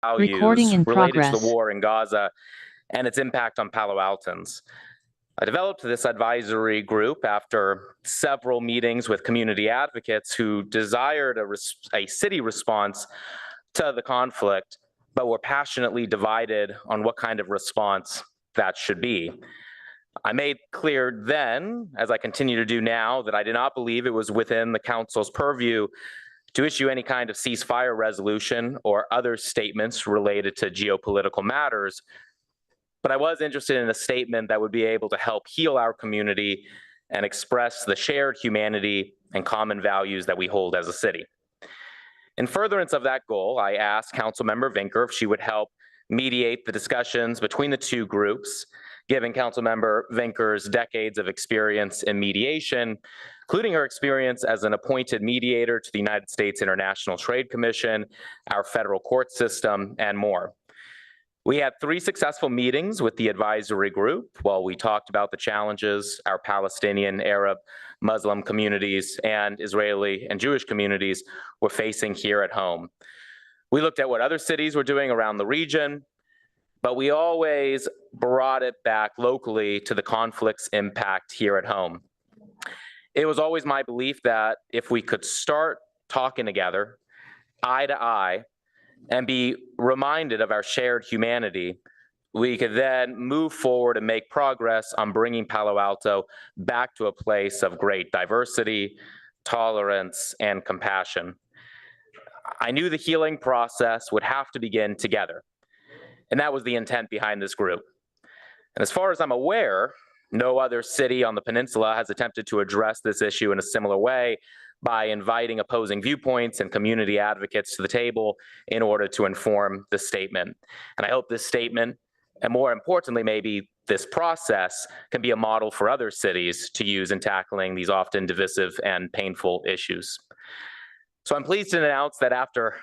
Recording values in related to progress. the war in Gaza and its impact on Palo Altans. I developed this advisory group after several meetings with community advocates who desired a city response to the conflict, but were passionately divided on what kind of response that should be. I made clear then, as I continue to do now, that I did not believe it was within the council's purview to issue any kind of ceasefire resolution or other statements related to geopolitical matters, but I was interested in a statement that would be able to help heal our community and express the shared humanity and common values that we hold as a city. In furtherance of that goal, I asked Councilmember Vinker if she would help mediate the discussions between the two groups, given Councilmember Vinker's decades of experience in mediation, including her experience as an appointed mediator to the United States International Trade Commission, our federal court system, and more. We had 3 successful meetings with the advisory group while we talked about the challenges our Palestinian, Arab, Muslim communities, and Israeli and Jewish communities were facing here at home. We looked at what other cities were doing around the region, but we always brought it back locally to the conflict's impact here at home. It was always my belief that if we could start talking together, eye to eye, and be reminded of our shared humanity, we could then move forward and make progress on bringing Palo Alto back to a place of great diversity, tolerance, and compassion. I knew the healing process would have to begin together, and that was the intent behind this group. And as far as I'm aware, no other city on the peninsula has attempted to address this issue in a similar way by inviting opposing viewpoints and community advocates to the table in order to inform the statement. And I hope this statement, and more importantly, maybe this process, can be a model for other cities to use in tackling these often divisive and painful issues. So I'm pleased to announce that after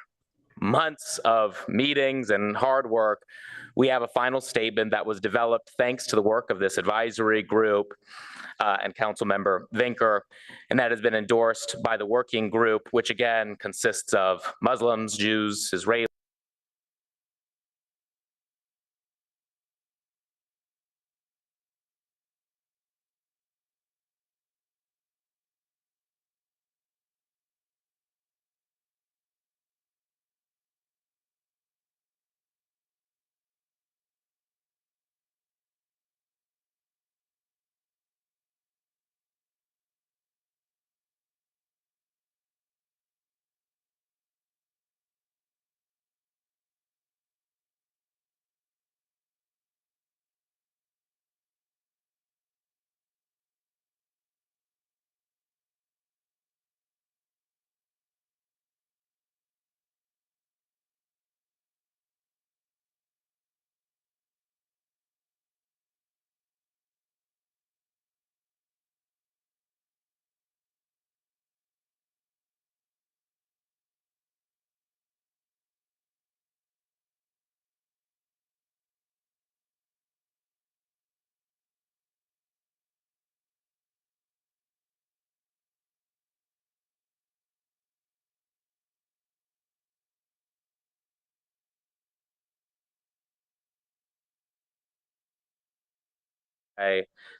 months of meetings and hard work, we have a final statement that was developed thanks to the work of this advisory group and Councilmember Vinker, and that has been endorsed by the working group, which again consists of Muslims, Jews, Israelis,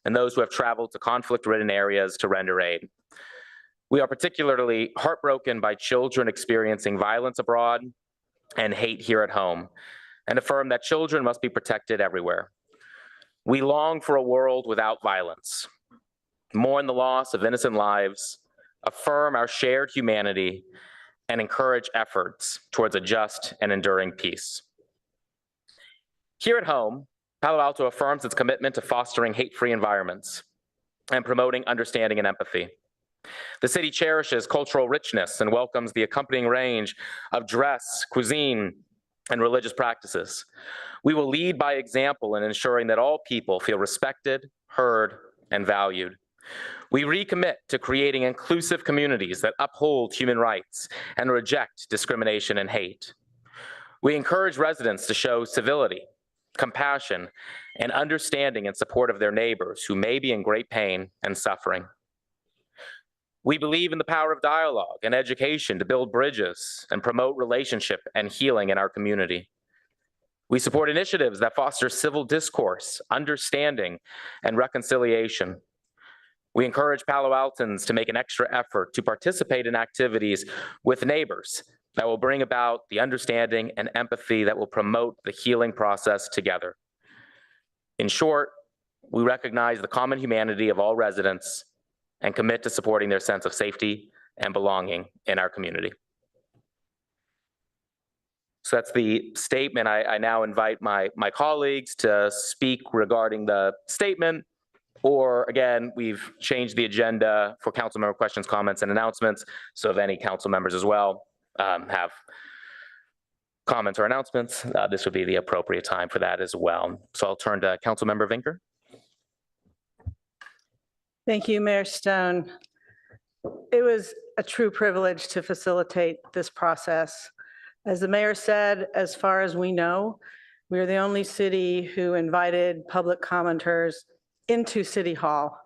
and those who have traveled to conflict-ridden areas to render aid. We are particularly heartbroken by children experiencing violence abroad and hate here at home, and affirm that children must be protected everywhere. We long for a world without violence, mourn the loss of innocent lives, affirm our shared humanity, and encourage efforts towards a just and enduring peace. Here at home, Palo Alto affirms its commitment to fostering hate-free environments and promoting understanding and empathy. The city cherishes cultural richness and welcomes the accompanying range of dress, cuisine, and religious practices. We will lead by example in ensuring that all people feel respected, heard, and valued. We recommit to creating inclusive communities that uphold human rights and reject discrimination and hate. We encourage residents to show civility, compassion, and understanding in support of their neighbors who may be in great pain and suffering. We believe in the power of dialogue and education to build bridges and promote relationship and healing in our community. We support initiatives that foster civil discourse, understanding, and reconciliation. We encourage Palo Altans to make an extra effort to participate in activities with neighbors that will bring about the understanding and empathy that will promote the healing process together. In short, we recognize the common humanity of all residents and commit to supporting their sense of safety and belonging in our community. So that's the statement. I now invite my colleagues to speak regarding the statement, or again, we've changed the agenda for council member questions, comments, and announcements. So if any council members as well have comments or announcements, this would be the appropriate time for that as well. So I'll turn to council member Vinker. Thank you, Mayor Stone. It was a true privilege to facilitate this process. As the mayor said, as far as we know, we are the only city who invited public commenters into City Hall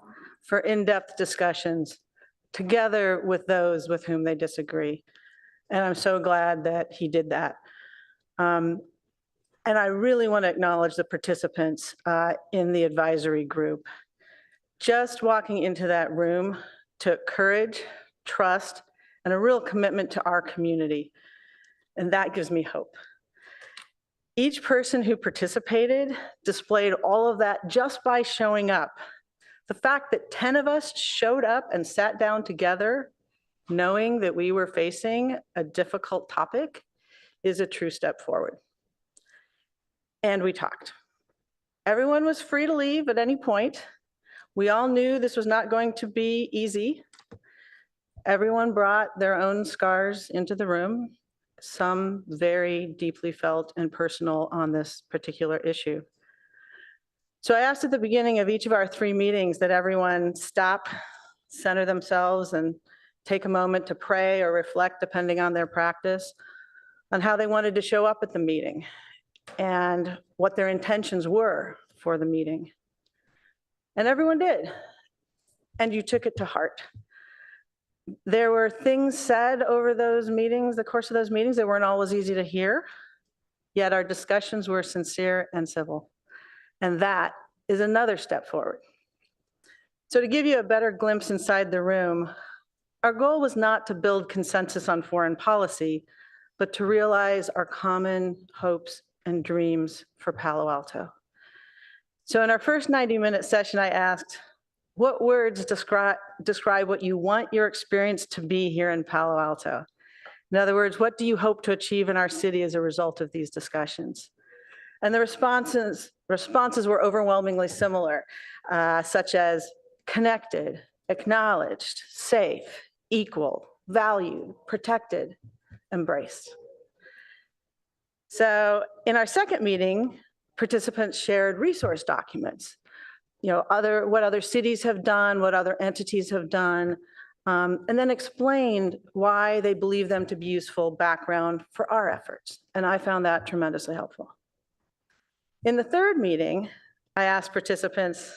for in-depth discussions, together with those with whom they disagree. And I'm so glad that he did that. And I really want to acknowledge the participants in the advisory group. Just walking into that room took courage, trust, and a real commitment to our community. And that gives me hope. Each person who participated displayed all of that just by showing up. The fact that 10 of us showed up and sat down together, knowing that we were facing a difficult topic, is a true step forward. And we talked. Everyone was free to leave at any point. We all knew this was not going to be easy. Everyone brought their own scars into the room, some very deeply felt and personal on this particular issue. So I asked at the beginning of each of our 3 meetings that everyone stop, center themselves, and take a moment to pray or reflect, depending on their practice, on how they wanted to show up at the meeting and what their intentions were for the meeting. And everyone did, and you took it to heart. There were things said over those meetings, the course of those meetings, that weren't always easy to hear, yet our discussions were sincere and civil. And that is another step forward. So to give you a better glimpse inside the room, our goal was not to build consensus on foreign policy, but to realize our common hopes and dreams for Palo Alto. So in our first 90-minute session, I asked, what words describe what you want your experience to be here in Palo Alto? In other words, what do you hope to achieve in our city as a result of these discussions? And the responses were overwhelmingly similar, such as connected, acknowledged, safe, equal, valued, protected, embraced. So in our second meeting, participants shared resource documents, what other cities have done, what other entities have done, and then explained why they believe them to be useful background for our efforts. And I found that tremendously helpful. In the third meeting, I asked participants,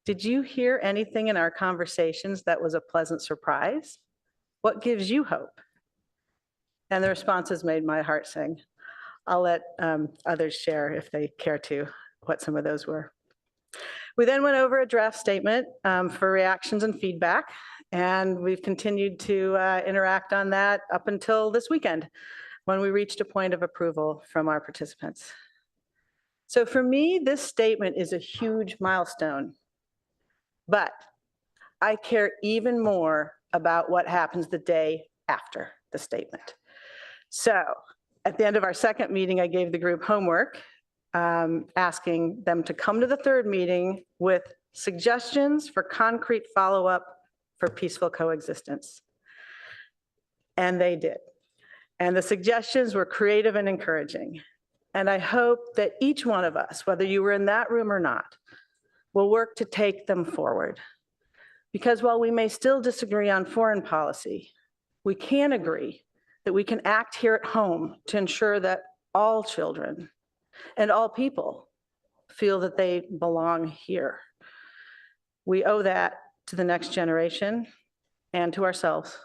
did you hear anything in our conversations that was a pleasant surprise? What gives you hope? And the responses made my heart sing. I'll let others share, if they care to, what some of those were. We then went over a draft statement for reactions and feedback, and we've continued to interact on that up until this weekend, when we reached a point of approval from our participants. So for me, this statement is a huge milestone, but I care even more about what happens the day after the statement. So at the end of our second meeting, I gave the group homework, asking them to come to the third meeting with suggestions for concrete follow-up for peaceful coexistence. And they did. And the suggestions were creative and encouraging. And I hope that each one of us, whether you were in that room or not, will work to take them forward. Because while we may still disagree on foreign policy, we can agree that we can act here at home to ensure that all children and all people feel that they belong here. We owe that to the next generation and to ourselves.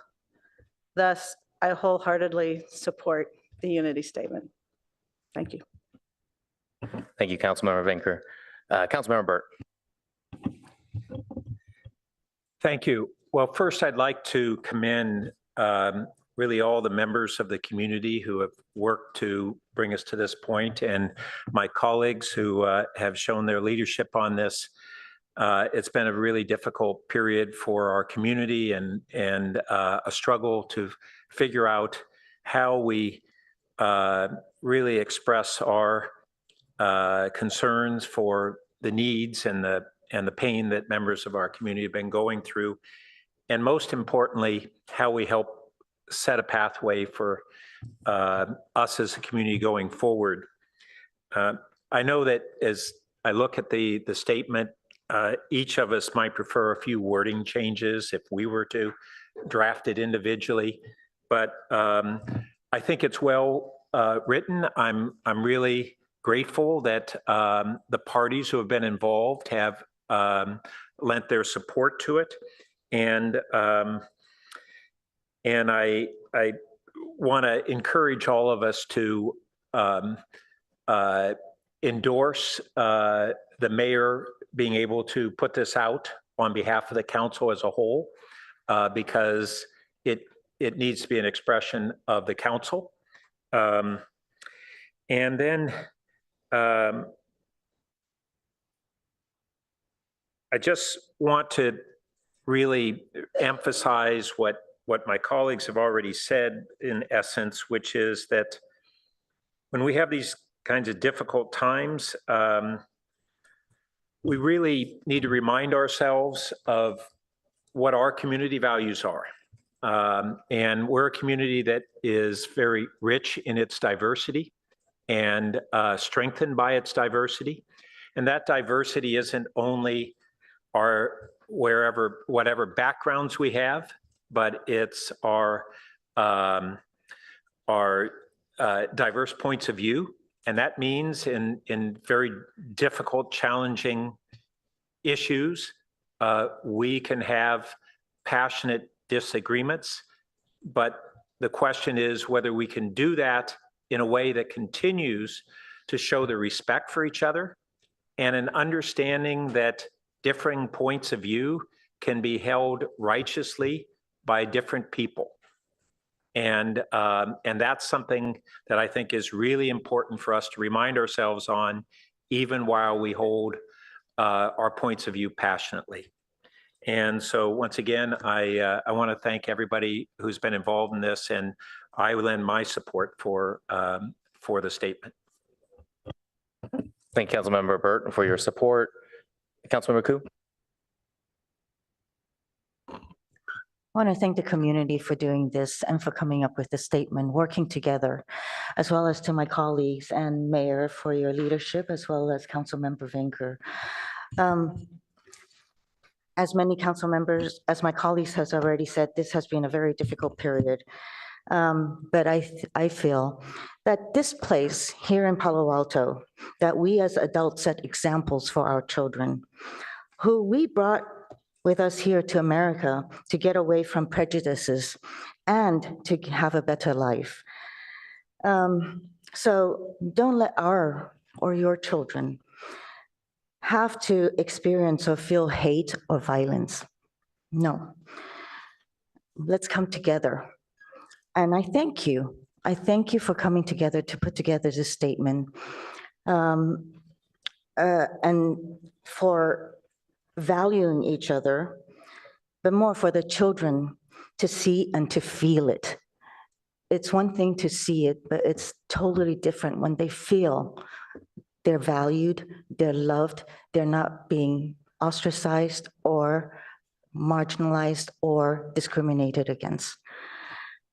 Thus, I wholeheartedly support the unity statement. Thank you. Thank you, Councilmember Vinker. Councilmember Burt. Thank you. Well, first, I'd like to commend really all the members of the community who have worked to bring us to this point, and my colleagues who have shown their leadership on this. It's been a really difficult period for our community and a struggle to figure out how we really express our concerns for the needs and the pain that members of our community have been going through. And most importantly, how we help set a pathway for us as a community going forward. I know that as I look at the statement, each of us might prefer a few wording changes if we were to draft it individually, but I think it's well written. I'm really grateful that the parties who have been involved have lent their support to it, and I want to encourage all of us to endorse the mayor being able to put this out on behalf of the council as a whole, because it needs to be an expression of the council. And then I just want to really emphasize what my colleagues have already said in essence, which is that when we have these kinds of difficult times, we really need to remind ourselves of what our community values are. And we're a community that is very rich in its diversity and strengthened by its diversity. And that diversity isn't only whatever backgrounds we have, but it's our diverse points of view. And that means in very difficult, challenging issues, we can have passionate disagreements, but the question is whether we can do that in a way that continues to show the respect for each other and an understanding that differing points of view can be held righteously by different people. And that's something that I think is really important for us to remind ourselves on, even while we hold our points of view passionately. And so once again, I want to thank everybody who's been involved in this, and I will lend my support for the statement. Thank you, Councilmember Burt, for your support. Councilmember Koo. I want to thank the community for doing this and for coming up with the statement, working together, as well as to my colleagues and Mayor for your leadership, as well as Councilmember Vinker. As many council members, as my colleagues has already said, this has been a very difficult period. But I feel that this place here in Palo Alto, that we as adults set examples for our children, who we brought with us here to America to get away from prejudices and to have a better life. So don't let our or your children have to experience or feel hate or violence. No. Let's come together. And I thank you. I thank you for coming together to put together this statement, and for valuing each other, but more for the children to see and to feel it. It's one thing to see it, but it's totally different when they feel they're valued, they're loved, they're not being ostracized or marginalized or discriminated against.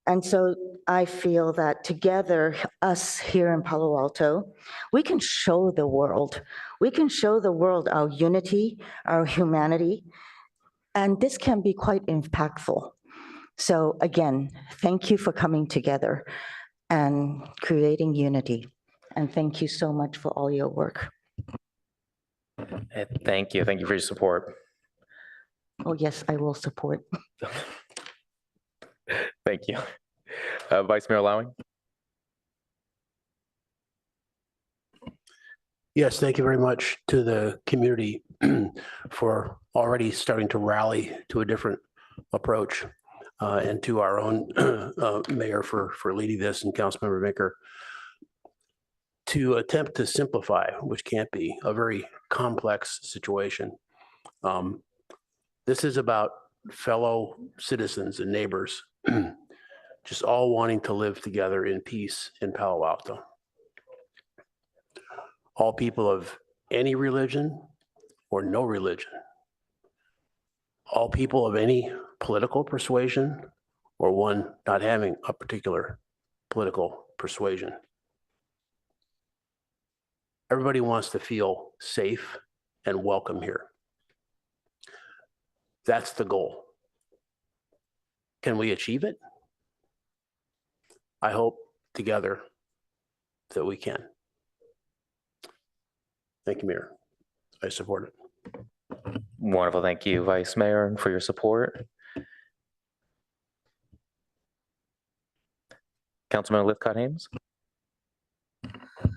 And so I feel that together, us here in Palo Alto, we can show the world. We can show the world our unity, our humanity, and this can be quite impactful. So again, thank you for coming together and creating unity. And thank you so much for all your work. Thank you. Thank you for your support. Oh, yes, I will support. Thank you. Vice Mayor Lowing. Yes, thank you very much to the community for already starting to rally to a different approach, and to our own mayor for leading this, and Councilmember Vinker, to attempt to simplify, which can't be, a very complex situation. This is about fellow citizens and neighbors just all wanting to live together in peace in Palo Alto. All people of any religion or no religion. All people of any political persuasion or one not having a particular political persuasion. Everybody wants to feel safe and welcome here. That's the goal. Can we achieve it? I hope together that we can. Thank you, Mayor. I support it. Wonderful. Thank you, Vice Mayor, for your support. Councilman Lithcott-Ames.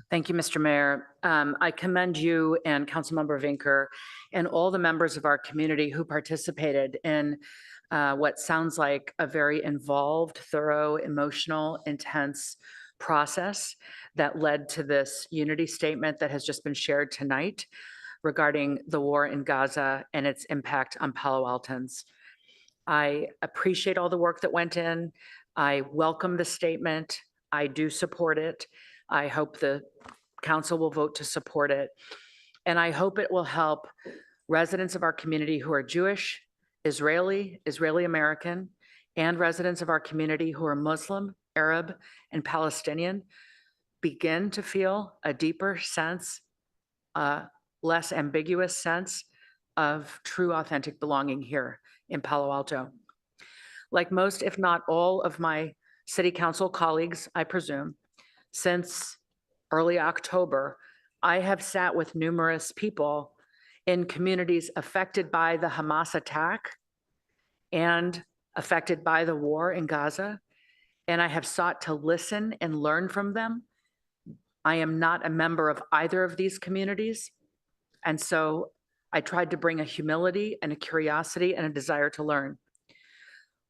Thank you, Mr. Mayor. I commend you and Councilmember Vinker and all the members of our community who participated in what sounds like a very involved, thorough, emotional, intense process that led to this unity statement that has just been shared tonight regarding the war in Gaza and its impact on Palo Altans. I appreciate all the work that went in. I welcome the statement. I do support it. I hope the council will vote to support it. And I hope it will help residents of our community who are Jewish, Israeli American, and residents of our community who are Muslim, Arab, and Palestinian begin to feel a deeper sense, less ambiguous sense of true, authentic belonging here in Palo Alto. Like most, if not all, of my city council colleagues, I presume, since early October, I have sat with numerous people in communities affected by the Hamas attack and affected by the war in Gaza, and I have sought to listen and learn from them. I am not a member of either of these communities, and so I tried to bring a humility and a curiosity and a desire to learn.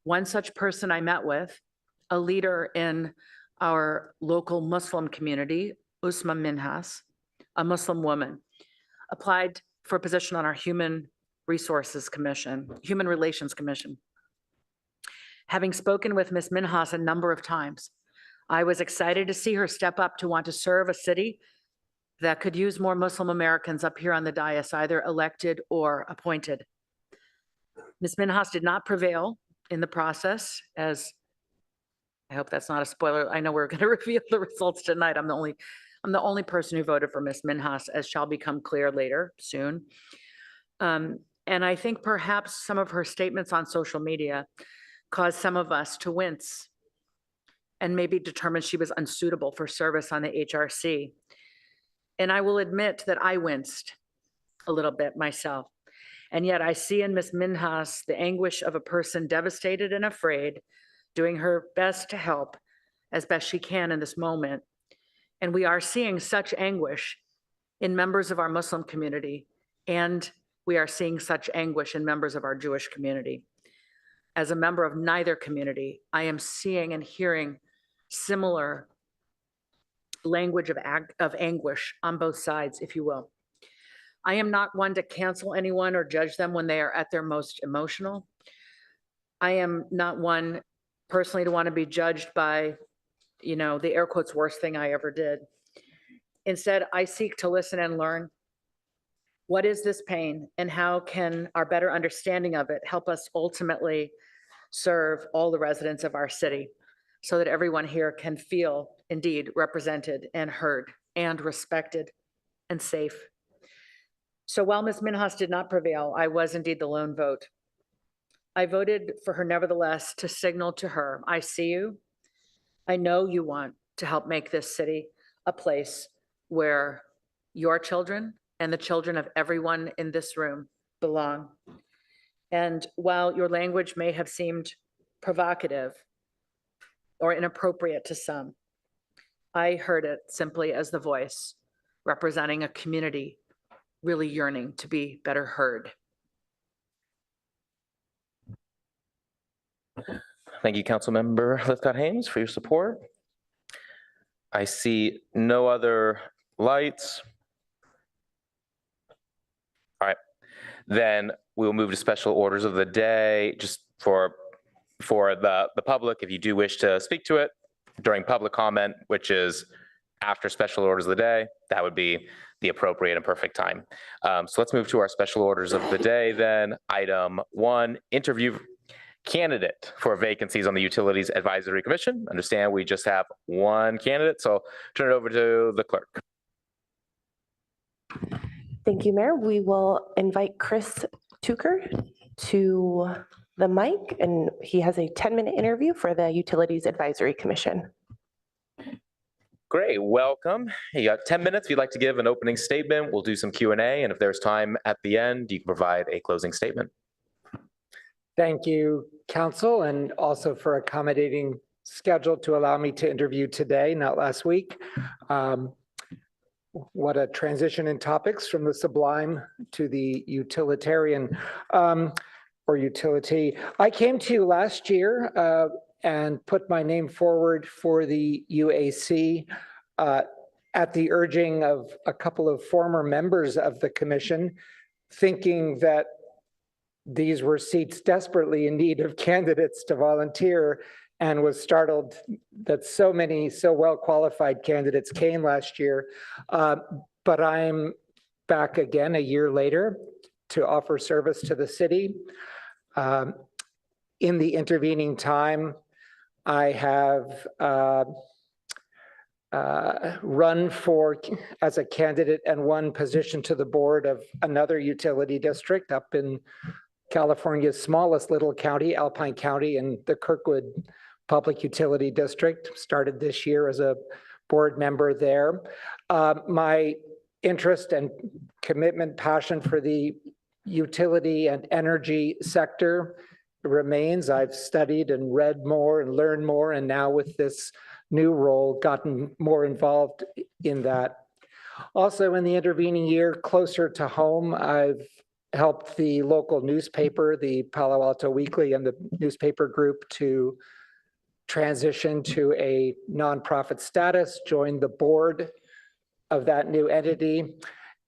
One such person I met with, a leader in our local Muslim community, Usma Minhas, a Muslim woman, applied for a position on our Human Relations Commission. Having spoken with Ms. Minhas a number of times, I was excited to see her step up to want to serve a city that could use more Muslim Americans up here on the dais, either elected or appointed. Ms. Minhas did not prevail in the process, as I hope that's not a spoiler. I know we're going to reveal the results tonight. I'm the only person who voted for Ms. Minhas, as shall become clear later, soon. And I think perhaps some of her statements on social media caused some of us to wince and maybe determine she was unsuitable for service on the HRC. And I will admit that I winced a little bit myself. And yet I see in Ms. Minhas the anguish of a person devastated and afraid, doing her best to help as best she can in this moment. And we are seeing such anguish in members of our Muslim community, and we are seeing such anguish in members of our Jewish community. As a member of neither community, I am seeing and hearing similar language of anguish on both sides, if you will. I am not one to cancel anyone or judge them when they are at their most emotional. I am not one personally to want to be judged by, the air quotes worst thing I ever did. Instead, I seek to listen and learn. What is this pain, and how can our better understanding of it help us ultimately serve all the residents of our city so that everyone here can feel indeed represented and heard and respected and safe. So while Ms. Minhas did not prevail, I was indeed the lone vote. I voted for her nevertheless to signal to her, I see you. I know you want to help make this city a place where your children and the children of everyone in this room belong. And while your language may have seemed provocative or inappropriate to some, I heard it simply as the voice representing a community really yearning to be better heard. Thank you, Councilmember Lithcott-Haynes, for your support. I see no other lights. All right, then we'll move to special orders of the day. Just for the public, if you do wish to speak to it during public comment, which is after special orders of the day, that would be the appropriate and perfect time. So let's move to our special orders of the day then. Item 1, interview candidate for vacancies on the Utilities Advisory Commission. Understand we just have one candidate, so turn it over to the clerk. Thank you, Mayor. We will invite Chris Tucker to the mic, and he has a 10-minute interview for the Utilities Advisory Commission. Great, welcome. You got 10 minutes. If you'd like to give an opening statement, we'll do some Q&A, and if there's time at the end, you can provide a closing statement. Thank you, Council, and also for accommodating schedule to allow me to interview today, not last week. What a transition in topics from the sublime to the utilitarian or utility. I came to you last year and put my name forward for the UAC at the urging of a couple of former members of the commission, thinking that these were seats desperately in need of candidates to volunteer, and was startled that so many so well-qualified candidates came last year. But I'm back again a year later to offer service to the city. In the intervening time, I have run for as a candidate and won position to the board of another utility district up in California's smallest little county, Alpine County, in the Kirkwood Public Utility District. Started this year as a board member there. My interest and commitment, passion for the utility and energy sector remains. I've studied and read more and learned more, and now with this new role, gotten more involved in that. Also, in the intervening year, closer to home, I've helped the local newspaper, the Palo Alto Weekly, and the newspaper group to transition to a nonprofit status, joined the board of that new entity,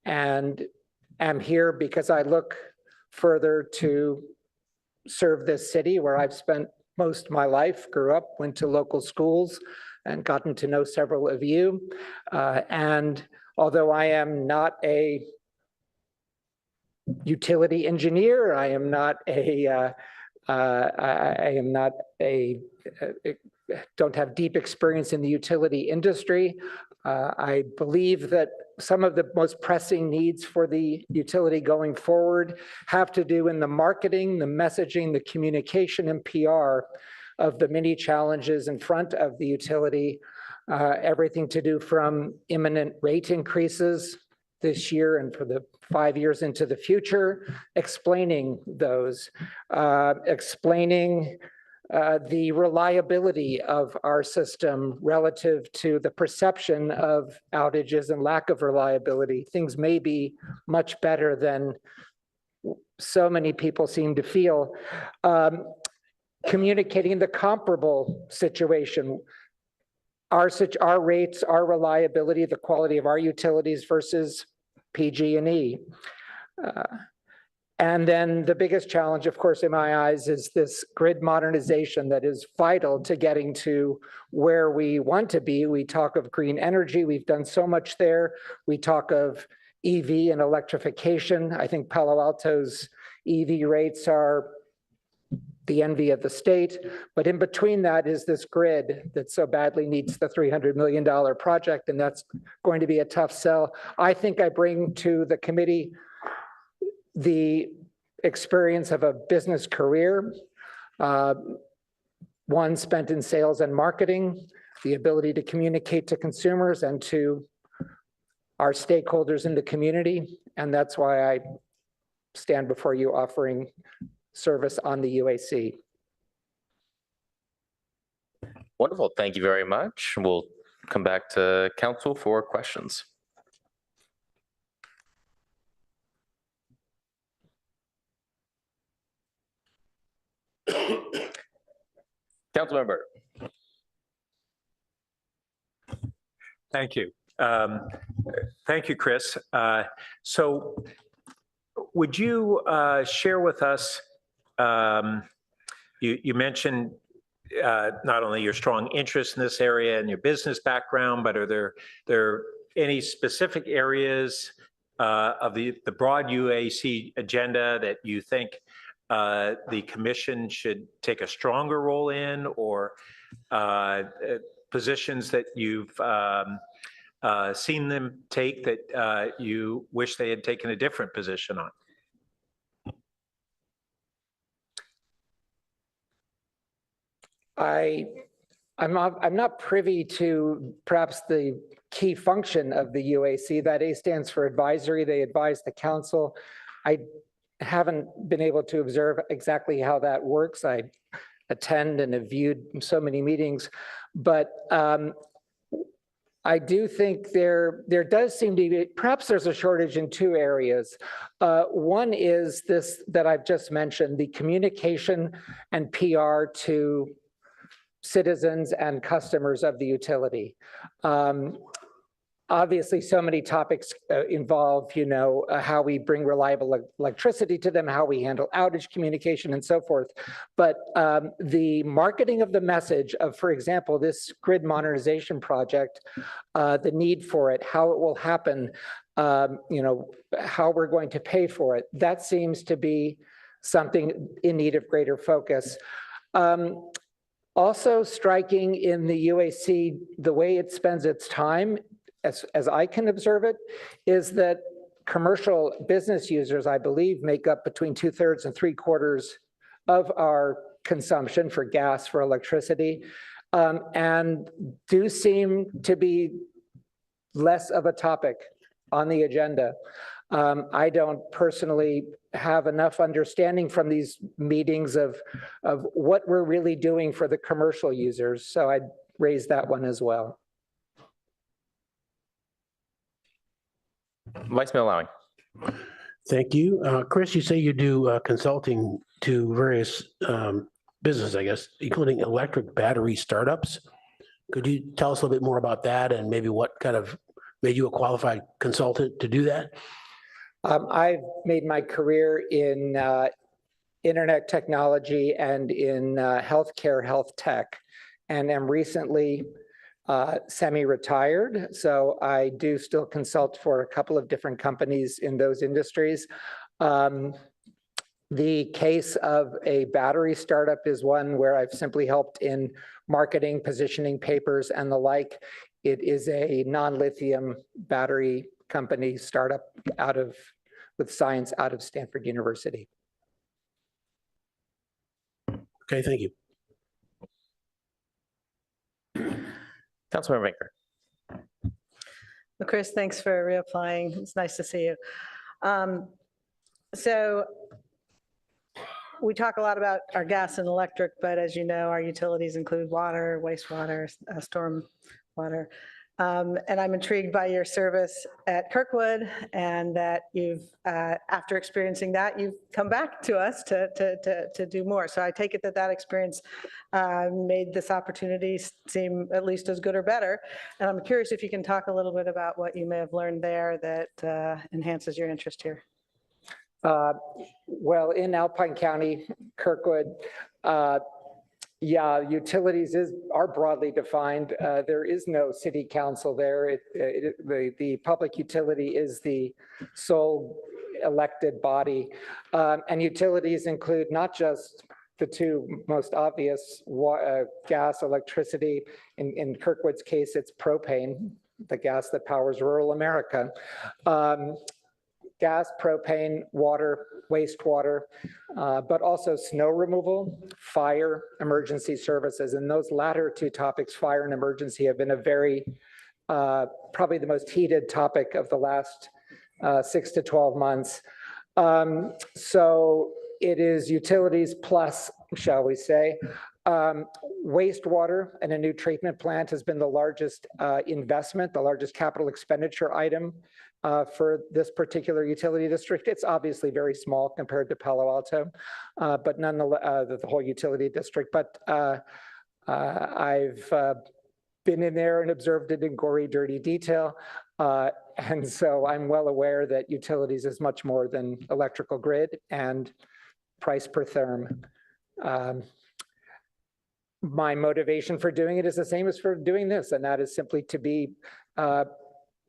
and am here because I look further to serve this city where I've spent most of my life, grew up, went to local schools, and gotten to know several of you. And although I am not a utility engineer, I am not a don't have deep experience in the utility industry. I believe that some of the most pressing needs for the utility going forward have to do in the marketing, the messaging, the communication, and PR of the many challenges in front of the utility. Everything to do from imminent rate increases this year and for the 5 years into the future, explaining those, explaining the reliability of our system relative to the perception of outages and lack of reliability. Things may be much better than so many people seem to feel. Communicating the comparable situation, our rates, our reliability, the quality of our utilities versus PG&E. And then the biggest challenge, of course, in my eyes, is this grid modernization that is vital to getting to where we want to be. We talk of green energy. We've done so much there. We talk of EV and electrification. I think Palo Alto's EV rates are the envy of the state. But in between that is this grid that so badly needs the $300 million project, and that's going to be a tough sell. I think I bring to the committee the experience of a business career, one spent in sales and marketing, the ability to communicate to consumers and to our stakeholders in the community. And that's why I stand before you offering service on the UAC. Wonderful. Thank you very much. We'll come back to council for questions. Councilmember. Thank you. Thank you, Chris. So would you share with us, you mentioned not only your interest in this area and your business background, but are there any specific areas of the broad UAC agenda that you think the commission should take a stronger role in, or positions that you've seen them take that you wish they had taken a different position on? I'm not privy to perhaps the key function of the UAC. That A stands for advisory. They advise the council. I haven't been able to observe exactly how that works. I attend and have viewed so many meetings, but I do think there does seem to be, perhaps there's a shortage in two areas. One is this that I've just mentioned, the communication and PR to citizens and customers of the utility. Obviously, so many topics involve, how we bring reliable electricity to them, how we handle outage communication and so forth. But the marketing of the message of, for example, this grid modernization project, the need for it, how it will happen, how we're going to pay for it, that seems to be something in need of greater focus. Also striking in the UAC, the way it spends its time, as I can observe it, is that commercial business users, I believe, make up between 2/3 and 3/4 of our consumption for gas, for electricity, and do seem to be less of a topic on the agenda. I don't personally have enough understanding from these meetings of what we're really doing for the commercial users, so I'd raise that one as well. Vice Mayor Lowing. Thank you. Chris, you say you do consulting to various businesses, I guess, including electric battery startups. Could you tell us a little bit more about that and maybe what kind of made you a qualified consultant to do that? I've made my career in internet technology and in healthcare, health tech, and am recently semi-retired. So I do still consult for a couple of different companies in those industries. The case of a battery startup is one where I've simply helped in marketing, positioning papers, and the like. It is a non-lithium battery company startup with science out of Stanford University. Okay, thank you. Councilmember Baker. Well, Chris, thanks for reapplying. It's nice to see you. So we talk a lot about our gas and electric, but as you know, our utilities include water, wastewater, storm water. And I'm intrigued by your service at Kirkwood, and that you've, after experiencing that, you've come back to us to do more. So I take it that experience made this opportunity seem at least as good or better. And I'm curious if you can talk a little bit about what you may have learned there that enhances your interest here. Well, in Alpine County, Kirkwood, utilities are broadly defined. There is no city council there. The public utility is the sole elected body. And utilities include not just the two most obvious, gas, electricity. In Kirkwood's case, it's propane, the gas that powers rural America. Gas, propane, water, wastewater, but also snow removal, fire, emergency services. And those latter two topics, fire and emergency, have been a very, probably the most heated topic of the last 6 to 12 months. So it is utilities plus, shall we say. Wastewater and a new treatment plant has been the largest investment, the largest capital expenditure item for this particular utility district. It's obviously very small compared to Palo Alto, but nonetheless, the whole utility district. But I've been in there and observed it in gory, dirty detail. And so I'm well aware that utilities is much more than electrical grid and price per therm. My motivation for doing it is the same as for doing this, and that is simply to be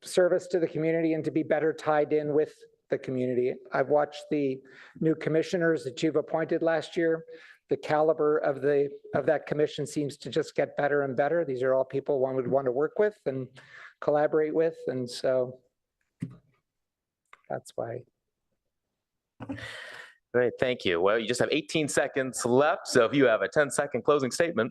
service to the community and to be better tied in with the community. I've watched the new commissioners that you've appointed last year. The caliber of that commission seems to just get better and better. These are all people one would want to work with and collaborate with, and so that's why. Great, thank you. Well, you just have 18 seconds left, so if you have a 10-second closing statement.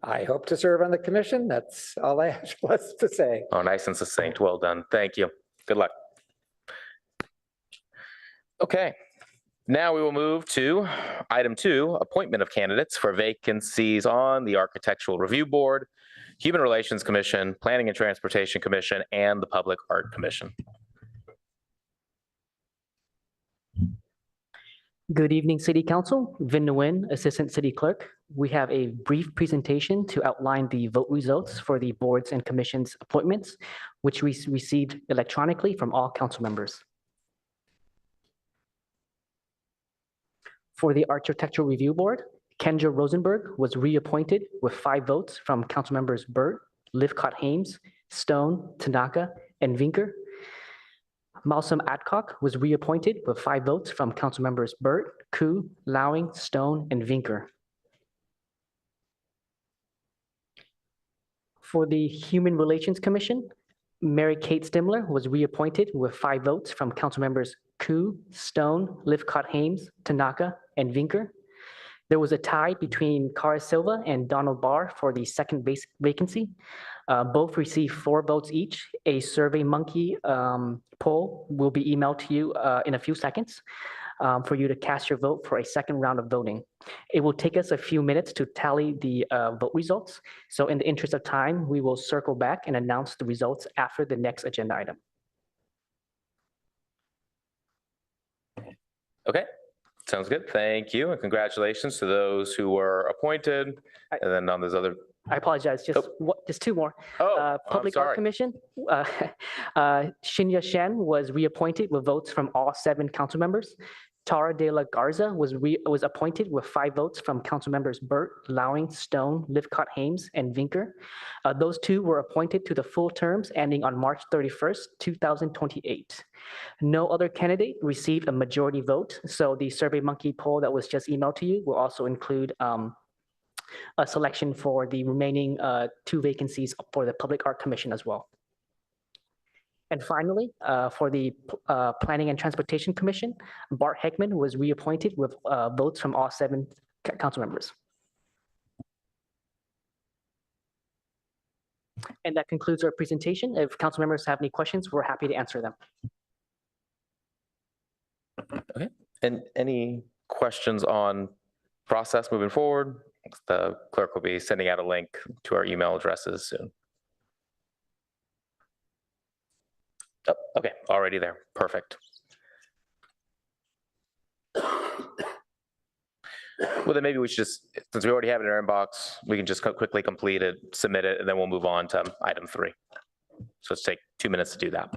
I hope to serve on the commission. That's all I have left to say. Oh, nice and succinct. Well done. Thank you. Good luck. Okay, now we will move to item 2, appointment of candidates for vacancies on the Architectural Review Board, Human Relations Commission, Planning and Transportation Commission, and the Public Art Commission. Good evening, City Council. Vin Nguyen, Assistant City Clerk. We have a brief presentation to outline the vote results for the boards and commissions appointments, which we received electronically from all council members. For the Architectural Review Board, Kendra Rosenberg was reappointed with 5 votes from council members Burt, Livcott-Hames, Stone, Tanaka, and Vinker. Malsum Adcock was reappointed with 5 votes from council members Burt, Koo, Lowing, Stone, and Vinker. For the Human Relations Commission, Mary Kate Stimler was reappointed with 5 votes from council members Koo, Stone, Livcott-Hames, Tanaka, and Vinker. There was a tie between Cara Silva and Donald Barr for the second vacancy. Both received 4 votes each. A SurveyMonkey poll will be emailed to you in a few seconds for you to cast your vote for a second round of voting. It will take us a few minutes to tally the vote results. So in the interest of time, we will circle back and announce the results after the next agenda item. Okay, sounds good. Thank you, and congratulations to those who were appointed. And then on those other. I apologize, just 2 more. I'm Public Art sorry. Commission, Shinya Shen was reappointed with votes from all 7 council members. Tara de la Garza was appointed with 5 votes from council members Burt, Lowing, Stone, Livcott-Hames, and Vinker. Those 2 were appointed to the full terms ending on March 31st, 2028. No other candidate received a majority vote, so the SurveyMonkey poll that was just emailed to you will also include a selection for the remaining 2 vacancies for the Public Art Commission as well. And finally, for the Planning and Transportation Commission, Bart Heckman was reappointed with votes from all 7 council members. And that concludes our presentation. If council members have any questions, we're happy to answer them. Okay, and any questions on process moving forward? The clerk will be sending out a link to our email addresses soon. Oh, okay, already there. Perfect. Well, then maybe we should just, since we already have it in our inbox, we can just quickly complete it, submit it, and then we'll move on to item 3. So let's take 2 minutes to do that.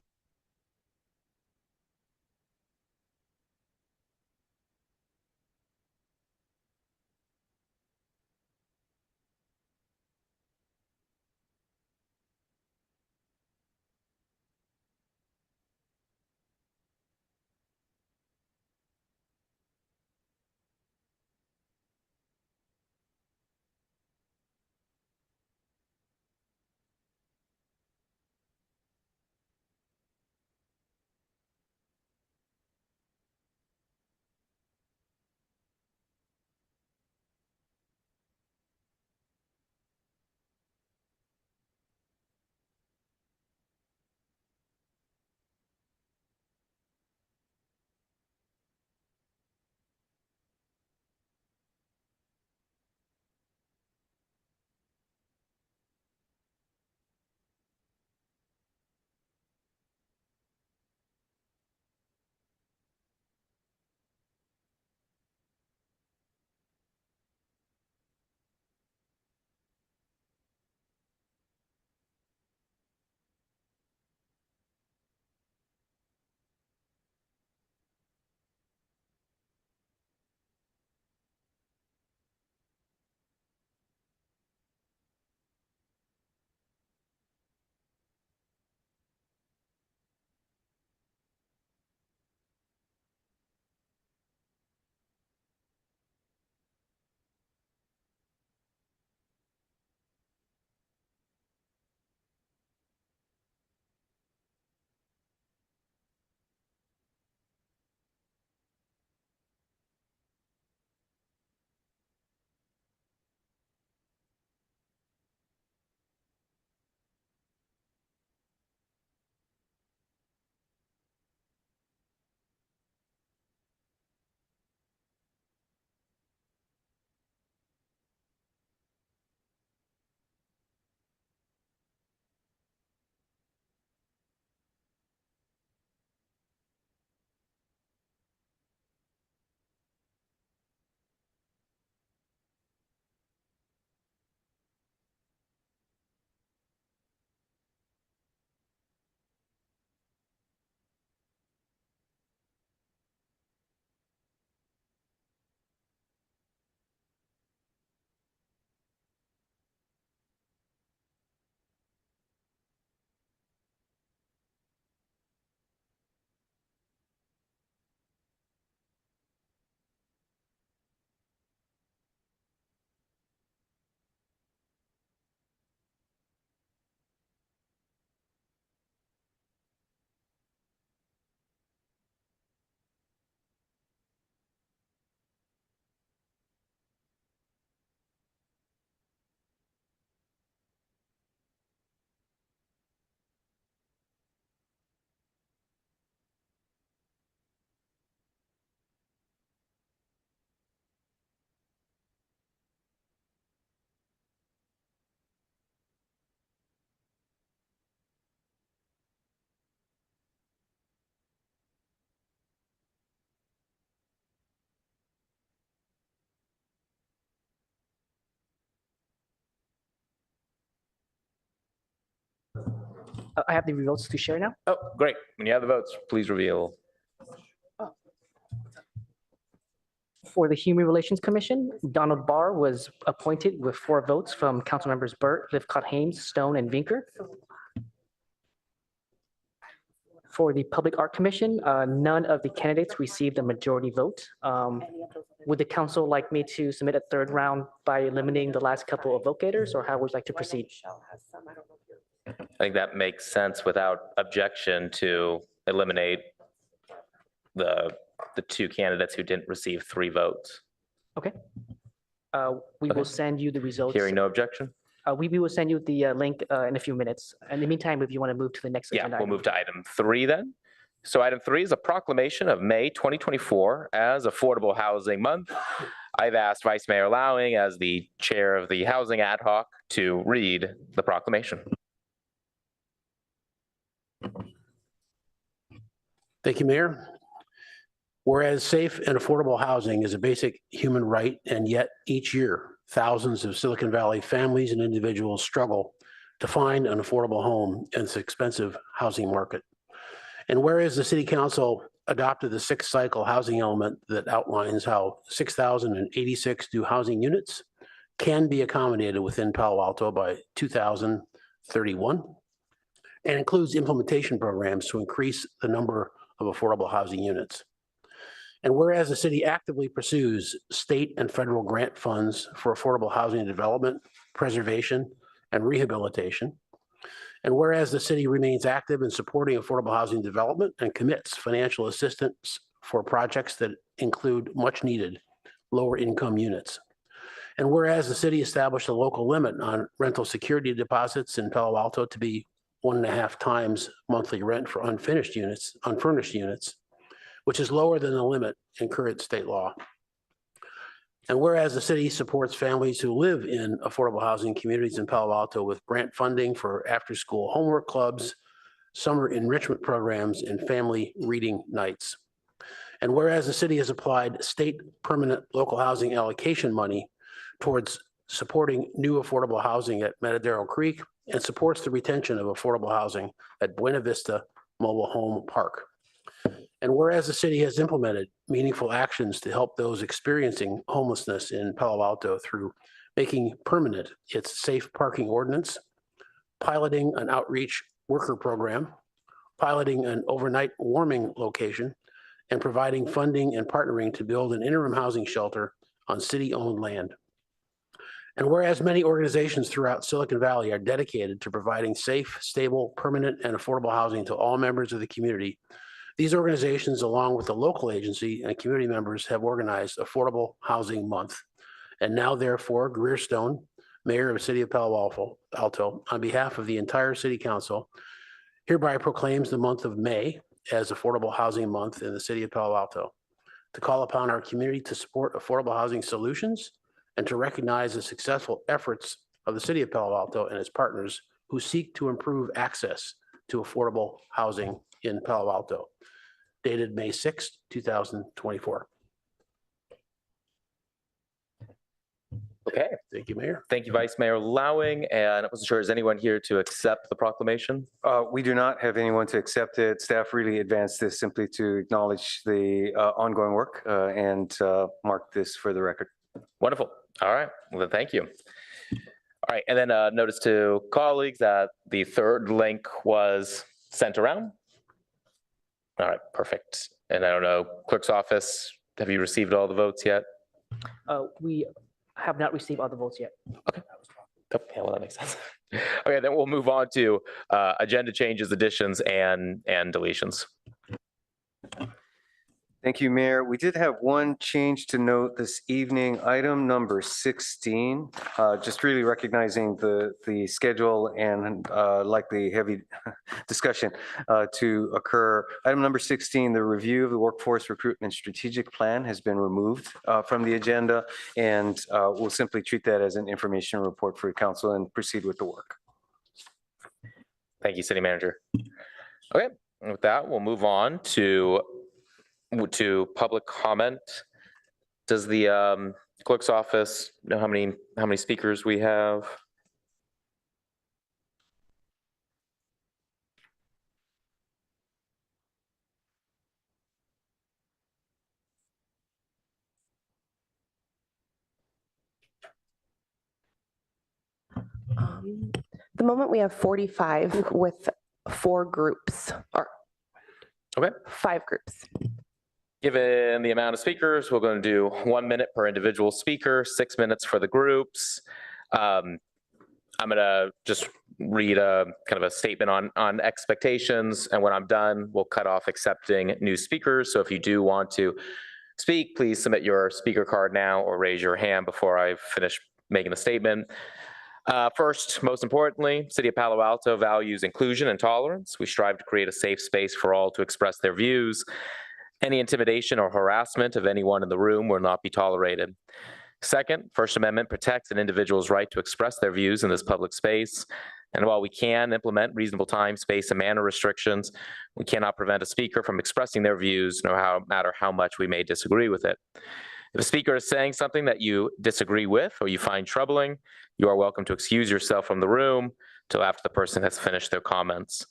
I have the results to share now. Oh, great. When you have the votes, please reveal. For the Human Relations Commission, Donald Barr was appointed with 4 votes from council members Burt, Lifcott, Hames, Stone, and Vinker. For the Public Art Commission, none of the candidates received a majority vote. Would the council like me to submit a 3rd round by eliminating the last couple of vote getters, or how would you like to proceed? I think that makes sense without objection to eliminate the 2 candidates who didn't receive 3 votes. Okay. We will send you the results. Hearing no objection? We will send you the link in a few minutes. In the meantime, if you want to move to the next Yeah, agenda. we'll item. move to item 3 then. So item 3 is a proclamation of May 2024 as Affordable Housing Month. I've asked Vice Mayor Lowing, as the chair of the Housing Ad Hoc, to read the proclamation. Thank you, Mayor. Whereas safe and affordable housing is a basic human right, and yet each year, thousands of Silicon Valley families and individuals struggle to find an affordable home in this expensive housing market. And whereas the City Council adopted the 6th cycle housing element that outlines how 6,086 new housing units can be accommodated within Palo Alto by 2031, and includes implementation programs to increase the number of affordable housing units. And whereas the city actively pursues state and federal grant funds for affordable housing development, preservation, and rehabilitation, and whereas the city remains active in supporting affordable housing development and commits financial assistance for projects that include much-needed lower-income units. And whereas the city established a local limit on rental security deposits in Palo Alto to be 1.5 times monthly rent for unfurnished units, which is lower than the limit in current state law. And whereas the city supports families who live in affordable housing communities in Palo Alto with grant funding for after-school homework clubs, summer enrichment programs, and family reading nights. And whereas the city has applied state permanent local housing allocation money towards supporting new affordable housing at Matadero Creek and supports the retention of affordable housing at Buena Vista Mobile Home Park. And whereas the city has implemented meaningful actions to help those experiencing homelessness in Palo Alto through making permanent its safe parking ordinance, piloting an outreach worker program, piloting an overnight warming location, and providing funding and partnering to build an interim housing shelter on city-owned land. And whereas many organizations throughout Silicon Valley are dedicated to providing safe, stable, permanent, and affordable housing to all members of the community, these organizations, along with the local agency and community members, have organized Affordable Housing Month. And now, therefore, Greer Stone, Mayor of the City of Palo Alto, on behalf of the entire City Council, hereby proclaims the month of May as Affordable Housing Month in the City of Palo Alto, to call upon our community to support affordable housing solutions and to recognize the successful efforts of the City of Palo Alto and its partners who seek to improve access to affordable housing in Palo Alto. Dated May 6th, 2024. Okay, Thank you, Mayor. thank you, Vice Mayor Lowing. And I wasn't sure, is anyone here to accept the proclamation? We do not have anyone to accept it. Staff really advanced this simply to acknowledge the ongoing work and mark this for the record. Wonderful. All right, well, then thank you. All right, and then notice to colleagues that the 3rd link was sent around. All right, perfect. And I don't know, clerk's office, have you received all the votes yet? We have not received all the votes yet. Okay, well, that makes sense. Okay, then we'll move on to agenda changes, additions, and deletions. Thank you, Mayor. We did have one change to note this evening, item number 16, just really recognizing the schedule and likely heavy discussion to occur. Item number 16, the review of the workforce recruitment strategic plan has been removed from the agenda, and we'll simply treat that as an information report for council and proceed with the work. Thank you, City Manager. Okay, with that, we'll move on to public comment. Does the clerk's office know how many speakers we have? The moment we have 45 with 4 groups or Okay. 5 groups. Given the amount of speakers, we're going to do 1 minute per individual speaker, 6 minutes for the groups. I'm going to just read a kind of a statement on expectations, and when I'm done, we'll cut off accepting new speakers. So if you do want to speak, please submit your speaker card now or raise your hand before I finish making the statement. First, most importantly, City of Palo Alto values inclusion and tolerance. We strive to create a safe space for all to express their views. Any intimidation or harassment of anyone in the room will not be tolerated. Second, First Amendment protects an individual's right to express their views in this public space. And while we can implement reasonable time, space, and manner restrictions, we cannot prevent a speaker from expressing their views, no matter how much we may disagree with it. If a speaker is saying something that you disagree with or you find troubling, you are welcome to excuse yourself from the room till after the person has finished their comments.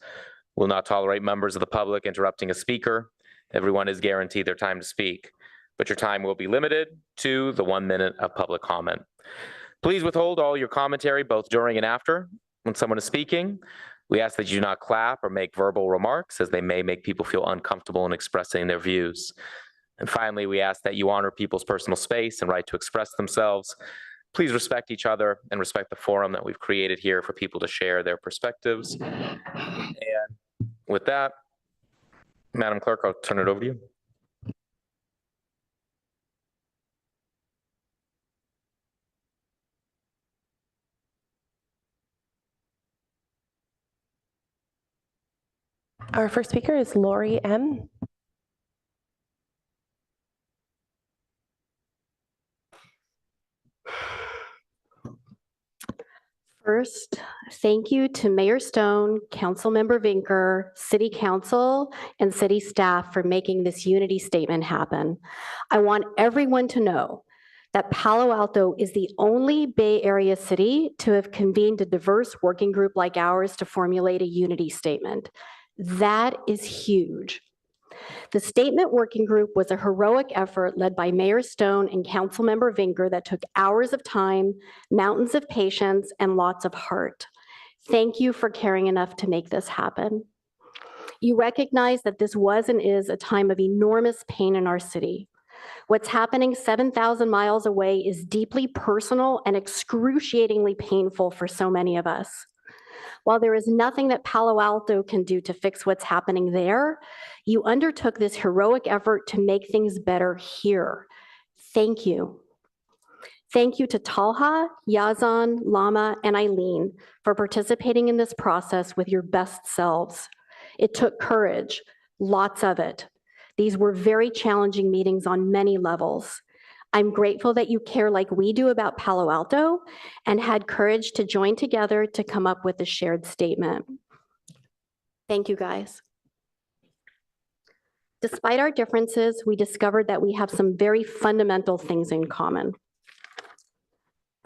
We'll not tolerate members of the public interrupting a speaker. Everyone is guaranteed their time to speak, but your time will be limited to the 1 minute of public comment. Please withhold all your commentary both during and after when someone is speaking. We ask that you do not clap or make verbal remarks, as they may make people feel uncomfortable in expressing their views. And finally, we ask that you honor people's personal space and right to express themselves. Please respect each other and respect the forum that we've created here for people to share their perspectives. And with that, Madam Clerk, I'll turn it over to you. Our first speaker is Lori M. First, thank you to Mayor Stone, Councilmember Vinker, City Council, and city staff for making this unity statement happen. I want everyone to know that Palo Alto is the only Bay Area city to have convened a diverse working group like ours to formulate a unity statement. That is huge. The statement working group was a heroic effort led by Mayor Stone and Councilmember Vinker that took hours of time, mountains of patience, and lots of heart. Thank you for caring enough to make this happen. You recognize that this was and is a time of enormous pain in our city. What's happening 7,000 miles away is deeply personal and excruciatingly painful for so many of us. While there is nothing that Palo Alto can do to fix what's happening there, you undertook this heroic effort to make things better here. Thank you. Thank you to Talha, Yazan, Lama, and Eileen for participating in this process with your best selves. It took courage, lots of it. These were very challenging meetings on many levels. I'm grateful that you care like we do about Palo Alto and had courage to join together to come up with a shared statement. Thank you, guys. Despite our differences, we discovered that we have some very fundamental things in common.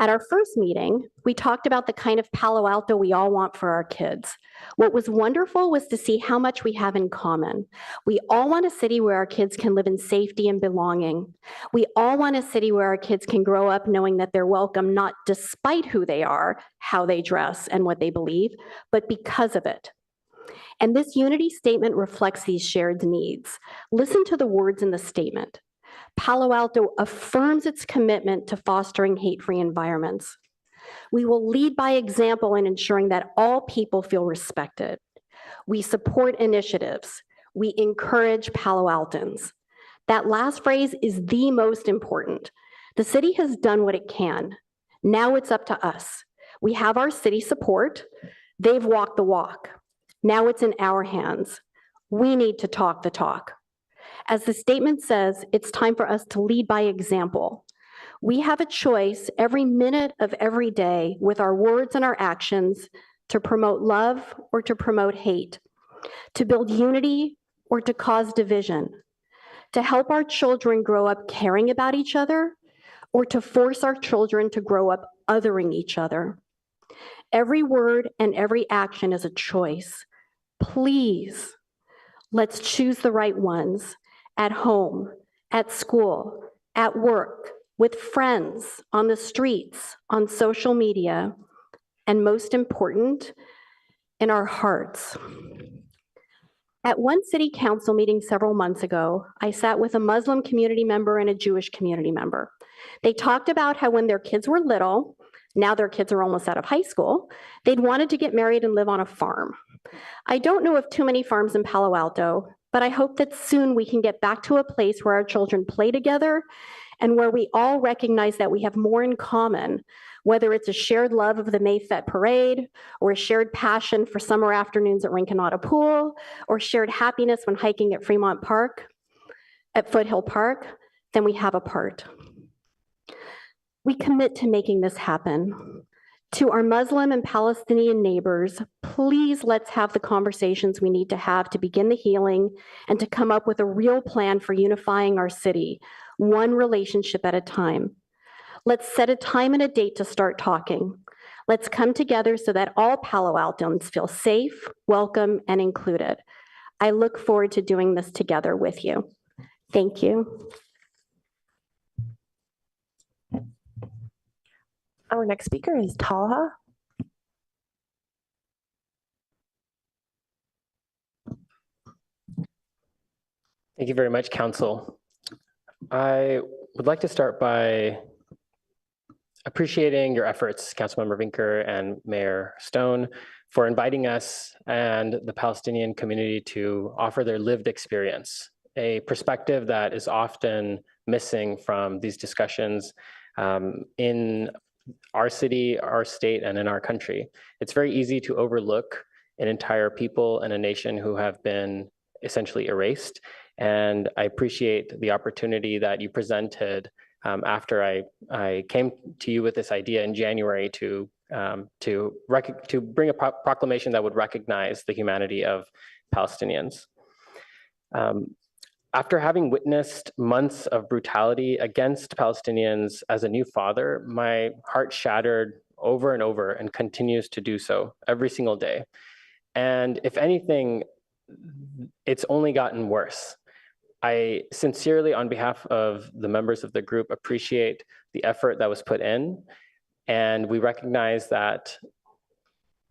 At our first meeting, we talked about the kind of Palo Alto we all want for our kids. What was wonderful was to see how much we have in common. We all want a city where our kids can live in safety and belonging. We all want a city where our kids can grow up knowing that they're welcome, not despite who they are, how they dress, and what they believe, but because of it. And this unity statement reflects these shared needs. Listen to the words in the statement. Palo Alto affirms its commitment to fostering hate-free environments. We will lead by example in ensuring that all people feel respected. We support initiatives. We encourage Palo Altans. That last phrase is the most important. The city has done what it can. Now it's up to us. We have our city support. They've walked the walk. Now it's in our hands. We need to talk the talk. As the statement says, it's time for us to lead by example. We have a choice every minute of every day with our words and our actions to promote love or to promote hate, to build unity or to cause division, to help our children grow up caring about each other or to force our children to grow up othering each other. Every word and every action is a choice. Please, let's choose the right ones. At home, at school, at work, with friends, on the streets, on social media. and most important, in our hearts. At one city council meeting several months ago, I sat with a Muslim community member and a Jewish community member. They talked about how when their kids were little, now their kids are almost out of high school, they'd wanted to get married and live on a farm. I don't know of too many farms in Palo Alto, but I hope that soon we can get back to a place where our children play together and where we all recognize that we have more in common, whether it's a shared love of the Mayfete Parade, or a shared passion for summer afternoons at Rinconada Pool, or shared happiness when hiking at Fremont Park, at Foothill Park, then we have a part. We commit to making this happen. To our Muslim and Palestinian neighbors, please let's have the conversations we need to have to begin the healing and to come up with a real plan for unifying our city, one relationship at a time. Let's set a time and a date to start talking. Let's come together so that all Palo Altoans feel safe, welcome, and included. I look forward to doing this together with you. Thank you. Our next speaker is Talha. Thank you very much, Council. I would like to start by appreciating your efforts, Councilmember Vinker and Mayor Stone, for inviting us and the Palestinian community to offer their lived experience, a perspective that is often missing from these discussions in our city, our state, and in our country. It's very easy to overlook an entire people and a nation who have been essentially erased. And I appreciate the opportunity that you presented after I came to you with this idea in January to bring a proclamation that would recognize the humanity of Palestinians. After having witnessed months of brutality against Palestinians as a new father, my heart shattered over and over and continues to do so every single day. And if anything, it's only gotten worse. I sincerely, on behalf of the members of the group, appreciate the effort that was put in. And we recognize that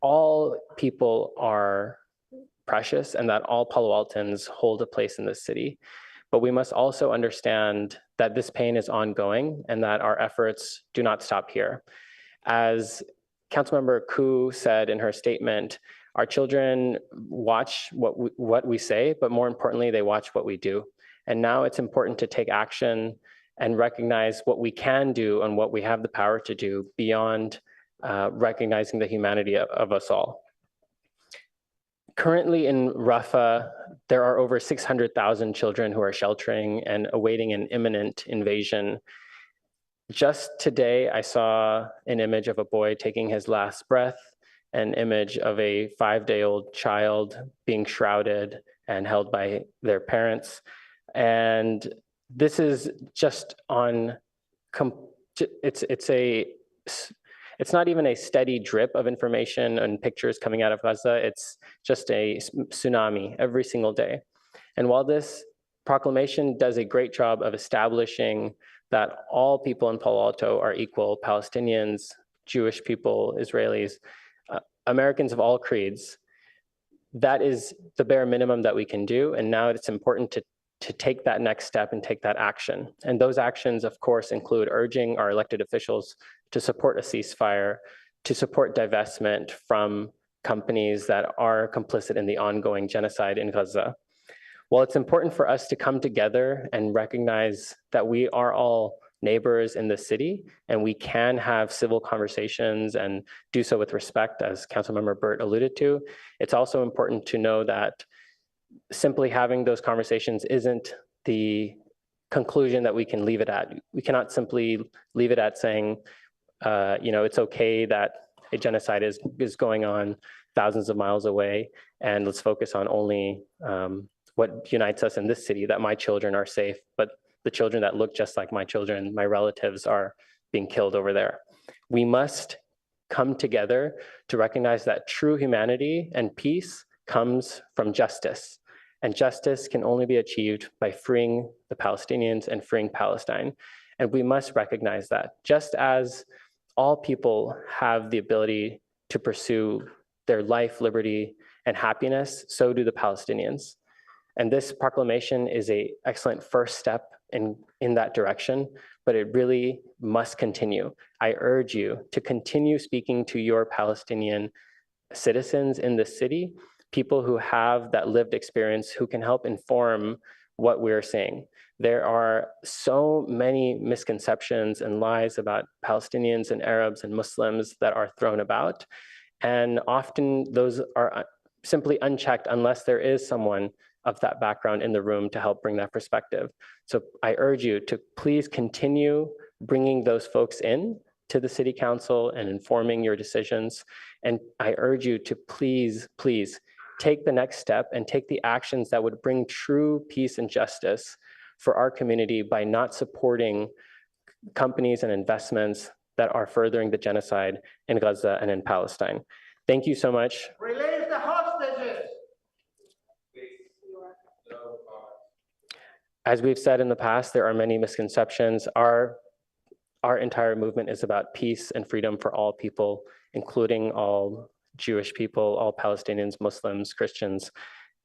all people are precious and that all Palo Altans hold a place in this city. But we must also understand that this pain is ongoing and that our efforts do not stop here. As Councilmember Koo said in her statement, our children watch what we say, but more importantly, they watch what we do. And now it's important to take action and recognize what we can do and what we have the power to do beyond recognizing the humanity of us all. Currently in Rafah, there are over 600,000 children who are sheltering and awaiting an imminent invasion. Just today, I saw an image of a boy taking his last breath, an image of a 5-day-old child being shrouded and held by their parents. And this is just on, it's not even a steady drip of information and pictures coming out of Gaza. It's just a tsunami every single day. And while this proclamation does a great job of establishing that all people in Palo Alto are equal, Palestinians, Jewish people, Israelis, Americans of all creeds, that is the bare minimum that we can do. And now it's important to take that next step and take that action. And those actions, of course, include urging our elected officials to support a ceasefire, to support divestment from companies that are complicit in the ongoing genocide in Gaza. While it's important for us to come together and recognize that we are all neighbors in the city and we can have civil conversations and do so with respect, as Councilmember Burt alluded to, it's also important to know that simply having those conversations isn't the conclusion that we can leave it at. We cannot simply leave it at saying, it's okay that a genocide is going on thousands of miles away, and let's focus on only what unites us in this city, that my children are safe, but the children that look just like my children, my relatives, are being killed over there. We must come together to recognize that true humanity and peace comes from justice. And justice can only be achieved by freeing the Palestinians and freeing Palestine. And we must recognize that just as all people have the ability to pursue their life, liberty, and happiness, so do the Palestinians. And this proclamation is an excellent first step in that direction, but it really must continue. I urge you to continue speaking to your Palestinian citizens in the city, people who have that lived experience, who can help inform what we're saying. There are so many misconceptions and lies about Palestinians and Arabs and Muslims that are thrown about. And often those are simply unchecked unless there is someone of that background in the room to help bring that perspective. So I urge you to please continue bringing those folks in to the city council and informing your decisions. And I urge you to please, please take the next step and take the actions that would bring true peace and justice for our community by not supporting companies and investments that are furthering the genocide in Gaza and in Palestine. Thank you so much. Release the hostages. As we've said in the past, there are many misconceptions. Our entire movement is about peace and freedom for all people, including all Jewish people, all Palestinians, Muslims, Christians,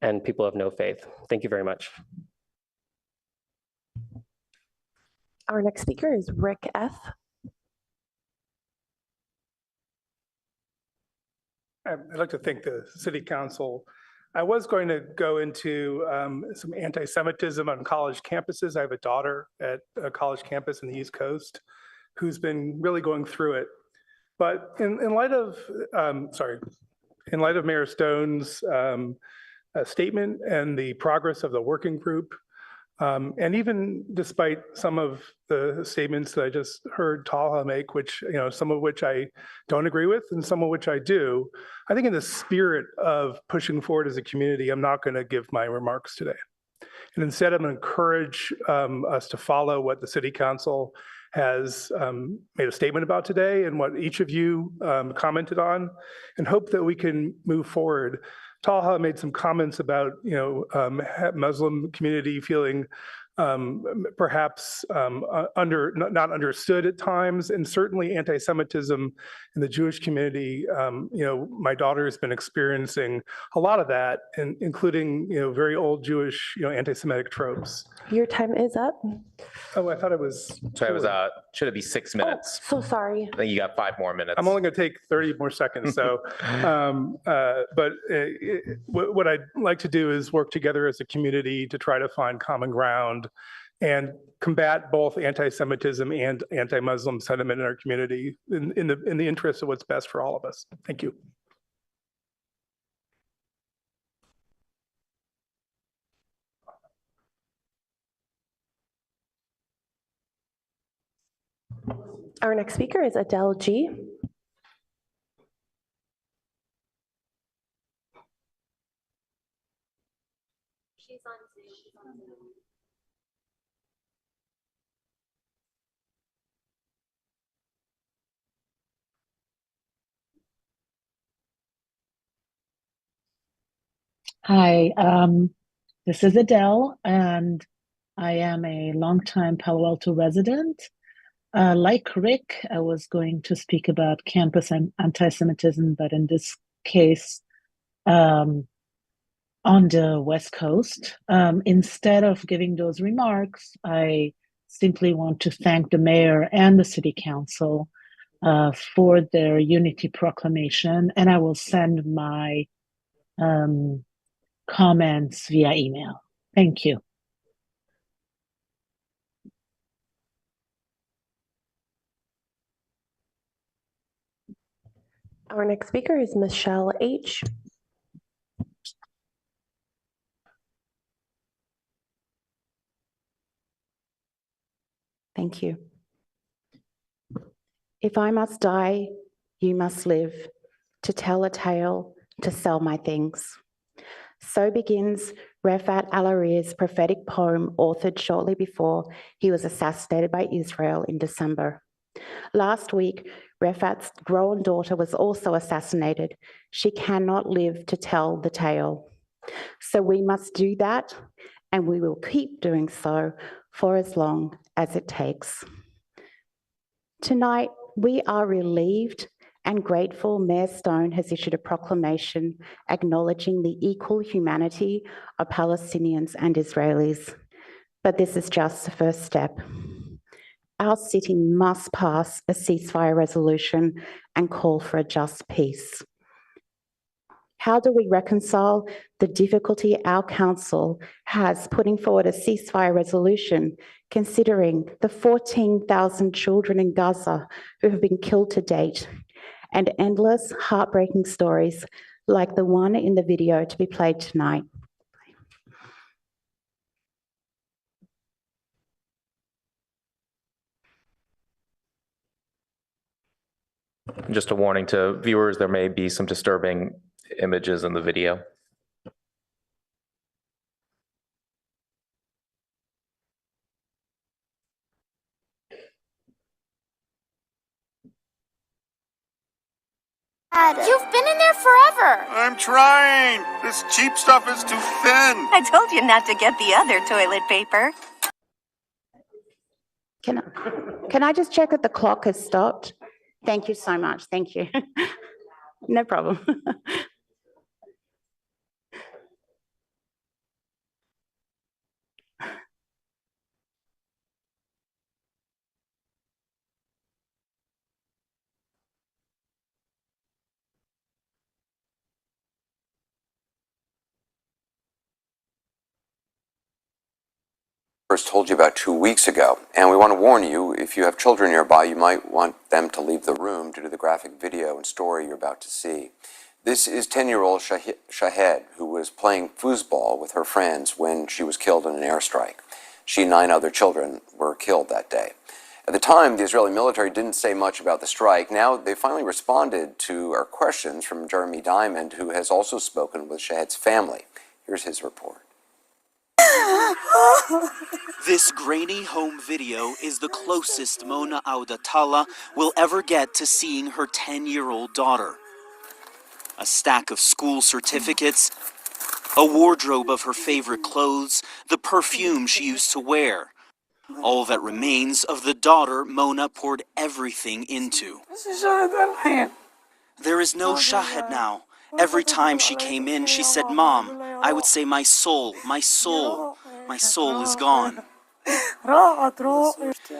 and people of no faith. Thank you very much. Our next speaker is Rick F. I'd like to thank the city council. I was going to go into some anti-Semitism on college campuses. I have a daughter at a college campus in the East Coast who's been really going through it. But in light of Mayor Stone's statement and the progress of the working group, and even despite some of the statements that I just heard Talha make, which, some of which I don't agree with and some of which I do, I think in the spirit of pushing forward as a community, I'm not going to give my remarks today. And instead, I'm going to encourage us to follow what the city council has made a statement about today and what each of you commented on, and hope that we can move forward. Talha made some comments about, Muslim community feeling perhaps not understood at times, and certainly anti-Semitism in the Jewish community. My daughter has been experiencing a lot of that, and including very old Jewish anti-Semitic tropes. Your time is up. Oh, I thought it was. So it was should it be 6 minutes? So sorry. I think you got 5 more minutes. I'm only going to take 30 more seconds. So, what I'd like to do is work together as a community to try to find common ground and combat both anti-Semitism and anti-Muslim sentiment in our community in the interest of what's best for all of us. Thank you. Our next speaker is Adele G. She's on Zoom. Hi, this is Adele, and I am a longtime Palo Alto resident. Like Rick, I was going to speak about campus and anti-Semitism, but in this case, on the West Coast. Instead of giving those remarks, I simply want to thank the mayor and the city council for their unity proclamation, and I will send my comments via email. Thank you. Our next speaker is Michelle H. Thank you. If I must die, you must live, to tell a tale, to sell my things. So begins Refat Al-Ari's prophetic poem, authored shortly before he was assassinated by Israel in December. Last week, Refat's grown daughter was also assassinated. She cannot live to tell the tale. So we must do that, and we will keep doing so for as long as it takes. Tonight, we are relieved and grateful Mayor Stone has issued a proclamation acknowledging the equal humanity of Palestinians and Israelis. But this is just the first step. Our city must pass a ceasefire resolution and call for a just peace. How do we reconcile the difficulty our council has putting forward a ceasefire resolution, considering the 14,000 children in Gaza who have been killed to date, and endless heartbreaking stories like the one in the video to be played tonight? Just a warning to viewers, there may be some disturbing images in the video. You've been in there forever. I'm trying. This cheap stuff is too thin. I told you not to get the other toilet paper. Can I just check that the clock has stopped? Thank you so much. Thank you. No problem. First told you about 2 weeks ago, and we want to warn you, if you have children nearby, you might want them to leave the room due to the graphic video and story you're about to see. This is 10-year-old Shahed, who was playing foosball with her friends when she was killed in an airstrike. She and 9 other children were killed that day. At the time, the Israeli military didn't say much about the strike. Now they finally responded to our questions from Jeremy Diamond, who has also spoken with Shahed's family. Here's his report. This grainy home video is the closest Mona Audatala will ever get to seeing her 10-year-old daughter. A stack of school certificates, a wardrobe of her favorite clothes, the perfume she used to wear. All that remains of the daughter Mona poured everything into. There is no Shahed now. Every time she came in, she said, "Mom." I would say, "My soul, my soul, my soul is gone."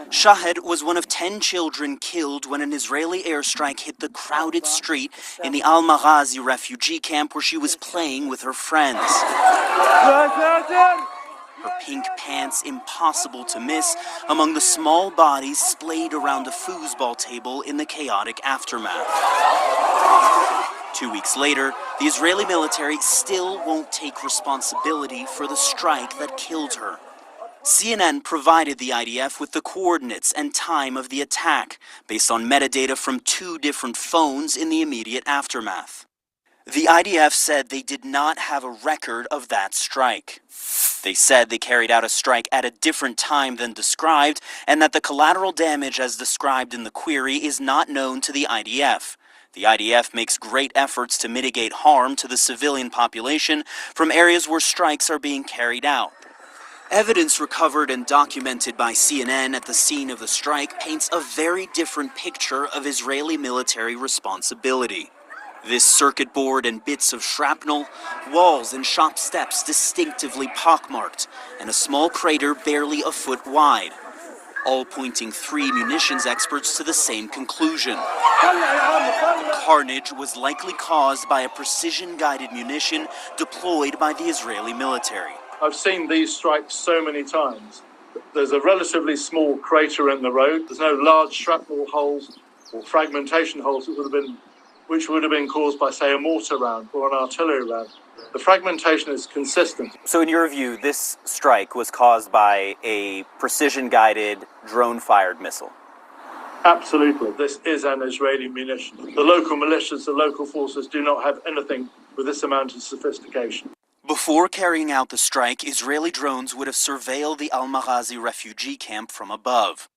Shahed was one of 10 children killed when an Israeli airstrike hit the crowded street in the Al-Maghazi refugee camp where she was playing with her friends. Her pink pants impossible to miss among the small bodies splayed around a foosball table in the chaotic aftermath. 2 weeks later, the Israeli military still won't take responsibility for the strike that killed her. CNN provided the IDF with the coordinates and time of the attack based on metadata from 2 different phones in the immediate aftermath. The IDF said they did not have a record of that strike. They said they carried out a strike at a different time than described, and that the collateral damage as described in the query is not known to the IDF. The IDF makes great efforts to mitigate harm to the civilian population from areas where strikes are being carried out. Evidence recovered and documented by CNN at the scene of the strike paints a very different picture of Israeli military responsibility. This circuit board and bits of shrapnel, walls and shop steps distinctively pockmarked, and a small crater barely a foot wide, all pointing 3 munitions experts to the same conclusion. The carnage was likely caused by a precision-guided munition deployed by the Israeli military. I've seen these strikes so many times. There's a relatively small crater in the road. There's no large shrapnel holes or fragmentation holes which would have been caused by, say, a mortar round or an artillery round. The fragmentation is consistent. So in your view, this strike was caused by a precision-guided, drone-fired missile? Absolutely. This is an Israeli munition. The local militias, the local forces do not have anything with this amount of sophistication. Before carrying out the strike, Israeli drones would have surveilled the Al-Maghazi refugee camp from above.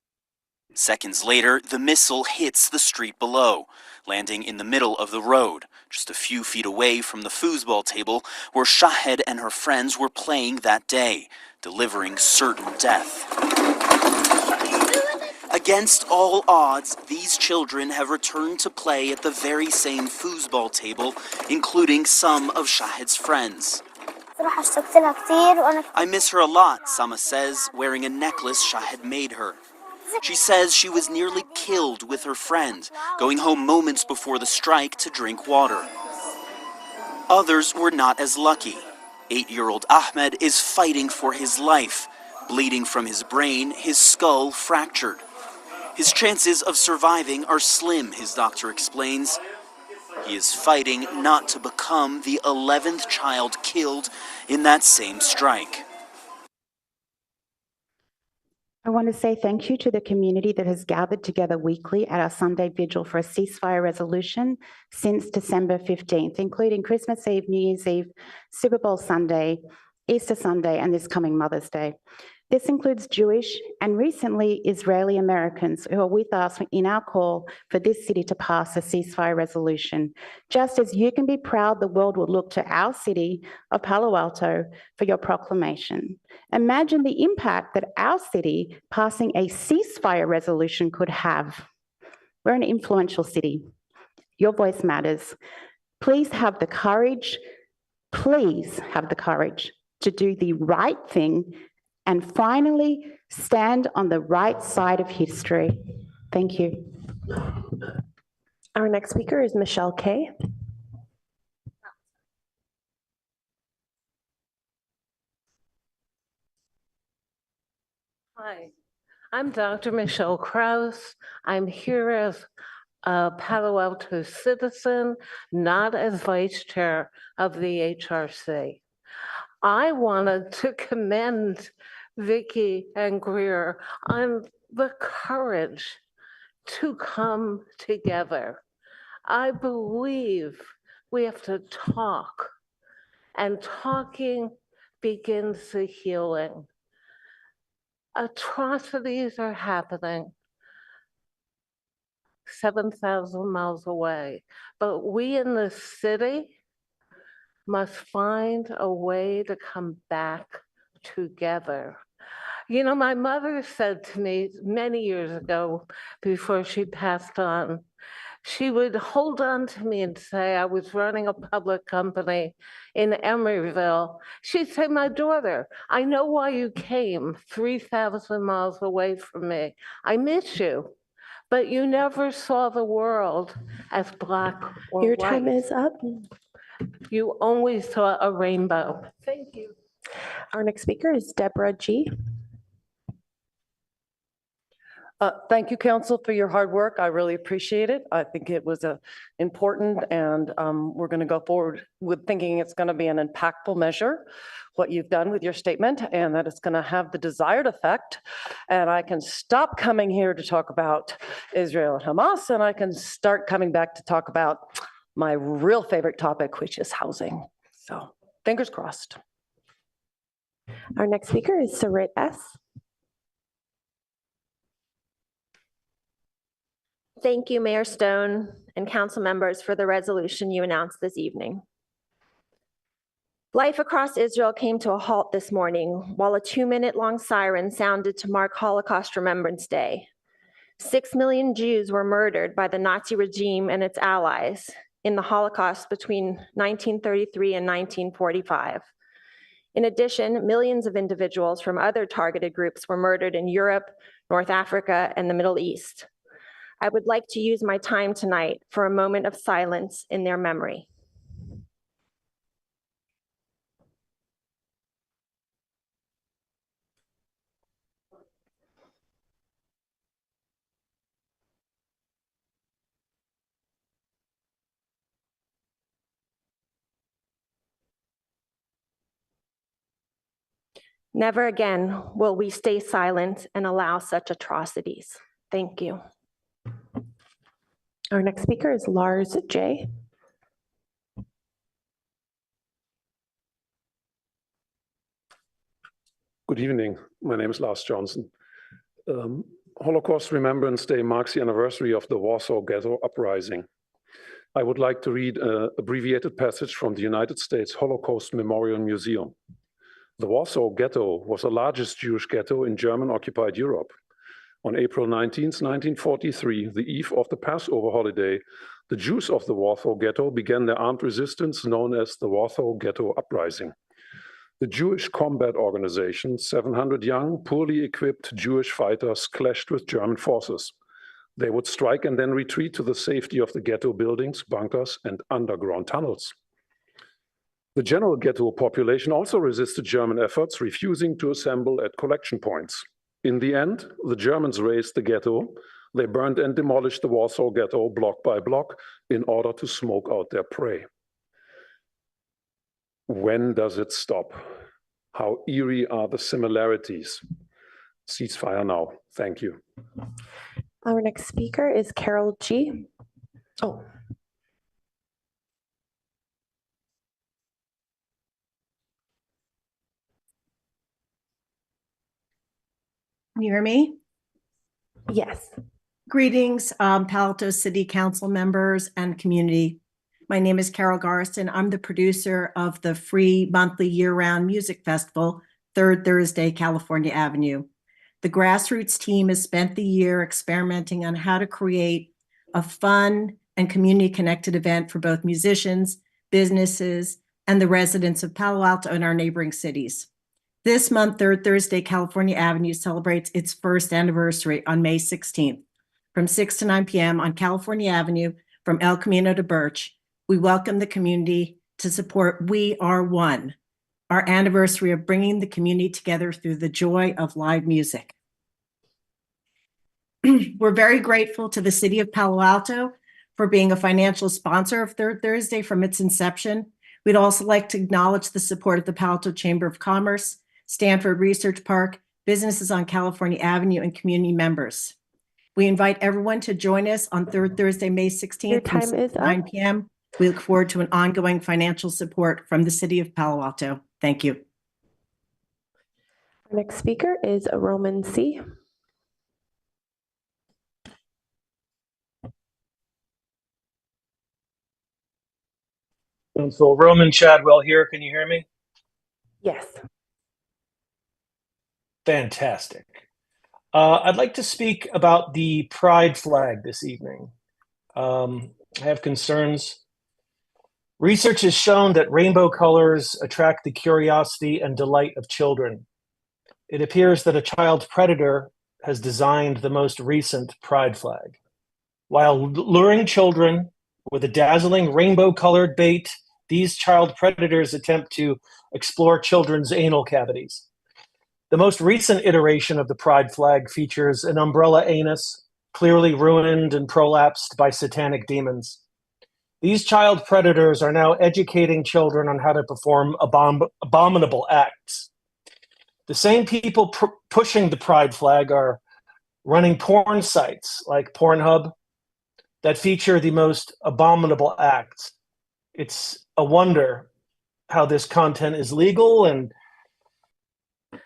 Seconds later, the missile hits the street below, landing in the middle of the road, just a few feet away from the foosball table where Shahed and her friends were playing that day, delivering certain death. Against all odds, these children have returned to play at the very same foosball table, including some of Shahid's friends. I miss her a lot, Sama says, wearing a necklace Shahid made her. She says she was nearly killed with her friend, going home moments before the strike to drink water. Others were not as lucky. 8-year-old Ahmed is fighting for his life. Bleeding from his brain, his skull fractured. His chances of surviving are slim, his doctor explains. He is fighting not to become the 11th child killed in that same strike. I want to say thank you to the community that has gathered together weekly at our Sunday vigil for a ceasefire resolution since December 15th, including Christmas Eve, New Year's Eve, Super Bowl Sunday, Easter Sunday, and this coming Mother's Day. This includes Jewish and recently Israeli Americans who are with us in our call for this city to pass a ceasefire resolution. Just as you can be proud the world will look to our city of Palo Alto for your proclamation. Imagine the impact that our city passing a ceasefire resolution could have. We're an influential city. Your voice matters. Please have the courage to do the right thing and finally stand on the right side of history. Thank you. Our next speaker is Michelle Kay. Hi, I'm Dr. Michelle Krause. I'm here as a Palo Alto citizen, not as vice chair of the HRC. I wanted to commend Vicki and Greer on the courage to come together. I believe we have to talk, and talking begins the healing. Atrocities are happening 7,000 miles away, but we in the city must find a way to come back together. You know, my mother said to me many years ago, before she passed on, she would hold on to me and say, I was running a public company in Emeryville. She'd say, my daughter, I know why you came 3,000 miles away from me. I miss you, but you never saw the world as black or Your white. time is up. You always saw a rainbow. Thank you. Our next speaker is Deborah G. Thank you, Council, for your hard work. I really appreciate it. I think it was important, and we're going to go forward with thinking it's going to be an impactful measure, what you've done with your statement, and that it's going to have the desired effect. And I can stop coming here to talk about Israel and Hamas, and I can start coming back to talk about my real favorite topic, which is housing. So fingers crossed. Our next speaker is Sarit S. Thank you, Mayor Stone and council members, for the resolution you announced this evening. Life across Israel came to a halt this morning while a 2-minute-long siren sounded to mark Holocaust Remembrance Day. 6 million Jews were murdered by the Nazi regime and its allies in the Holocaust between 1933 and 1945. In addition, millions of individuals from other targeted groups were murdered in Europe, North Africa, and the Middle East. I would like to use my time tonight for a moment of silence in their memory. Never again will we stay silent and allow such atrocities. Thank you. Our next speaker is Lars J. Good evening. My name is Lars Johnson. Holocaust Remembrance Day marks the anniversary of the Warsaw Ghetto Uprising. I would like to read an abbreviated passage from the United States Holocaust Memorial Museum. The Warsaw Ghetto was the largest Jewish ghetto in German-occupied Europe. On April 19th, 1943, the eve of the Passover holiday, the Jews of the Warsaw Ghetto began their armed resistance known as the Warsaw Ghetto Uprising. The Jewish Combat Organization, 700 young, poorly equipped Jewish fighters clashed with German forces. They would strike and then retreat to the safety of the ghetto buildings, bunkers, and underground tunnels. The general ghetto population also resisted German efforts, refusing to assemble at collection points. In the end, the Germans razed the ghetto. They burned and demolished the Warsaw Ghetto block by block in order to smoke out their prey. When does it stop? How eerie are the similarities? Ceasefire now. Thank you. Our next speaker is Carol G. Oh. Can you hear me? Yes. Greetings, Palo Alto City Council members and community. My name is Carol Garston. I'm the producer of the free monthly year-round music festival, Third Thursday, California Avenue. The grassroots team has spent the year experimenting on how to create a fun and community-connected event for both musicians, businesses, and the residents of Palo Alto and our neighboring cities. This month, Third Thursday, California Avenue celebrates its first anniversary on May 16th. From 6 to 9 p.m. on California Avenue, from El Camino to Birch, we welcome the community to support We Are One, our anniversary of bringing the community together through the joy of live music. We're very grateful to the City of Palo Alto for being a financial sponsor of Third Thursday from its inception. We'd also like to acknowledge the support of the Palo Alto Chamber of Commerce, Stanford Research Park, businesses on California Avenue, and community members. We invite everyone to join us on Third Thursday, May 16th. Your time is up. 9 p.m. We look forward to an ongoing financial support from the City of Palo Alto. Thank you. Our next speaker is Roman C. So Roman Chadwell here. Can you hear me? Yes. Fantastic. I'd like to speak about the pride flag this evening. I have concerns. Research has shown that rainbow colors attract the curiosity and delight of children. It appears that a child predator has designed the most recent pride flag. While luring children with a dazzling rainbow-colored bait, these child predators attempt to explore children's anal cavities. The most recent iteration of the pride flag features an umbrella anus, clearly ruined and prolapsed by satanic demons. These child predators are now educating children on how to perform abominable acts. The same people pushing the pride flag are running porn sites like Pornhub that feature the most abominable acts. It's a wonder how this content is legal. And I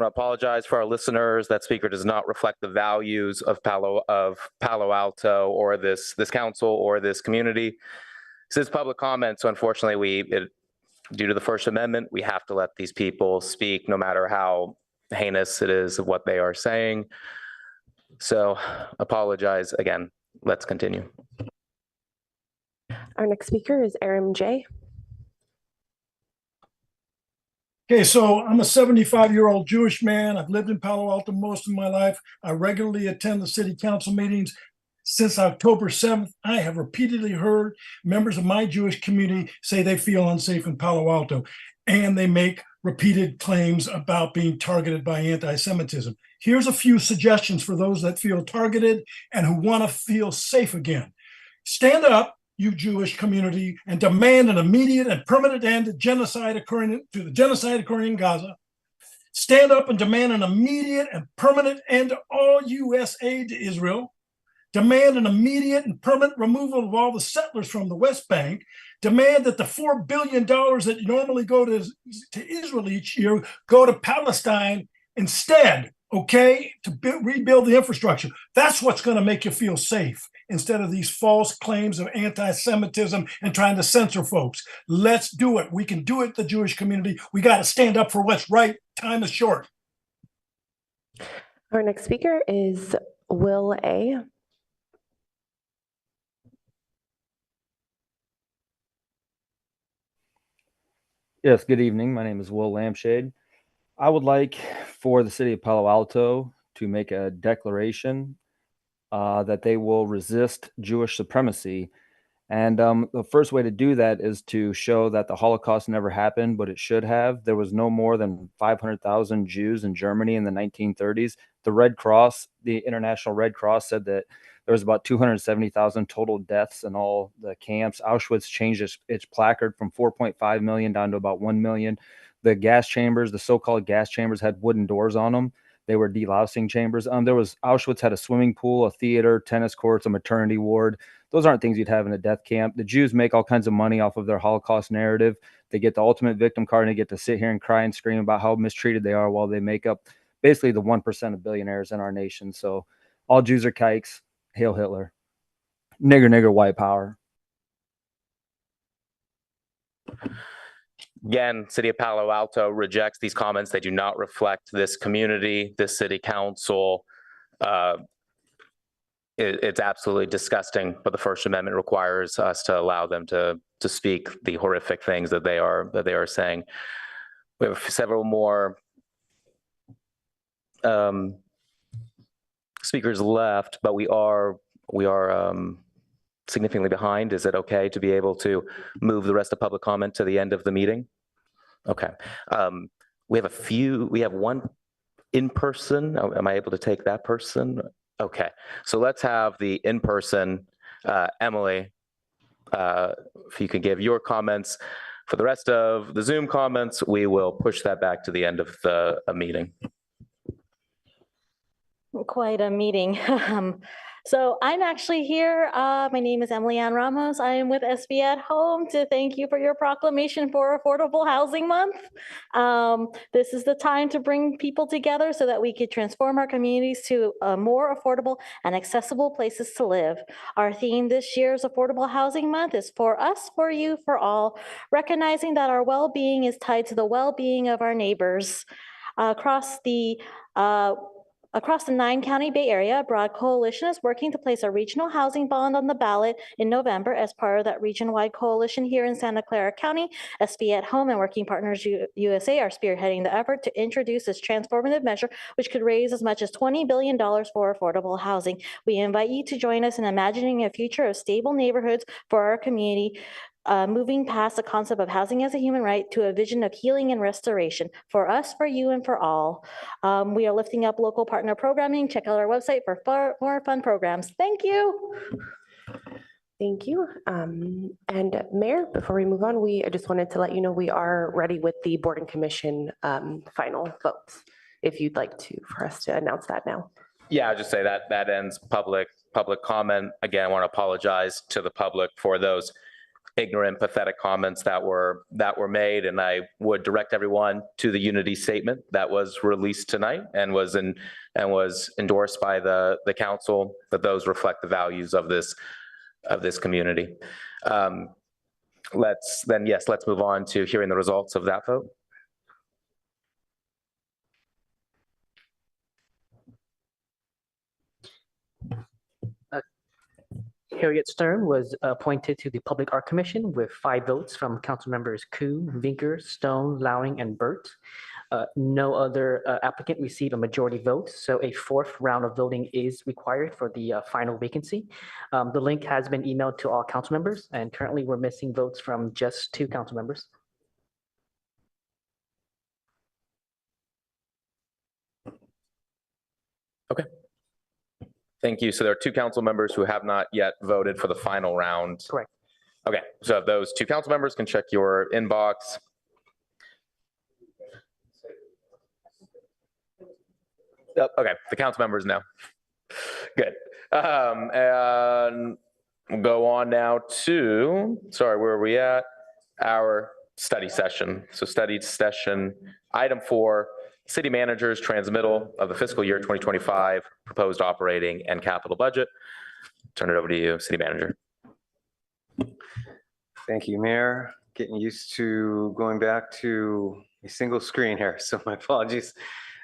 want to apologize for our listeners. That speaker does not reflect the values of Palo Alto or this council or this community. This is public comment, so unfortunately, due to the First Amendment, we have to let these people speak, no matter how heinous it is of what they are saying. So, apologize again. Let's continue. Our next speaker is Aram J. Okay, so I'm a 75-year-old Jewish man. I've lived in Palo Alto most of my life. I regularly attend the city council meetings. Since October 7th, I have repeatedly heard members of my Jewish community say they feel unsafe in Palo Alto, and they make repeated claims about being targeted by anti-Semitism. Here's a few suggestions for those that feel targeted and who want to feel safe again. Stand up, you Jewish community, and demand an immediate and permanent end to the genocide occurring in Gaza. Stand up and demand an immediate and permanent end to all U.S. aid to Israel. Demand an immediate and permanent removal of all the settlers from the West Bank. Demand that the $4 billion that normally go to Israel each year go to Palestine instead, okay, to rebuild the infrastructure. That's what's going to make you feel safe instead of these false claims of anti-Semitism and trying to censor folks. Let's do it. We can do it, the Jewish community. We got to stand up for what's right. Time is short. Our next speaker is Will A. Yes, good evening. My name is Will Lampshade. I would like for the city of Palo Alto to make a declaration that they will resist Jewish supremacy. And the first way to do that is to show that the Holocaust never happened, but it should have. There was no more than 500,000 Jews in Germany in the 1930s. The Red Cross, the International Red Cross, said that there was about 270,000 total deaths in all the camps. Auschwitz changed its placard from 4.5 million down to about 1 million. The gas chambers, the so-called gas chambers, had wooden doors on them. They were delousing chambers. Auschwitz had a swimming pool, a theater, tennis courts, a maternity ward. Those aren't things you'd have in a death camp. The Jews make all kinds of money off of their Holocaust narrative. They get the ultimate victim card and they get to sit here and cry and scream about how mistreated they are while they make up basically the 1% of billionaires in our nation. So all Jews are kikes. Hail Hitler. Nigger, nigger, white power. Again, City of Palo Alto rejects these comments. They do not reflect this community, this city council. It's absolutely disgusting, but the First Amendment requires us to allow them to speak the horrific things that they are saying. We have several more speakers left, but we are significantly behind. Is it okay to be able to move the rest of public comment to the end of the meeting? Okay. We have one in person. Am I able to take that person? Okay. So let's have the in-person, Emily, if you can give your comments. For the rest of the Zoom comments, we will push that back to the end of the meeting. Quite a meeting. So I'm actually here. My name is Emily Ann Ramos. I am with SB at Home to thank you for your proclamation for Affordable Housing Month. This is the time to bring people together so that we could transform our communities to more affordable and accessible places to live. Our theme this year's Affordable Housing Month is for us, for you, for all, recognizing that our well-being is tied to the well-being of our neighbors. Across the 9-county Bay Area, a broad coalition is working to place a regional housing bond on the ballot in November as part of that region-wide coalition here in Santa Clara County. SB at Home and Working Partners USA are spearheading the effort to introduce this transformative measure, which could raise as much as $20 billion for affordable housing. We invite you to join us in imagining a future of stable neighborhoods for our community, moving past the concept of housing as a human right to a vision of healing and restoration for us, for you, and for all. We are lifting up local partner programming. Check out our website for more fun programs. Thank you. Thank you. And Mayor, before we move on, I just wanted to let you know we are ready with the Board and Commission final votes, if you'd like for us to announce that now. Yeah, I'll just say that ends public comment. Again, I want to apologize to the public for those ignorant, pathetic comments that were made, and I would direct everyone to the unity statement that was released tonight and was endorsed by the council, that those reflect the values of this community. Let's move on to hearing the results of that vote. Harriet Stern was appointed to the Public Art Commission with 5 votes from council members Koo, Vinker, Stone, Lowing, and Burt. No other applicant received a majority vote, so a 4th round of voting is required for the final vacancy. The link has been emailed to all council members, and currently we're missing votes from just 2 council members. Okay. Thank you. So there are 2 council members who have not yet voted for the final round. Correct. Okay, so if those 2 council members can check your inbox. Oh, okay, the council members know. Good. And we'll go on now to, sorry, where are we at? Our study session. So study session, item 4, city manager's transmittal of the fiscal year 2025 proposed operating and capital budget. Turn it over to you, city manager. Thank you, Mayor. Getting used to going back to a single screen here, so my apologies.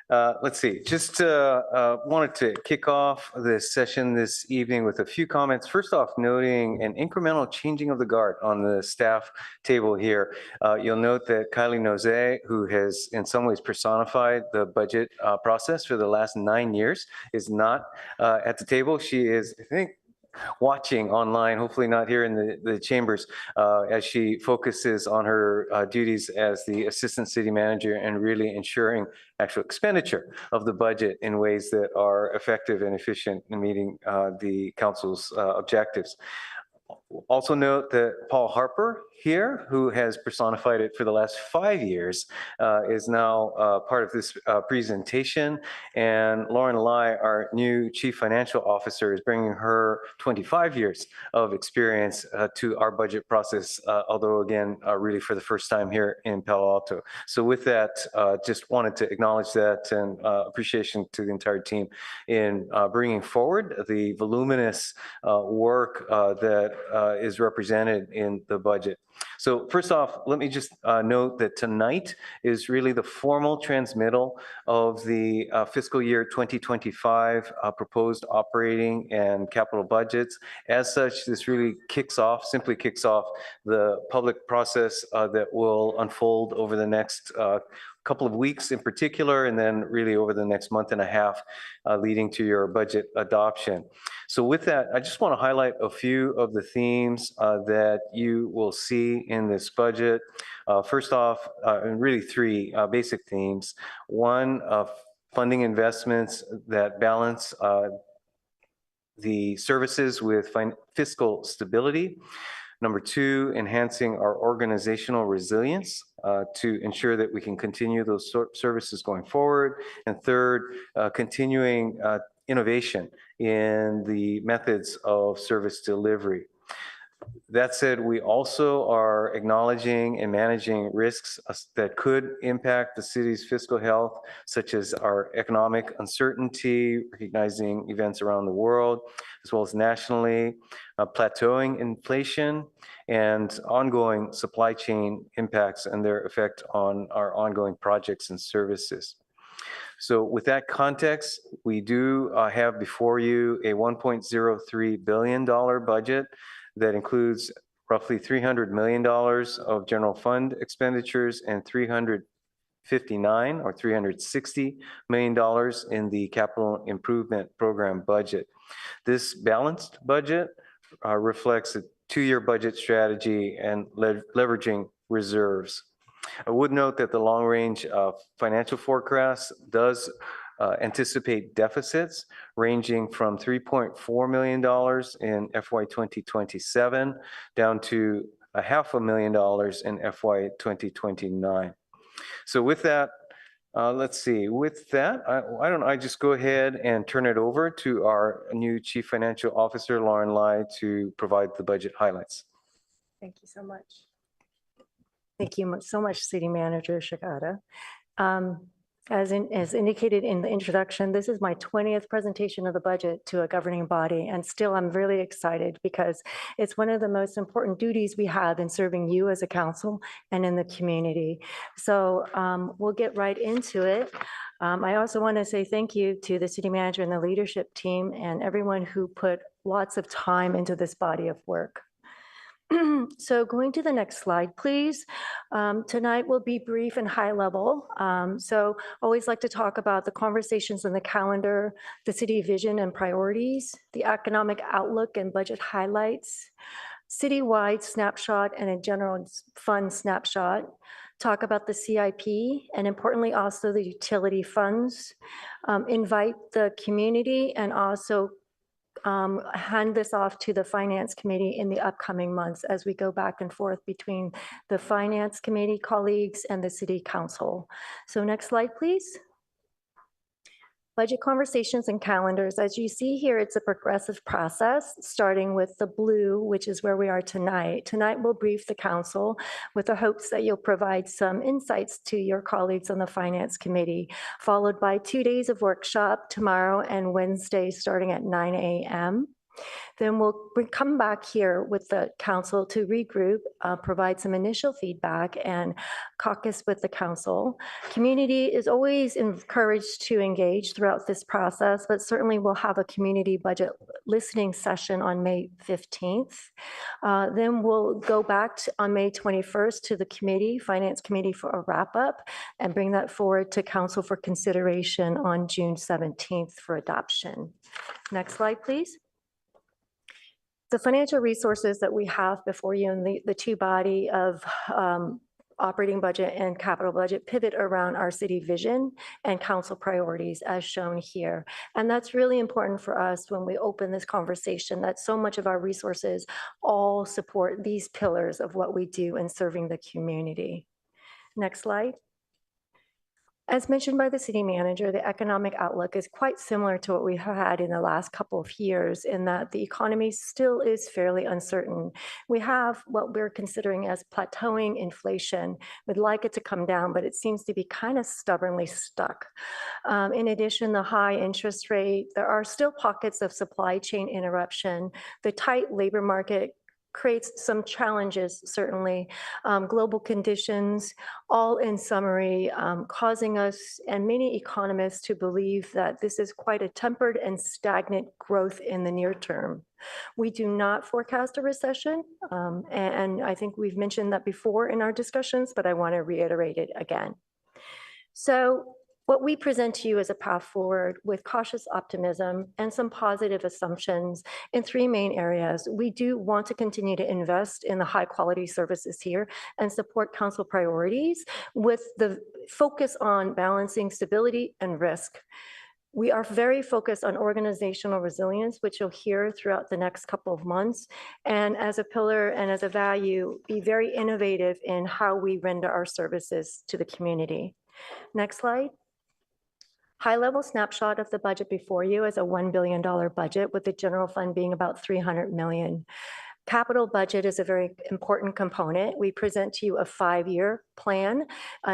Let's see, just wanted to kick off this session this evening with a few comments. First off, noting an incremental changing of the guard on the staff table here. You'll note that Kylie Noze, who has in some ways personified the budget process for the last 9 years, is not at the table. She is, I think, watching online, hopefully not here in the chambers, as she focuses on her duties as the assistant city manager and really ensuring actual expenditure of the budget in ways that are effective and efficient in meeting the council's objectives. Also note that Paul Harper here, who has personified it for the last 5 years, is now part of this presentation. And Lauren Lai, our new Chief Financial Officer, is bringing her 25 years of experience to our budget process, although again, really for the first time here in Palo Alto. So with that, just wanted to acknowledge that and appreciation to the entire team in bringing forward the voluminous work that is represented in the budget. So first off, let me just note that tonight is really the formal transmittal of the fiscal year 2025 proposed operating and capital budgets. As such, this really simply kicks off the public process that will unfold over the next couple of weeks in particular, and then really over the next month and a half leading to your budget adoption. So with that, I just want to highlight a few of the themes that you will see in this budget. First off, and really three basic themes. One, funding investments that balance the services with fiscal stability. Number two, enhancing our organizational resilience to ensure that we can continue those services going forward. And third, continuing innovation in the methods of service delivery. That said, we also are acknowledging and managing risks that could impact the city's fiscal health, such as our economic uncertainty, recognizing events around the world, as well as nationally, plateauing inflation, and ongoing supply chain impacts and their effect on our ongoing projects and services. So with that context, we do have before you a $1.03 billion budget that includes roughly $300 million of general fund expenditures and $359 or $360 million in the capital improvement program budget. This balanced budget reflects a 2-year budget strategy and leveraging reserves. I would note that the long-range financial forecast does anticipate deficits ranging from $3.4 million in FY 2027 down to $500,000 in FY 2029. So with that, let's see. With that, why don't I just go ahead and turn it over to our new Chief Financial Officer, Lauren Lai, to provide the budget highlights. Thank you so much. Thank you so much, City Manager Shigata. As indicated in the introduction, this is my 20th presentation of the budget to a governing body, and still I'm really excited because it's one of the most important duties we have in serving you as a council and in the community. So we'll get right into it. I also want to say thank you to the city manager and the leadership team and everyone who put lots of time into this body of work. So going to the next slide, please. Tonight will be brief and high level. So always like to talk about the conversations in the calendar, the city vision and priorities, the economic outlook and budget highlights, citywide snapshot and a general fund snapshot, talk about the CIP, and importantly also the utility funds, invite the community and also hand this off to the Finance Committee in the upcoming months as we go back and forth between the Finance Committee colleagues and the City Council. So next slide, please. Budget conversations and calendars. As you see here, it's a progressive process, starting with the blue, which is where we are tonight. Tonight, we'll brief the council with the hopes that you'll provide some insights to your colleagues on the Finance Committee, followed by 2 days of workshop tomorrow and Wednesday, starting at 9 a.m. Then we'll come back here with the council to regroup, provide some initial feedback and caucus with the council. Community is always encouraged to engage throughout this process, but certainly we'll have a community budget listening session on May 15th. Then we'll go back on May 21st to the committee, Finance Committee, for a wrap up and bring that forward to council for consideration on June 17th for adoption. Next slide, please. The financial resources that we have before you in the two body of operating budget and capital budget pivot around our city vision and council priorities as shown here. And that's really important for us when we open this conversation, that so much of our resources all support these pillars of what we do in serving the community. Next slide. As mentioned by the city manager, the economic outlook is quite similar to what we had in the last couple of years in that the economy still is fairly uncertain. We have what we're considering as plateauing inflation. We'd like it to come down, but it seems to be kind of stubbornly stuck. In addition, the high interest rate, there are still pockets of supply chain interruption. The tight labor market creates some challenges, certainly. Global conditions, all in summary, causing us and many economists to believe that this is quite a tempered and stagnant growth in the near term. We do not forecast a recession, and I think we've mentioned that before in our discussions, but I want to reiterate it again. So what we present to you is a path forward with cautious optimism and some positive assumptions in three main areas. We do want to continue to invest in the high quality services here and support council priorities with the focus on balancing stability and risk. We are very focused on organizational resilience, which you'll hear throughout the next couple of months. And as a pillar and as a value, be very innovative in how we render our services to the community. Next slide. High-level snapshot of the budget before you is a $1 billion budget, with the general fund being about $300 million. Capital budget is a very important component. We present to you a 5-year plan.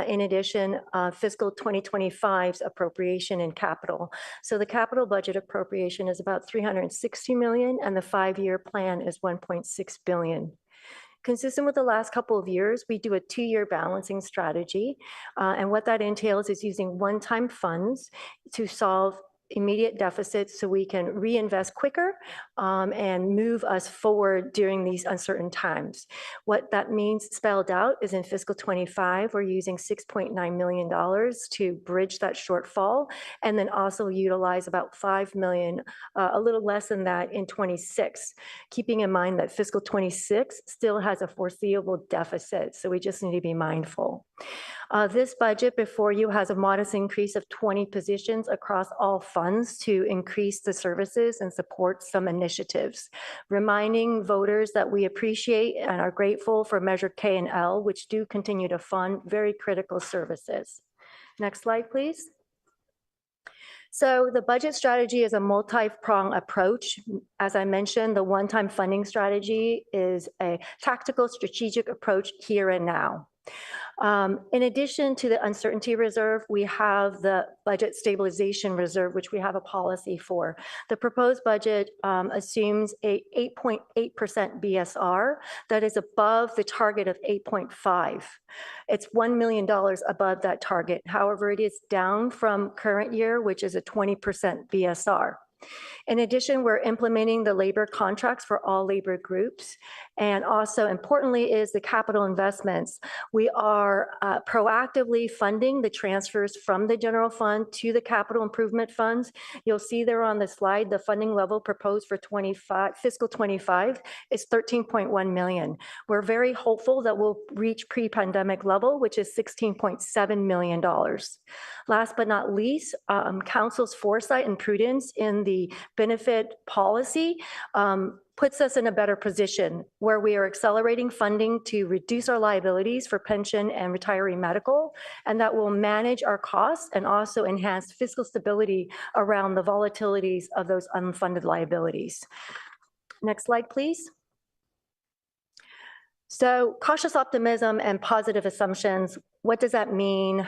In addition, fiscal 2025's appropriation in capital. So the capital budget appropriation is about $360 million, and the 5-year plan is $1.6 billion. Consistent with the last couple of years, we do a 2-year balancing strategy. And what that entails is using one-time funds to solve immediate deficits so we can reinvest quicker and move us forward during these uncertain times. What that means spelled out is in fiscal 25, we're using $6.9 million to bridge that shortfall, and then also utilize about $5 million, a little less than that in 26, keeping in mind that fiscal 26 still has a foreseeable deficit, so we just need to be mindful. This budget before you has a modest increase of 20 positions across all funds to increase the services and support some initiatives. Reminding voters that we appreciate and are grateful for Measure K and L, which do continue to fund very critical services. Next slide, please. So the budget strategy is a multi-pronged approach. As I mentioned, the one-time funding strategy is a tactical strategic approach here and now. In addition to the uncertainty reserve, we have the budget stabilization reserve, which we have a policy for. The proposed budget assumes a 8.8% BSR that is above the target of 8.5. It's $1 million above that target. However, it is down from current year, which is a 20% BSR. In addition, we're implementing the labor contracts for all labor groups. And also importantly is the capital investments. We are proactively funding the transfers from the general fund to the capital improvement funds. You'll see there on the slide, the funding level proposed for fiscal 25 is $13.1 million. We're very hopeful that we'll reach pre-pandemic level, which is $16.7 million. Last but not least, council's foresight and prudence in the benefit policy puts us in a better position where we are accelerating funding to reduce our liabilities for pension and retiree medical, and that will manage our costs and also enhance fiscal stability around the volatilities of those unfunded liabilities. Next slide, please. So cautious optimism and positive assumptions, what does that mean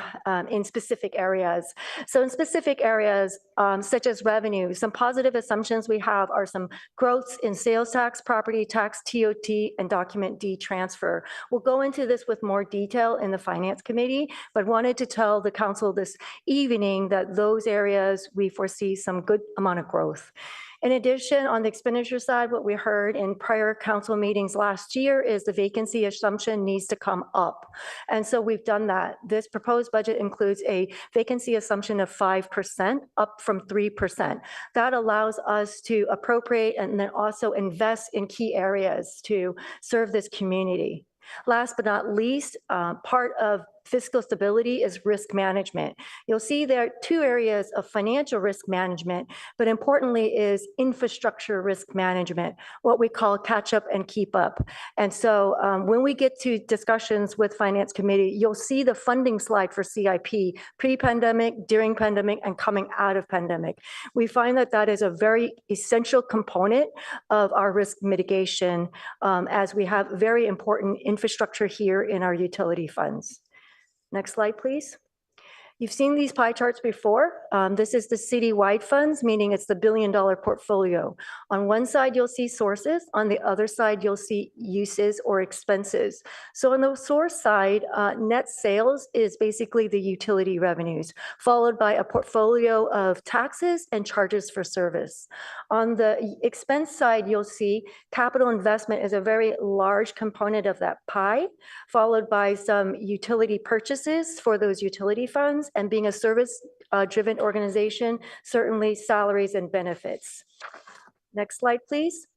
in specific areas? So in specific areas, such as revenue, some positive assumptions we have are some growths in sales tax, property tax, TOT, and document D transfer. We'll go into this with more detail in the Finance Committee, but wanted to tell the council this evening that those areas we foresee some good amount of growth. In addition, on the expenditure side, what we heard in prior council meetings last year is the vacancy assumption needs to come up. And so we've done that. This proposed budget includes a vacancy assumption of 5%, up from 3%. That allows us to appropriate and then also invest in key areas to serve this community. Last but not least, part of fiscal stability is risk management. You'll see there are two areas of financial risk management, but importantly is infrastructure risk management, what we call catch up and keep up. And so when we get to discussions with Finance Committee, you'll see the funding slide for CIP, pre-pandemic, during pandemic, and coming out of pandemic. We find that that is a very essential component of our risk mitigation as we have very important infrastructure here in our utility funds. Next slide, please. You've seen these pie charts before. This is the citywide funds, meaning it's the billion-dollar portfolio. On one side, you'll see sources. On the other side, you'll see uses or expenses. So on the source side, net sales is basically the utility revenues, followed by a portfolio of taxes and charges for service. On the expense side, you'll see capital investment is a very large component of that pie, followed by some utility purchases for those utility funds, and being a service-driven organization, certainly salaries and benefits. Next slide, please.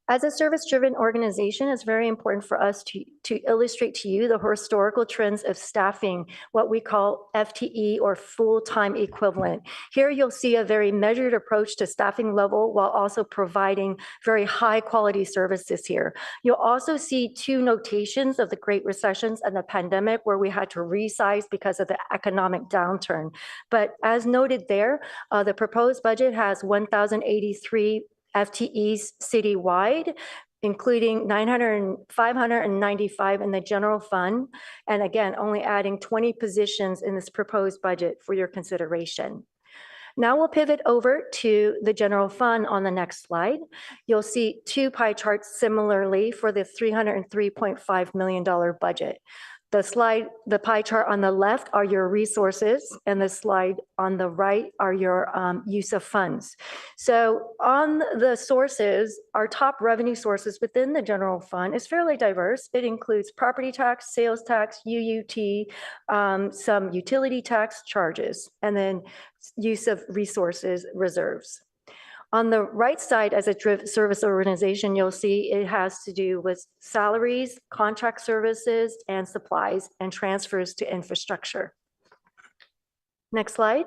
As a service-driven organization, it's very important for us to illustrate to you the historical trends of staffing, what we call FTE or full-time equivalent. Here you'll see a very measured approach to staffing level while also providing very high-quality services here. You'll also see two notations of the Great Recessions and the pandemic where we had to resize because of the economic downturn. But as noted there, the proposed budget has 1,083 FTEs citywide, including 595 in the general fund. And again, only adding 20 positions in this proposed budget for your consideration. Now we'll pivot over to the general fund on the next slide. You'll see two pie charts similarly for the $303.5 million budget. The pie chart on the left are your resources, and the slide on the right are your use of funds. So on the sources, our top revenue sources within the general fund is fairly diverse. It includes property tax, sales tax, UUT, some utility tax charges, and then use of resources reserves. On the right side, as a service organization, you'll see it has to do with salaries, contract services, and supplies, and transfers to infrastructure. Next slide.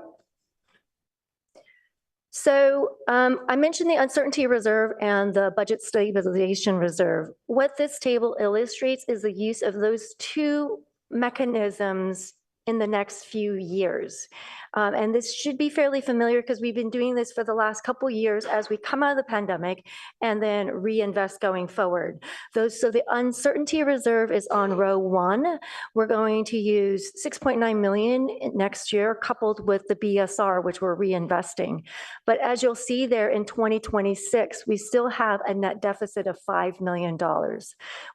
So I mentioned the uncertainty reserve and the budget stabilization reserve. What this table illustrates is the use of those two mechanisms in the next few years. And this should be fairly familiar because we've been doing this for the last couple of years as we come out of the pandemic and then reinvest going forward. So the uncertainty reserve is on row 1. We're going to use 6.9 million next year coupled with the BSR, which we're reinvesting. But as you'll see there in 2026, we still have a net deficit of $5 million.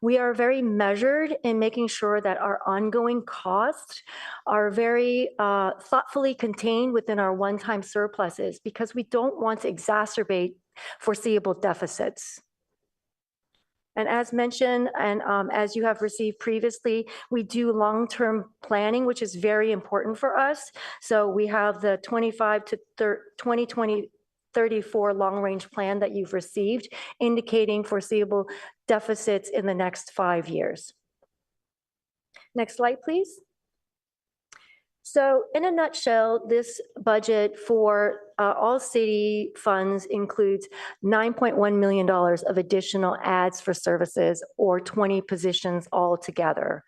We are very measured in making sure that our ongoing costs are very thoughtfully contained within our one-time surpluses because we don't want to exacerbate foreseeable deficits. And as mentioned, and as you have received previously, we do long-term planning, which is very important for us. So we have the 25 to 2034 long-range plan that you've received, indicating foreseeable deficits in the next 5 years. Next slide, please. So in a nutshell, this budget for all city funds includes $9.1 million of additional adds for services or 20 positions altogether.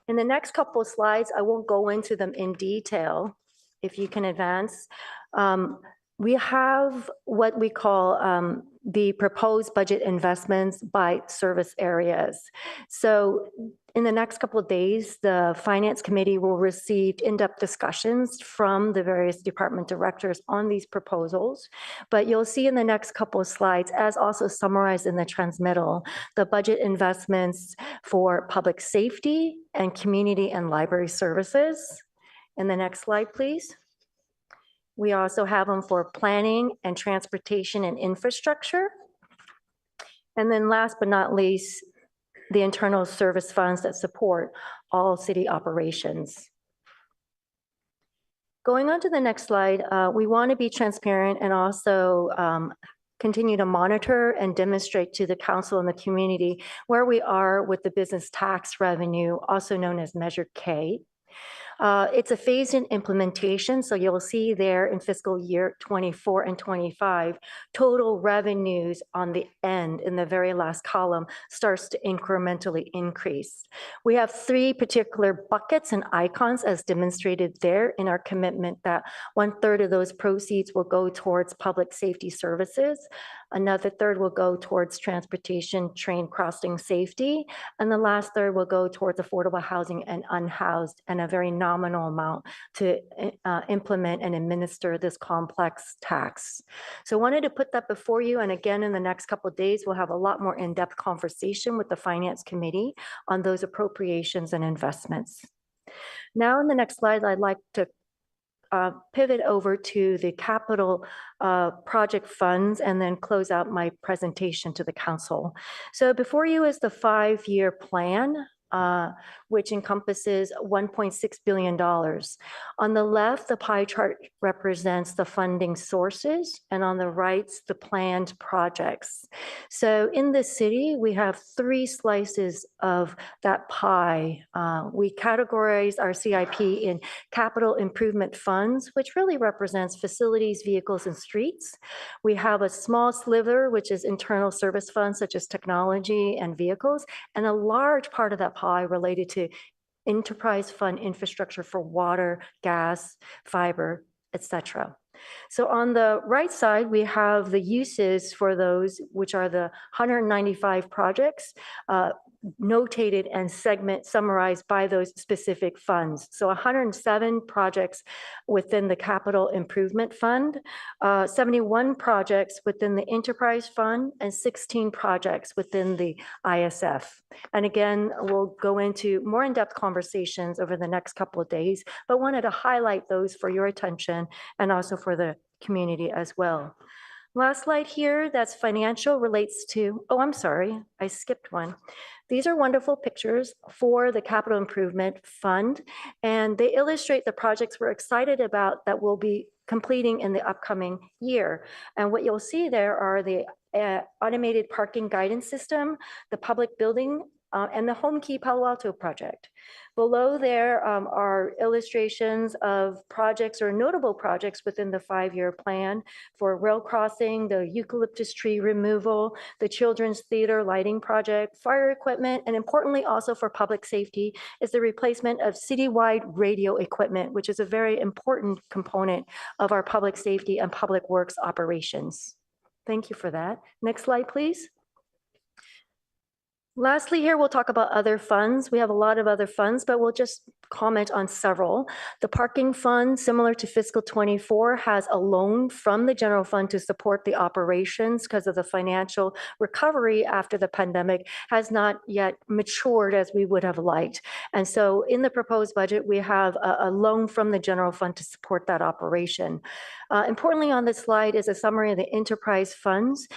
In the next couple of slides, I won't go into them in detail. If you can advance. We have what we call the proposed budget investments by service areas. So in the next couple of days, the Finance Committee will receive in-depth discussions from the various department directors on these proposals. But you'll see in the next couple of slides, as also summarized in the transmittal, the budget investments for public safety and community and library services. In the next slide, please. We also have them for planning and transportation and infrastructure. And then last but not least, the internal service funds that support all city operations. Going on to the next slide, we want to be transparent and also continue to monitor and demonstrate to the council and the community where we are with the business tax revenue, also known as Measure K. It's a phased-in implementation, so you'll see there in fiscal year 24 and 25, total revenues on the end in the very last column starts to incrementally increase. We have three particular buckets and icons as demonstrated there in our commitment that 1/3 of those proceeds will go towards public safety services. Another third will go towards transportation, train crossing safety, and the last third will go towards affordable housing and unhoused, and a very nominal amount to implement and administer this complex tax. So I wanted to put that before you, and again, in the next couple of days, we'll have a lot more in-depth conversation with the Finance Committee on those appropriations and investments. Now, in the next slide, I'd like to pivot over to the capital project funds and then close out my presentation to the council. So before you is the 5-year plan, which encompasses $1.6 billion. On the left, the pie chart represents the funding sources, and on the right, the planned projects. So in the city, we have 3 slices of that pie. We categorize our CIP in capital improvement funds, which really represents facilities, vehicles, and streets. We have a small sliver, which is internal service funds, such as technology and vehicles, and a large part of that pie related to enterprise fund infrastructure for water, gas, fiber, etc. So on the right side, we have the uses for those, which are the 195 projects notated and summarized by those specific funds. So 107 projects within the capital improvement fund, 71 projects within the enterprise fund, and 16 projects within the ISF. And again, we'll go into more in-depth conversations over the next couple of days, but wanted to highlight those for your attention and also for the community as well. Last slide here, that's financial, relates to, oh, I'm sorry, I skipped one. These are wonderful pictures for the Capital Improvement Fund, and they illustrate the projects we're excited about that we'll be completing in the upcoming year. And what you'll see there are the automated parking guidance system, the public building, and the Home Key Palo Alto project. Below there are illustrations of projects or notable projects within the 5-year plan for rail crossing, the eucalyptus tree removal, the children's theater lighting project, fire equipment, and importantly also for public safety is the replacement of citywide radio equipment, which is a very important component of our public safety and public works operations. Thank you for that. Next slide, please. Lastly, here we'll talk about other funds. We have a lot of other funds, but we'll just comment on several. The parking fund, similar to fiscal 24, has a loan from the general fund to support the operations because of the financial recovery after the pandemic has not yet matured as we would have liked. And so in the proposed budget, we have a loan from the general fund to support that operation. Importantly on this slide is a summary of the enterprise funds.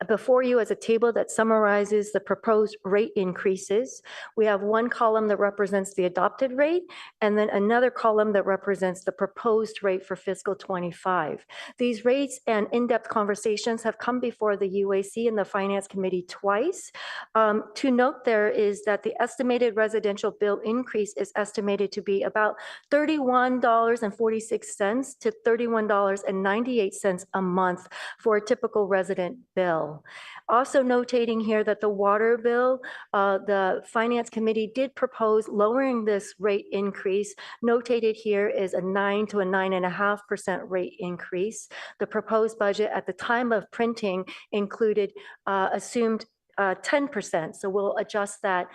Before you is a table that summarizes the proposed rate increases. We have one column that represents the adopted rate, and then another column that represents the proposed rate for fiscal 25. These rates and in-depth conversations have come before the UAC and the Finance Committee twice. To note there is that the estimated residential bill increase is estimated to be about $31.46 to $31.98 a month for a typical resident bill. bill. Also notating here that the water bill, the Finance Committee did propose lowering this rate increase. Notated here is a 9 to a 9.5% rate increase. The proposed budget at the time of printing included assumed 10%. So we'll adjust that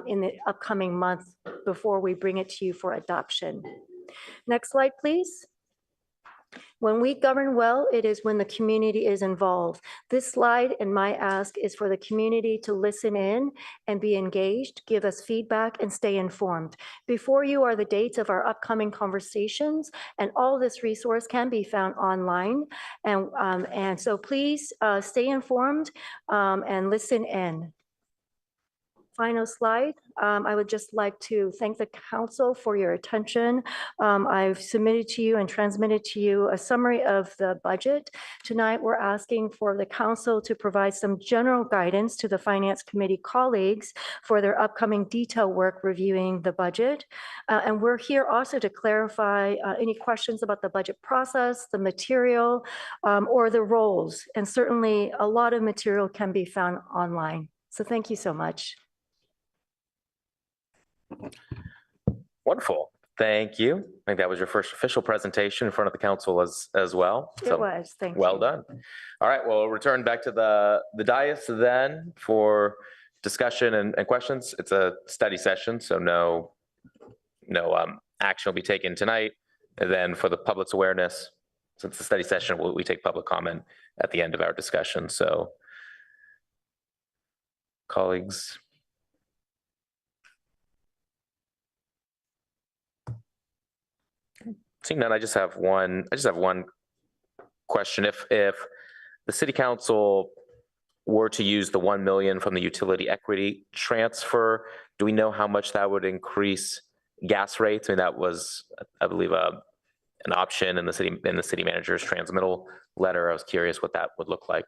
in the upcoming month before we bring it to you for adoption. Next slide, please. When we govern well, it is when the community is involved. This slide and my ask is for the community to listen in and be engaged, give us feedback, and stay informed. Before you are the dates of our upcoming conversations, and all this resource can be found online. And so please stay informed and listen in. Final slide. I would just like to thank the council for your attention. I've submitted to you and transmitted to you a summary of the budget. Tonight, we're asking for the council to provide some general guidance to the Finance Committee colleagues for their upcoming detailed work reviewing the budget. And we're here also to clarify any questions about the budget process, the material, or the roles. And certainly a lot of material can be found online. So thank you so much. Wonderful. Thank you. I think that was your first official presentation in front of the council as well. It was. Thank you. Well done. All right. Well, we'll return back to the dais then for discussion and questions. It's a study session, so no action will be taken tonight. And then for the public's awareness, since the study session, we take public comment at the end of our discussion. So, colleagues. Seeing none, I just have one question. If the city council were to use the 1 million from the utility equity transfer, do we know how much that would increase gas rates? I mean, that was, I believe, an option in the city manager's transmittal letter. I was curious what that would look like.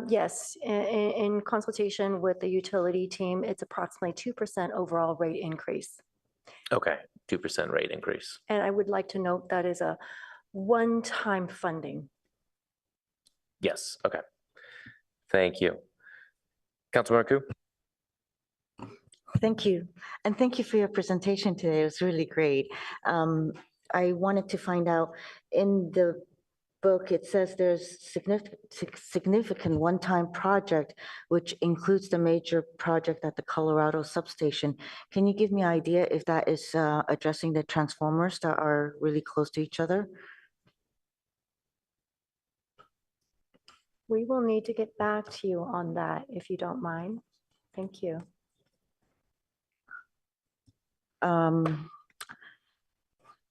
Yes, in consultation with the utility team, it's approximately 2% overall rate increase. Okay, 2% rate increase. And I would like to note that is a one-time funding. Yes, okay. Thank you. Councilmember Koo? Thank you. And thank you for your presentation today. It was really great. I wanted to find out, in the book, it says there's significant one-time project, which includes the major project at the Colorado substation. Can you give me an idea if that is addressing the transformers that are really close to each other? We will need to get back to you on that, if you don't mind. Thank you.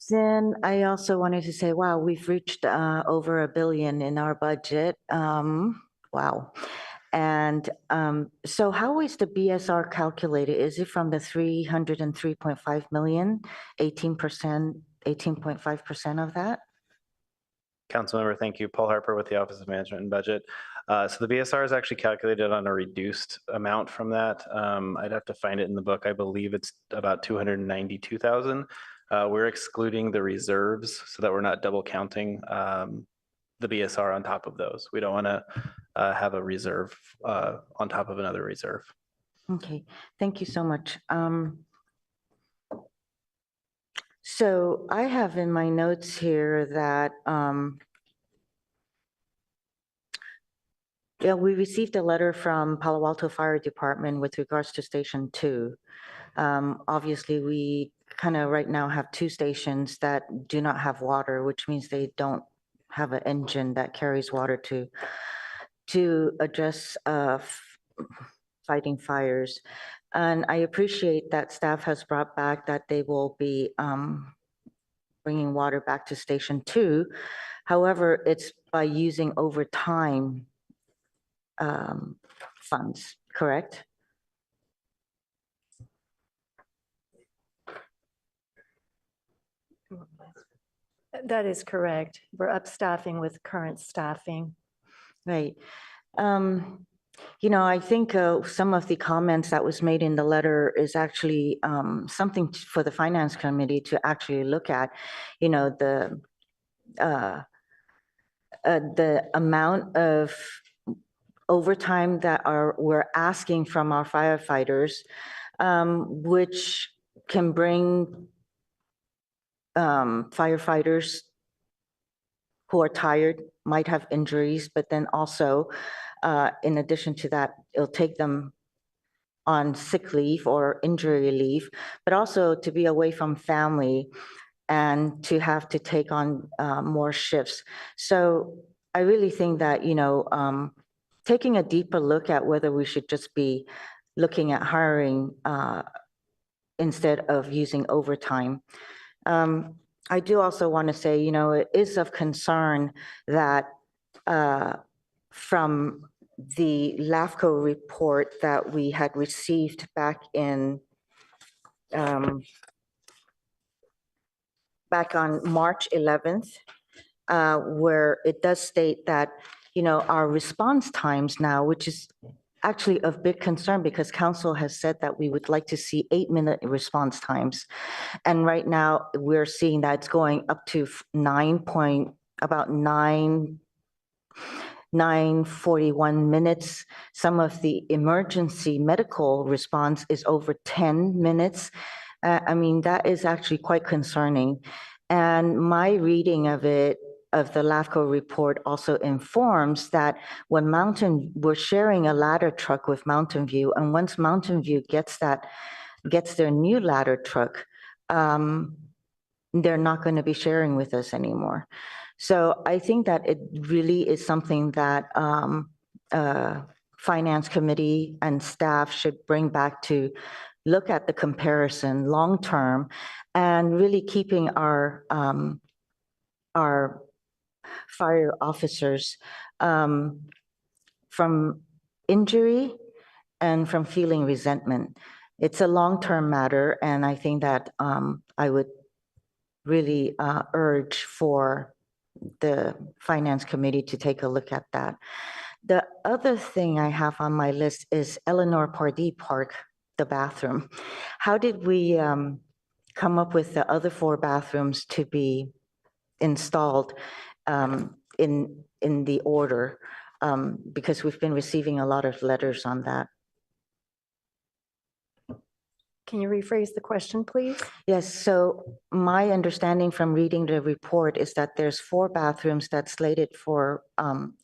Then I also wanted to say, wow, we've reached over $1 billion in our budget. Wow. And so how is the BSR calculated? Is it from the 303.5 million, 18.5% of that? Councilmember, thank you. Paul Harper with the Office of Management and Budget. So the BSR is actually calculated on a reduced amount from that. I'd have to find it in the book. I believe it's about 292,000. We're excluding the reserves so that we're not double counting the BSR on top of those. We don't want to have a reserve on top of another reserve. Okay, thank you so much. So I have in my notes here that we received a letter from Palo Alto Fire Department with regards to Station 2. Obviously, we kind of right now have 2 stations that do not have water, which means they don't have an engine that carries water to address fighting fires. And I appreciate that staff has brought back that they will be bringing water back to Station 2. However, it's by using overtime funds, correct? That is correct. We're upstaffing with current staffing. Right. You know, I think some of the comments that was made in the letter is actually something for the Finance Committee to actually look at. You know, the amount of overtime that we're asking from our firefighters, which can bring firefighters who are tired, might have injuries, but then also, in addition to that, it'll take them on sick leave or injury leave, but also to be away from family and to have to take on more shifts. So I really think that, taking a deeper look at whether we should just be looking at hiring instead of using overtime. I do also want to say, it is of concern that from the LAFCO report that we had received back on March 11th, where it does state that, our response times now, which is actually of big concern because council has said that we would like to see 8-minute response times. And right now we're seeing that it's going up to 9:41 minutes. Some of the emergency medical response is over 10 minutes. That is actually quite concerning. And my reading of the LAFCO report also informs that when we're sharing a ladder truck with Mountain View, and once Mountain View gets their new ladder truck, they're not going to be sharing with us anymore. So I think that it really is something that Finance Committee and staff should bring back to look at the comparison long-term and really keeping our fire officers from injury and from feeling resentment. It's a long-term matter, and I think that I would really urge for the Finance Committee to take a look at that. The other thing I have on my list is Eleanor Pardee Park, the bathroom. How did we come up with the other 4 bathrooms to be installed in the order? Because we've been receiving a lot of letters on that. Can you rephrase the question, please? Yes, so my understanding from reading the report is that there's 4 bathrooms that's slated for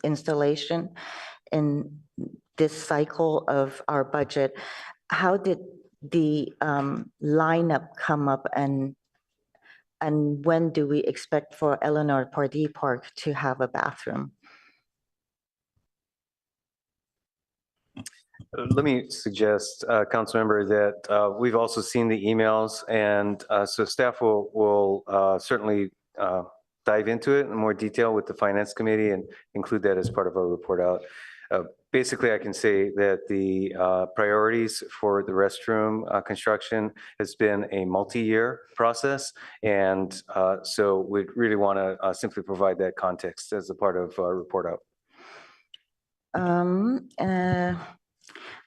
installation in this cycle of our budget. How did the lineup come up, and when do we expect for Eleanor Pardee Park to have a bathroom? Let me suggest, Councilmember, that we've also seen the emails, and so staff will certainly dive into it in more detail with the Finance Committee and include that as part of our report out. Basically, I can say that the priorities for the restroom construction has been a multi-year process, and so we really want to simply provide that context as a part of our report out.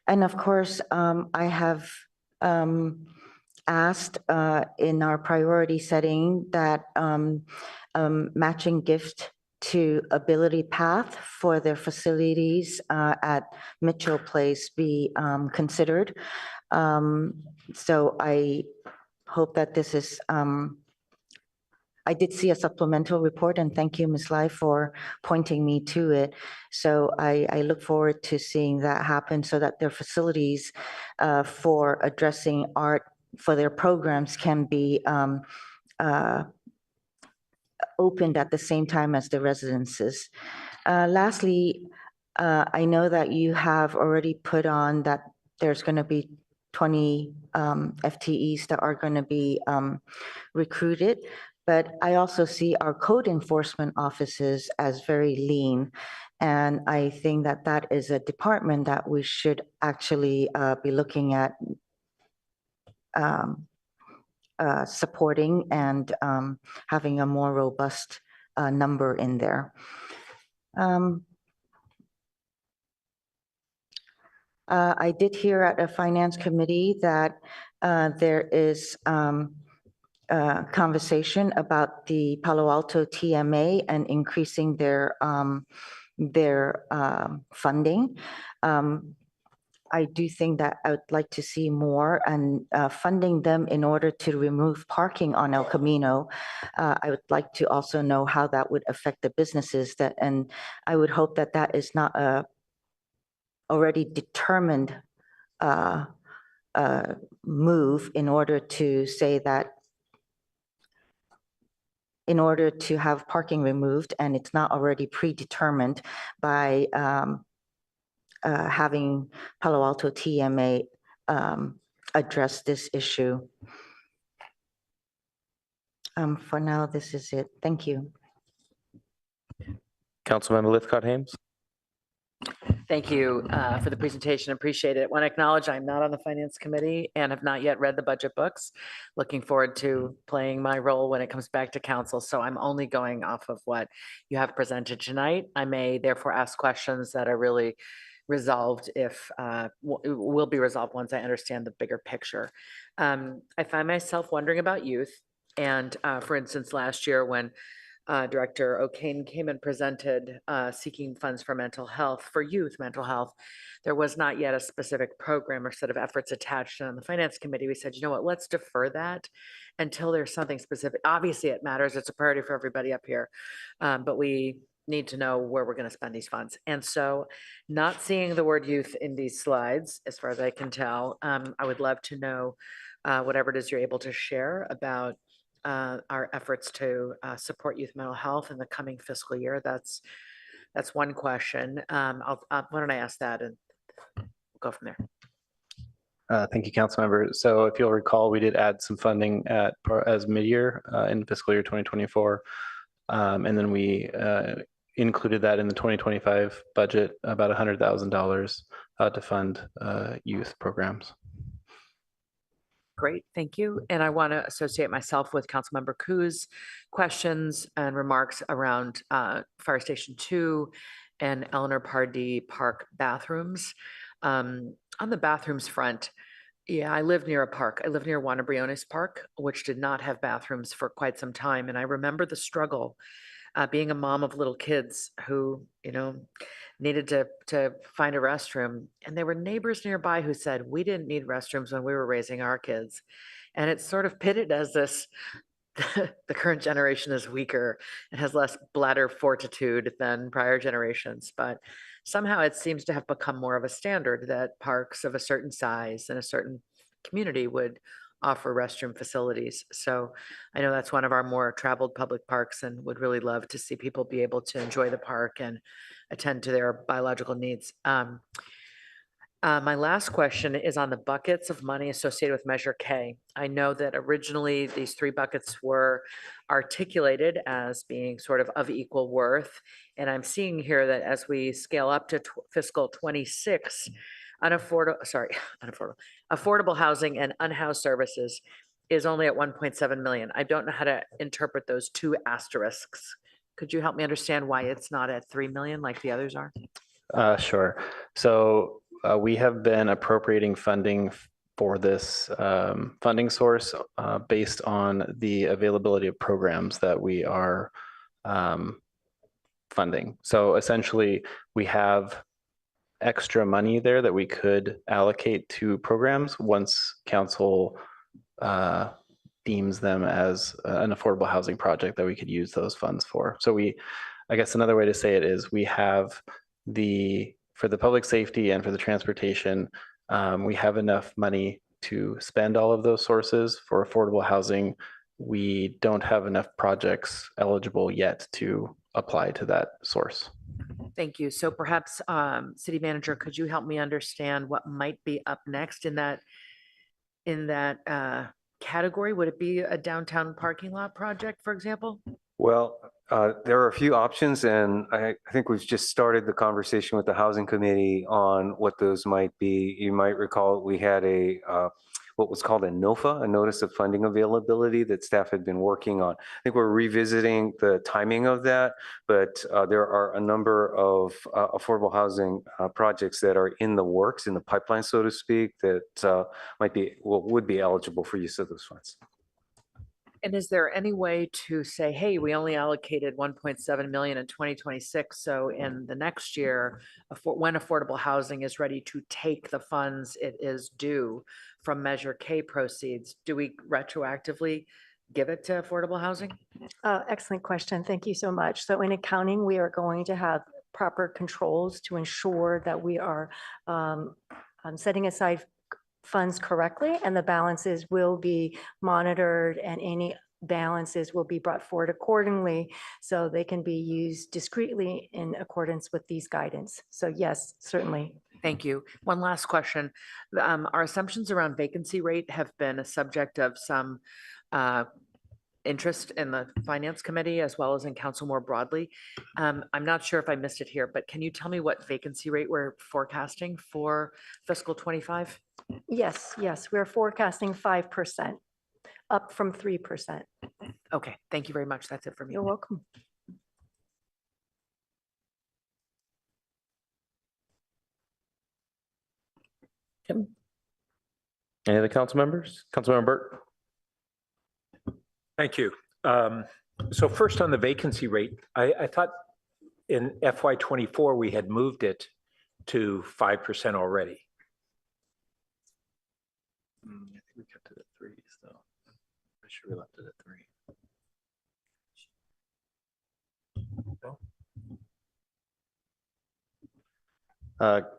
And of course, I have asked in our priority setting that matching gift to Ability Path for their facilities at Mitchell Place be considered. So I hope that this is, I did see a supplemental report, and thank you, Ms. Lai, for pointing me to it. So I look forward to seeing that happen so that their facilities for addressing art for their programs can be opened at the same time as the residences. Lastly, I know that you have already put on that there's going to be 20 FTEs that are going to be recruited. But I also see our code enforcement offices as very lean. And I think that that is a department that we should actually be looking at supporting and having a more robust number in there. I did hear at a Finance Committee that there is conversation about the Palo Alto TMA and increasing their funding. I do think that I would like to see more and funding them in order to remove parking on El Camino. I would like to also know how that would affect the businesses that, and I would hope that that is not a already determined move in order to say that in order to have parking removed and it's not already predetermined by having Palo Alto TMA address this issue. For now, this is it. Thank you. Councilmember Lithcott-Hames. Thank you for the presentation. Appreciate it. Want to acknowledge I'm not on the Finance Committee and have not yet read the budget books. Looking forward to playing my role when it comes back to council. So I'm only going off of what you have presented tonight. I may therefore ask questions that are really resolved if will be resolved once I understand the bigger picture. I find myself wondering about youth. And for instance, last year when Director O'Kane came and presented seeking funds for mental health, for youth mental health. There was not yet a specific program or set of efforts attached. And on the Finance Committee, we said, you know what, let's defer that until there's something specific. Obviously, it matters. It's a priority for everybody up here. But we need to know where we're going to spend these funds. And so not seeing the word youth in these slides, as far as I can tell, I would love to know whatever it is you're able to share about our efforts to support youth mental health in the coming fiscal year. That's one question. Why don't I ask that and we'll go from there. Thank you, Councilmember. So if you'll recall, we did add some funding as mid-year in fiscal year 2024. And then we included that in the 2025 budget, about $100,000 to fund youth programs. Great, thank you. And I want to associate myself with Councilmember Koo's questions and remarks around Fire Station 2 and Eleanor Pardee Park bathrooms. On the bathrooms front, yeah, I live near a park. I live near Juana Briones Park, which did not have bathrooms for quite some time. And I remember the struggle being a mom of little kids who, you know, needed to find a restroom. And there were neighbors nearby who said, we didn't need restrooms when we were raising our kids. And it's sort of pitted as this, the current generation is weaker and has less bladder fortitude than prior generations. But somehow it seems to have become more of a standard that parks of a certain size and a certain community would offer restroom facilities. So I know that's one of our more traveled public parks and would really love to see people be able to enjoy the park and attend to their biological needs. My last question is on the buckets of money associated with Measure K. I know that originally these three buckets were articulated as being sort of equal worth. And I'm seeing here that as we scale up to fiscal 26, affordable housing and unhoused services is only at 1.7 million. I don't know how to interpret those two asterisks. Could you help me understand why it's not at 3 million like the others are? Sure. So we have been appropriating funding for this funding source based on the availability of programs that we are funding. So essentially, we have extra money there that we could allocate to programs once council deems them as an affordable housing project that we could use those funds for. So I guess another way to say it is we have for the public safety and for the transportation, we have enough money to spend all of those sources. For affordable housing, we don't have enough projects eligible yet to apply to that source. Thank you. So perhaps, City Manager, could you help me understand what might be up next in that category? Would it be a downtown parking lot project, for example? Well, there are a few options, and I think we've just started the conversation with the Housing Committee on what those might be. You might recall we had what was called a NOFA, a Notice of Funding Availability, that staff had been working on. I think we're revisiting the timing of that, but there are a number of affordable housing projects that are in the works, in the pipeline, so to speak, that would be eligible for use of those funds. And is there any way to say, hey, we only allocated 1.7 million in 2026, so in the next year, when affordable housing is ready to take the funds it is due from Measure K proceeds, do we retroactively give it to affordable housing? Excellent question. Thank you so much. So in accounting, we are going to have proper controls to ensure that we are setting aside funds correctly, and the balances will be monitored, and any balances will be brought forward accordingly so they can be used discreetly in accordance with these guidance. So yes, certainly. Thank you. One last question. Our assumptions around vacancy rate have been a subject of some interest in the Finance Committee as well as in Council more broadly. I'm not sure if I missed it here, but can you tell me what vacancy rate we're forecasting for fiscal 25? Yes, we're forecasting 5%, up from 3%. Okay, thank you very much. That's it for me. You're welcome. Kim? Any other council members? Councilmember Burt? Thank you. So first on the vacancy rate, I thought in FY24 we had moved it to 5% already. I think we kept it at 3, so I'm sure we left it at 3.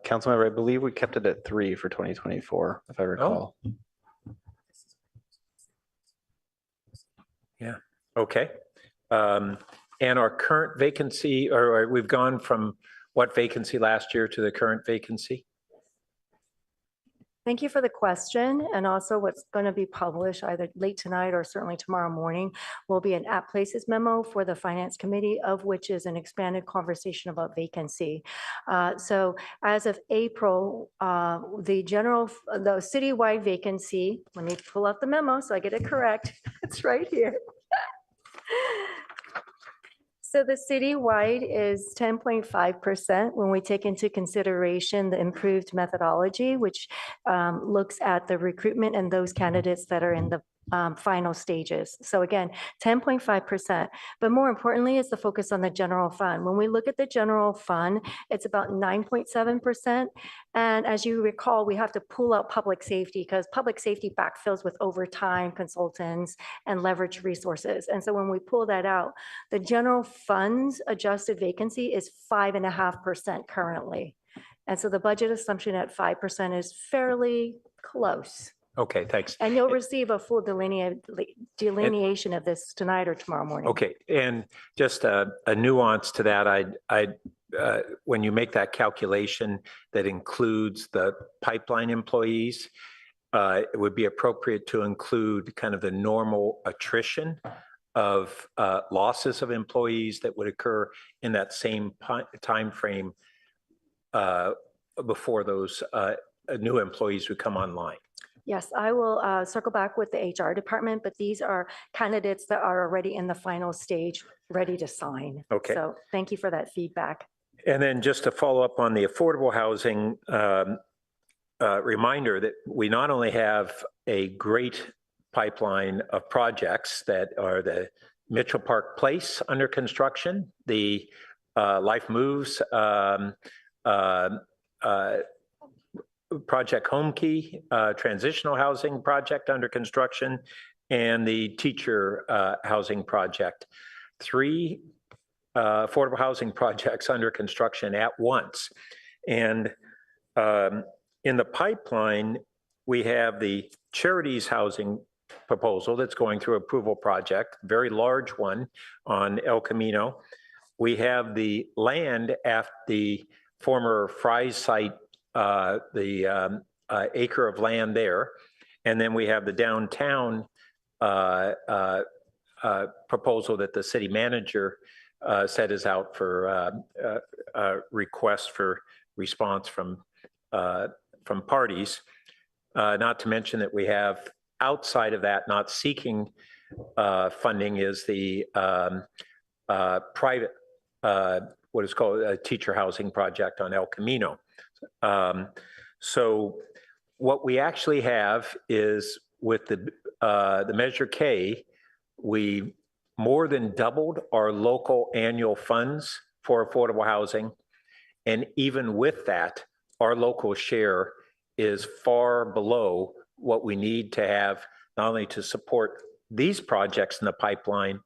Councilmember, I believe we kept it at 3 for 2024, if I recall. Oh. Yeah, okay. And our current vacancy, or we've gone from what vacancy last year to the current vacancy? Thank you for the question. And also what's going to be published either late tonight or certainly tomorrow morning will be an Apt Places memo for the Finance Committee, of which is an expanded conversation about vacancy. So as of April, the citywide vacancy, let me pull up the memo so I get it correct. It's right here. So the citywide is 10.5% when we take into consideration the improved methodology, which looks at the recruitment and those candidates that are in the final stages. So again, 10.5%, but more importantly is the focus on the general fund. When we look at the general fund, it's about 9.7%. And as you recall, we have to pull out public safety because public safety backfills with overtime consultants and leverage resources. And so when we pull that out, the general fund's adjusted vacancy is 5.5% currently. And so the budget assumption at 5% is fairly close. Okay, thanks. And you'll receive a full delineation of this tonight or tomorrow morning. Okay, and just a nuance to that, when you make that calculation that includes the pipeline employees, it would be appropriate to include kind of the normal attrition of losses of employees that would occur in that same time frame before those new employees would come online. Yes, I will circle back with the HR department, but these are candidates that are already in the final stage, ready to sign. Okay. So thank you for that feedback. And then just to follow up on the affordable housing reminder that we not only have a great pipeline of projects that are the Mitchell Park Place under construction, the Life Moves Project Home Key, transitional housing project under construction, and the teacher housing project. 3 affordable housing projects under construction at once. And in the pipeline, we have the charities housing proposal that's going through approval project, very large one on El Camino. We have the land at the former Fry's site, the acre of land there. And then we have the downtown proposal that the city manager said is out for request for response from parties. Not to mention that we have outside of that, not seeking funding, is the private, what is called a teacher housing project on El Camino. So what we actually have is with the Measure K, we more than doubled our local annual funds for affordable housing. And even with that, our local share is far below what we need to have, not only to support these projects in the pipeline,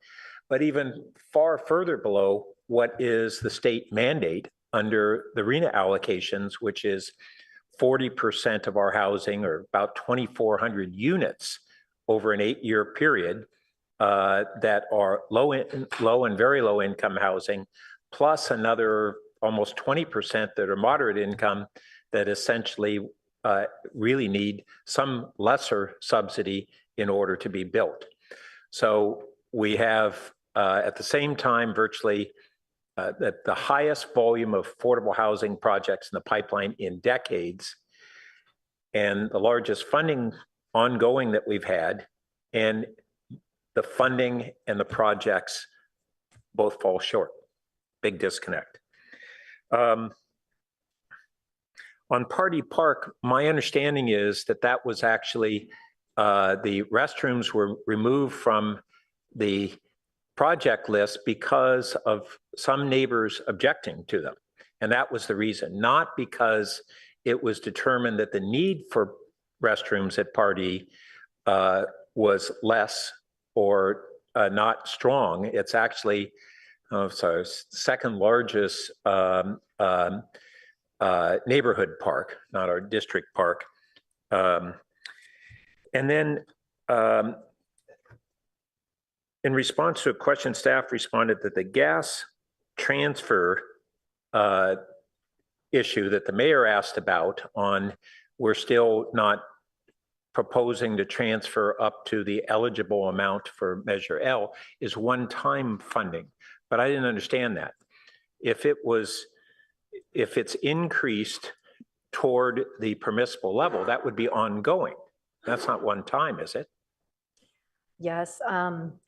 but even far further below what is the state mandate under the RENA allocations, which is 40% of our housing, or about 2,400 units over an 8-year period, that are low and very low income housing, plus another almost 20% that are moderate income that essentially really need some lesser subsidy in order to be built. So we have at the same time virtually the highest volume of affordable housing projects in the pipeline in decades, and the largest funding ongoing that we've had, and the funding and the projects both fall short. Big disconnect. On Pardee Park, my understanding is that that was actually, the restrooms were removed from the project list because of some neighbors objecting to them. And that was the reason, not because it was determined that the need for restrooms at Pardee was less or not strong. It's actually, second largest neighborhood park, not our district park. And then in response to a question, staff responded that the gas transfer issue that the mayor asked about on, we're still not proposing to transfer up to the eligible amount for Measure L, is one-time funding. But I didn't understand that. If it's increased toward the permissible level, that would be ongoing. That's not one time, is it? Yes,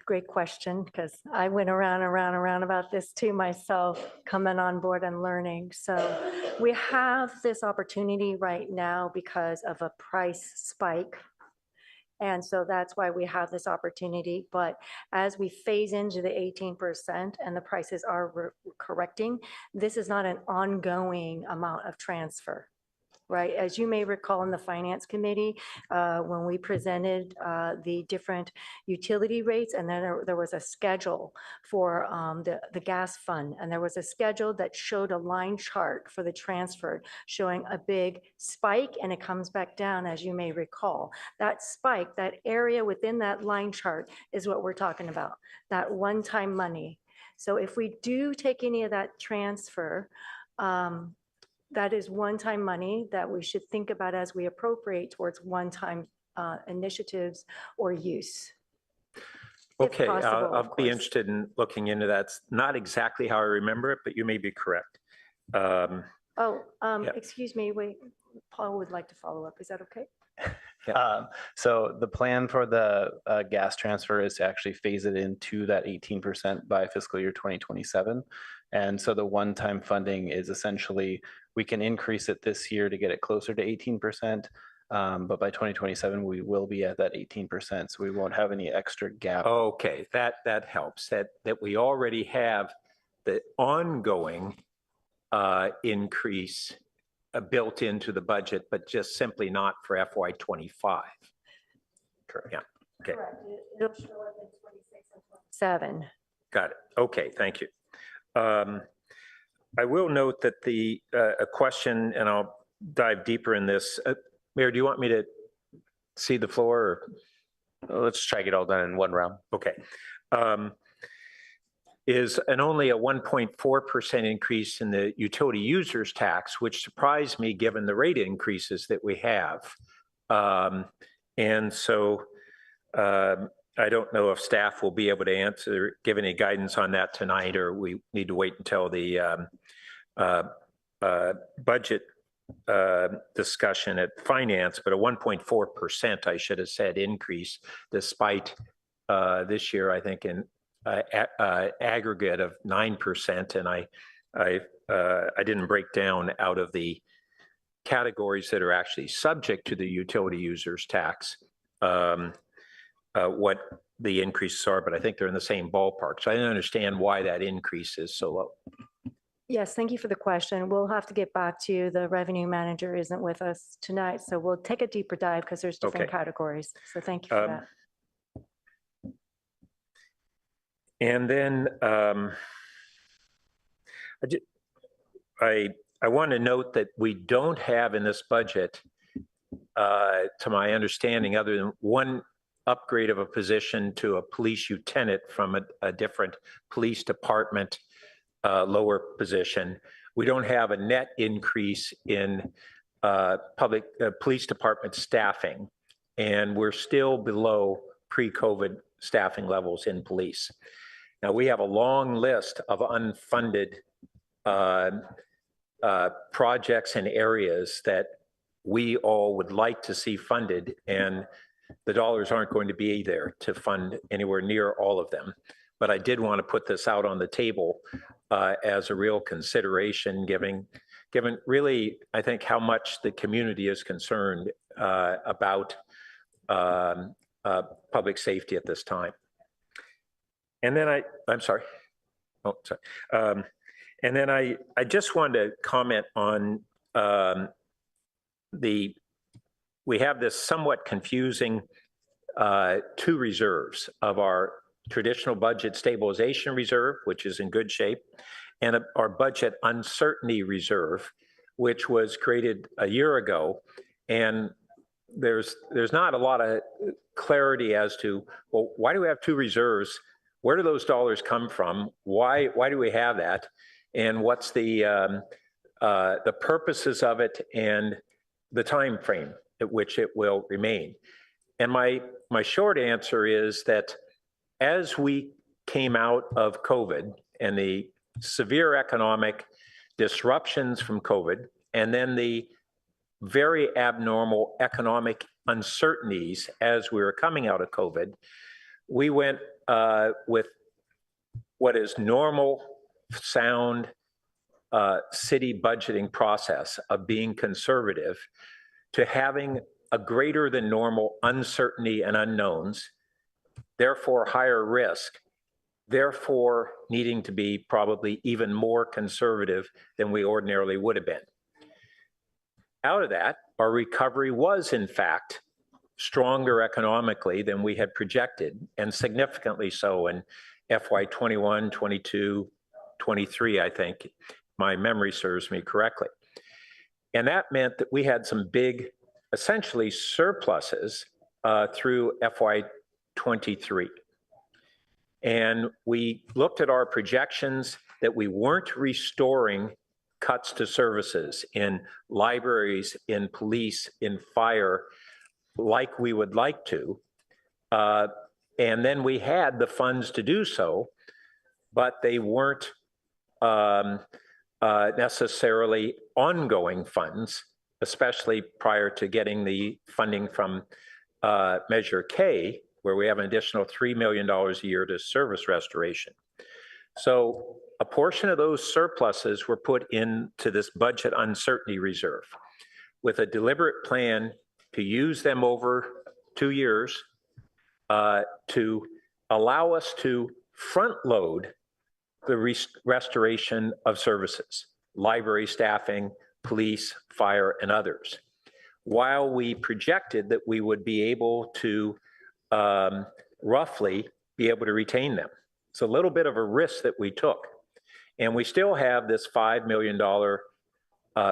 great question, because I went around about this too myself, coming on board and learning. So we have this opportunity right now because of a price spike. And so that's why we have this opportunity. But as we phase into the 18% and the prices are correcting, this is not an ongoing amount of transfer. Right, as you may recall in the Finance Committee, when we presented the different utility rates, and then there was a schedule for the gas fund, and there was a schedule that showed a line chart for the transfer, showing a big spike, and it comes back down, as you may recall. That spike, that area within that line chart is what we're talking about, that one-time money. So if we do take any of that transfer, that is one-time money that we should think about as we appropriate towards one-time initiatives or use. Okay, I'll be interested in looking into that. It's not exactly how I remember it, but you may be correct. Excuse me, wait, Paul would like to follow up. Is that okay? So the plan for the gas transfer is to actually phase it into that 18% by fiscal year 2027. And so the one-time funding is essentially, we can increase it this year to get it closer to 18%. But by 2027, we will be at that 18%. So we won't have any extra gap. Okay, that helps, that we already have the ongoing increase built into the budget, but just simply not for FY25. Correct. Yeah. Okay. Correct. It'll show up in 26 and 27. Got it. Okay. Thank you. I will note that a question, and I'll dive deeper in this. Mayor, do you want me to cede the floor? Or? Let's try to get all done in one round. Okay. Is only a 1.4% increase in the utility users tax, which surprised me given the rate increases that we have. And so I don't know if staff will be able to give any guidance on that tonight, or we need to wait until the budget discussion at finance, but a 1.4%, I should have said, increase despite this year, I think, in aggregate of 9%, and I didn't break down out of the categories that are actually subject to the utility users tax. what the increases are, but I think they're in the same ballpark. So I don't understand why that increase is so low. Yes, thank you for the question. We'll have to get back to you. The revenue manager isn't with us tonight, so we'll take a deeper dive because there's different categories. So thank you for that. And then I want to note that we don't have in this budget, to my understanding, other than one upgrade of a position to a police lieutenant from a different police department lower position. We don't have a net increase in public police department staffing, and we're still below pre-COVID staffing levels in police. Now, we have a long list of unfunded projects and areas that we all would like to see funded, and the dollars aren't going to be there to fund anywhere near all of them. But I did want to put this out on the table as a real consideration, given really, I think, how much the community is concerned about public safety at this time. And then I'm sorry. Oh, sorry. And then I just wanted to comment on we have this somewhat confusing two reserves of our traditional budget stabilization reserve, which is in good shape, and our budget uncertainty reserve, which was created a year ago. And there's not a lot of clarity as to, well, why do we have two reserves? Where do those dollars come from? Why do we have that? And what's the purposes of it and the time frame at which it will remain? And my short answer is that as we came out of COVID and the severe economic disruptions from COVID, and then the very abnormal economic uncertainties as we were coming out of COVID, we went with what is normal, sound city budgeting process of being conservative to having a greater than normal uncertainty and unknowns, therefore higher risk, therefore needing to be probably even more conservative than we ordinarily would have been. Out of that, our recovery was in fact stronger economically than we had projected, and significantly so in FY 21, 22, 23, I think, my memory serves me correctly. And that meant that we had some big, essentially surpluses through FY 23. And we looked at our projections that we weren't restoring cuts to services in libraries, in police, in fire, like we would like to. And then we had the funds to do so, but they weren't necessarily ongoing funds, especially prior to getting the funding from Measure K, where we have an additional $3 million a year to service restoration. So a portion of those surpluses were put into this budget uncertainty reserve with a deliberate plan to use them over 2 years to allow us to front load the restoration of services, library staffing, police, fire, and others, while we projected that we would be able to roughly be able to retain them. It's a little bit of a risk that we took. And we still have this $5 million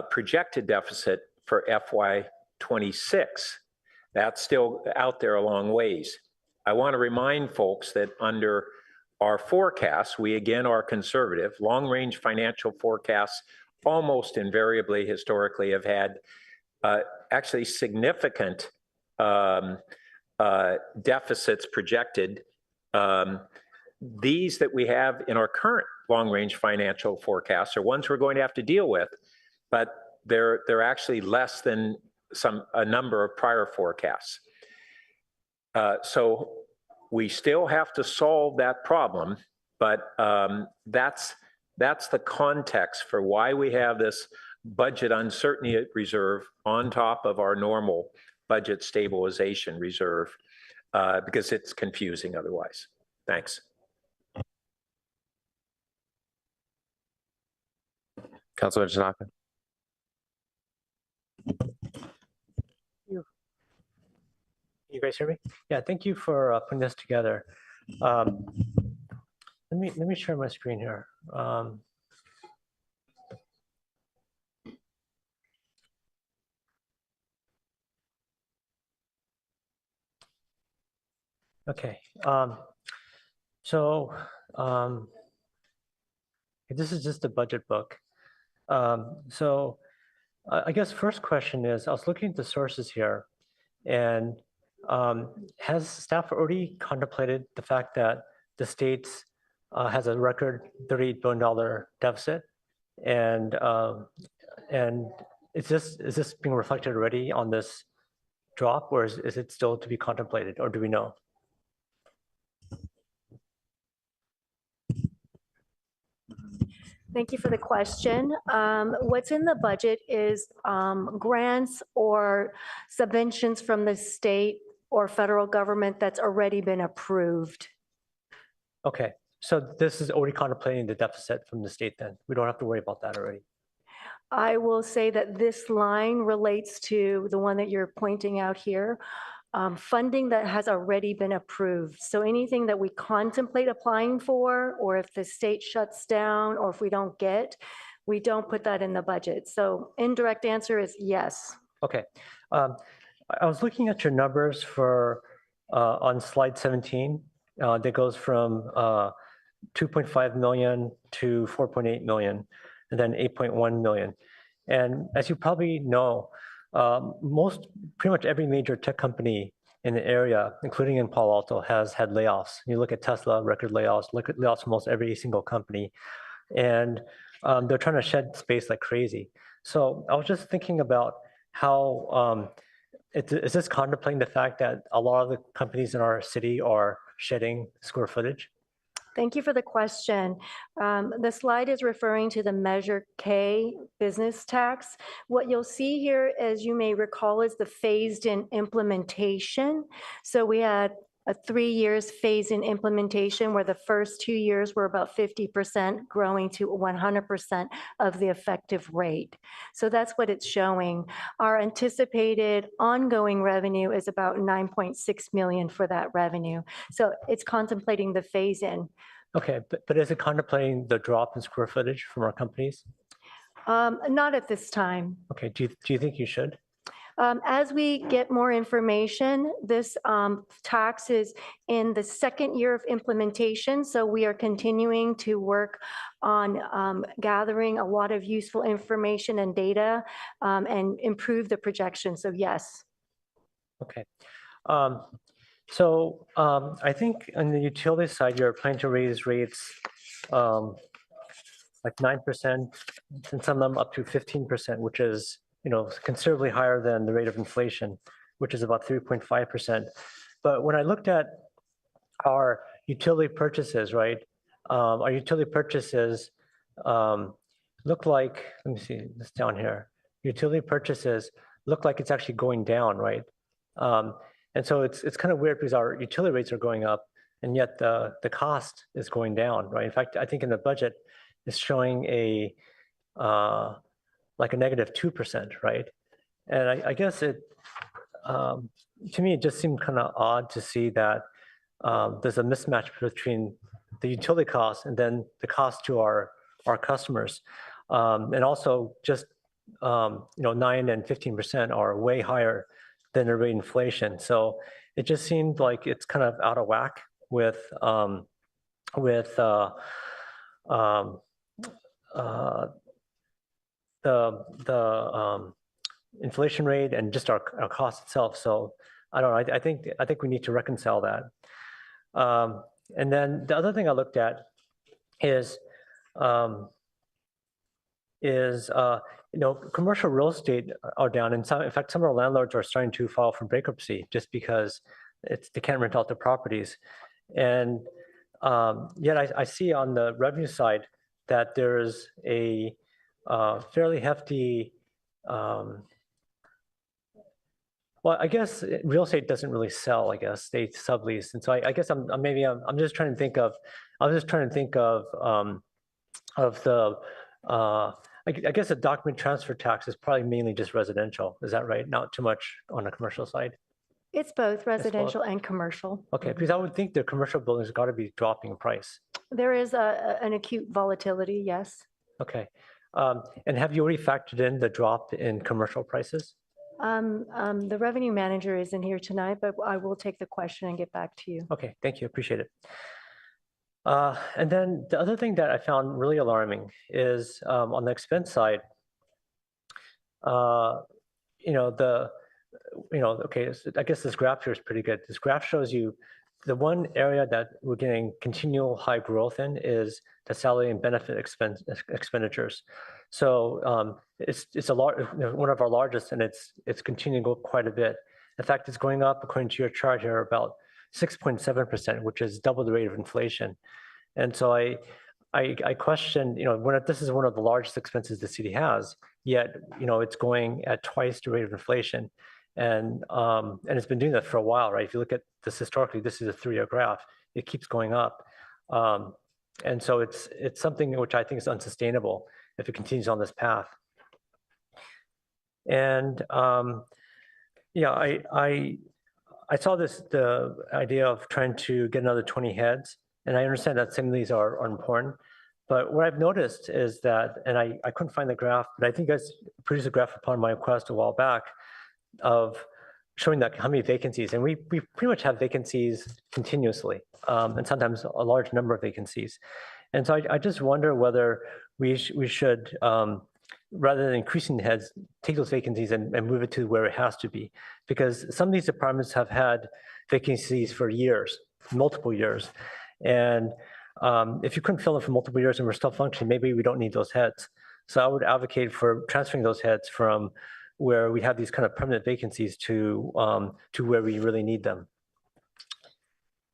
projected deficit for FY 26. That's still out there a long ways. I want to remind folks that under our forecasts, we again are conservative. Long-range financial forecasts almost invariably historically have had actually significant deficits projected. These that we have in our current long-range financial forecasts are ones we're going to have to deal with, but they're actually less than a number of prior forecasts. So we still have to solve that problem, but that's the context for why we have this budget uncertainty reserve on top of our normal budget stabilization reserve because it's confusing otherwise. Thanks. Councilor Tanaka. You guys hear me? Yeah, thank you for putting this together. Let me share my screen here. Okay. This is just a budget book. I guess first question is, I was looking at the sources here, and has staff already contemplated the fact that the state has a record $38 billion deficit, and is this being reflected already on this drop, or is it still to be contemplated, or do we know? Thank you for the question. What's in the budget is grants or subventions from the state or federal government that's already been approved. Okay, so this is already contemplating the deficit from the state then. We don't have to worry about that already. I will say that this line relates to the one that you're pointing out here, funding that has already been approved. So anything that we contemplate applying for, or if the state shuts down, or if we don't get, we don't put that in the budget. So indirect answer is yes. Okay, I was looking at your numbers for on slide 17. That goes from 2.5 million to 4.8 million, and then 8.1 million. And as you probably know, pretty much every major tech company in the area, including in Palo Alto, has had layoffs. You look at Tesla, record layoffs, look at layoffs from almost every single company. And they're trying to shed space like crazy. So I was just thinking about how, is this contemplating the fact that a lot of the companies in our city are shedding square footage? Thank you for the question. The slide is referring to the Measure K business tax. What you'll see here, as you may recall, is the phased-in implementation. So we had a 3 years phase-in implementation where the first 2 years were about 50% growing to 100% of the effective rate. So that's what it's showing. Our anticipated ongoing revenue is about 9.6 million for that revenue. So it's contemplating the phase-in. Okay, but is it contemplating the drop in square footage from our companies? Not at this time. Okay, do you think you should? As we get more information, this tax is in the second year of implementation. So we are continuing to work on gathering a lot of useful information and data and improve the projection. So yes. Okay. I think on the utility side, you're planning to raise rates like 9%, and some of them up to 15%, which is considerably higher than the rate of inflation, which is about 3.5%. But when I looked at our utility purchases, right, our utility purchases look like, let me see this down here. Utility purchases look like it's actually going down, right? And so it's kind of weird because our utility rates are going up, and yet the cost is going down, right? In fact, I think in the budget, it's showing a like a negative 2%, right? And I guess it, to me, it just seemed kind of odd to see that there's a mismatch between the utility costs and then the cost to our customers. And also just, 9 and 15% are way higher than the rate of inflation. So it just seemed like it's kind of out of whack with the inflation rate and just our cost itself. So I don't know. I think we need to reconcile that. And then the other thing I looked at is commercial real estate are down, and in fact, some of our landlords are starting to file for bankruptcy just because they can't rent out their properties. And yet I see on the revenue side that there's a fairly hefty, Well, I guess real estate doesn't really sell, I guess, they sublease. And so I guess I'm just trying to think of, the, I guess a document transfer tax is probably mainly just residential. Is that right? Not too much on the commercial side? It's both residential and commercial. Okay, because I would think the commercial buildings got to be dropping in price. There is an acute volatility, yes. Okay. And have you already factored in the drop in commercial prices? The revenue manager isn't here tonight, but I will take the question and get back to you. Okay, thank you, appreciate it. And then the other thing that I found really alarming is on the expense side, okay, so I guess this graph here is pretty good. This graph shows you the one area that we're getting continual high growth in is the salary and benefit expenditures. So it's a large, one of our largest, and it's continuing to go quite a bit. In fact, it's going up according to your chart here about 6.7%, which is double the rate of inflation. And so I question, this is one of the largest expenses the city has, yet it's going at twice the rate of inflation. And it's been doing that for a while, right? If you look at this historically, this is a 3-year graph. It keeps going up. And so it's something which I think is unsustainable if it continues on this path. And I saw the idea of trying to get another 20 heads, and I understand that some of these are important. But what I've noticed is that, and I couldn't find the graph, but I think you guys produced a graph upon my request a while back of showing that how many vacancies, and we pretty much have vacancies continuously, and sometimes a large number of vacancies. And so I just wonder whether we should, rather than increasing the heads, take those vacancies and move it to where it has to be. Because some of these departments have had vacancies for years, multiple years. And if you couldn't fill them for multiple years and we're still functioning, maybe we don't need those heads. So I would advocate for transferring those heads from where we have these kind of permanent vacancies to where we really need them.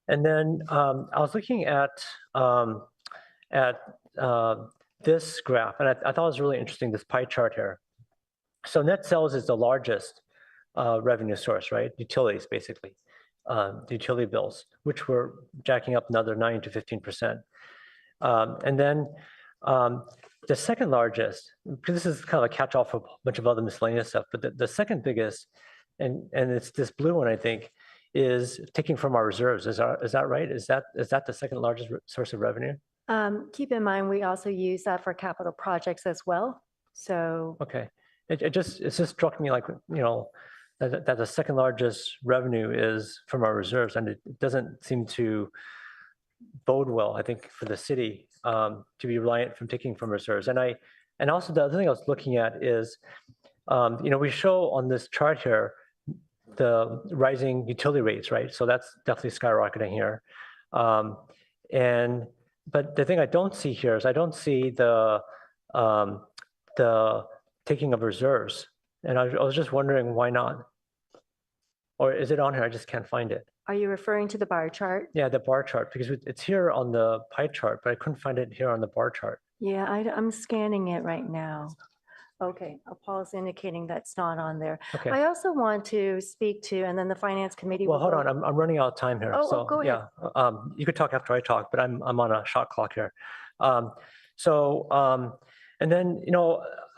And then I was looking at this graph, and I thought it was really interesting, this pie chart here. So net sales is the largest revenue source, right? Utilities, basically, the utility bills, which were jacking up another 9 to 15%. And then the second largest, because this is kind of a catch-all for a bunch of other miscellaneous stuff, but the second biggest, and it's this blue one, I think, is taking from our reserves. Is that right? Is that the second largest source of revenue? Keep in mind, we also use that for capital projects as well. So okay, it just struck me like that the second largest revenue is from our reserves, and it doesn't seem to bode well, I think, for the city to be reliant from taking from reserves. And also the other thing I was looking at is, we show on this chart here the rising utility rates, right? So that's definitely skyrocketing here. But the thing I don't see here is I don't see the taking of reserves. And I was just wondering why not? Or is it on here? I just can't find it. are you referring to the bar chart? Yeah, the bar chart, because it's here on the pie chart, but I couldn't find it here on the bar chart. Yeah, I'm scanning it right now. Okay, Paul's indicating that's not on there. Okay. I also want to speak to, and then the finance committee. Well, will hold go- on, I'm running out of time here. Oh, So go ahead. yeah, you could talk after I talk, but I'm on a shot clock here. And then,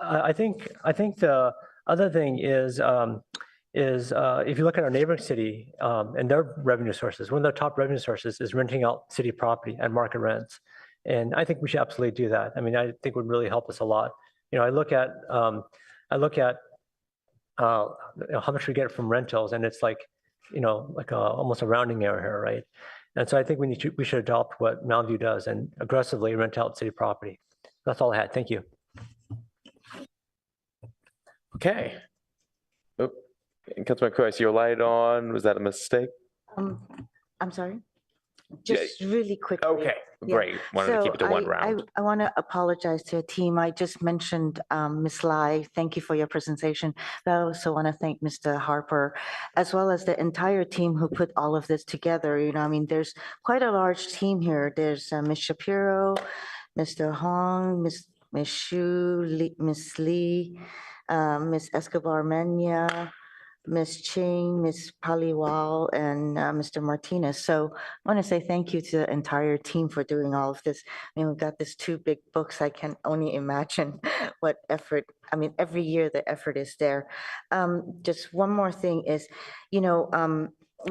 I think the other thing is if you look at our neighboring city and their revenue sources, one of their top revenue sources is renting out city property at market rents. And I think we should absolutely do that. I mean, I think it would really help us a lot. I look at how much we get from rentals, and it's like, almost a rounding error here, right? And so I think we should adopt what Mountain View does and aggressively rent out city property. That's all I had. Thank you. Okay. Oh, Councilman Coe, I see your light on. Was that a mistake? I'm sorry. Just really quickly. Okay, great. Wanted to keep it to one round. I want to apologize to the team. I just mentioned Ms. Lai. Thank you for your presentation. But I also want to thank Mr. Harper, as well as the entire team who put all of this together. I mean, there's quite a large team here. There's Ms. Shapiro, Mr. Hong, Ms. Shu, Ms. Lee, Ms. Escobar Mena, Ms. Ching, Ms. Paliwal, and Mr. Martinez. So I want to say thank you to the entire team for doing all of this. I mean, we've got these two big books. I can only imagine what effort, I mean, every year the effort is there. Just one more thing is,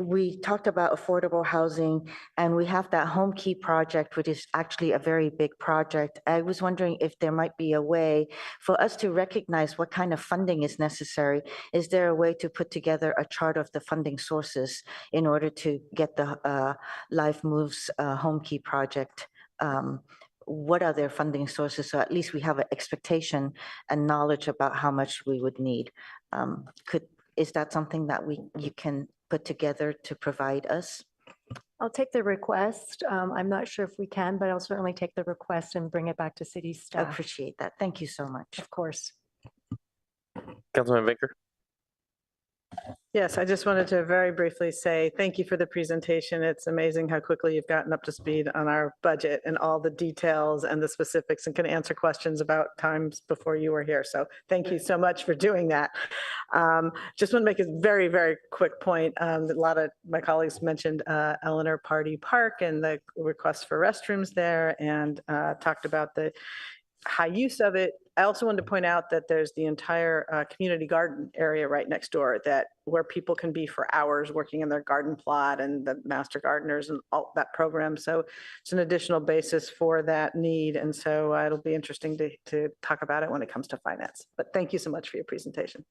we talked about affordable housing, and we have that Home Key project, which is actually a very big project. I was wondering if there might be a way for us to recognize what kind of funding is necessary. Is there a way to put together a chart of the funding sources in order to get the Life Moves Home Key project? What are their funding sources? So at least we have an expectation and knowledge about how much we would need. Is that something that you can put together to provide us? I'll take the request. I'm not sure if we can, but I'll certainly take the request and bring it back to city I staff. appreciate that. Thank you so much. Of course. Councilman Vinker. Yes, I just wanted to very briefly say thank you for the presentation. It's amazing how quickly you've gotten up to speed on our budget and all the details and the specifics, and can answer questions about times before you were here. So thank you so much for doing that. Just want to make a very, very quick point. A lot of my colleagues mentioned Eleanor Pardee Park and the request for restrooms there, and talked about the high use of it. I also wanted to point out that there's the entire community garden area right next door where people can be for hours working in their garden plot, and the master gardeners and all that program. So it's an additional basis for that need. And so it'll be interesting to talk about it when it comes to finance. But thank you so much for your presentation.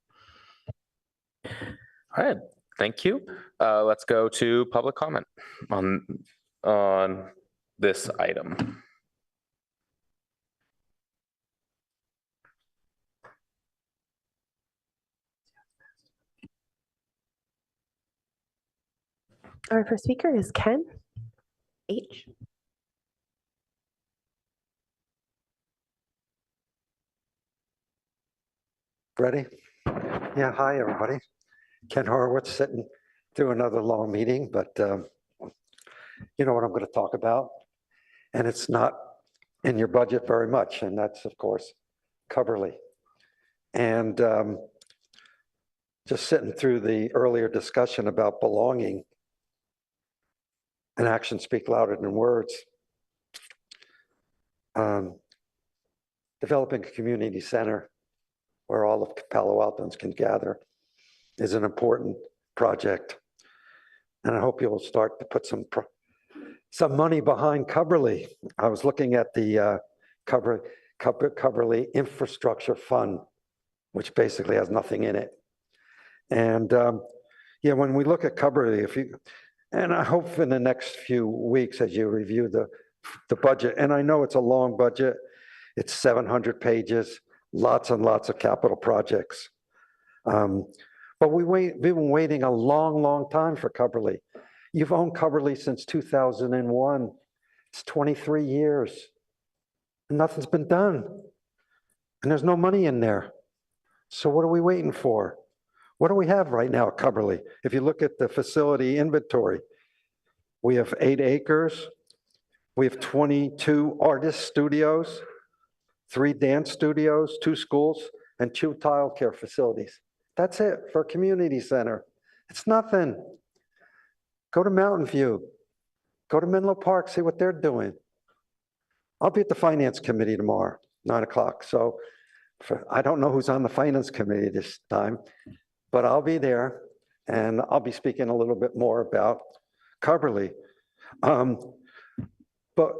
All right, thank you. Let's go to public comment on this item. Our first speaker is Ken H. Ready? Yeah, hi, everybody. Ken Horowitz sitting through another long meeting, but you know what I'm going to talk about. And it's not in your budget very much, and that's, of course, Coverly. And just sitting through the earlier discussion about belonging, and actions speak louder than words. Developing a community center where all of Palo Altans can gather is an important project. And I hope you'll start to put some money behind Coverly. I was looking at the Coverly Infrastructure Fund, which basically has nothing in it. And yeah, when we look at Coverly, and I hope in the next few weeks as you review the budget, and I know it's a long budget, it's 700 pages, lots and lots of capital projects. But we've been waiting a long, long time for Coverly. You've owned Coverly since 2001. It's 23 years. And nothing's been done. And there's no money in there. So what are we waiting for? What do we have right now at Coverly? If you look at the facility inventory, we have 8 acres. We have 22 artist studios, 3 dance studios, 2 schools, and 2 childcare facilities. That's it for a community center. It's nothing. Go to Mountain View. Go to Menlo Park, see what they're doing. I'll be at the Finance Committee tomorrow, 9 o'clock. So I don't know who's on the Finance Committee this time, but I'll be there, and I'll be speaking a little bit more about Coverly. But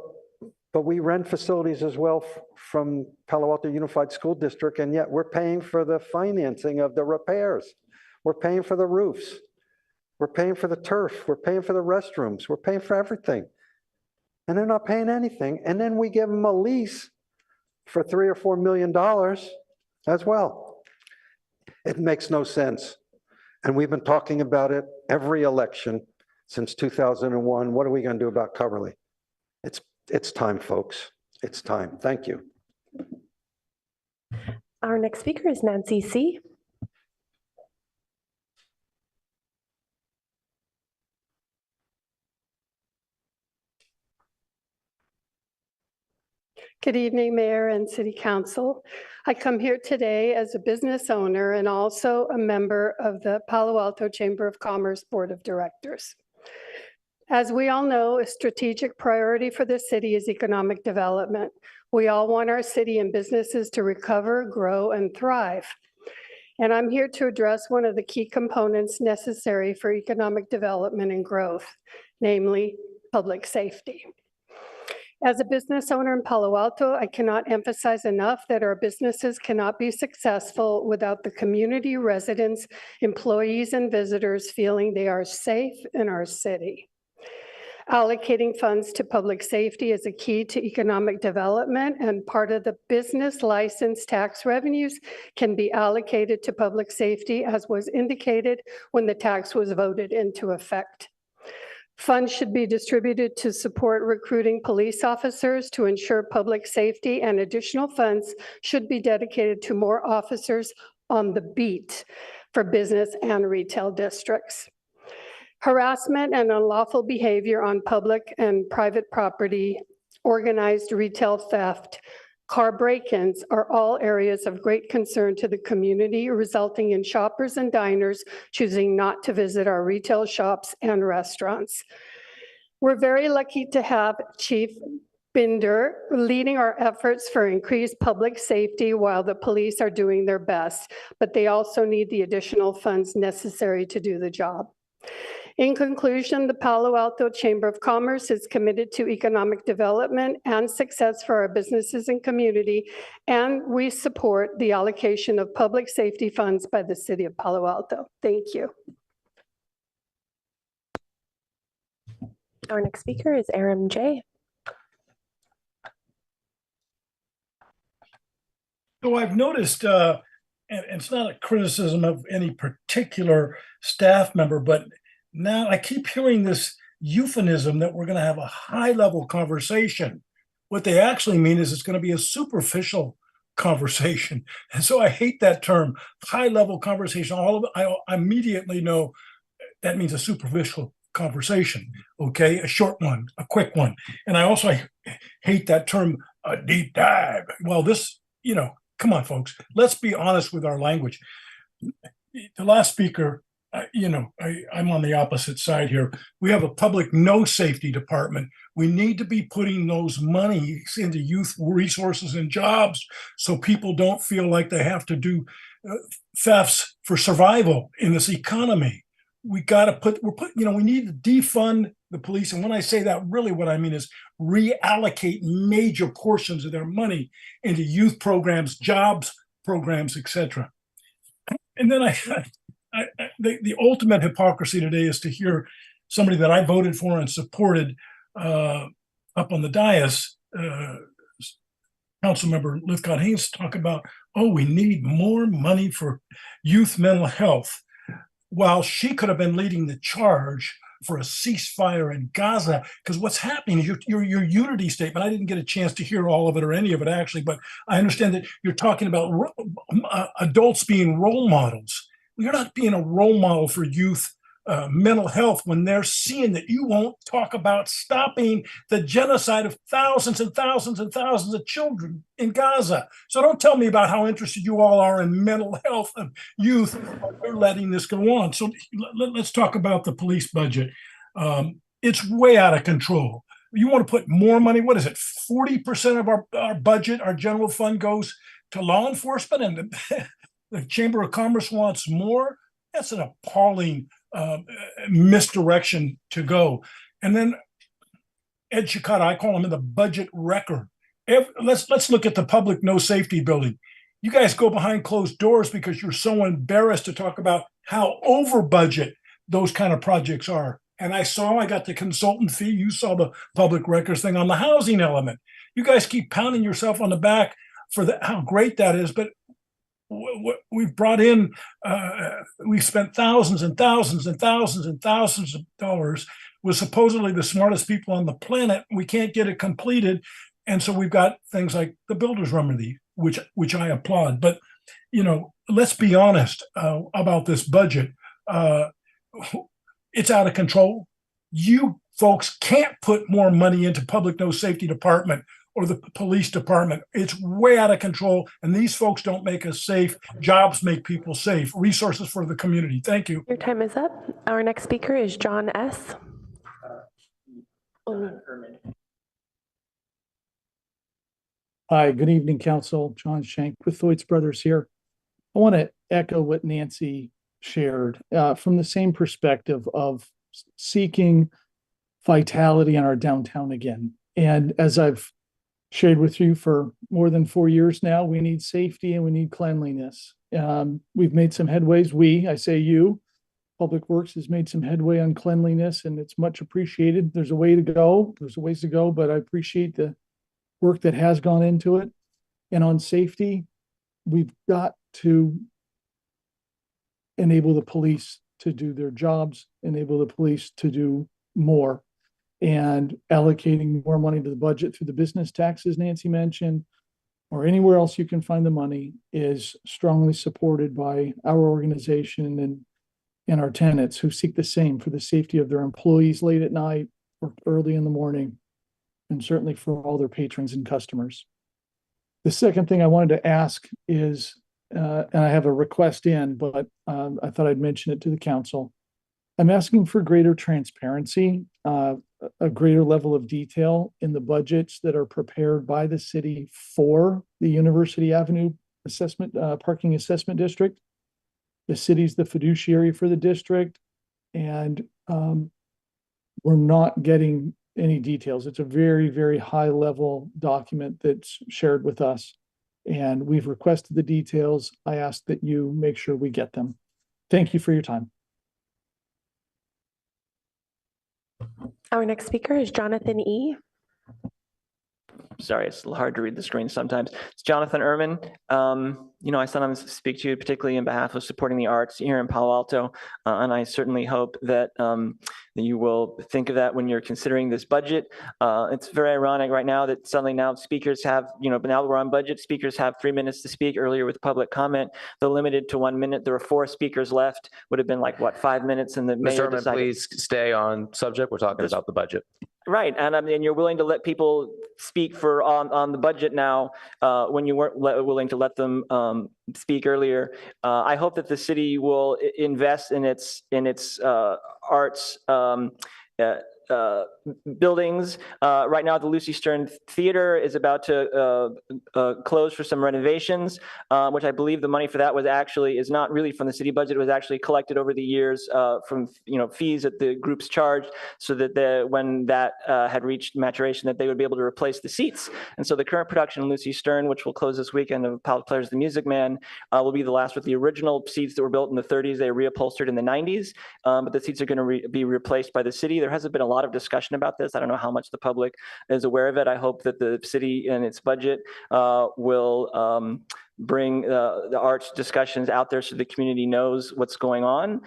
we rent facilities as well from Palo Alto Unified School District, and yet we're paying for the financing of the repairs. We're paying for the roofs. We're paying for the turf. We're paying for the restrooms. We're paying for everything. And they're not paying anything. And then we give them a lease for $3 or $4 million as well. It makes no sense. And we've been talking about it every election since 2001. What are we going to do about Coverly? It's time, folks. It's time. Thank you. Our next speaker is Nancy C. Good evening, Mayor and City Council. I come here today as a business owner and also a member of the Palo Alto Chamber of Commerce Board of Directors. As we all know, a strategic priority for the city is economic development. We all want our city and businesses to recover, grow, and thrive. And I'm here to address one of the key components necessary for economic development and growth, namely public safety. As a business owner in Palo Alto, I cannot emphasize enough that our businesses cannot be successful without the community, residents, employees, and visitors feeling they are safe in our city. Allocating funds to public safety is a key to economic development, and part of the business license tax revenues can be allocated to public safety, as was indicated when the tax was voted into effect. Funds should be distributed to support recruiting police officers to ensure public safety, and additional funds should be dedicated to more officers on the beat for business and retail districts. Harassment and unlawful behavior on public and private property, organized retail theft, car break-ins are all areas of great concern to the community, resulting in shoppers and diners choosing not to visit our retail shops and restaurants. We're very lucky to have Chief Binder leading our efforts for increased public safety while the police are doing their best, but they also need the additional funds necessary to do the job. In conclusion, the Palo Alto Chamber of Commerce is committed to economic development and success for our businesses and community, and we support the allocation of public safety funds by the City of Palo Alto. Thank you. Our next speaker is Aram J. So I've noticed, and it's not a criticism of any particular staff member, but now I keep hearing this euphemism that we're going to have a high-level conversation. What they actually mean is it's going to be a superficial conversation. And so I hate that term, high-level conversation. All of it, I immediately know that means a superficial conversation, okay? A short one, a quick one. And I also hate that term, a deep dive. Well, this, come on, folks, let's be honest with our language. The last speaker, I'm on the opposite side here. We have a public no safety department. We need to be putting those monies into youth resources and jobs so people don't feel like they have to do thefts for survival in this economy. We got to we need to defund the police. And when I say that, really what I mean is reallocate major portions of their money into youth programs, jobs programs, etc. And then the ultimate hypocrisy today is to hear somebody that I voted for and supported up on the dais, Councilmember Lithcott Haynes, talk about, we need more money for youth mental health, while she could have been leading the charge for a ceasefire in Gaza. Because what's happening is your unity statement, I didn't get a chance to hear all of it or any of it actually, but I understand that you're talking about adults being role models. You're not being a role model for youth mental health when they're seeing that you won't talk about stopping the genocide of thousands and thousands and thousands of children in Gaza. So don't tell me about how interested you all are in mental health of youth. You're letting this go on. So let's talk about the police budget. It's way out of control. You want to put more money? What is it? 40% of our budget, our general fund goes to law enforcement, and the Chamber of Commerce wants more. That's an appalling misdirection to go. And then Ed Chicata, I call him the budget wrecker. Let's look at the public no safety building. You guys go behind closed doors because you're so embarrassed to talk about how over budget those kind of projects are. And I got the consultant fee. You saw the public records thing on the housing element. You guys keep pounding yourself on the back for how great that is, but we've brought in, we've spent thousands and thousands and thousands and thousands of dollars with supposedly the smartest people on the planet. We can't get it completed. And so we've got things like the builder's remedy, which I applaud. But, let's be honest about this budget. It's out of control. You folks can't put more money into public no safety department or the police department. It's way out of control, and these folks don't make us safe. Jobs make people safe. Resources for the community. Thank you. Your time is up. Our next speaker is John S. Hi, good evening, Council. John Shank with Thwaites Brothers here. I want to echo what Nancy shared from the same perspective of seeking vitality in our downtown again. And as I've shared with you for more than 4 years now, we need safety and we need cleanliness. We've made some headways. I say you, Public Works has made some headway on cleanliness, and it's much appreciated. There's a way to go. There's a ways to go, but I appreciate the work that has gone into it. And on safety, we've got to enable the police to do their jobs, enable the police to do more, and allocating more money to the budget through the business taxes Nancy mentioned, or anywhere else you can find the money, is strongly supported by our organization and our tenants who seek the same for the safety of their employees late at night or early in the morning, and certainly for all their patrons and customers. The second thing I wanted to ask is, and I have a request in, but I thought I'd mention it to the council. I'm asking for greater transparency, a greater level of detail in the budgets that are prepared by the city for the University Avenue assessment, parking assessment district. The city's the fiduciary for the district, and we're not getting any details. It's a very, very high level document that's shared with us, and we've requested the details. I ask that you make sure we get them. Thank you for your time. Our next speaker is Jonathan E. Sorry, it's hard to read the screen sometimes. It's Jonathan Ehrman. I sometimes speak to you, particularly in behalf of supporting the arts here in Palo Alto, and I certainly hope that you will think of that when you're considering this budget. It's very ironic right now that suddenly now speakers have, now that we're on budget, speakers have 3 minutes to speak. Earlier with public comment, they're limited to 1 minute. There are 4 speakers left. Would have been like, what, 5 minutes? And the mayor Mr. Ehrman, please stay on subject. We're talking about the budget. Right, and I mean, you're willing to let people speak for on the budget now when you weren't willing to let them speak earlier. I hope that the city will invest in its arts buildings. Right now, the Lucy Stern Theater is about to close for some renovations, which I believe the money for that is not really from the city budget. It was actually collected over the years from fees that the groups charged, so that when that had reached maturation, that they would be able to replace the seats. And so the current production of Lucy Stern, which will close this weekend, of Palo Players the Music Man, will be the last with the original seats that were built in the 30s. They reupholstered in the 90s, but the seats are going to be replaced by the city. There hasn't been a lot of discussion about this. I don't know how much the public is aware of it. I hope that the city and its budget will bring the arts discussions out there so the community knows what's going on.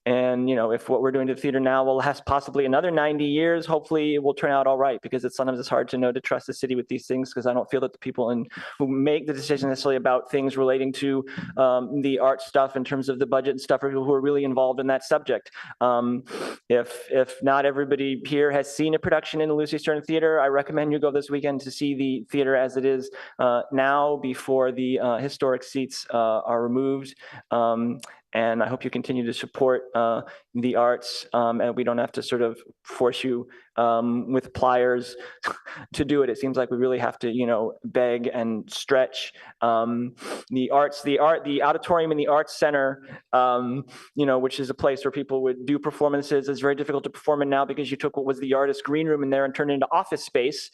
And if what we're doing to the theater now will last possibly another 90 years, hopefully it will turn out all right, because sometimes it's hard to know to trust the city with these things, because I don't feel that the people who make the decision necessarily about things relating to the art stuff in terms of the budget and stuff are who are really involved in that subject. If not everybody here has seen a production in the Lucy Stern Theater, I recommend you go this weekend to see the theater as it is now, before the historic seats are removed. And I hope you continue to support the arts, and we don't have to sort of force you with pliers to do it. It seems like we really have to, beg and stretch. The auditorium in the Arts Center, which is a place where people would do performances, is very difficult to perform in now, because you took what was the artist green room in there and turned it into office space,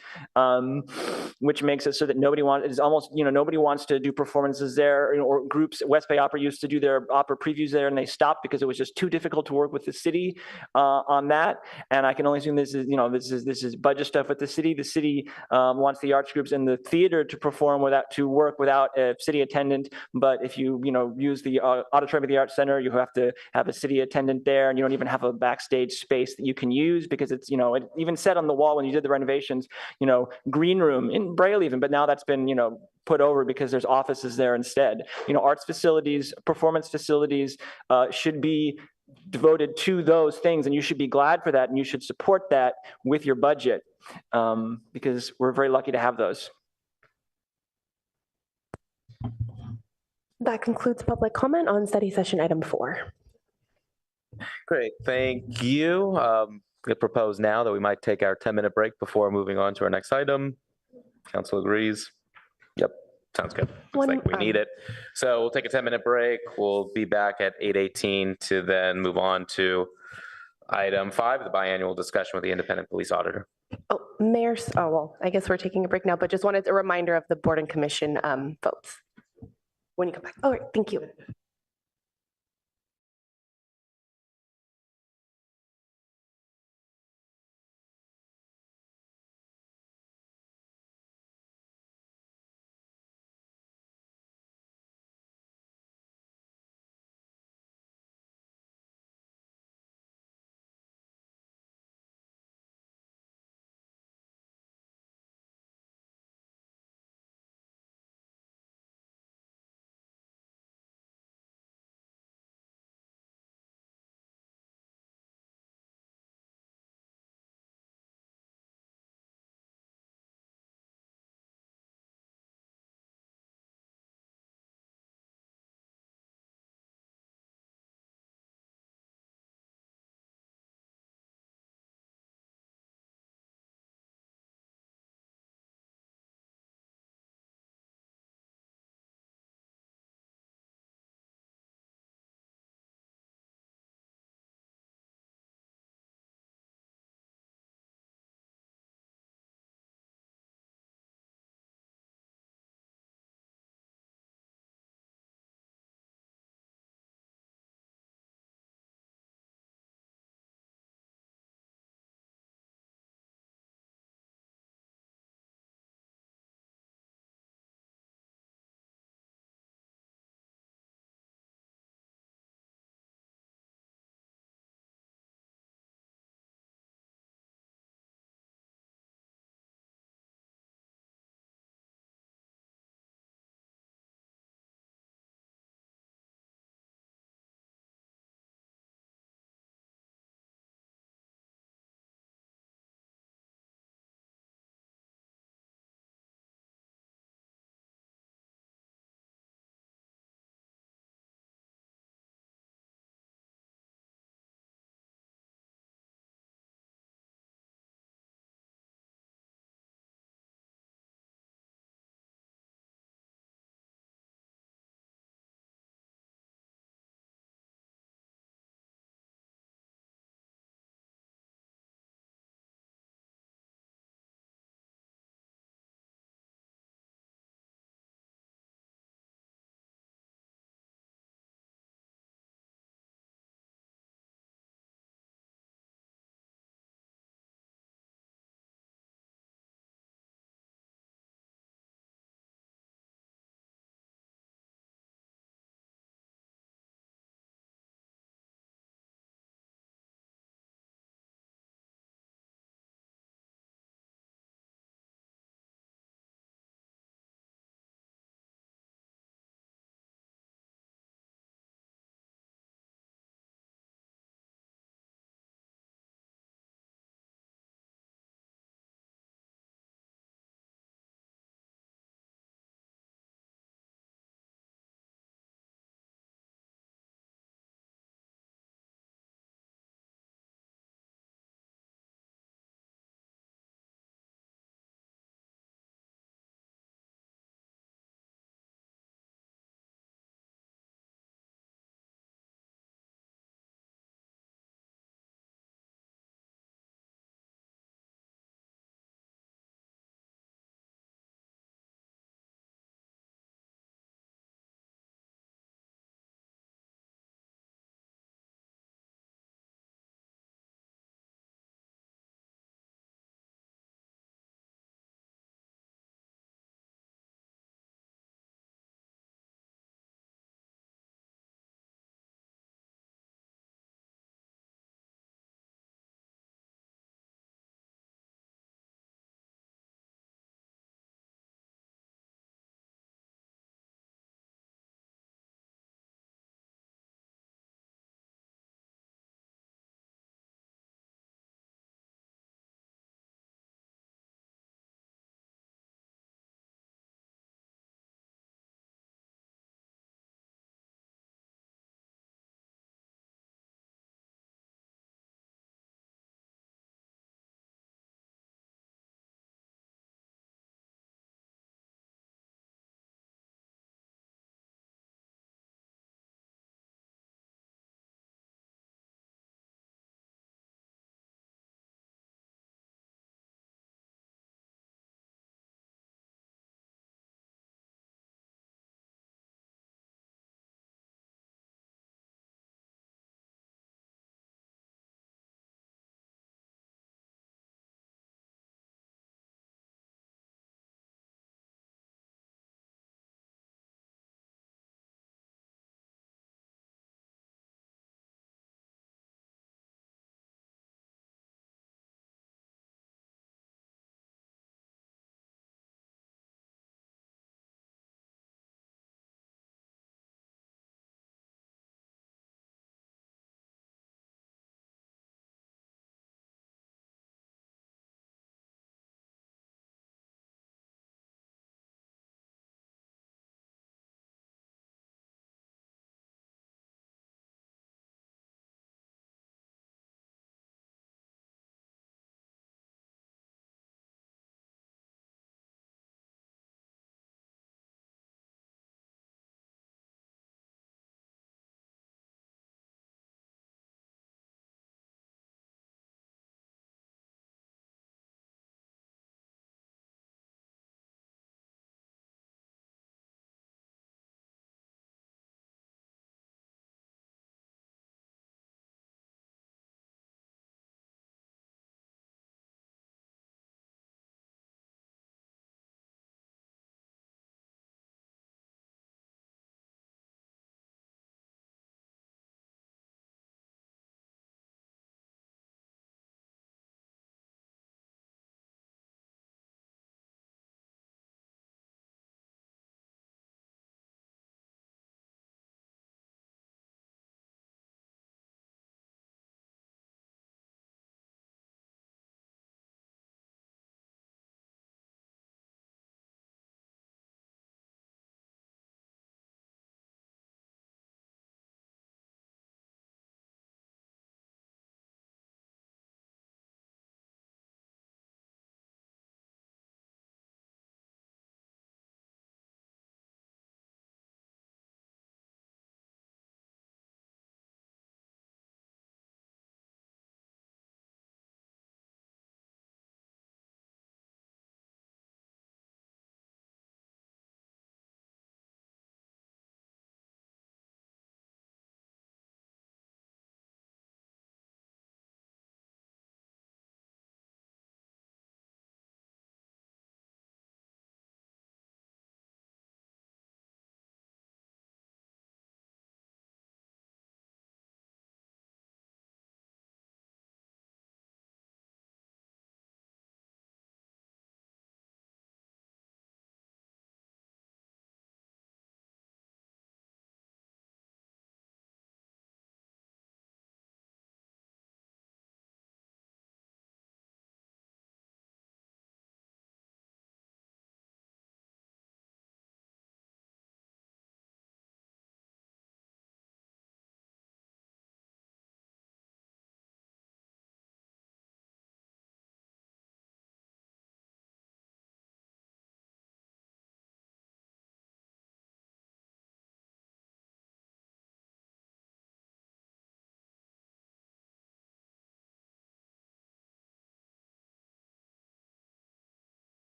which makes it so that nobody wants to do performances there, or groups. West Bay Opera used to do their opera previews there, and they stopped because it was just too difficult to work with the city on that. And I can only assume this is budget stuff with the city. The city wants the arts groups in the theater to perform to work without a city attendant. But if you use the auditorium of the Arts Center, you have to have a city attendant there, and you don't even have a backstage space that you can use, because it's it even said on the wall when you did the renovations, green room in Braille even, but now that's been put over because there's offices there instead. Arts facilities, performance facilities should be devoted to those things, and you should be glad for that, and you should support that with your budget. because we're very lucky to have those. That concludes public comment on study session item 4. Great, thank you. We propose now that we might take our 10-minute break before moving on to our next item. Council agrees? Yep, sounds good. Looks like we need it. So we'll take a 10-minute break. We'll be back at 8:18 to then move on to item 5, the biannual discussion with the independent police auditor. Oh, Mayor, well, I guess we're taking a break now, but just wanted a reminder of the board and commission votes when you come back. All right, thank you.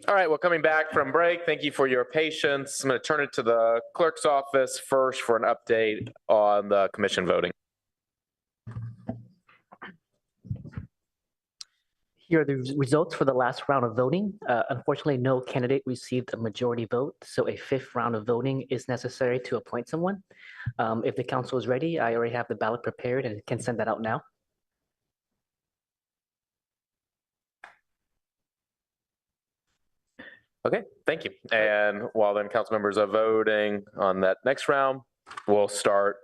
All right, well, coming back from break, thank you for your patience. I'm going to turn it to the clerk's office first for an update on the commission voting. Here are the results for the last round of voting. Unfortunately, no candidate received a majority vote, so a fifth round of voting is necessary to appoint someone. If the council is ready, I already have the ballot prepared and can send that out now. Okay, thank you. And while then council members are voting on that next round, we'll start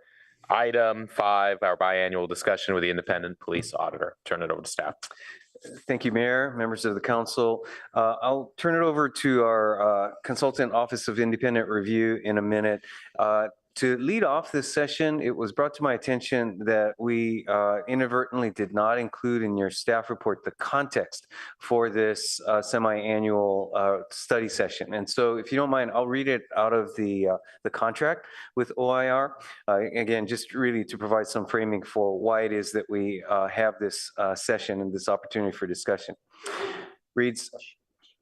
item 5, our biannual discussion with the independent police auditor. Turn it over to staff. Thank you, Mayor, members of the council. I'll turn it over to our consultant Office of Independent Review in a minute. To lead off this session, it was brought to my attention that we inadvertently did not include in your staff report the context for this semi-annual study session. And so if you don't mind, I'll read it out of the contract with OIR. Again, just really to provide some framing for why it is that we have this session and this opportunity for discussion. Reads,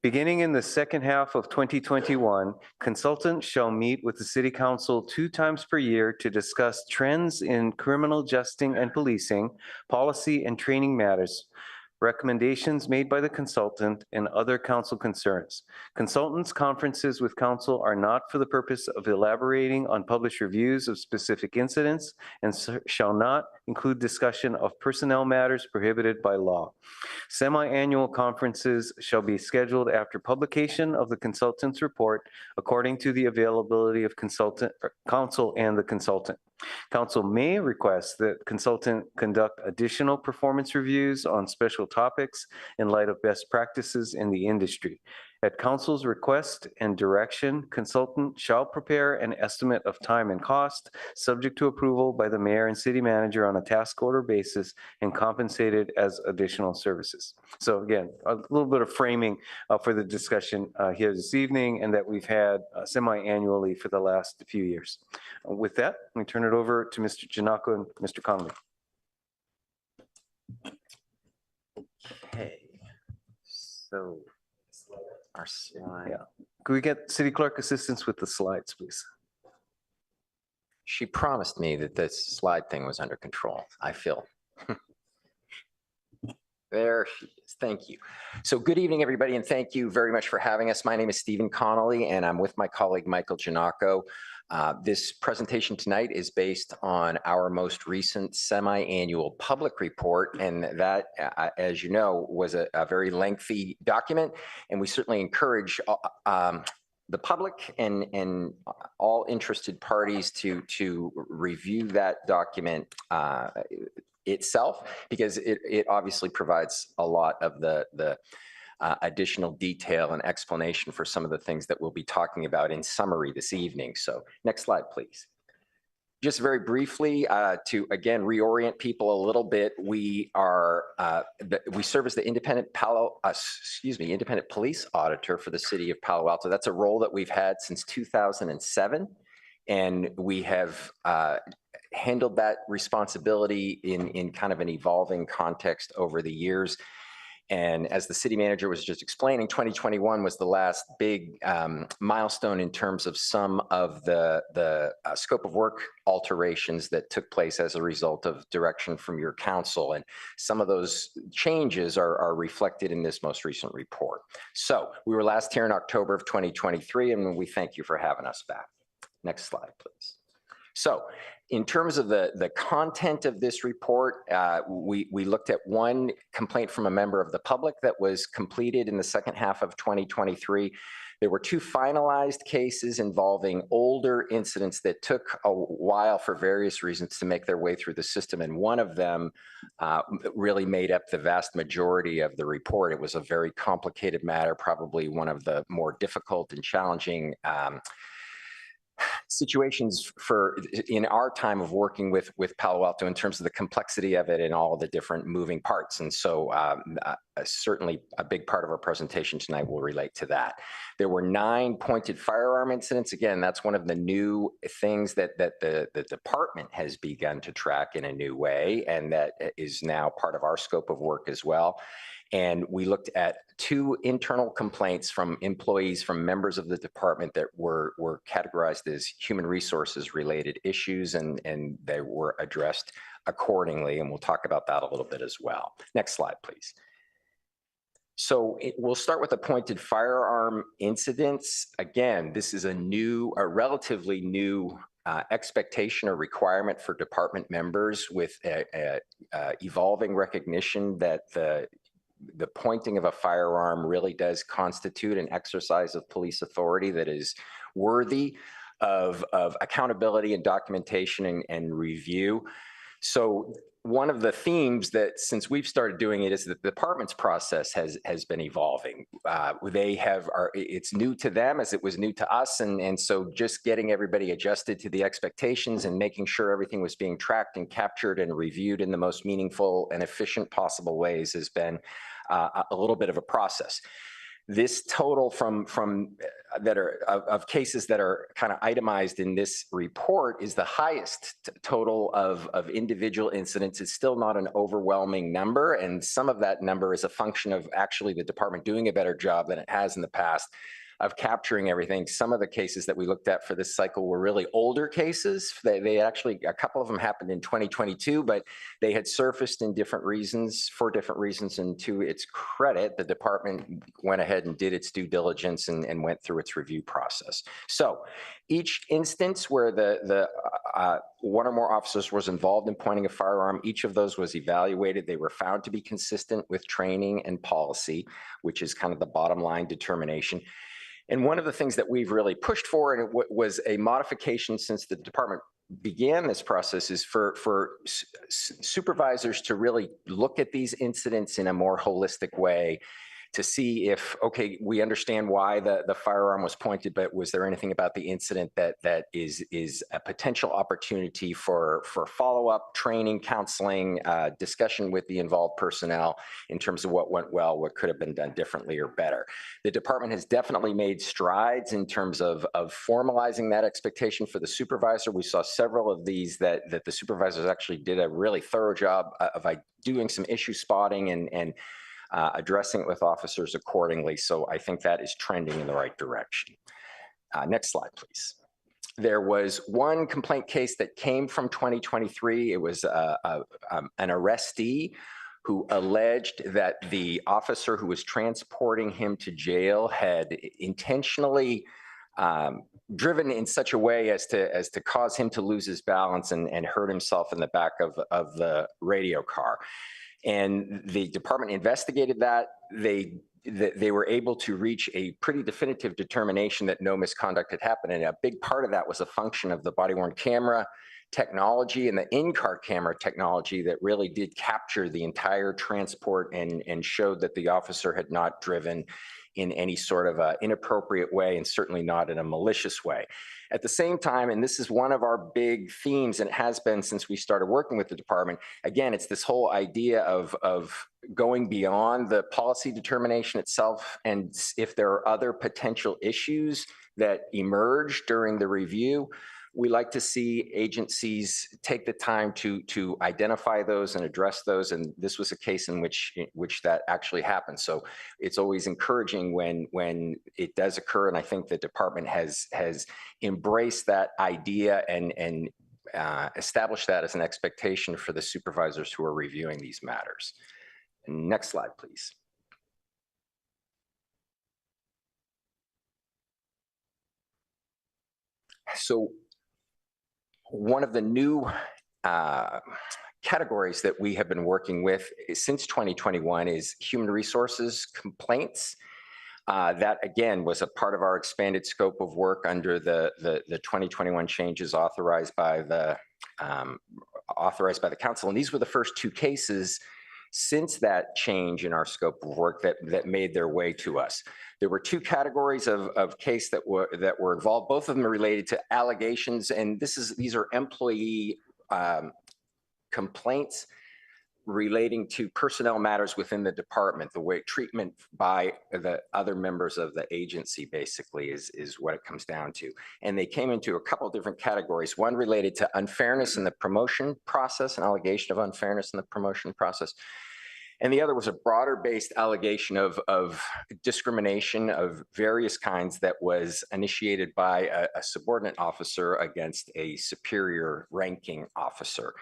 beginning in the second half of 2021, consultants shall meet with the City Council 2 times per year to discuss trends in criminal justice and policing, policy and training matters, recommendations made by the consultant, and other council concerns. Consultants' conferences with council are not for the purpose of elaborating on published reviews of specific incidents and shall not include discussion of personnel matters prohibited by law. Semi-annual conferences shall be scheduled after publication of the consultant's report according to the availability of council and the consultant. Council may request that consultant conduct additional performance reviews on special topics in light of best practices in the industry. At council's request and direction, consultant shall prepare an estimate of time and cost, subject to approval by the mayor and city manager on a task order basis and compensated as additional services. So again, a little bit of framing for the discussion here this evening and that we've had semi-annually for the last few years. With that, let me turn it over to Mr. Giannacco and Mr. Connolly. Okay, so our slide. Yeah. Could we get city clerk assistance with the slides, please? She promised me that this slide thing was under control, I feel. There she is. Thank you. So good evening, everybody, and thank you very much for having us. My name is Stephen Connolly, and I'm with my colleague, Michael Giannacco. This presentation tonight is based on our most recent semi-annual public report, and that, as you know, was a very lengthy document, and we certainly encourage the public and all interested parties to review that document itself, because it obviously provides a lot of the additional detail and explanation for some of the things that we'll be talking about in summary this evening. So next slide, please. Just very briefly, to again reorient people a little bit, we are we serve as the independent independent police auditor for the city of Palo Alto. That's a role that we've had since 2007, and we have handled that responsibility in kind of an evolving context over the years. And as the city manager was just explaining, 2021 was the last big milestone in terms of some of the scope of work alterations that took place as a result of direction from your council. And some of those changes are reflected in this most recent report. So we were last here in October of 2023, and we thank you for having us back. Next slide, please. So in terms of the content of this report, we looked at one complaint from a member of the public that was completed in the second half of 2023. There were 2 finalized cases involving older incidents that took a while for various reasons to make their way through the system. And one of them really made up the vast majority of the report. It was a very complicated matter, probably one of the more difficult and challenging situations in our time of working with Palo Alto in terms of the complexity of it and all of the different moving parts. And so certainly a big part of our presentation tonight will relate to that. There were 9 pointed firearm incidents. Again, that's one of the new things that the department has begun to track in a new way, and that is now part of our scope of work as well. And we looked at 2 internal complaints from employees, from members of the department that were categorized as human resources related issues, and they were addressed accordingly. And we'll talk about that a little bit as well. Next slide, please. So we'll start with appointed firearm incidents. Again, this is a relatively new expectation or requirement for department members, with evolving recognition that the pointing of a firearm really does constitute an exercise of police authority that is worthy of accountability and documentation and review. So one of the themes that, since we've started doing it, is that the department's process has been evolving. It's new to them as it was new to us, and so just getting everybody adjusted to the expectations and making sure everything was being tracked and captured and reviewed in the most meaningful and efficient possible ways has been a little bit of a process. This total of cases that are kind of itemized in this report is the highest total of individual incidents. It's still not an overwhelming number, and some of that number is a function of actually the department doing a better job than it has in the past of capturing everything. Some of the cases that we looked at for this cycle were really older cases. They actually, a couple of them happened in 2022, but they had surfaced in different reasons, for different reasons. And to its credit, the department went ahead and did its due diligence and went through its review process. So each instance where the one or more officers was involved in pointing a firearm, each of those was evaluated. They were found to be consistent with training and policy, which is kind of the bottom line determination. And one of the things that we've really pushed for, and it was a modification since the department began this process, is for supervisors to really look at these incidents in a more holistic way, to see if, okay, we understand why the firearm was pointed, but was there anything about the incident that is a potential opportunity for follow-up, training, counseling, discussion with the involved personnel in terms of what went well, what could have been done differently or better. The department has definitely made strides in terms of formalizing that expectation for the supervisor. We saw several of these that the supervisors actually did a really thorough job of doing some issue spotting and addressing it with officers accordingly. So I think that is trending in the right direction. Next slide, please. There was one complaint case that came from 2023. It was an arrestee who alleged that the officer who was transporting him to jail had intentionally driven in such a way as to cause him to lose his balance and hurt himself in the back of the radio car. And the department investigated that. They were able to reach a pretty definitive determination that no misconduct had happened. And a big part of that was a function of the body-worn camera technology and the in-car camera technology that really did capture the entire transport and showed that the officer had not driven in any sort of inappropriate way, and certainly not in a malicious way. At the same time, and this is one of our big themes, and it has been since we started working with the department, again, it's this whole idea of going beyond the policy determination itself, and if there are other potential issues that emerge during the review, we like to see agencies take the time to identify those and address those, and this was a case in which that actually happened. So it's always encouraging when it does occur, and I think the department has embraced that idea and established that as an expectation for the supervisors who are reviewing these matters. Next slide, please. So one of the new categories that we have been working with since 2021 is human resources complaints. That, again, was a part of our expanded scope of work under the 2021 changes authorized by the council. And these were the first 2 cases since that change in our scope of work that made their way to us. There were 2 categories of case that were involved. Both of them are related to allegations, and these are employee complaints relating to personnel matters within the department. The way treatment by the other members of the agency basically is what it comes down to. And they came into a couple of different categories. One related to unfairness in the promotion process, an allegation of unfairness in the promotion process. And the other was a broader-based allegation of discrimination of various kinds that was initiated by a subordinate officer against a superior ranking officer.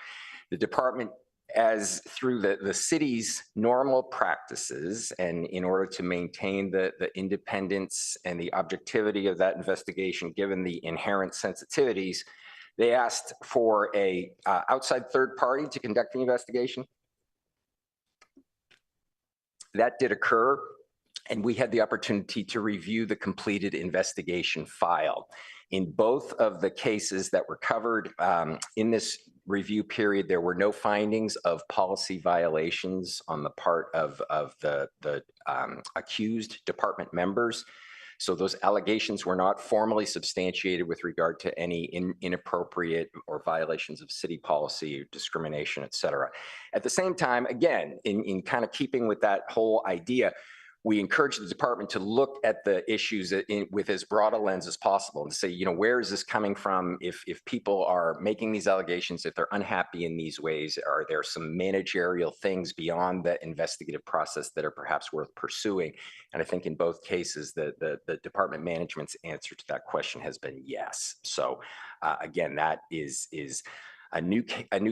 The department, as through the city's normal practices, and in order to maintain the independence and the objectivity of that investigation, given the inherent sensitivities, they asked for a outside third party to conduct the investigation. That did occur, and we had the opportunity to review the completed investigation file. In both of the cases that were covered in this review period, there were no findings of policy violations on the part of the accused department members. So those allegations were not formally substantiated with regard to any inappropriate or violations of city policy, discrimination, et cetera. At the same time, again, in kind of keeping with that whole idea, we encourage the department to look at the issues with as broad a lens as possible and say, you know, where is this coming from? If people are making these allegations, if they're unhappy in these ways, are there some managerial things beyond the investigative process that are perhaps worth pursuing? And I think in both cases, the department management's answer to that question has been yes. So again, that is a new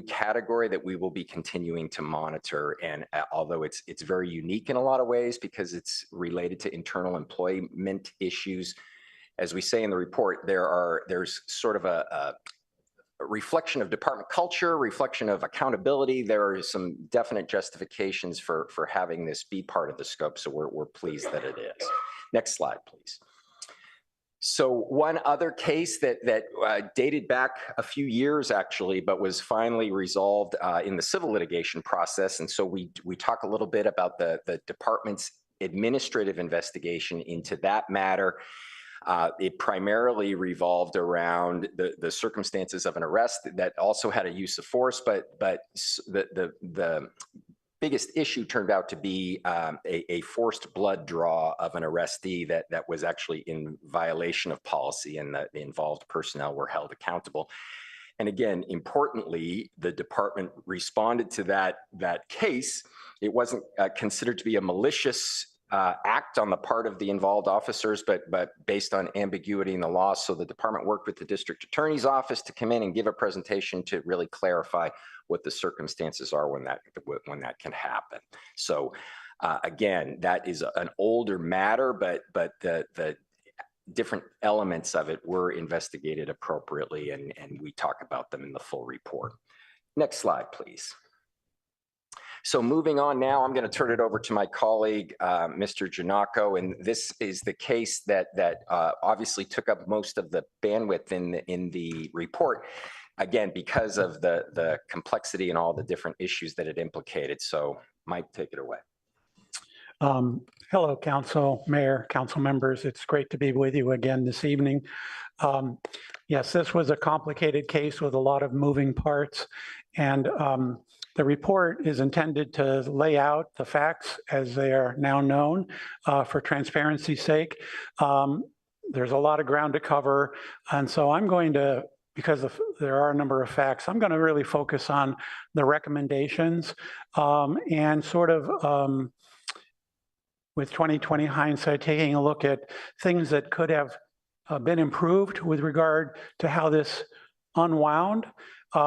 category that we will be continuing to monitor. And although it's very unique in a lot of ways because it's related to internal employment issues, as we say in the report, there's sort of a reflection of department culture, reflection of accountability. There are some definite justifications for having this be part of the scope. So we're pleased that it is. Next slide, please. So one other case that dated back a few years actually, but was finally resolved in the civil litigation process. And so we talk a little bit about the department's administrative investigation into that matter. It primarily revolved around the circumstances of an arrest that also had a use of force, but the biggest issue turned out to be a forced blood draw of an arrestee that was actually in violation of policy, and the involved personnel were held accountable. And again, importantly, the department responded to that case. It wasn't considered to be a malicious act on the part of the involved officers, but based on ambiguity in the law. So the department worked with the district attorney's office to come in and give a presentation to really clarify what the circumstances are when that can happen. So again, that is an older matter, but the different elements of it were investigated appropriately, and we talk about them in the full report. Next slide, please. So moving on now, I'm going to turn it over to my colleague, Mr. Giannacco, and this is the case that obviously took up most of the bandwidth in the report, again, because of the complexity and all the different issues that it implicated. So Mike, take it away. Hello, Council, Mayor, Council members. It's great to be with you again this evening. Yes, this was a complicated case with a lot of moving parts, and the report is intended to lay out the facts as they are now known for transparency's sake. There's a lot of ground to cover, and so I'm going to, because there are a number of facts, I'm going to really focus on the recommendations and sort of with 2020 hindsight, taking a look at things that could have been improved with regard to how this unwound,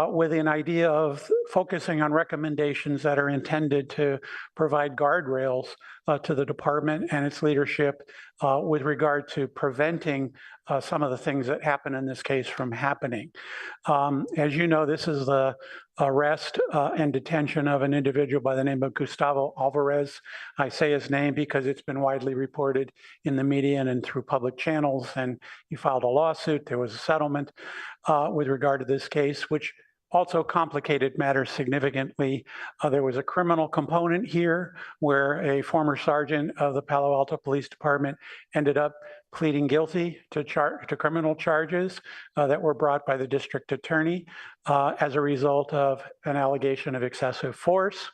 with an idea of focusing on recommendations that are intended to provide guardrails to the department and its leadership with regard to preventing some of the things that happen in this case from happening. As you know, this is the arrest and detention of an individual by the name of Gustavo Alvarez. I say his name because it's been widely reported in the media and through public channels, and he filed a lawsuit. There was a settlement with regard to this case, which also complicated matters significantly. There was a criminal component here where a former sergeant of the Palo Alto Police Department ended up pleading guilty to criminal charges that were brought by the district attorney as a result of an allegation of excessive force.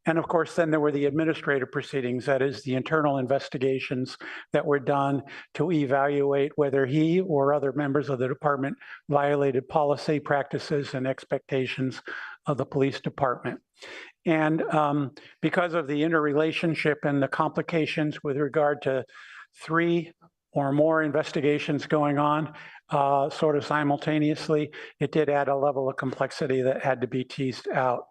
And of course, then there were the administrative proceedings, that is the internal investigations that were done to evaluate whether he or other members of the department violated policy, practices, and expectations of the police department. And because of the interrelationship and the complications with regard to 3 or more investigations going on sort of simultaneously, it did add a level of complexity that had to be teased out.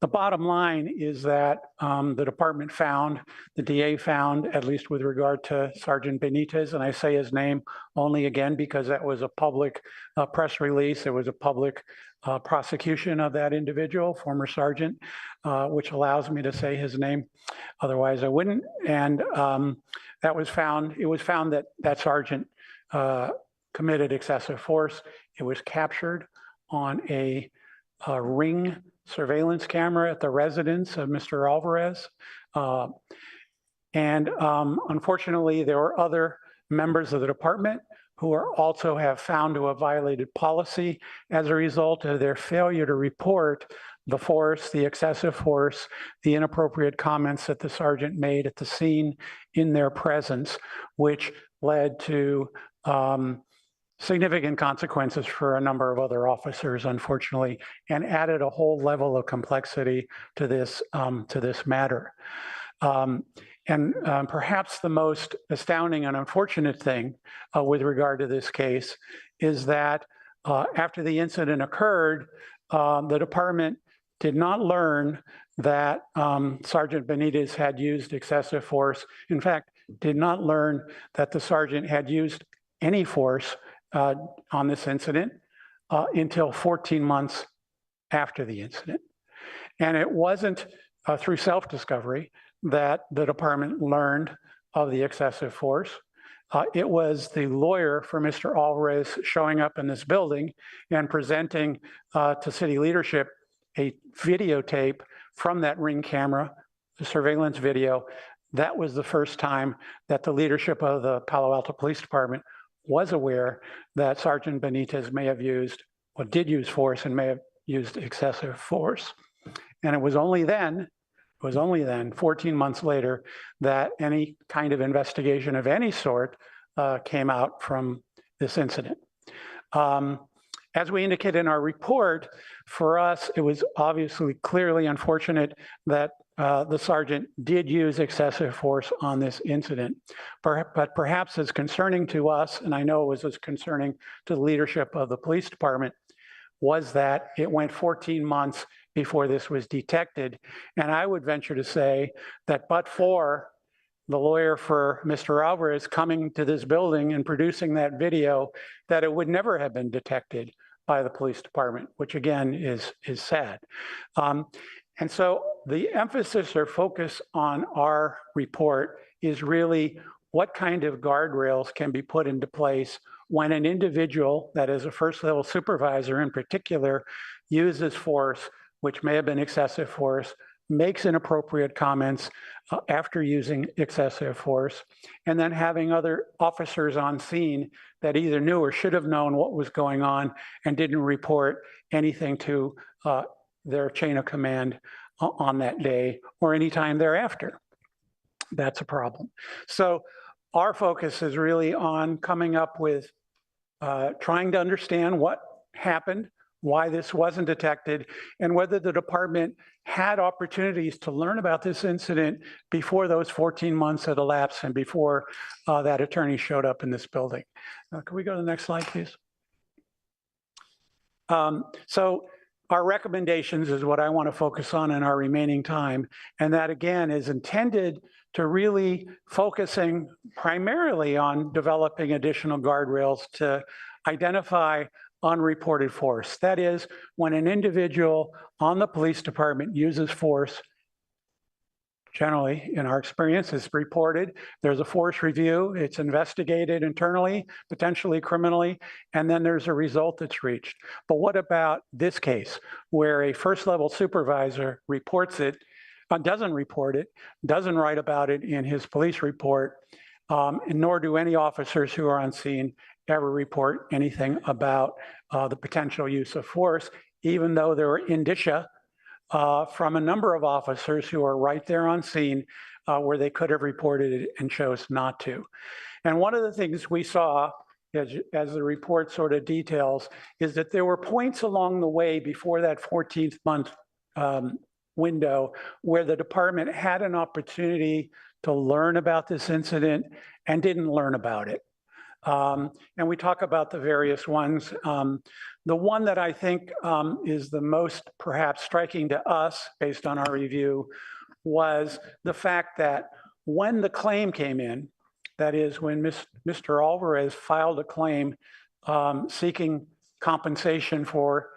The bottom line is that the department found, the DA found, at least with regard to Sergeant Benitez, and I say his name only again because that was a public press release. It was a public prosecution of that individual, former sergeant, which allows me to say his name. Otherwise, I wouldn't. And that was found. It was found that that sergeant committed excessive force. It was captured on a Ring surveillance camera at the residence of Mr. Alvarez. Unfortunately, there were other members of the department who are also have found to have violated policy as a result of their failure to report the force, the excessive force, the inappropriate comments that the sergeant made at the scene in their presence, which led to significant consequences for a number of other officers, unfortunately, and added a whole level of complexity to this matter. Perhaps the most astounding and unfortunate thing with regard to this case is that after the incident occurred, the department did not learn that Sergeant Benitez had used excessive force. In fact, did not learn that the sergeant had used any force on this incident until 14 months after the incident. And it wasn't through self-discovery that the department learned of the excessive force. It was the lawyer for Mr. Alvarez showing up in this building and presenting to city leadership a videotape from that Ring camera, the surveillance video. That was the first time that the leadership of the Palo Alto Police Department was aware that Sergeant Benitez may have used, or did use force and may have used excessive force. And it was only then, 14 months later, that any kind of investigation of any sort came out from this incident. As we indicated in our report, for us, it was obviously clearly unfortunate that the sergeant did use excessive force on this incident. But perhaps as concerning to us, and I know it was as concerning to the leadership of the police department, was that it went 14 months before this was detected. And I would venture to say that but for the lawyer for Mr. Alvarez coming to this building and producing that video, that it would never have been detected by the police department, which again is sad. And so the emphasis or focus on our report is really what kind of guardrails can be put into place when an individual, that is a first level supervisor in particular, uses force, which may have been excessive force, makes inappropriate comments after using excessive force, and then having other officers on scene that either knew or should have known what was going on and didn't report anything to their chain of command on that day or any time thereafter. That's a problem. So our focus is really on coming up with trying to understand what happened, why this wasn't detected, and whether the department had opportunities to learn about this incident before those 14 months had elapsed and before that attorney showed up in this building. Can we go to the next slide, please? So our recommendations is what I want to focus on in our remaining time. And that again is intended to really focusing primarily on developing additional guardrails to identify unreported force. That is, when an individual on the police department uses force, generally, in our experience, it's reported. There's a force review. It's investigated internally, potentially criminally, and then there's a result that's reached. But what about this case, where a first-level supervisor reports it, doesn't report it, doesn't write about it in his police report, nor do any officers who are on scene ever report anything about the potential use of force, even though there were indicia from a number of officers who are right there on scene where they could have reported it and chose not to. And one of the things we saw, as the report sort of details, is that there were points along the way before that 14th month window where the department had an opportunity to learn about this incident and didn't learn about it. And we talk about the various ones. The one that I think is the most perhaps striking to us based on our review was the fact that when the claim came in, that is when Mr. Alvarez filed a claim seeking compensation for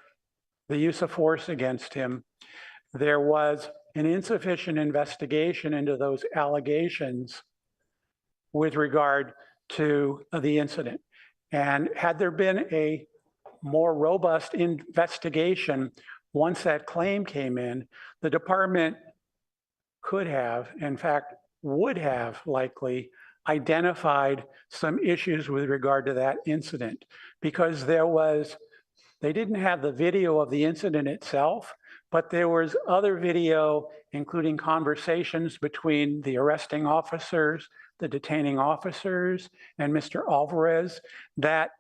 the use of force against him, there was an insufficient investigation into those allegations with regard to the incident. And had there been a more robust investigation once that claim came in, the department could have, in fact, would have likely identified some issues with regard to that incident, because they didn't have the video of the incident itself, but there was other video, including conversations between the arresting officers, the detaining officers, and Mr. Alvarez that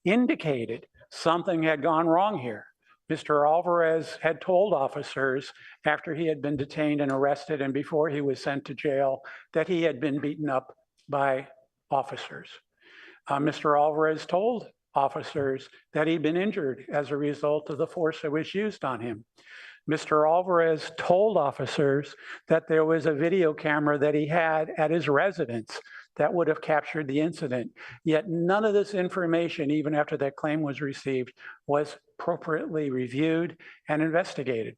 indicated something had gone wrong here. Mr. Alvarez had told officers after he had been detained and arrested and before he was sent to jail that he had been beaten up by officers. Mr. Alvarez told officers that he'd been injured as a result of the force that was used on him. Mr. Alvarez told officers that there was a video camera that he had at his residence that would have captured the incident. Yet none of this information, even after that claim was received, was appropriately reviewed and investigated.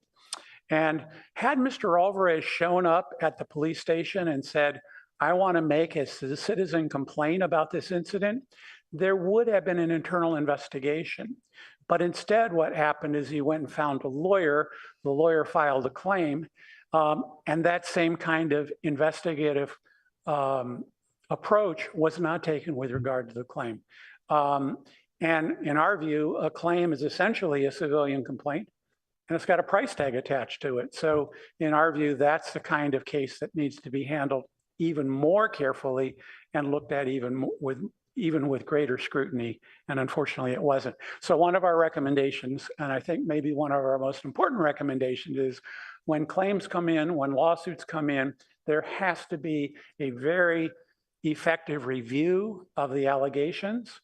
And had Mr. Alvarez shown up at the police station and said, I want to make a citizen complain about this incident, there would have been an internal investigation. But instead, what happened is he went and found a lawyer. The lawyer filed a claim, and that same kind of investigative approach was not taken with regard to the claim. And in our view, a claim is essentially a civilian complaint, and it's got a price tag attached to it. So in our view, that's the kind of case that needs to be handled even more carefully and looked at even with greater scrutiny, and unfortunately it wasn't. So one of our recommendations, and I think maybe one of our most important recommendations, is when claims come in, when lawsuits come in, there has to be a very effective review of the allegations,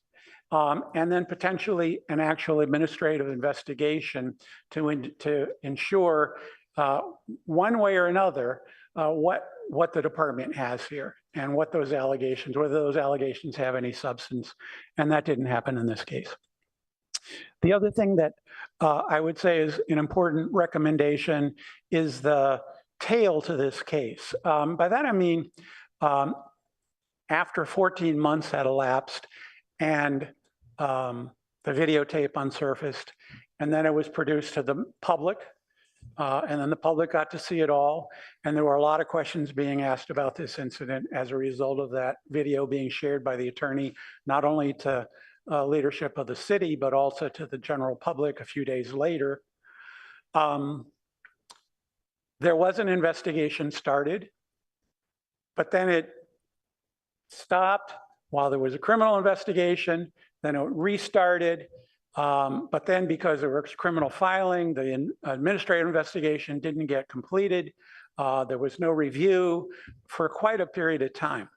and then potentially an actual administrative investigation to ensure one way or another what the department has here and what those allegations, whether those allegations have any substance. And that didn't happen in this case. The other thing that I would say is an important recommendation is the tail to this case. By that I mean, after 14 months had elapsed and the videotape unsurfaced, and then it was produced to the public, and then the public got to see it all. And there were a lot of questions being asked about this incident as a result of that video being shared by the attorney, not only to leadership of the city, but also to the general public a few days later. There was an investigation started, but then it stopped while there was a criminal investigation, then it restarted. But then because there was criminal filing, the administrative investigation didn't get completed. There was no review for quite a period of time.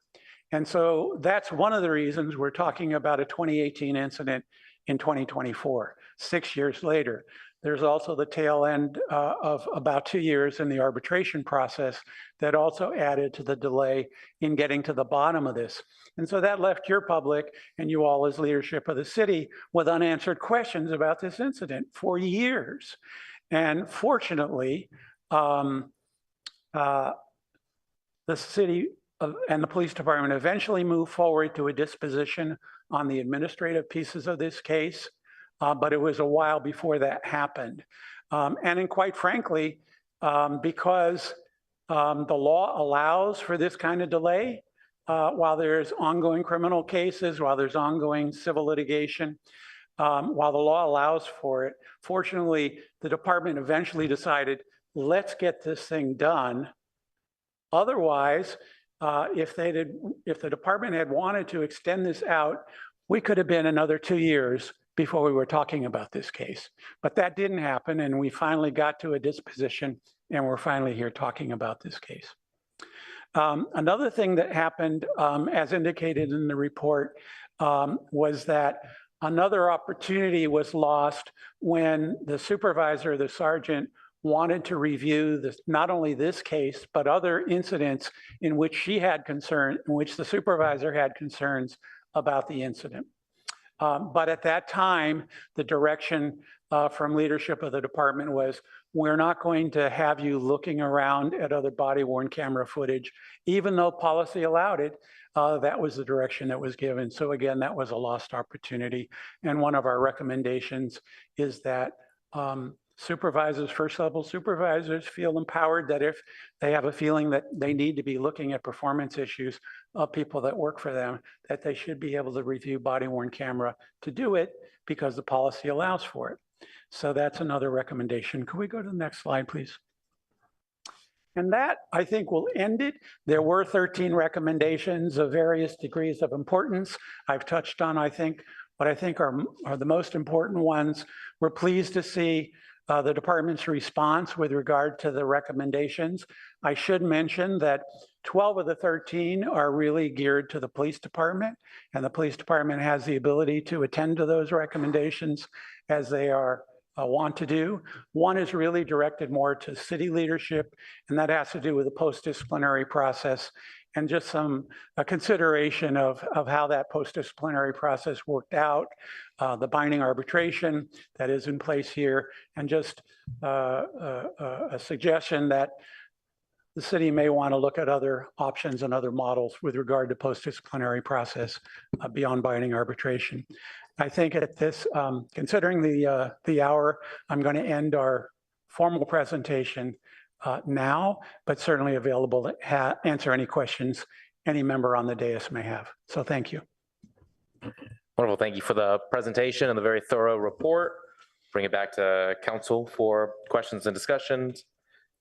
And so that's one of the reasons we're talking about a 2018 incident in 2024, 6 years later. There's also the tail end of about 2 years in the arbitration process that also added to the delay in getting to the bottom of this. And so that left your public and you all as leadership of the city with unanswered questions about this incident for years. And fortunately, the city and the police department eventually moved forward to a disposition on the administrative pieces of this case. But it was a while before that happened. And quite frankly, because the law allows for this kind of delay, while there's ongoing criminal cases, while there's ongoing civil litigation, while the law allows for it, fortunately, the department eventually decided, let's get this thing done. Otherwise, if the department had wanted to extend this out, we could have been another 2 years before we were talking about this case. But that didn't happen, and we finally got to a disposition, and we're finally here talking about this case. Another thing that happened, as indicated in the report, was that another opportunity was lost when the supervisor, the sergeant, wanted to review this, not only this case, but other incidents in which she had concern, in which the supervisor had concerns about the incident. But at that time, the direction from leadership of the department was, we're not going to have you looking around at other body-worn camera footage, even though policy allowed it. That was the direction that was given. So again, that was a lost opportunity. And one of our recommendations is that supervisors, first level supervisors, feel empowered that if they have a feeling that they need to be looking at performance issues of people that work for them, that they should be able to review body-worn camera to do it because the policy allows for it. So that's another recommendation. Could we go to the next slide, please? And that, I think, will end it. There were 13 recommendations of various degrees of importance. I've touched on, I think, what I think are the most important ones. We're pleased to see the department's response with regard to the recommendations. I should mention that 12 of the 13 are really geared to the police department, and the police department has the ability to attend to those recommendations as they are want to do. One is really directed more to city leadership, and that has to do with the post-disciplinary process and just some consideration of how that post-disciplinary process worked out, the binding arbitration that is in place here, and just a suggestion that the city may want to look at other options and other models with regard to post-disciplinary process beyond binding arbitration. I think at this, considering the hour, I'm going to end our formal presentation now, but certainly available to answer any questions any member on the dais may have. So thank you. Wonderful. Thank you for the presentation and the very thorough report. Bring it back to council for questions and discussions.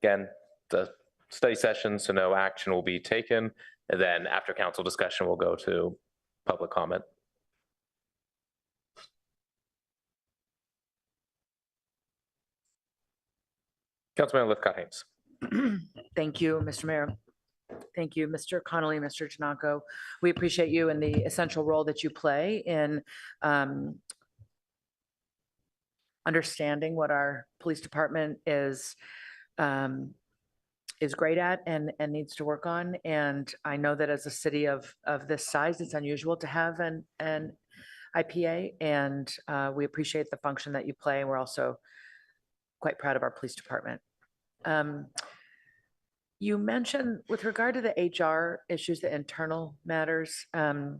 Again, the study session, so no action will be taken. And then after council discussion, we'll go to public comment. Councilman Lifcott-Haynes. Thank you, Mr. Mayor. Thank you, Mr. Connolly, Mr. Janako. We appreciate you and the essential role that you play in understanding what our police department is great at and needs to work on. And I know that as a city of this size, it's unusual to have an IPA, and we appreciate the function that you play. And we're also quite proud of our police department. You mentioned with regard to the HR issues, the internal matters. I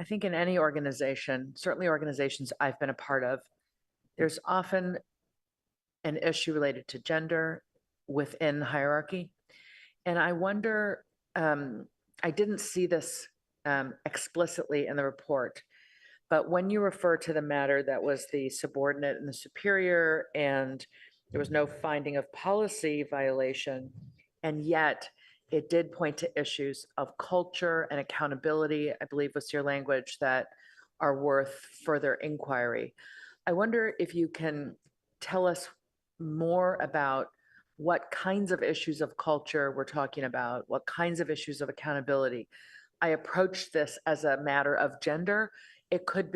think in any organization, certainly organizations I've been a part of, there's often an issue related to gender within hierarchy. And I wonder, I didn't see this explicitly in the report, but when you refer to the matter that was the subordinate and the superior, and there was no finding of policy violation, and yet it did point to issues of culture and accountability, I believe was your language, that are worth further inquiry. I wonder if you can tell us more about what kinds of issues of culture we're talking about, what kinds of issues of accountability. I approach this as a matter of gender. It could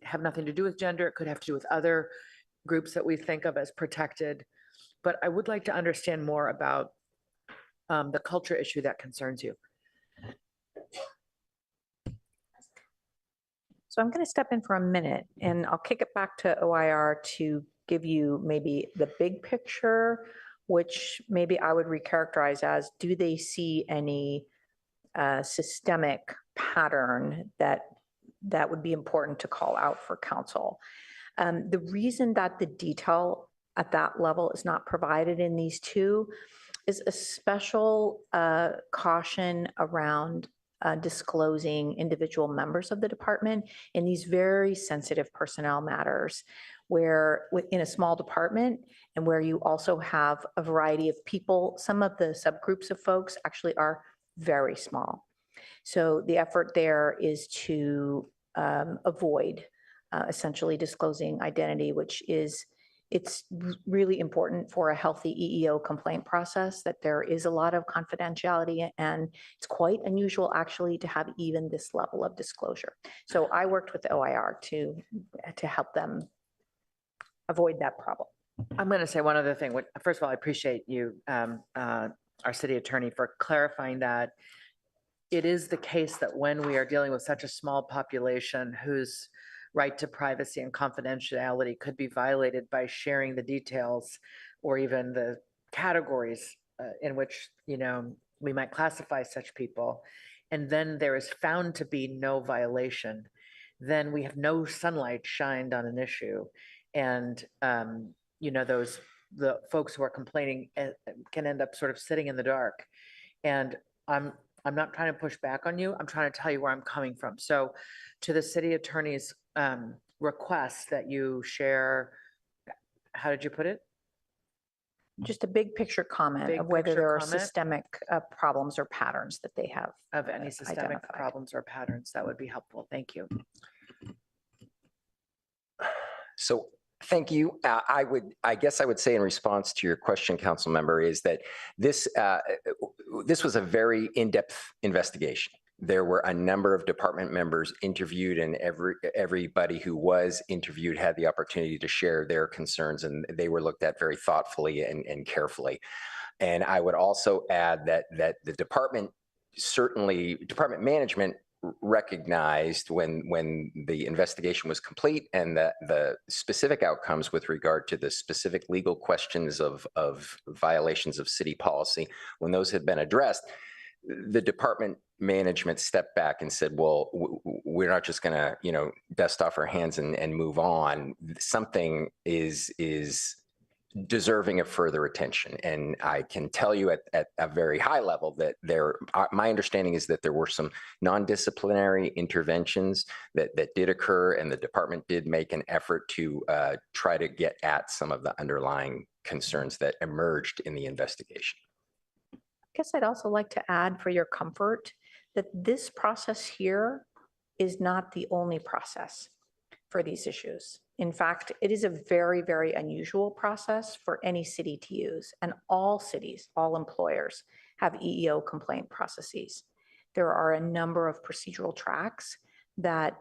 have nothing to do with gender. It could have to do with other groups that we think of as protected. But I would like to understand more about the culture issue that concerns you. So I'm going to step in for a minute, and I'll kick it back to OIR to give you maybe the big picture, which maybe I would recharacterize as, do they see any systemic pattern that would be important to call out for council? The reason that the detail at that level is not provided in these two is a special caution around disclosing individual members of the department in these very sensitive personnel matters, where in a small department and where you also have a variety of people, some of the subgroups of folks actually are very small. So the effort there is to avoid essentially disclosing identity, which is, it's really important for a healthy EEO complaint process that there is a lot of confidentiality, and it's quite unusual actually to have even this level of disclosure. So I worked with the OIR to help them avoid that problem. I'm going to say one other thing. First of all, I appreciate you, our city attorney, for clarifying that it is the case that when we are dealing with such a small population whose right to privacy and confidentiality could be violated by sharing the details or even the categories in which, we might classify such people, and then there is found to be no violation, then we have no sunlight shined on an issue. And, the folks who are complaining can end up sort of sitting in the dark. And I'm not trying to push back on you. I'm trying to tell you where I'm coming from. So to the city attorney's request that you share, how did you put it? Just a big picture comment of whether there are systemic problems or patterns that they have. Of any systemic identified. problems or patterns, that would be helpful. Thank you. So thank you. I guess I would say in response to your question, council member, is that this was a very in-depth investigation. There were a number of department members interviewed, and everybody who was interviewed had the opportunity to share their concerns, and they were looked at very thoughtfully and carefully. And I would also add that the department management recognized when the investigation was complete and the specific outcomes with regard to the specific legal questions of violations of city policy, when those had been addressed, the department management stepped back and said, well, we're not just going to, dust off our hands and move on. Something is deserving of further attention. And I can tell you at a very high level that my understanding is that there were some non-disciplinary interventions that did occur, and the department did make an effort to try to get at some of the underlying concerns that emerged in the investigation. I guess I'd also like to add, for your comfort, that this process here is not the only process for these issues. In fact, it is a very, very unusual process for any city to use, and all cities, all employers have EEO complaint processes. There are a number of procedural tracks that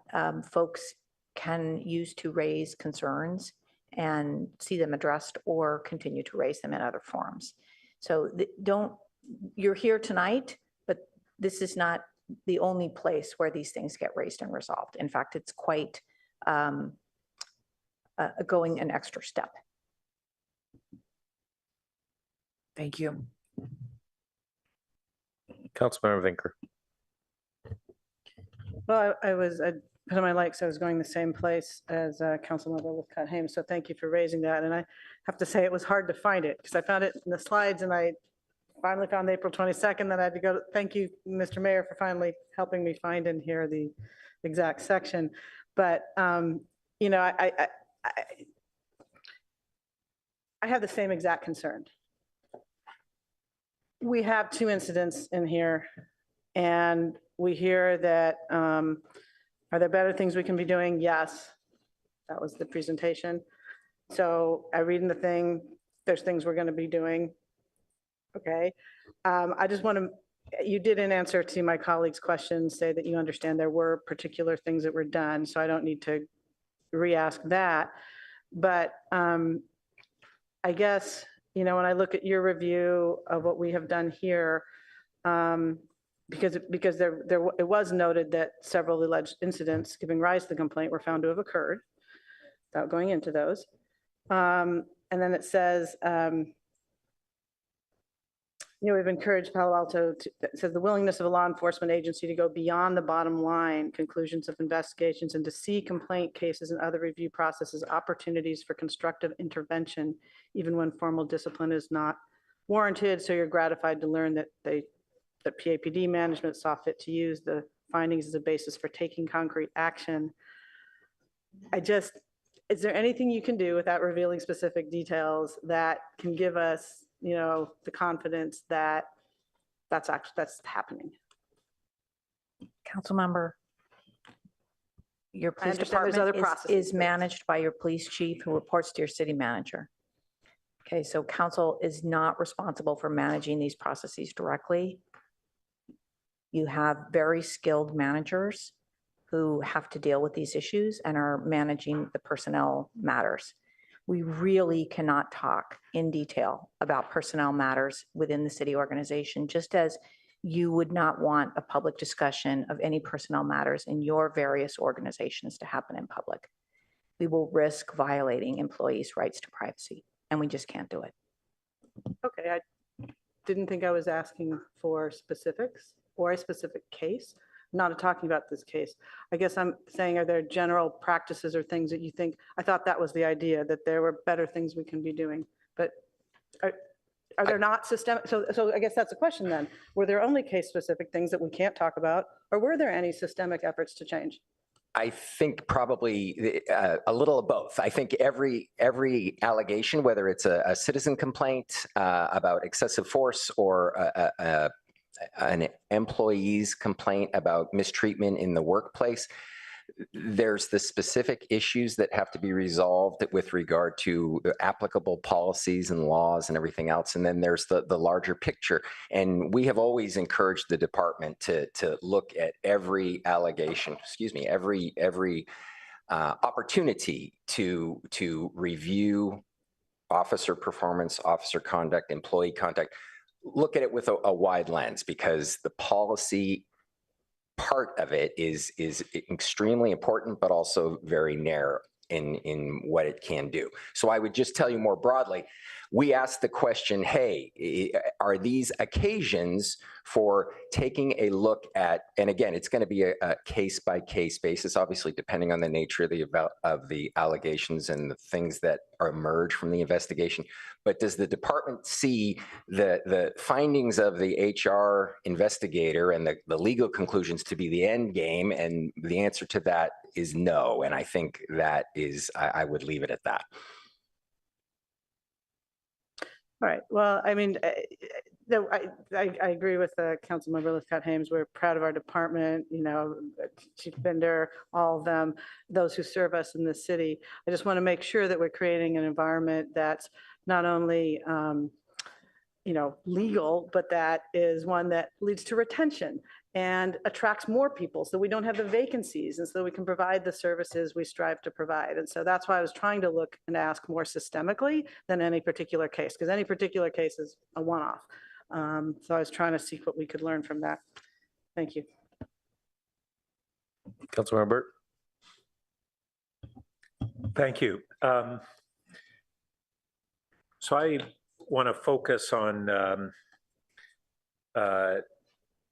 folks can use to raise concerns and see them addressed or continue to raise them in other forms. So you're here tonight, but this is not the only place where these things get raised and resolved. In fact, it's quite going an extra step. Thank you. Councilmember Vinker. Well, I put on my light, so I was going the same place as Councilmember Wolf-Cott-Hames. So thank you for raising that. And I have to say it was hard to find it because I found it in the slides, and I finally found April 22nd. Then I had to go. Thank you, Mr. Mayor, for finally helping me find in here the exact section. But I have the same exact concern. We have 2 incidents in here, and we hear that, are there better things we can be doing? Yes, that was the presentation. So I read in the thing, there's things we're going to be doing. Okay. I just want to, you did in answer to my colleague's questions say that you understand there were particular things that were done, so I don't need to re-ask that. But I guess, when I look at your review of what we have done here, because it was noted that several alleged incidents giving rise to the complaint were found to have occurred, without going into those. And then it says, we've encouraged Palo Alto it says the willingness of a law enforcement agency to go beyond the bottom line conclusions of investigations and to see complaint cases and other review processes opportunities for constructive intervention, even when formal discipline is not warranted. So you're gratified to learn that PAPD management saw fit to use the findings as a basis for taking concrete action. Is there anything you can do without revealing specific details that can give us the confidence that that's happening? Councilmember. Your police understand there's department other processes, is but- managed by your police chief who reports to your city manager. Okay, so council is not responsible for managing these processes directly. You have very skilled managers who have to deal with these issues and are managing the personnel matters. We really cannot talk in detail about personnel matters within the city organization, just as you would not want a public discussion of any personnel matters in your various organizations to happen in public. We will risk violating employees' rights to privacy, and we just can't do it. Okay, I didn't think I was asking for specifics or a specific case. I'm not talking about this case. I guess I'm saying, are there general practices or things that you think, I thought that was the idea, that there were better things we can be doing, but are there not systemic? So I guess that's the question then. Were there only case-specific things that we can't talk about, or were there any systemic efforts to change? I think probably a little of both. I think every allegation, whether it's a citizen complaint about excessive force or an employee's complaint about mistreatment in the workplace, there's the specific issues that have to be resolved with regard to applicable policies and laws and everything else. And then there's the larger picture. And we have always encouraged the department to look at every allegation, every opportunity to review officer performance, officer conduct, employee conduct. Look at it with a wide lens, because the policy part of it is extremely important, but also very narrow in what it can do. So I would just tell you more broadly, we asked the question, hey, are these occasions for taking a look at, and again, it's going to be a case-by-case basis, obviously, depending on the nature of the allegations and the things that emerge from the investigation. But does the department see the findings of the HR investigator and the legal conclusions to be the end game? And the answer to that is no. And I think that is, I would leave it at that. All right. Well, I mean, I agree with Councilmember Lithcott Hames. We're proud of our department, you know, Chief Bender, all of them, those who serve us in the city. I just want to make sure that we're creating an environment that's not only, you know, legal, but that is one that leads to retention and attracts more people, so we don't have the vacancies, and so we can provide the services we strive to provide. And so that's why I was trying to look and ask more systemically than any particular case, because any particular case is a one-off. So I was trying to see what we could learn from that. Thank you. Councilmember Burt. Thank you. So I want to focus on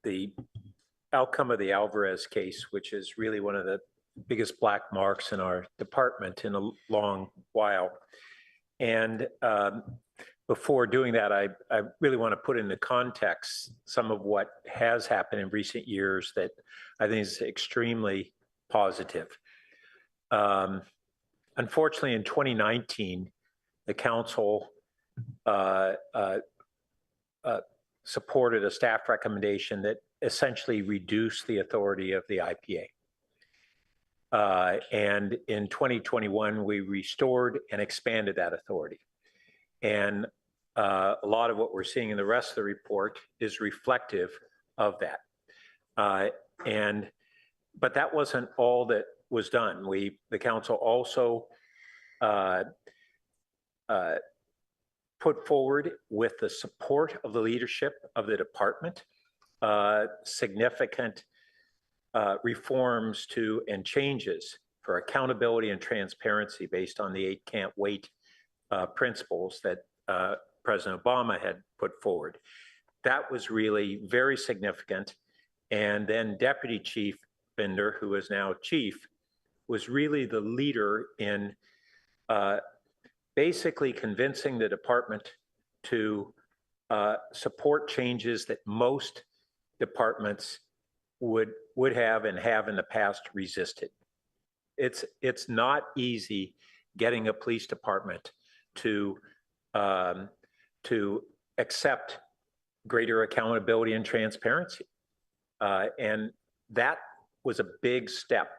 the outcome of the Alvarez case, which is really one of the biggest black marks in our department in a long while. And before doing that, I really want to put into context some of what has happened in recent years that I think is extremely positive. Unfortunately, in 2019, the council supported a staff recommendation that essentially reduced the authority of the IPA. And in 2021, we restored and expanded that authority. And a lot of what we're seeing in the rest of the report is reflective of that. But that wasn't all that was done. The council also put forward, with the support of the leadership of the department, significant reforms to and changes for accountability and transparency based on the 8 can't wait principles that President Obama had put forward. That was really very significant. And then Deputy Chief Bender, who is now chief, was really the leader in basically convincing the department to support changes that most departments would have and have in the past resisted. It's not easy getting a police department to accept greater accountability and transparency. And that was a big step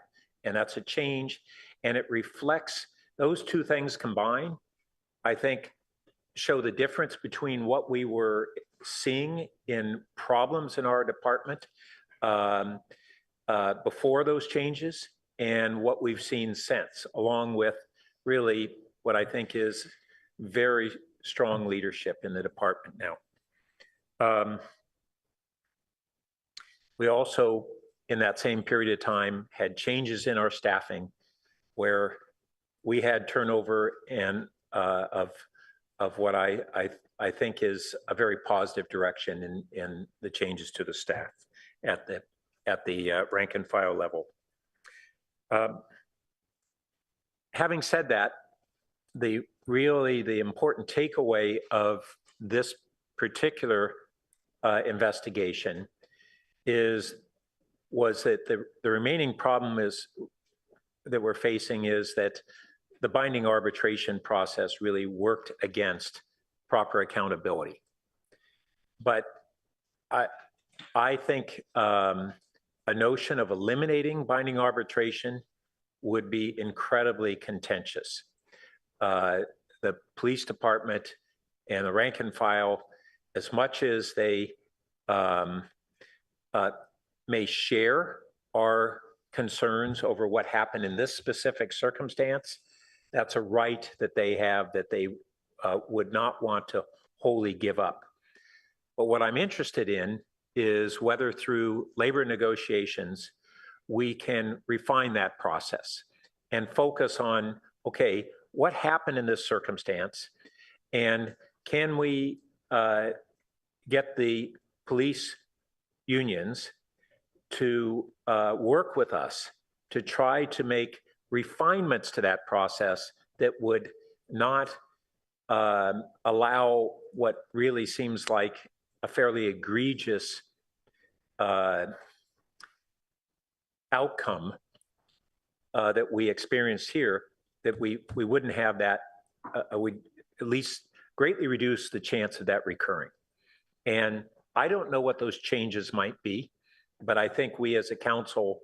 and that's a change. And it reflects those two things combined, I think, show the difference between what we were seeing in problems in our department before those changes and what we've seen since, along with really what I think is very strong leadership in the department now. We also, in that same period of time, had changes in our staffing where we had turnover and of what I think is a very positive direction in the changes to the staff at the rank and file level. Having said that, the important takeaway of this particular investigation was that the remaining problem that we're facing is that the binding arbitration process really worked against proper accountability. But I think a notion of eliminating binding arbitration would be incredibly contentious. The police department and the rank and file, as much as they may share our concerns over what happened in this specific circumstance, that's a right that they have that they would not want to wholly give up. But what I'm interested in is whether through labor negotiations, we can refine that process and focus on, okay, what happened in this circumstance? And can we get the police unions to work with us to try to make refinements to that process that would not allow what really seems like a fairly egregious outcome that we experienced here, that we wouldn't have that, would at least greatly reduce the chance of that recurring. And I don't know what those changes might be, but I think we as a council,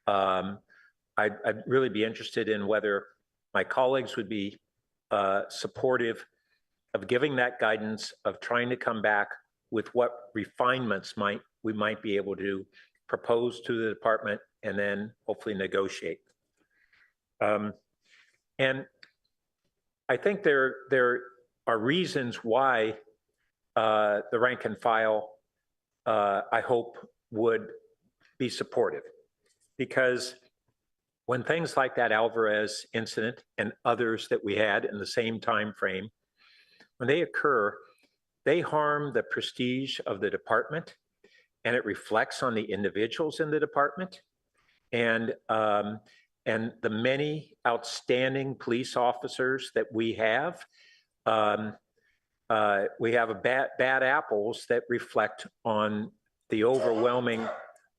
I'd really be interested in whether my colleagues would be supportive of giving that guidance, of trying to come back with what refinements we might be able to propose to the department and then hopefully negotiate. And I think there are reasons why the rank and file, I hope, would be supportive. Because when things like that Alvarez incident and others that we had in the same time frame, when they occur, they harm the prestige of the department, and it reflects on the individuals in the department. And the many outstanding police officers that we have bad apples that reflect on the overwhelming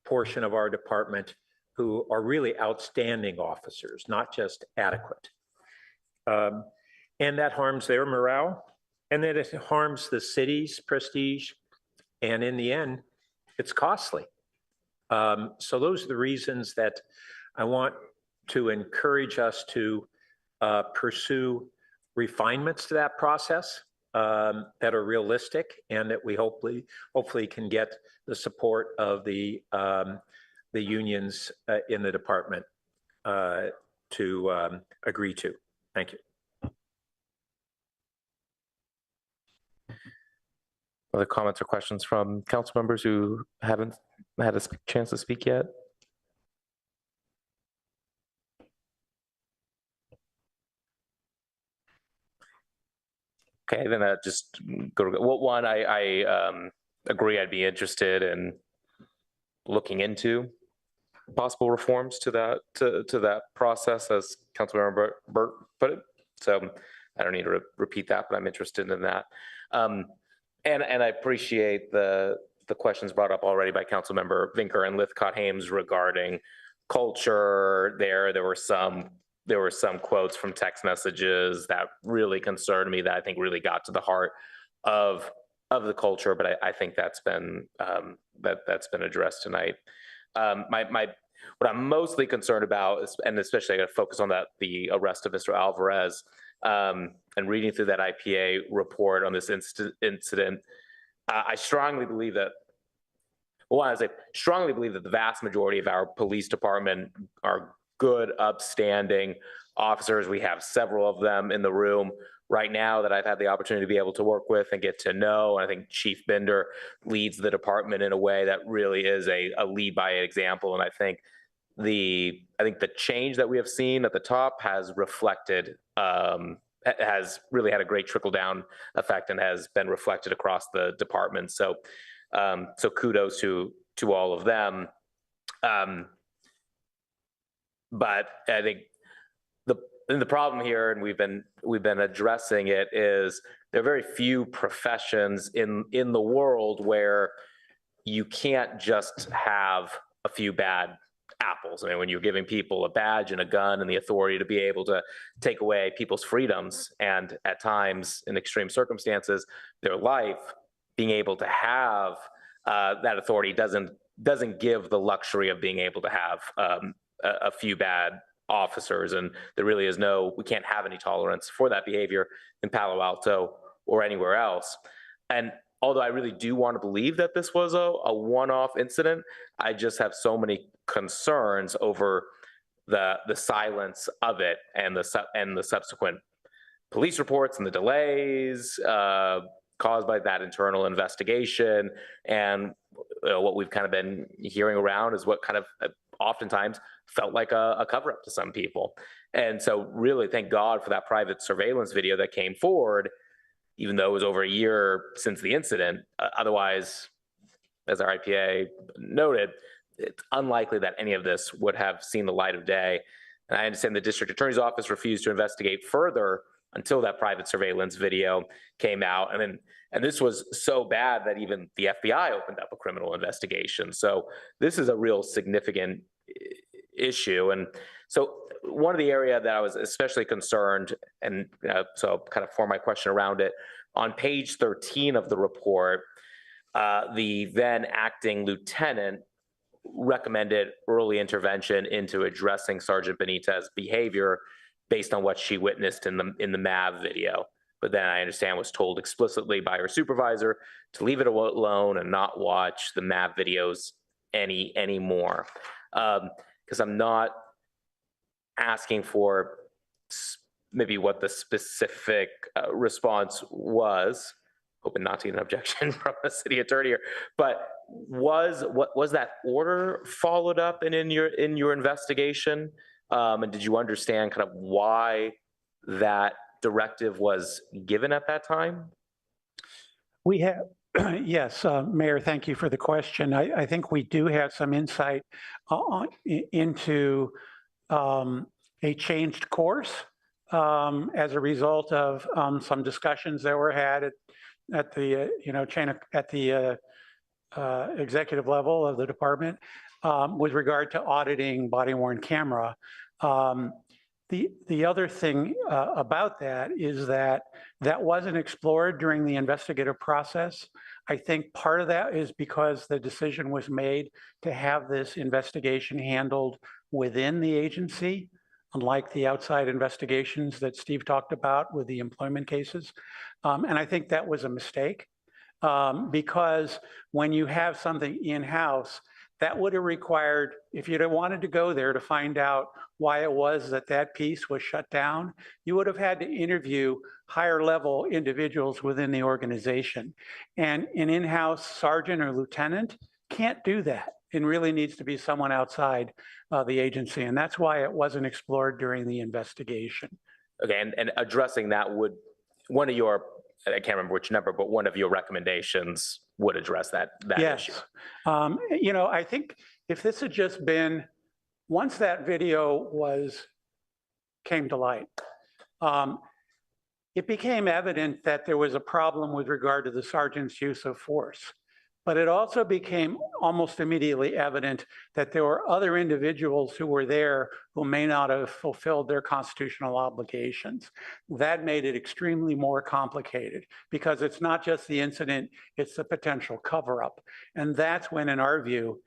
portion of our department who are really outstanding officers, not just adequate. And that harms their morale, and then it harms the city's prestige, and in the end, it's costly. So those are the reasons that I want to encourage us to pursue refinements to that process that are realistic, and that we hopefully can get the support of the unions in the department to agree to. Thank you. Other comments or questions from council members who haven't had a chance to speak yet? Okay, then just go to, well, one, I agree I'd be interested in looking into possible reforms to that process, as Councilmember Burt put it. So I don't need to repeat that, but I'm interested in that. And I appreciate the questions brought up already by Councilmember Vinker and Lithcott-Hames regarding culture. There were some quotes from text messages that really concerned me, that I think really got to the heart of the culture. But I think that's been addressed tonight. What I'm mostly concerned about is, and especially I got to focus on the arrest of Mr. Alvarez, and reading through that IPA report on this incident, I strongly believe that, well, I strongly believe that the vast majority of our police department are good, upstanding officers. We have several of them in the room right now that I've had the opportunity to be able to work with and get to know. And I think Chief Binder leads the department in a way that really is a lead by example. And I think the change that we have seen at the top has reflected, has really had a great trickle down effect and has been reflected across the department. So kudos to all of them. But I think the problem here, and we've been addressing it, is there are very few professions in the world where you can't just have a few bad apples. I mean, when you're giving people a badge and a gun and the authority to be able to take away people's freedoms, and at times in extreme circumstances, their life, being able to have that authority doesn't give the luxury of being able to have a few bad officers. And there really is we can't have any tolerance for that behavior in Palo Alto or anywhere else. And although I really do want to believe that this was a one-off incident, I just have so many concerns over the silence of it and the subsequent police reports and the delays caused by that internal investigation. And what we've kind of been hearing around is what kind of oftentimes felt like a cover-up to some people. And so really thank God for that private surveillance video that came forward, even though it was over a year since the incident. Otherwise, as our IPA noted, it's unlikely that any of this would have seen the light of day. And I understand the district attorney's office refused to investigate further until that private surveillance video came out. And this was so bad that even the FBI opened up a criminal investigation. So this is a real significant issue. And so one of the area that I was especially concerned, and so kind of form my question around it, on page 13 of the report, the then acting lieutenant recommended early intervention into addressing Sergeant Benitez's behavior based on what she witnessed in the MAV video. But then I understand was told explicitly by her supervisor to leave it alone and not watch the MAV videos anymore. Because I'm not asking for maybe what the specific response was, hoping not to get an objection from the city attorney here, but was that order followed up in your investigation? And did you understand kind of why that directive was given at that time? We have, yes, Mayor, thank you for the question. I think we do have some insight into a changed course as a result of some discussions that were had at the executive level of the department with regard to auditing body-worn camera. The other thing about that is that wasn't explored during the investigative process. I think part of that is because the decision was made to have this investigation handled within the agency, unlike the outside investigations that Steve talked about with the employment cases. And I think that was a mistake because when you have something in-house, that would have required, if you'd have wanted to go there to find out why it was that piece was shut down, you would have had to interview higher level individuals within the organization. And an in-house sergeant or lieutenant can't do that. It really needs to be someone outside the agency. And that's why it wasn't explored during the investigation. Okay, and addressing that would, one of your, I can't remember which number, but one of your recommendations would address that yes. issue. I think if this had just been, once that video came to light, it became evident that there was a problem with regard to the sergeant's use of force. But it also became almost immediately evident that there were other individuals who were there who may not have fulfilled their constitutional obligations. That made it extremely more complicated because it's not just the incident, it's the potential cover-up. And that's when, in our view,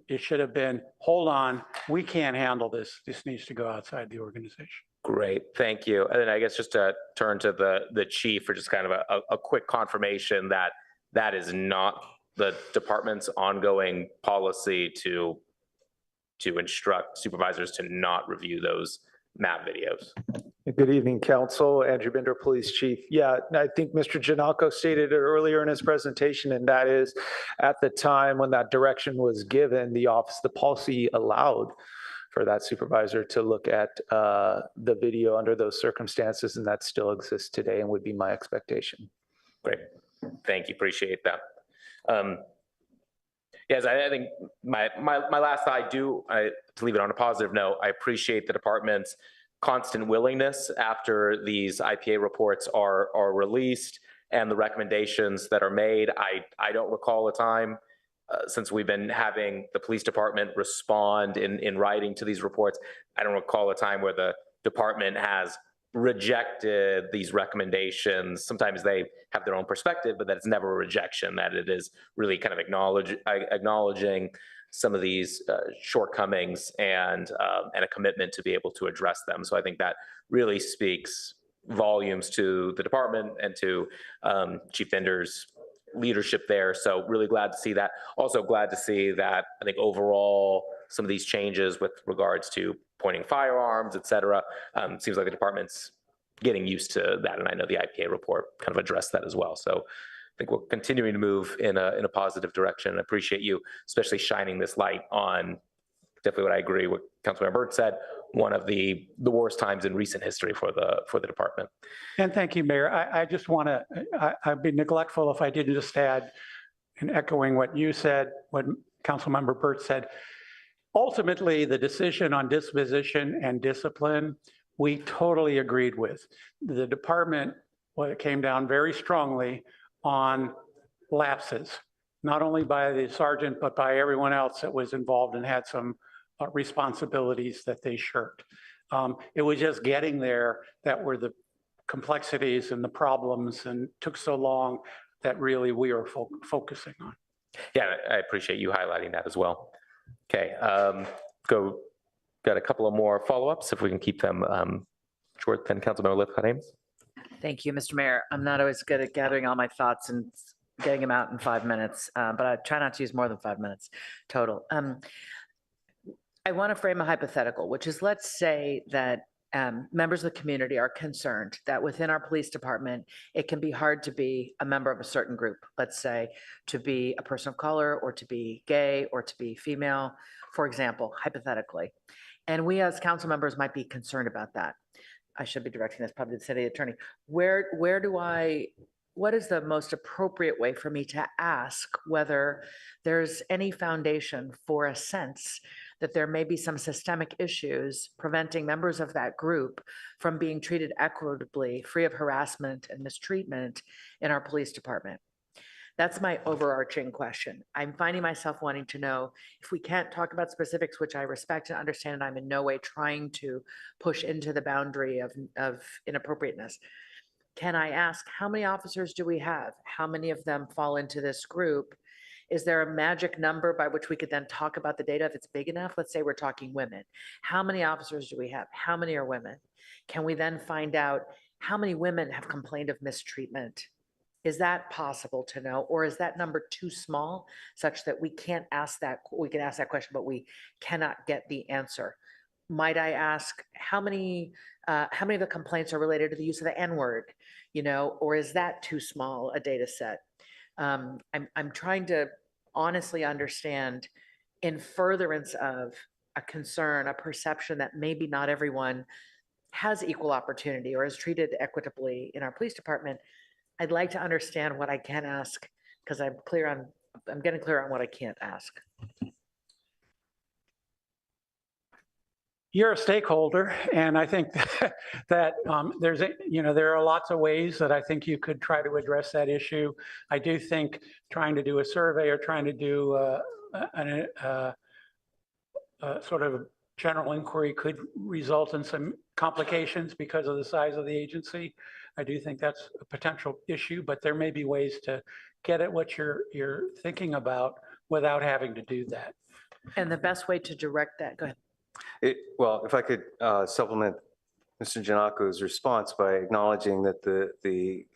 it should have been, hold on, we can't handle this. This needs to go outside the organization. Great, thank you. And then I guess just to turn to the chief for just kind of a quick confirmation that that is not the department's ongoing policy to instruct supervisors to not review those map videos. Good evening, Council. Andrew Binder, Police Chief. Yeah, I think Mr. Janalko stated it earlier in his presentation, and that is at the time when that direction was given, the policy allowed for that supervisor to look at the video under those circumstances, and that still exists today and would be my expectation. Great, thank you, appreciate that. Yes, I think my last thought, to leave it on a positive note, I appreciate the department's constant willingness after these IPA reports are released and the recommendations that are made. I don't recall a time since we've been having the police department respond in writing to these reports. I don't recall a time where the department has rejected these recommendations. Sometimes they have their own perspective, but that it's never a rejection, that it is really kind of acknowledging some of these shortcomings and a commitment to be able to address them. So I think that really speaks volumes to the department and to Chief Binder's leadership there. So really glad to see that. Also glad to see that I think overall some of these changes with regards to pointing firearms, et cetera, seems like the department's getting used to that. And I know the IPA report kind of addressed that as well. So I think we're continuing to move in a positive direction, and appreciate you especially shining this light on definitely what I agree with Councilmember Burt said, one of the worst times in recent history for the department. And thank you, Mayor. I just want to, I'd be neglectful if I didn't just add, in echoing what you said, what Councilmember Burt said, ultimately the decision on disposition and discipline, we totally agreed with. The department, well, it came down very strongly on lapses, not only by the sergeant, but by everyone else that was involved and had some responsibilities that they shirked. It was just getting there that were the complexities and the problems, and took so long that really we are focusing on. Yeah, I appreciate you highlighting that as well. Okay, got a couple of more follow-ups if we can keep them short. Then Councilmember Lithcott. Thank you, Mr. Mayor. I'm not always good at gathering all my thoughts and getting them out in 5 minutes, but I try not to use more than 5 minutes total. I want to frame a hypothetical, which is, let's say that members of the community are concerned that within our police department, it can be hard to be a member of a certain group, let's say to be a person of color or to be gay or to be female, for example, hypothetically. And we as council members might be concerned about that. I should be directing this probably to the city attorney. What is the most appropriate way for me to ask whether there's any foundation for a sense that there may be some systemic issues preventing members of that group from being treated equitably, free of harassment and mistreatment in our police department? That's my overarching question. I'm finding myself wanting to know, if we can't talk about specifics, which I respect and understand, and I'm in no way trying to push into the boundary of inappropriateness. Can I ask, how many officers do we have? How many of them fall into this group? Is there a magic number by which we could then talk about the data if it's big enough? Let's say we're talking women. How many officers do we have? How many are women? Can we then find out how many women have complained of mistreatment? Is that possible to know, or is that number too small such that we can't ask that? We can ask that question, but we cannot get the answer. Might I ask how many of the complaints are related to the use of the N-word, or is that too small a data set? I'm trying to honestly understand, in furtherance of a concern, a perception that maybe not everyone has equal opportunity or is treated equitably in our police department. I'd like to understand what I can ask, because I'm getting clear on what I can't ask. you're a stakeholder, and I think that there are lots of ways that I think you could try to address that issue. I do think trying to do a survey or trying to do a sort of general inquiry could result in some complications because of the size of the agency. I do think that's a potential issue, but there may be ways to get at what you're thinking about without having to do that. And the best way to direct that, go ahead. Well, if I could supplement Mr. Janako's response by acknowledging that the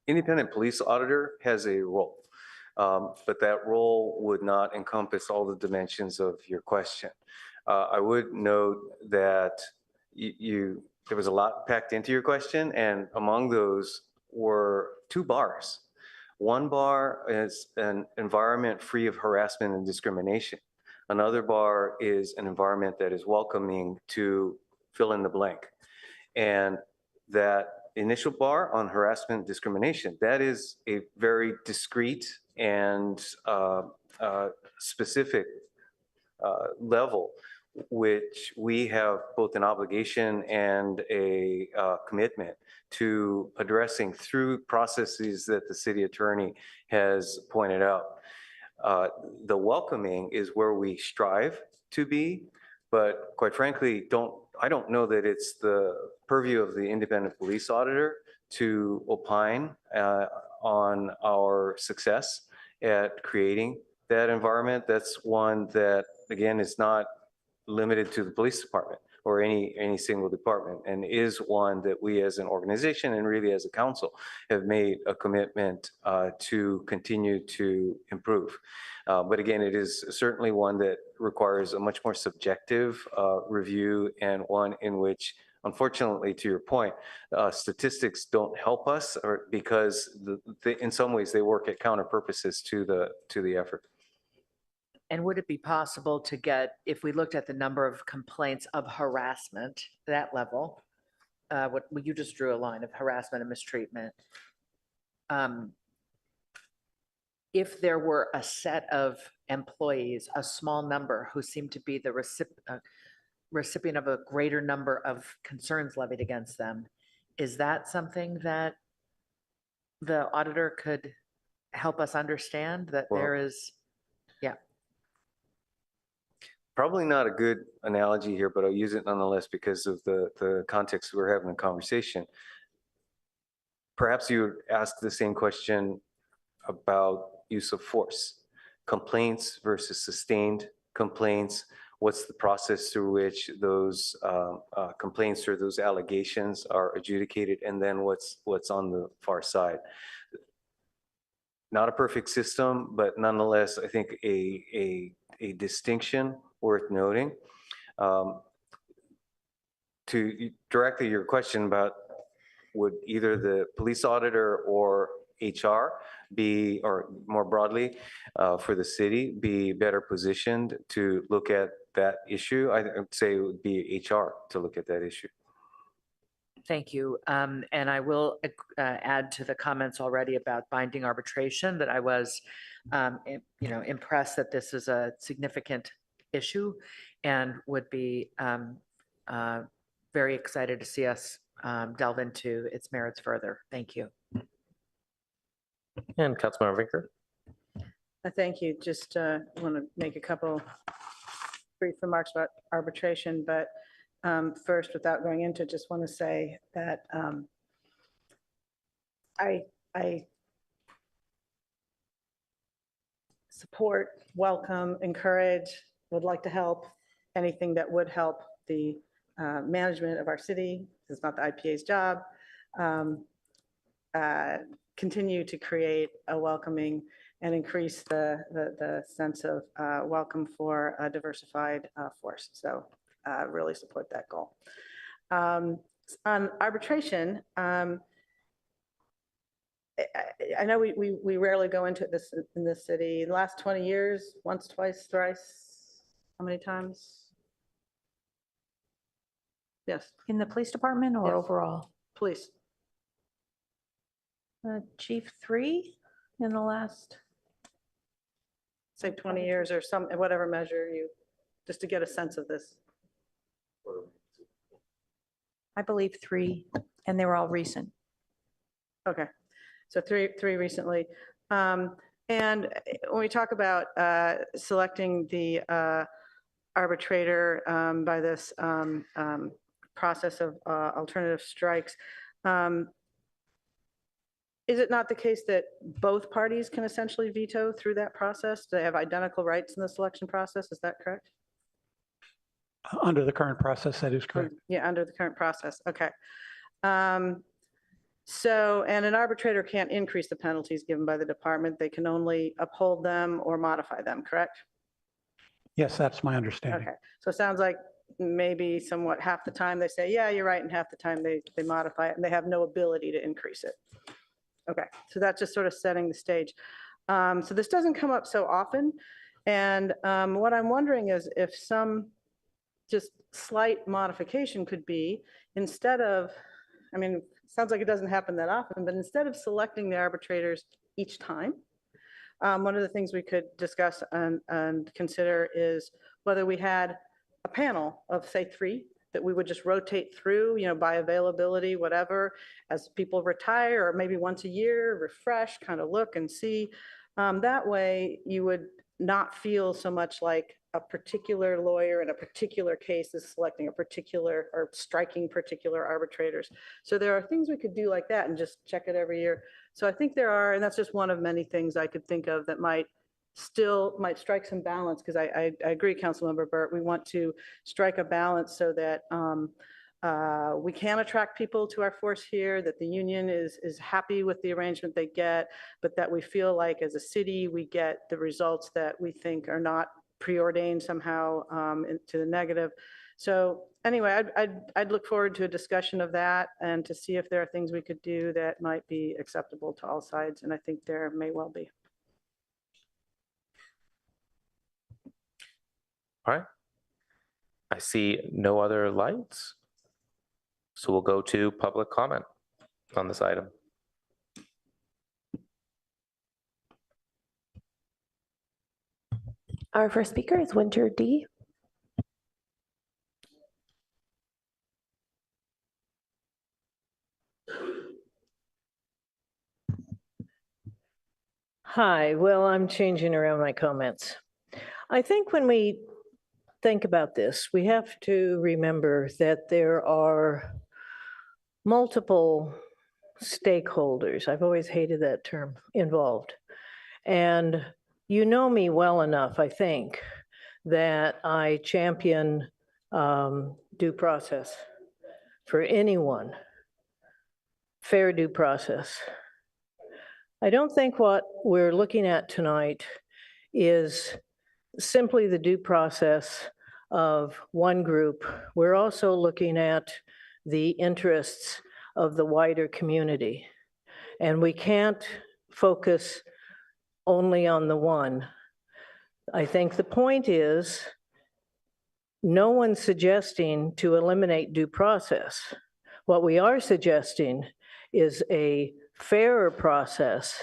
independent police auditor has a role, but that role would not encompass all the dimensions of your question. I would note that there was a lot packed into your question, and among those were 2 bars. One bar is an environment free of harassment and discrimination. Another bar is an environment that is welcoming to fill in the blank. And that initial bar on harassment and discrimination, that is a very discrete and specific level, which we have both an obligation and a commitment to addressing through processes that the city attorney has pointed out. The welcoming is where we strive to be, but quite frankly, I don't know that it's the purview of the independent police auditor to opine on our success at creating that environment. That's one that, again, is not limited to the police department or any single department, and is one that we as an organization and really as a council have made a commitment to continue to improve. But again, it is certainly one that requires a much more subjective review, and one in which, unfortunately, to your point, statistics don't help us, or because in some ways they work at counter purposes to the effort. And would it be possible to get, if we looked at the number of complaints of harassment, that level, what you just drew a line of harassment and mistreatment, if there were a set of employees, a small number, who seem to be the recipient of a greater number of concerns levied against them, is that something that the auditor could help us understand, that there is, yeah. Probably not a good analogy here, but I'll use it nonetheless because of the context we're having a conversation. Perhaps you would ask the same question about use of force, complaints versus sustained complaints. What's the process through which those complaints or those allegations are adjudicated, and then what's on the far side? Not a perfect system, but nonetheless, I think a distinction worth noting. To directly your question about would either the police auditor or HR be, or more broadly for the city, be better positioned to look at that issue? I would say it would be HR to look at that issue. Thank you. And I will add to the comments already about binding arbitration that I was, impressed that this is a significant issue, and would be very excited to see us delve into its merits further. Thank you. And Councilmember Vinker. Thank you. Just want to make a couple brief remarks about arbitration, but first, without going into, just want to say that I support, welcome, encourage, would like to help anything that would help the management of our city. This is not the IPA's job. Continue to create a welcoming and increase the sense of welcome for a diversified force. So really support that goal. On arbitration, I know we rarely go into this in this city. In the last 20 years, once, twice, thrice, how many times? Yes. In the police department or Yes. overall? Police. Chief 3 in the last? Say 20 years or some, whatever measure you, just to get a sense of this. I believe 3, and they were all recent. Okay, so three recently. And when we talk about selecting the arbitrator by this process of alternative strikes, is it not the case that both parties can essentially veto through that process? Do they have identical rights in the selection process? Is that correct? Under the current process, that is correct. Yeah, under the current process. Okay. So, and an arbitrator can't increase the penalties given by the department. They can only uphold them or modify them, correct? Yes, that's my understanding. Okay. So it sounds like maybe somewhat half the time they say, yeah, you're right, and half the time they modify it, and they have no ability to increase it. Okay, so that's just sort of setting the stage. So this doesn't come up so often. And what I'm wondering is if some just slight modification could be, instead of, I mean, sounds like it doesn't happen that often, but instead of selecting the arbitrators each time, one of the things we could discuss and consider is whether we had a panel of, say, 3 that we would just rotate through, you know, by availability, whatever, as people retire, or maybe once a year, refresh, kind of look and see. That way you would not feel so much like a particular lawyer in a particular case is selecting a particular or striking particular arbitrators. So there are things we could do like that and just check it every year. So I think there are, and that's just one of many things I could think of that might strike some balance, because I agree, Councilmember Burt, we want to strike a balance so that we can attract people to our force here, that the union is happy with the arrangement they get, but that we feel like as a city, we get the results that we think are not preordained somehow to the negative. So anyway, I'd look forward to a discussion of that and to see if there are things we could do that might be acceptable to all sides. And I think there may well be. All right. I see no other lights. So we'll go to public comment on this item. Our first speaker is Winter D. Hi, well, I'm changing around my comments. I think when we think about this, we have to remember that there are multiple stakeholders. I've always hated that term, involved. And you know me well enough, I think, that I champion due process for anyone, fair due process. I don't think what we're looking at tonight is simply the due process of one group. We're also looking at the interests of the wider community. And we can't focus only on the one. I think the point is, no one's suggesting to eliminate due process. What we are suggesting is a fairer process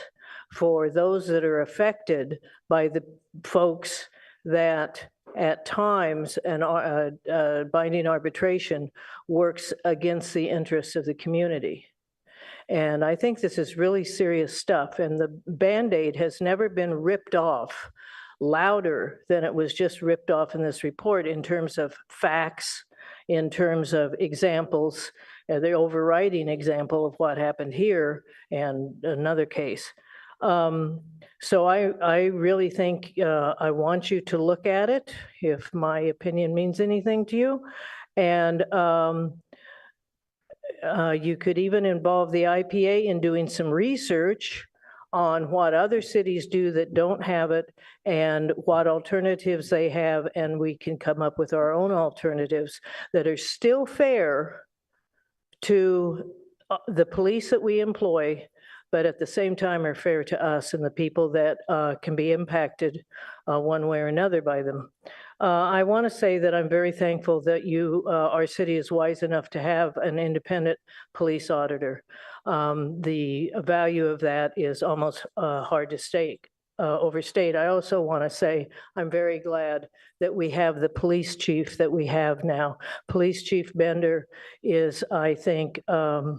for those that are affected by the folks that at times binding arbitration works against the interests of the community. And I think this is really serious stuff, and the Band-Aid has never been ripped off louder than it was just ripped off in this report in terms of facts, in terms of examples, the overriding example of what happened here and another case. So I really think I want you to look at it, if my opinion means anything to you. And you could even involve the IPA in doing some research on what other cities do that don't have it and what alternatives they have, and we can come up with our own alternatives that are still fair to the police that we employ, but at the same time are fair to us and the people that can be impacted one way or another by them. I want to say that I'm very thankful that our city is wise enough to have an independent police auditor. The value of that is almost hard to state. overstate. I also want to say I'm very glad that we have the police chief that we have now. Police Chief Bender is, I think, a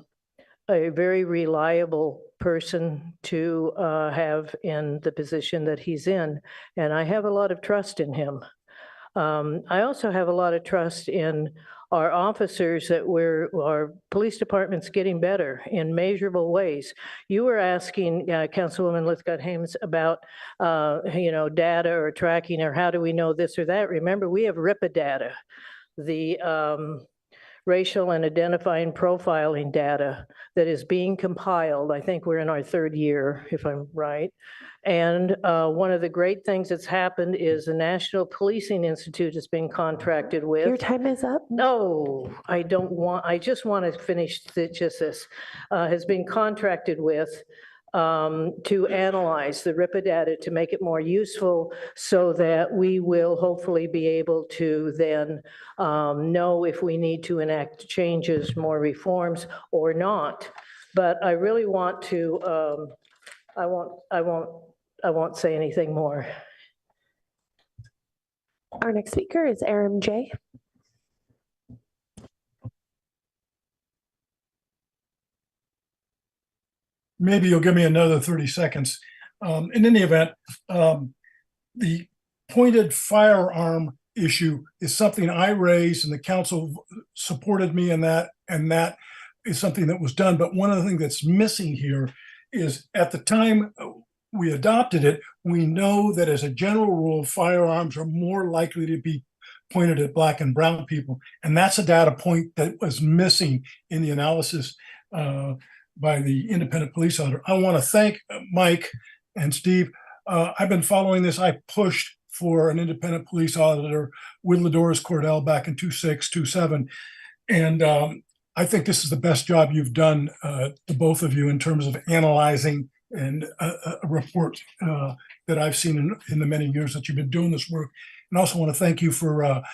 very reliable person to have in the position that he's in, and I have a lot of trust in him. I also have a lot of trust in our officers that our police department's getting better in measurable ways. You were asking Councilwoman Lithgott-Hames about, data or tracking or how do we know this or that. Remember, we have RIPA data, the racial and identifying profiling data that is being compiled. I think we're in our third year, if I'm right. And one of the great things that's happened is the National Policing Institute has been contracted with. Your time is up. No, I just want to finish just this. Has been contracted with to analyze the RIPA data to make it more useful so that we will hopefully be able to then know if we need to enact changes, more reforms or not. But I really want to, I won't say anything more. Our next speaker is Aram J. Maybe you'll give me another 30 seconds. In any event, the pointed firearm issue is something I raised and the council supported me in that, and that is something that was done. But one of the things that's missing here is at the time we adopted it, we know that as a general rule, firearms are more likely to be pointed at Black and brown people. And that's a data point that was missing in the analysis by the independent police auditor. I want to thank Mike and Steve. I've been following this. I pushed for an independent police auditor with Ladores Cordell back in 26, 27. And I think this is the best job you've done, the both of you, in terms of analyzing and a report that I've seen in the many years that you've been doing this work. And also want to thank you for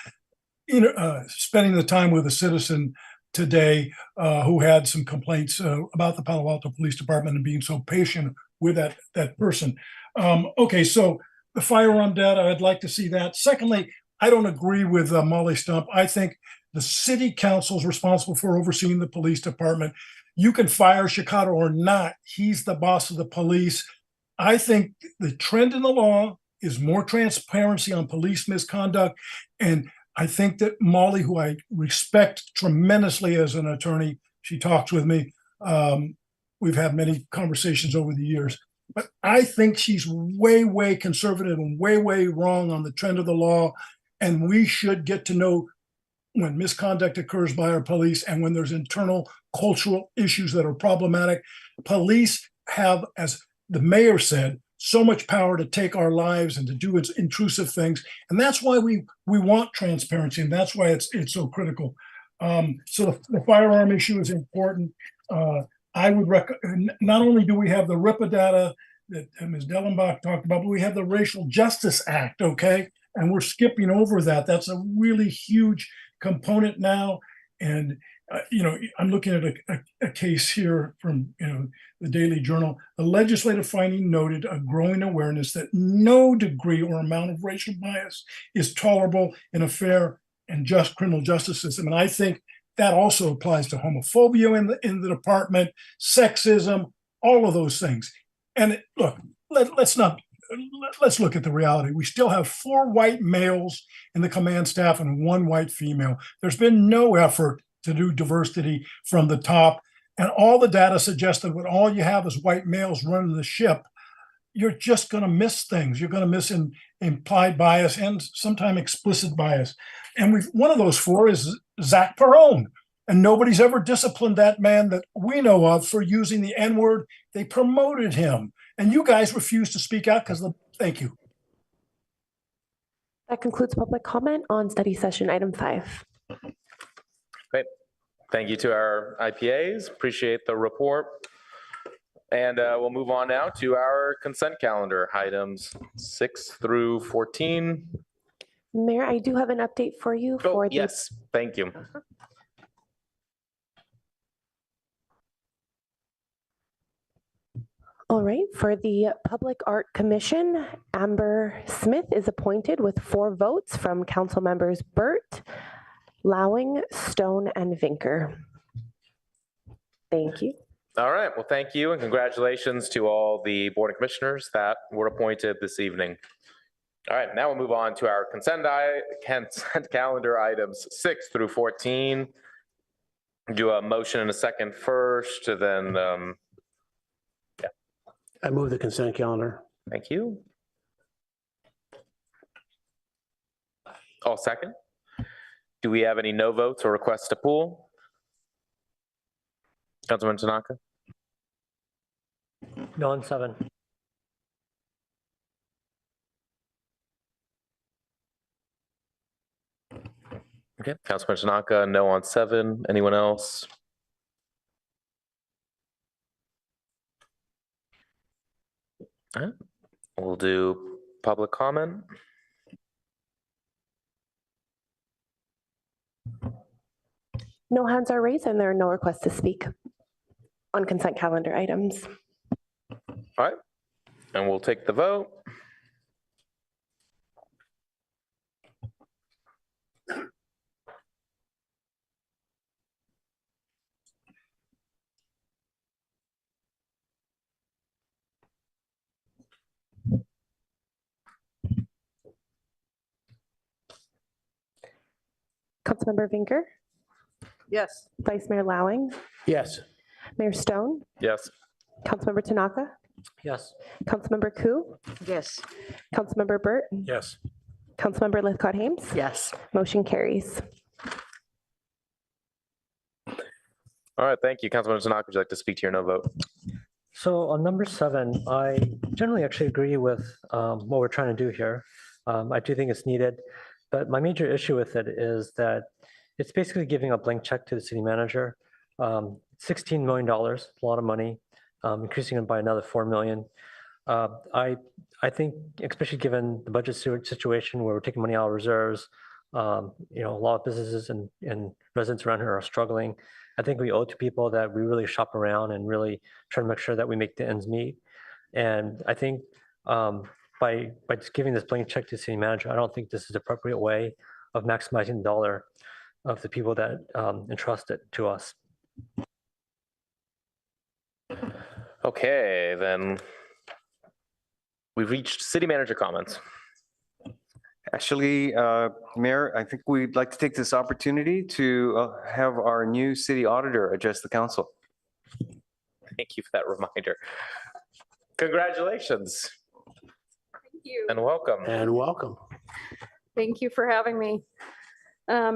spending the time with a citizen today who had some complaints about the Palo Alto Police Department and being so patient with that person. Okay, so the firearm data, I'd like to see that. Secondly, I don't agree with Molly Stump. I think the city council is responsible for overseeing the police department. You can fire Chicago or not. He's the boss of the police. I think the trend in the law is more transparency on police misconduct. And I think that Molly, who I respect tremendously as an attorney, she talks with me. We've had many conversations over the years. But I think she's way, way conservative and way, way wrong on the trend of the law. And we should get to know when misconduct occurs by our police and when there's internal cultural issues that are problematic. Police have, as the mayor said, so much power to take our lives and to do intrusive things. And that's why we want transparency. And that's why it's so critical. So the firearm issue is important. I would recommend, not only do we have the RIPA data that Ms. Dellenbach talked about, but we have the Racial Justice Act, okay? And we're skipping over that. That's a really huge component now. And, I'm looking at a case here from, the Daily Journal. The legislative finding noted a growing awareness that no degree or amount of racial bias is tolerable in a fair and just criminal justice system. And I think that also applies to homophobia in the department, sexism, all of those things. And look, let's look at the reality. We still have 4 white males in the command staff and 1 white female. There's been no effort to do diversity from the top. And all the data suggests that when all you have is white males running the ship, you're just going to miss things. You're going to miss implied bias and sometimes explicit bias. And one of those 4 is Zach Perone. And nobody's ever disciplined that man that we know of for using the N-word. They promoted him. And you guys refuse to speak out because thank you. That concludes public comment on study session item 5. Great. Thank you to our IPAs. Appreciate the report. And we'll move on now to our consent calendar, items 6 through 14. Mayor, I do have an update for you. Yes, thank you. All right, for the Public Art Commission, Amber Smith is appointed with 4 votes from council members Burt, Lowing, Stone, and Vinker. Thank you. All right, well, thank you and congratulations to all the board of commissioners that were appointed this evening. All right, now we'll move on to our consent calendar items 6 through 14. Do a motion and a second first, and then, yeah. I move the consent calendar. Thank you. All second. Do we have any no votes or requests to pull? Councilman Tanaka? No on 7. Okay, Councilman Tanaka, no on 7. Anyone else? All right, we'll do public comment. No hands are raised and there are no requests to speak on consent calendar items. All right, and we'll take the vote. Councilmember Vinker, Yes. Vice Mayor Lowing, Yes. Mayor Stone, Yes. Councilmember Tanaka, Yes. Councilmember Koo, Yes. Councilmember Burt, Yes. Councilmember Lithcott Hames. Yes. Motion carries. All right, thank you. Councilman Tanaka, would you like to speak to your no vote? So on number 7, I generally actually agree with what we're trying to do here. I do think it's needed, but my major issue with it is that it's basically giving a blank check to the city manager. $16 million, a lot of money, increasing it by another $4 million. I think, especially given the budget situation where we're taking money out of reserves, a lot of businesses and residents around here are struggling. I think we owe it to people that we really shop around and really try to make sure that we make the ends meet. And I think by just giving this blank check to the city manager, I don't think this is the appropriate way of maximizing the dollar of the people that entrust it to us. Okay, then we've reached city manager comments. Actually, Mayor, I think we'd like to take this opportunity to have our new city auditor address the council. Thank you for that reminder. Congratulations. Thank you. And welcome. And welcome. Thank you for having me. I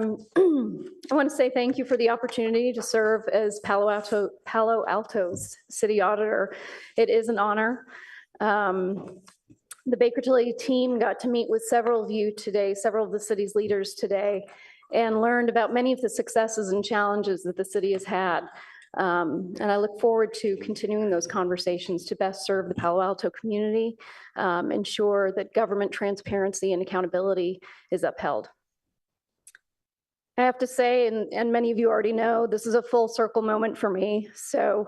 want to say thank you for the opportunity to serve as Palo Alto's city auditor. It is an honor. The Baker Tilly team got to meet with several of you today, several of the city's leaders today, and learned about many of the successes and challenges that the city has had. And I look forward to continuing those conversations to best serve the Palo Alto community, ensure that government transparency and accountability is upheld. I have to say, and many of you already know, this is a full circle moment for me. So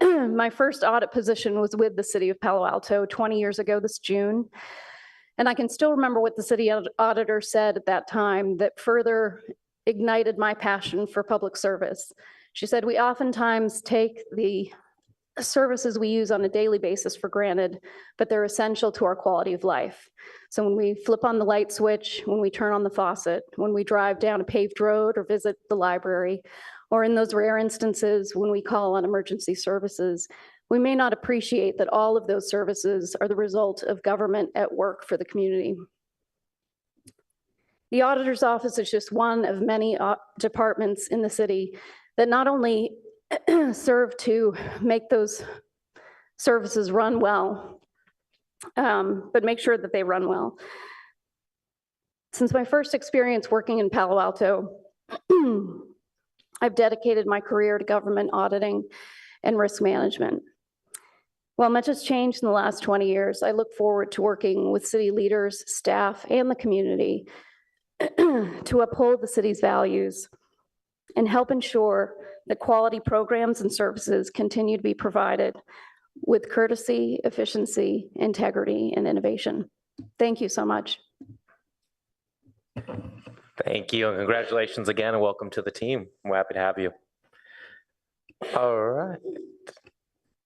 my first audit position was with the city of Palo Alto 20 years ago this June. And I can still remember what the city auditor said at that time that further ignited my passion for public service. She said, we oftentimes take the services we use on a daily basis for granted, but they're essential to our quality of life. So when we flip on the light switch, when we turn on the faucet, when we drive down a paved road or visit the library, or in those rare instances when we call on emergency services, we may not appreciate that all of those services are the result of government at work for the community. The auditor's office is just one of many departments in the city that not only serve to make those services run well, but make sure that they run well. Since my first experience working in Palo Alto, I've dedicated my career to government auditing and risk management. While much has changed in the last 20 years, I look forward to working with city leaders, staff, and the community to uphold the city's values and help ensure that quality programs and services continue to be provided with courtesy, efficiency, integrity, and innovation. Thank you so much. Thank you, and congratulations again, and welcome to the team. We're happy to have you. All right.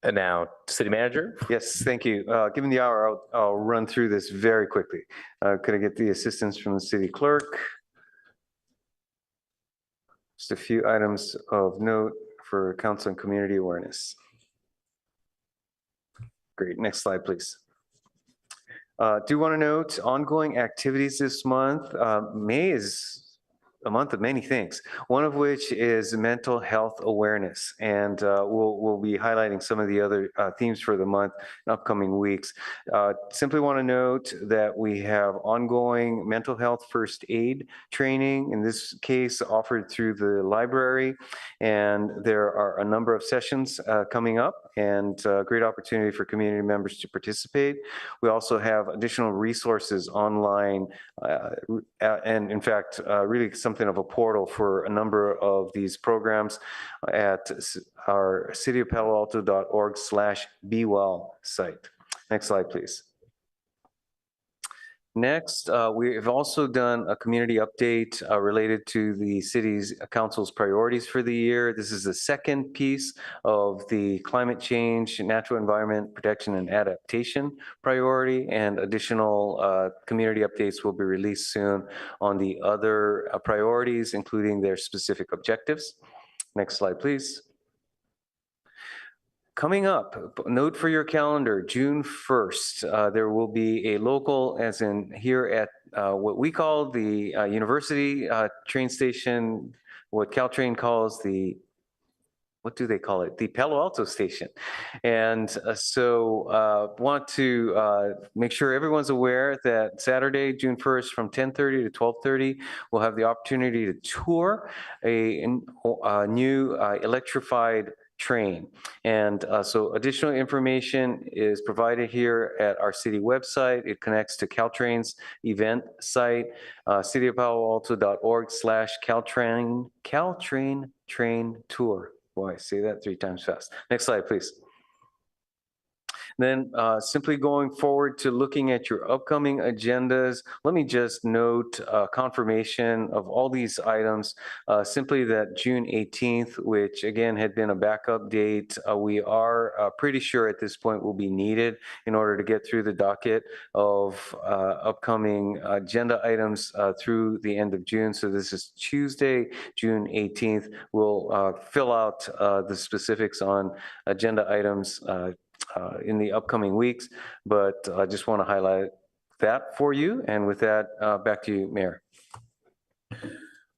And now, City Manager. Yes, thank you. Given the hour, I'll run through this very quickly. Could I get the assistance from the city clerk? Just a few items of note for council and community awareness. Great. Next slide, please. Do want to note ongoing activities this month. May is a month of many things, one of which is mental health awareness. And we'll be highlighting some of the other themes for the month in upcoming weeks. Simply want to note that we have ongoing mental health first aid training, in this case offered through the library. And there are a number of sessions coming up, and great opportunity for community members to participate. We also have additional resources online, and in fact, really something of a portal for a number of these programs at our cityofpaloalto.org/bewell site. Next slide, please. Next, we have also done a community update related to the city's council's priorities for the year. This is the second piece of the climate change, natural environment protection and adaptation priority, and additional community updates will be released soon on the other priorities, including their specific objectives. Next slide, please. Coming up, note for your calendar, June 1st, there will be a local, as in here at what we call the University train station, what Caltrain calls the, what do they call it? The Palo Alto station. And so want to make sure everyone's aware that Saturday, June 1st from 10:30 to 12:30, we'll have the opportunity to tour a new electrified train. And so additional information is provided here at our city website. It connects to Caltrain's event site, cityofpaloalto.org/Caltrain train tour. Boy, say that 3 times fast. Next slide, please. Then simply going forward to looking at your upcoming agendas, let me just note confirmation of all these items, simply that June 18th, which again had been a backup date, we are pretty sure at this point will be needed in order to get through the docket of upcoming agenda items through the end of June. So this is Tuesday, June 18th. We'll fill out the specifics on agenda items in the upcoming weeks, but I just want to highlight that for you. And with that, back to you, Mayor.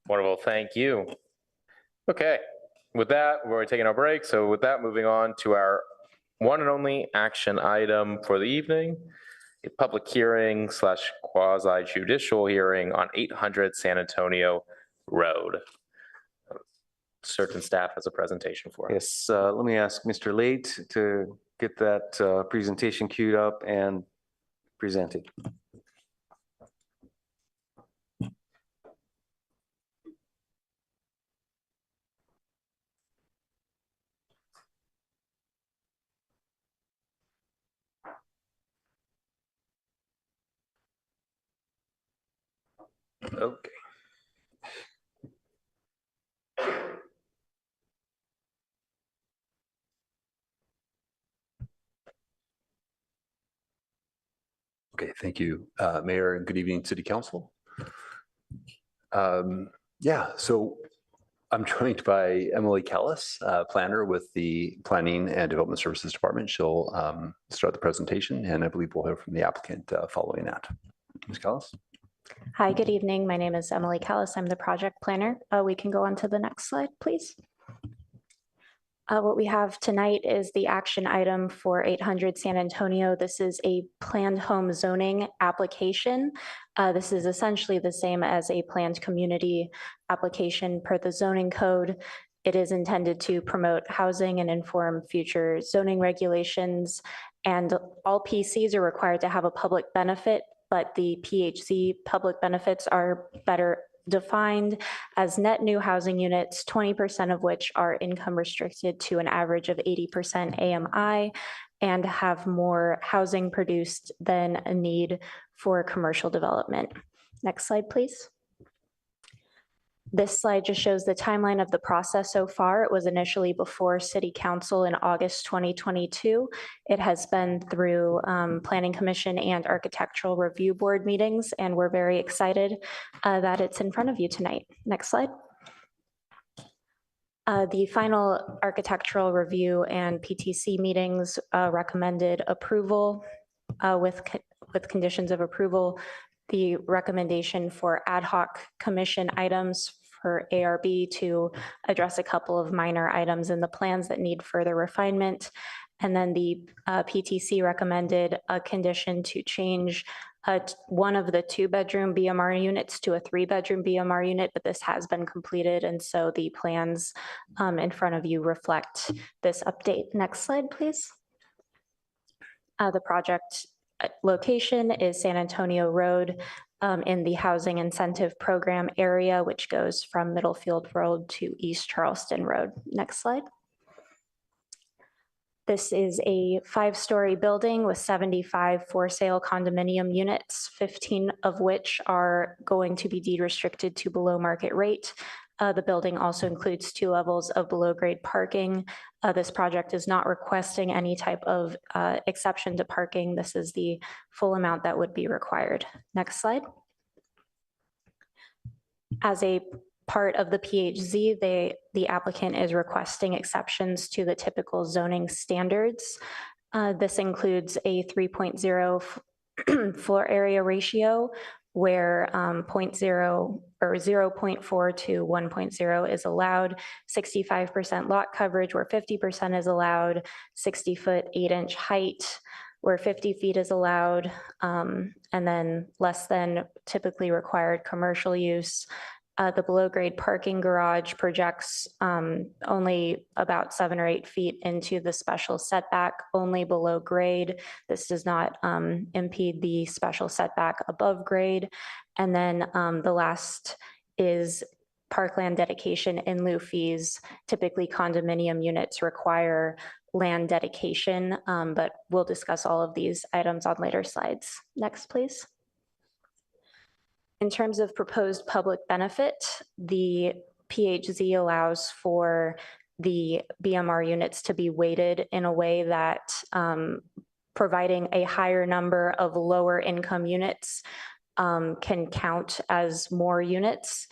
Wonderful, thank you. Okay, with that, we're taking our break. So with that, moving on to our one and only action item for the evening, a public hearing / quasi judicial hearing on 800 San Antonio Road. Certain staff has a presentation for us. Yes, let me ask Mr. Late to get that presentation queued up and presented. Okay. Okay, thank you, Mayor, and good evening, City Council. Yeah, so I'm joined by Emily Callis, planner with the Planning and Development Services Department. She'll start the presentation, and I believe we'll hear from the applicant following that. Ms. Callis? Hi, good evening. My name is Emily Callis. I'm the project planner. We can go on to the next slide, please. What we have tonight is the action item for 800 San Antonio. This is a planned home zoning application. This is essentially the same as a planned community application per the zoning code. It is intended to promote housing and inform future zoning regulations. And all PCs are required to have a public benefit, but the PHC public benefits are better defined as net new housing units, 20% of which are income restricted to an average of 80% AMI, and have more housing produced than a need for commercial development. Next slide, please. This slide just shows the timeline of the process so far. It was initially before City Council in August 2022. It has been through Planning Commission and Architectural Review Board meetings, and we're very excited that it's in front of you tonight. Next slide. The final architectural review and PTC meetings recommended approval with conditions of approval. The recommendation for ad hoc commission items for ARB to address a couple of minor items in the plans that need further refinement. And then the PTC recommended a condition to change one of the 2-bedroom BMR units to a 3-bedroom BMR unit, but this has been completed. And so the plans in front of you reflect this update. Next slide, please. The project location is San Antonio Road in the Housing Incentive Program area, which goes from Middlefield Road to East Charleston Road. Next slide. This is a 5-story building with 75 for-sale condominium units, 15 of which are going to be deed restricted to below market rate. The building also includes 2 levels of below-grade parking. This project is not requesting any type of exception to parking. This is the full amount that would be required. Next slide. As a part of the PHZ, the applicant is requesting exceptions to the typical zoning standards. This includes a 3.0 floor area ratio, where 0.4 to 1.0 is allowed, 65% lot coverage where 50% is allowed, 60-foot 8-inch height where 50 feet is allowed, and then less than typically required commercial use. The below-grade parking garage projects only about 7 or 8 feet into the special setback, only below grade. This does not impede the special setback above grade. And then the last is parkland dedication in lieu fees. Typically, condominium units require land dedication, but we'll discuss all of these items on later slides. Next, please. In terms of proposed public benefit, the PHZ allows for the BMR units to be weighted in a way that providing a higher number of lower income units can count as more units,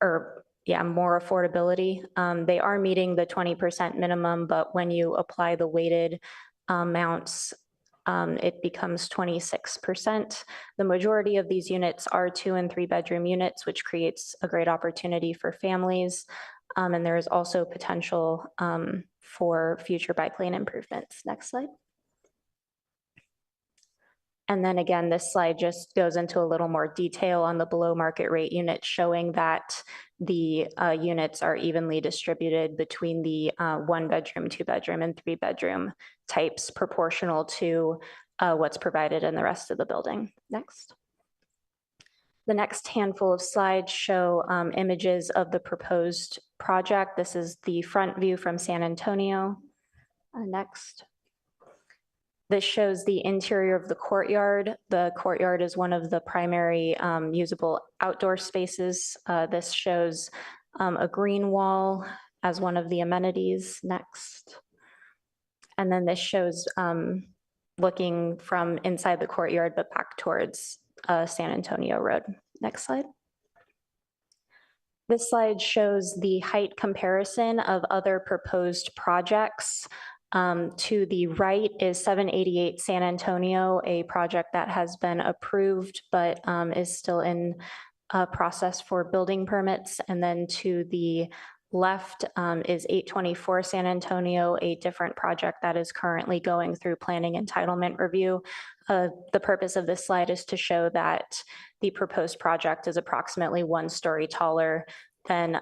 or more affordability. They are meeting the 20% minimum, but when you apply the weighted amounts, it becomes 26%. The majority of these units are 2- and 3-bedroom units, which creates a great opportunity for families. And there is also potential for future bike lane improvements. Next slide. And then again, this slide just goes into a little more detail on the below market rate units, showing that the units are evenly distributed between the 1-bedroom, 2-bedroom, and 3-bedroom types, proportional to what's provided in the rest of the building. Next. The next handful of slides show images of the proposed project. This is the front view from San Antonio. Next. This shows the interior of the courtyard. The courtyard is one of the primary usable outdoor spaces. This shows a green wall as one of the amenities. Next. And then this shows looking from inside the courtyard, but back towards San Antonio Road. Next slide. This slide shows the height comparison of other proposed projects. To the right is 788 San Antonio, a project that has been approved but is still in process for building permits. And then to the left is 824 San Antonio, a different project that is currently going through planning entitlement review. The purpose of this slide is to show that the proposed project is approximately 1 story taller than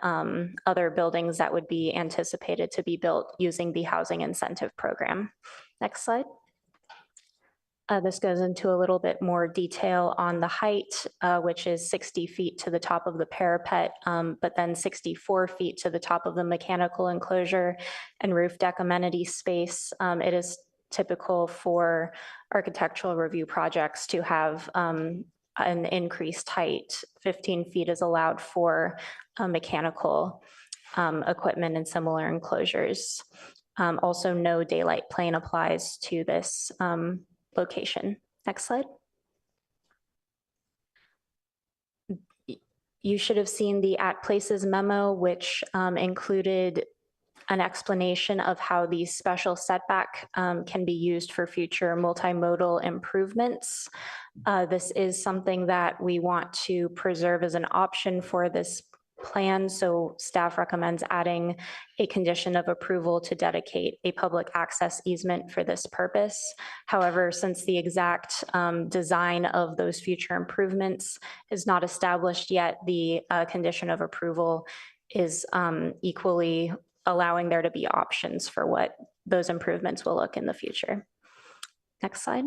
other buildings that would be anticipated to be built using the housing incentive program. Next slide. This goes into a little bit more detail on the height, which is 60 feet to the top of the parapet, but then 64 feet to the top of the mechanical enclosure and roof deck amenity space. It is typical for architectural review projects to have an increased height. 15 feet is allowed for mechanical equipment and similar enclosures. Also, no daylight plane applies to this location. Next slide. You should have seen the At Places memo, which included an explanation of how these special setback can be used for future multimodal improvements. This is something that we want to preserve as an option for this plan, so staff recommends adding a condition of approval to dedicate a public access easement for this purpose. However, since the exact design of those future improvements is not established yet, the condition of approval is equally allowing there to be options for what those improvements will look in the future. Next slide.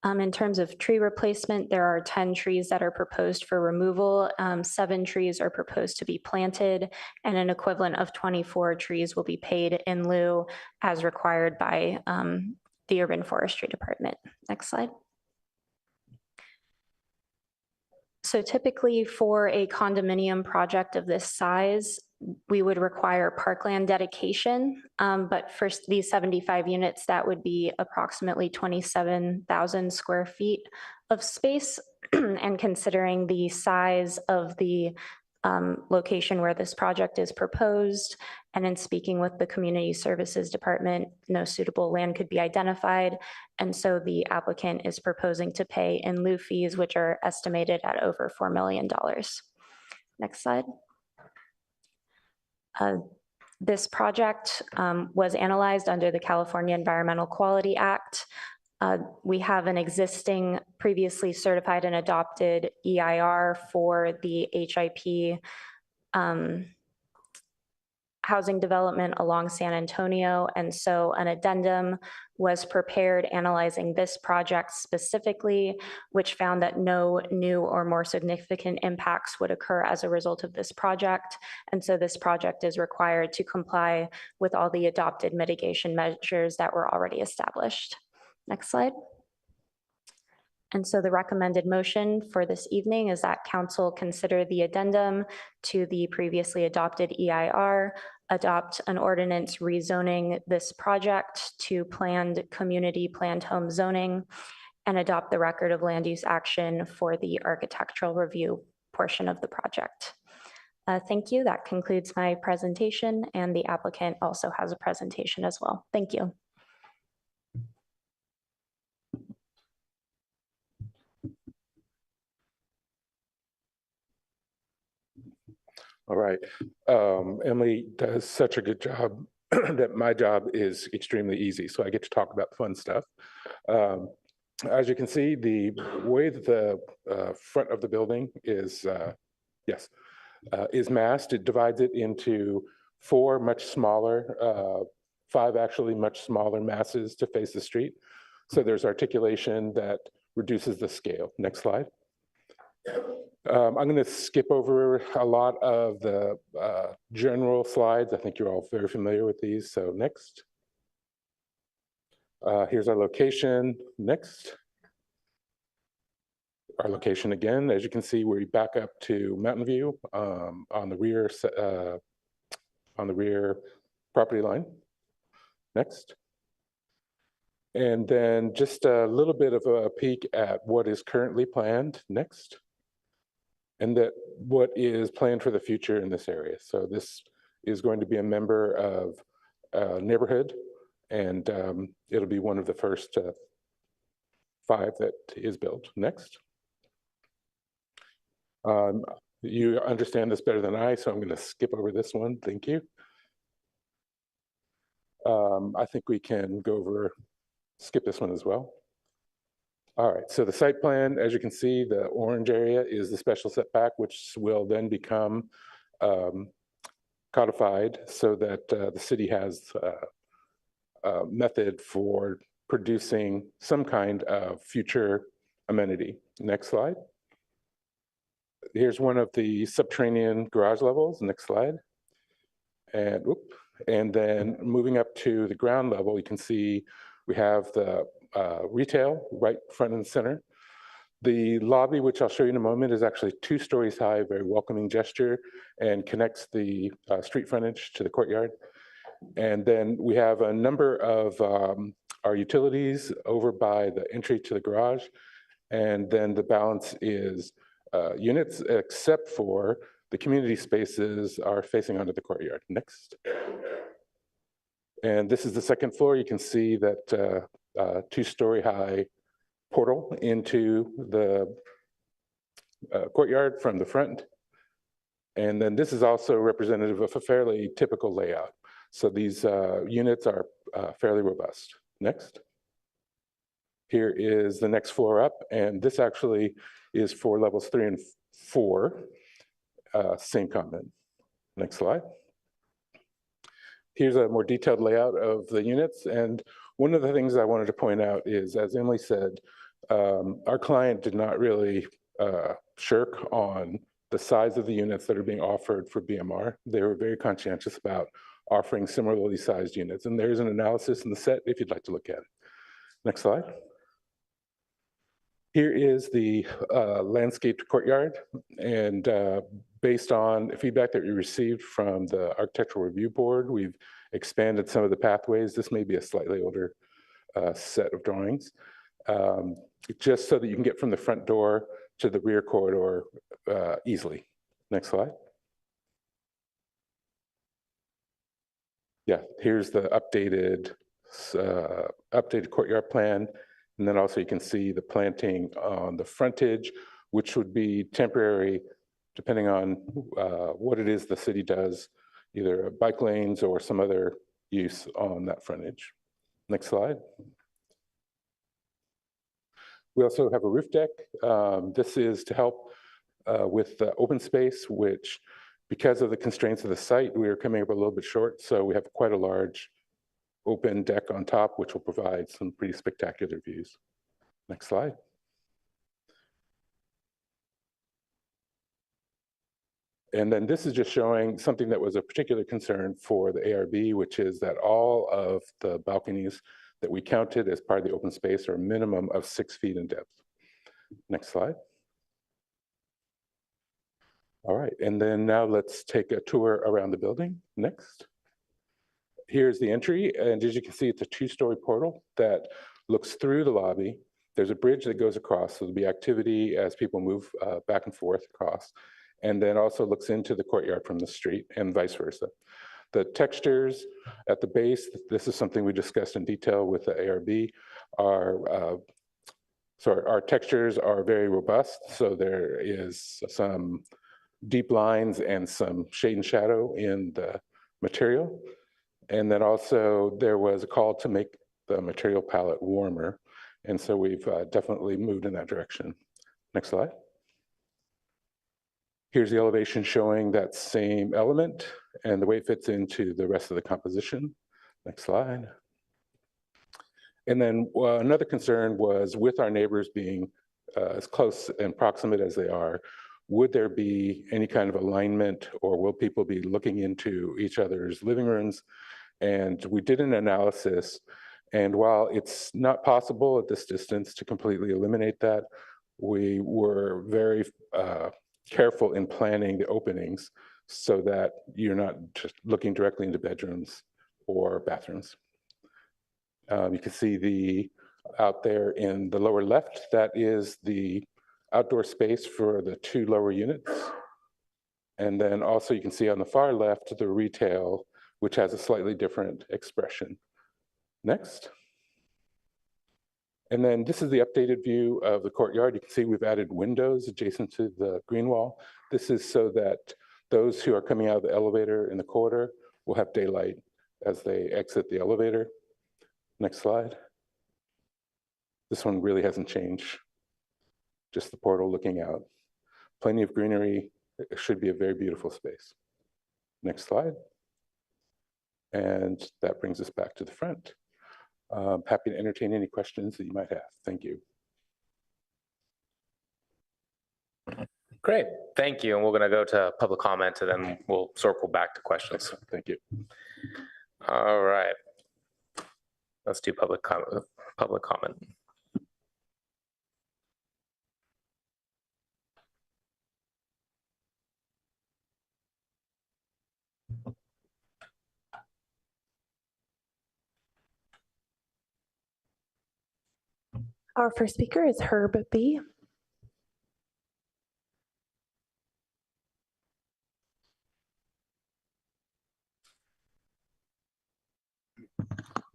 In terms of tree replacement, there are 10 trees that are proposed for removal. 7 trees are proposed to be planted, and an equivalent of 24 trees will be paid in lieu as required by the Urban Forestry Department. Next slide. So typically for a condominium project of this size, we would require parkland dedication, but for these 75 units, that would be approximately 27,000 square feet of space. And considering the size of the location where this project is proposed, and in speaking with the Community Services Department, no suitable land could be identified. And so the applicant is proposing to pay in lieu fees, which are estimated at over $4 million. Next slide. This project was analyzed under the California Environmental Quality Act. We have an existing previously certified and adopted EIR for the HIP housing development along San Antonio. And so an addendum was prepared analyzing this project specifically, which found that no new or more significant impacts would occur as a result of this project. And so this project is required to comply with all the adopted mitigation measures that were already established. Next slide. And so the recommended motion for this evening is that council consider the addendum to the previously adopted EIR, adopt an ordinance rezoning this project to planned community planned home zoning, and adopt the record of land use action for the architectural review portion of the project. Thank you. That concludes my presentation, and the applicant also has a presentation as well. Thank you. All right. Emily does such a good job that my job is extremely easy. So I get to talk about the fun stuff. As you can see, the way that the front of the building is, is massed. It divides it into 4 much smaller, 5 actually much smaller masses to face the street. So there's articulation that reduces the scale. Next slide. I'm going to skip over a lot of the general slides. I think you're all very familiar with these. So next. Here's our location. Next. Our location again. As you can see, we back up to Mountain View on the rear property line. Next. And then just a little bit of a peek at what is currently planned. Next. And that what is planned for the future in this area. So this is going to be a member of a neighborhood, and it'll be one of the first 5 that is built. Next. You understand this better than I, so I'm going to skip over this one. Thank you. I think we can go over, skip this one as well. All right, so the site plan, as you can see, the orange area is the special setback, which will then become codified so that the city has a method for producing some kind of future amenity. Next slide. Here's one of the subterranean garage levels. Next slide. And whoop, And then moving up to the ground level, you can see we have the retail right front and center. The lobby, which I'll show you in a moment, is actually 2 stories high, very welcoming gesture, and connects the street frontage to the courtyard. And then we have a number of our utilities over by the entry to the garage. And then the balance is units, except for the community spaces are facing onto the courtyard. Next. And this is the second floor. You can see that 2-story high portal into the courtyard from the front. And then this is also representative of a fairly typical layout. So these units are fairly robust. Next. Here is the next floor up, and this actually is for levels 3 and 4. Same comment. Next slide. Here's a more detailed layout of the units, and one of the things I wanted to point out is, as Emily said, our client did not really shirk on the size of the units that are being offered for BMR. They were very conscientious about offering similarly sized units, and there's an analysis in the set if you'd like to look at it. Next slide. Here is the landscaped courtyard, and based on feedback that we received from the Architectural Review Board, we've expanded some of the pathways. This may be a slightly older set of drawings, just so that you can get from the front door to the rear corridor easily. Next slide. Yeah, here's the updated courtyard plan. And then also you can see the planting on the frontage, which would be temporary, depending on what it is the city does, either bike lanes or some other use on that frontage. Next slide. We also have a roof deck. This is to help with the open space, which, because of the constraints of the site, we are coming up a little bit short. So we have quite a large open deck on top, which will provide some pretty spectacular views. Next slide. And then this is just showing something that was a particular concern for the ARB, which is that all of the balconies that we counted as part of the open space are a minimum of 6 feet in depth. Next slide. All right, and then now let's take a tour around the building. Next. Here's the entry, and as you can see, it's a 2-story portal that looks through the lobby. There's a bridge that goes across, so there'll be activity as people move back and forth across, and then also looks into the courtyard from the street and vice versa. The textures at the base, this is something we discussed in detail with the ARB, our textures are very robust, so there is some deep lines and some shade and shadow in the material. And then also there was a call to make the material palette warmer. And so we've definitely moved in that direction. Next slide. Here's the elevation showing that same element and the way it fits into the rest of the composition. Next slide. And then another concern was, with our neighbors being as close and proximate as they are, would there be any kind of alignment, or will people be looking into each other's living rooms? And we did an analysis, and while it's not possible at this distance to completely eliminate that, we were very careful in planning the openings so that you're not just looking directly into bedrooms or bathrooms. You can see out there in the lower left, that is the outdoor space for the 2 lower units. And then also you can see on the far left, the retail, which has a slightly different expression. Next. And then this is the updated view of the courtyard. You can see we've added windows adjacent to the green wall. This is so that those who are coming out of the elevator in the corridor will have daylight as they exit the elevator. Next slide. This one really hasn't changed. Just the portal looking out. Plenty of greenery. It should be a very beautiful space. Next slide. And that brings us back to the front. Happy to entertain any questions that you might have. Thank you. Great, thank you. And we're going to go to public comment, and then we'll circle back to questions. Thank you. All right. Let's do public comment. Our first speaker is Herb B.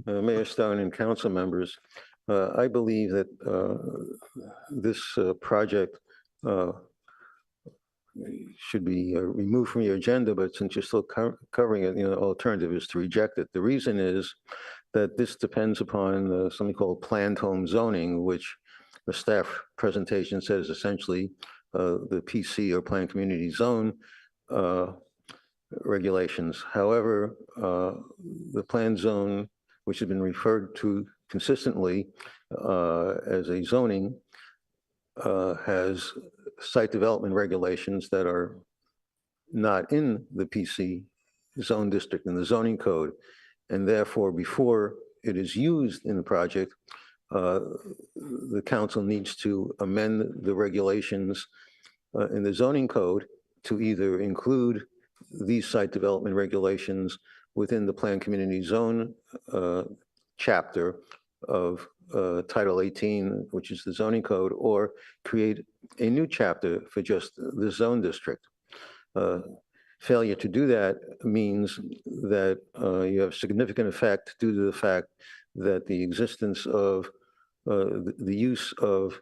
Mayor Stone and council members, I believe that this project should be removed from your agenda, but since you're still covering it, the alternative is to reject it. The reason is that this depends upon something called planned home zoning, which the staff presentation says essentially the PC or planned community zone regulations. However, the planned zone, which has been referred to consistently as a zoning, has site development regulations that are not in the PC zone district in the zoning code. And therefore, before it is used in the project, the council needs to amend the regulations in the zoning code to either include these site development regulations within the planned community zone chapter of Title 18, which is the zoning code, or create a new chapter for just the zone district. Failure to do that means that you have significant effect due to the fact that the existence of the use of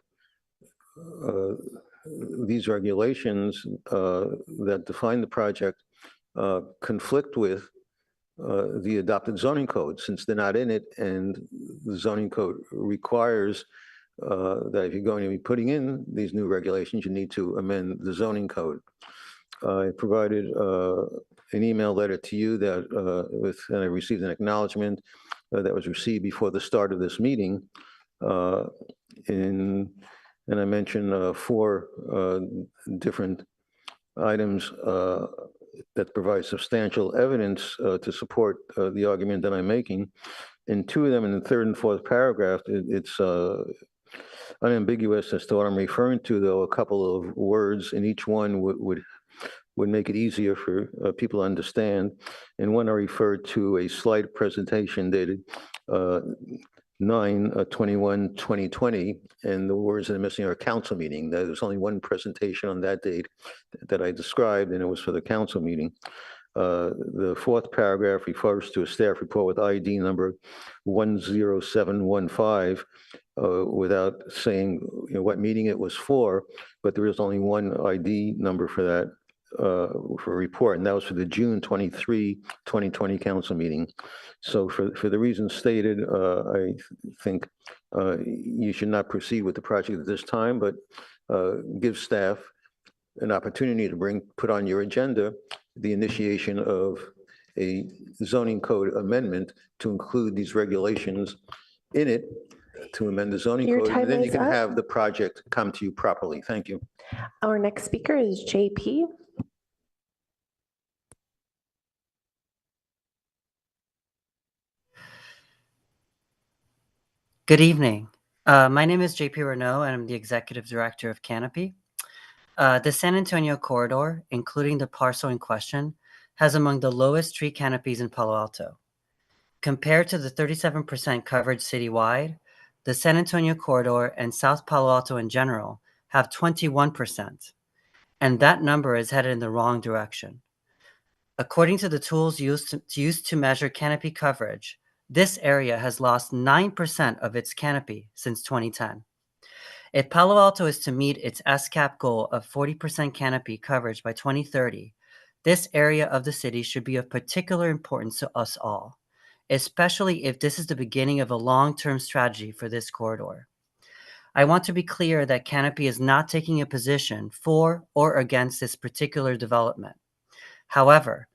these regulations that define the project conflict with the adopted zoning code, since they're not in it, and the zoning code requires that if you're going to be putting in these new regulations, you need to amend the zoning code. I provided an email letter to you that and I received an acknowledgement that was received before the start of this meeting. And I mentioned 4 different items that provide substantial evidence to support the argument that I'm making. And 2 of them in the 3rd and 4th paragraph, it's unambiguous as to what I'm referring to, though a couple of words in each one would make it easier for people to understand. And one I referred to a slide presentation dated 9/21/2020, and the words that are missing are council meeting. There's only one presentation on that date that I described, and it was for the council meeting. The 4th paragraph refers to a staff report with ID number 10715 without saying what meeting it was for, but there is only one ID number for that for a report, and that was for the June 23, 2020 council meeting. So for the reasons stated, I think you should not proceed with the project at this time, but give staff an opportunity to put on your agenda the initiation of a zoning code amendment to include these regulations in it, to amend the zoning Your code, time and then you is can up. have the project come to you properly. Thank you. Our next speaker is JP. Good evening. My name is JP Renault, and I'm the Executive Director of Canopy. The San Antonio corridor, including the parcel in question, has among the lowest tree canopies in Palo Alto. Compared to the 37% coverage citywide, the San Antonio corridor and South Palo Alto in general have 21%, and that number is headed in the wrong direction. According to the tools used to measure canopy coverage, this area has lost 9% of its canopy since 2010. If Palo Alto is to meet its SCAP goal of 40% canopy coverage by 2030, this area of the city should be of particular importance to us all, especially if this is the beginning of a long-term strategy for this corridor. I want to be clear that Canopy is not taking a position for or against this particular development. However,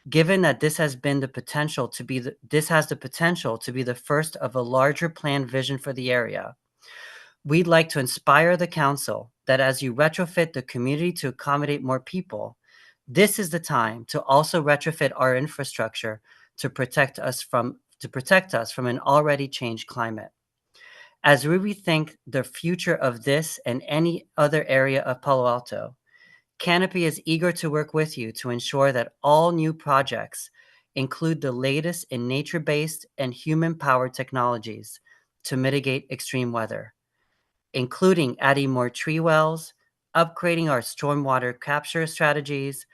given that this has the potential to be the first of a larger planned vision for the area, we'd like to inspire the council that as you retrofit the community to accommodate more people, this is the time to also retrofit our infrastructure to protect us from an already changed climate. As we rethink the future of this and any other area of Palo Alto, Canopy is eager to work with you to ensure that all new projects include the latest in nature-based and human-powered technologies to mitigate extreme weather, including adding more tree wells, upgrading our stormwater capture strategies,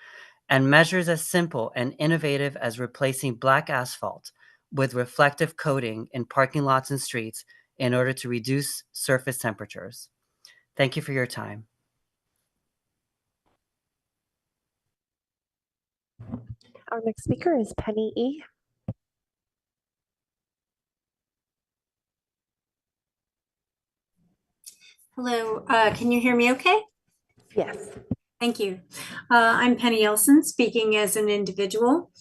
and measures as simple and innovative as replacing black asphalt with reflective coating in parking lots and streets in order to reduce surface temperatures. Thank you for your time. Our next speaker is Penny E. Hello, can you hear me okay? Yes. Thank you. I'm Penny Elson, speaking as an individual.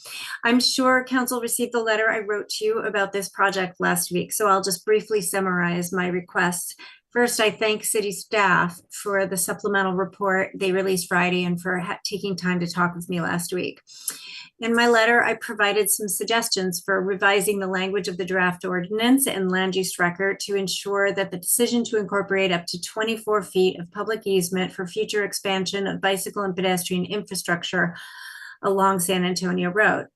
I'm sure Council received the letter I wrote to you about this project last week, so I'll just briefly summarize my request. First, I thank City staff for the supplemental report they released Friday and for taking time to talk with me last week. In my letter, I provided some suggestions for revising the language of the draft ordinance and land use record to ensure that the decision to incorporate up to 24 feet of public easement for future expansion of bicycle and pedestrian infrastructure along San Antonio Road.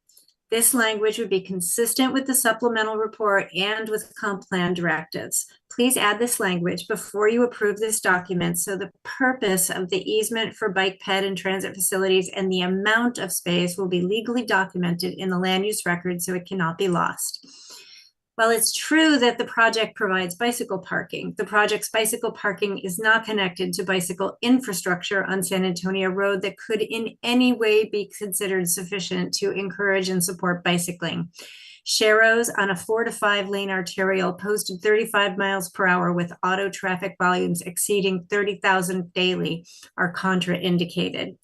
This language would be consistent with the supplemental report and with comp plan directives. Please add this language before you approve this document so the purpose of the easement for bike ped and transit facilities and the amount of space will be legally documented in the land use record so it cannot be lost. While it's true that the project provides bicycle parking, the project's bicycle parking is not connected to bicycle infrastructure on San Antonio Road that could in any way be considered sufficient to encourage and support bicycling. Sharrows on a 4 to 5 lane arterial posted 35 miles per hour with auto traffic volumes exceeding 30,000 daily are contraindicated.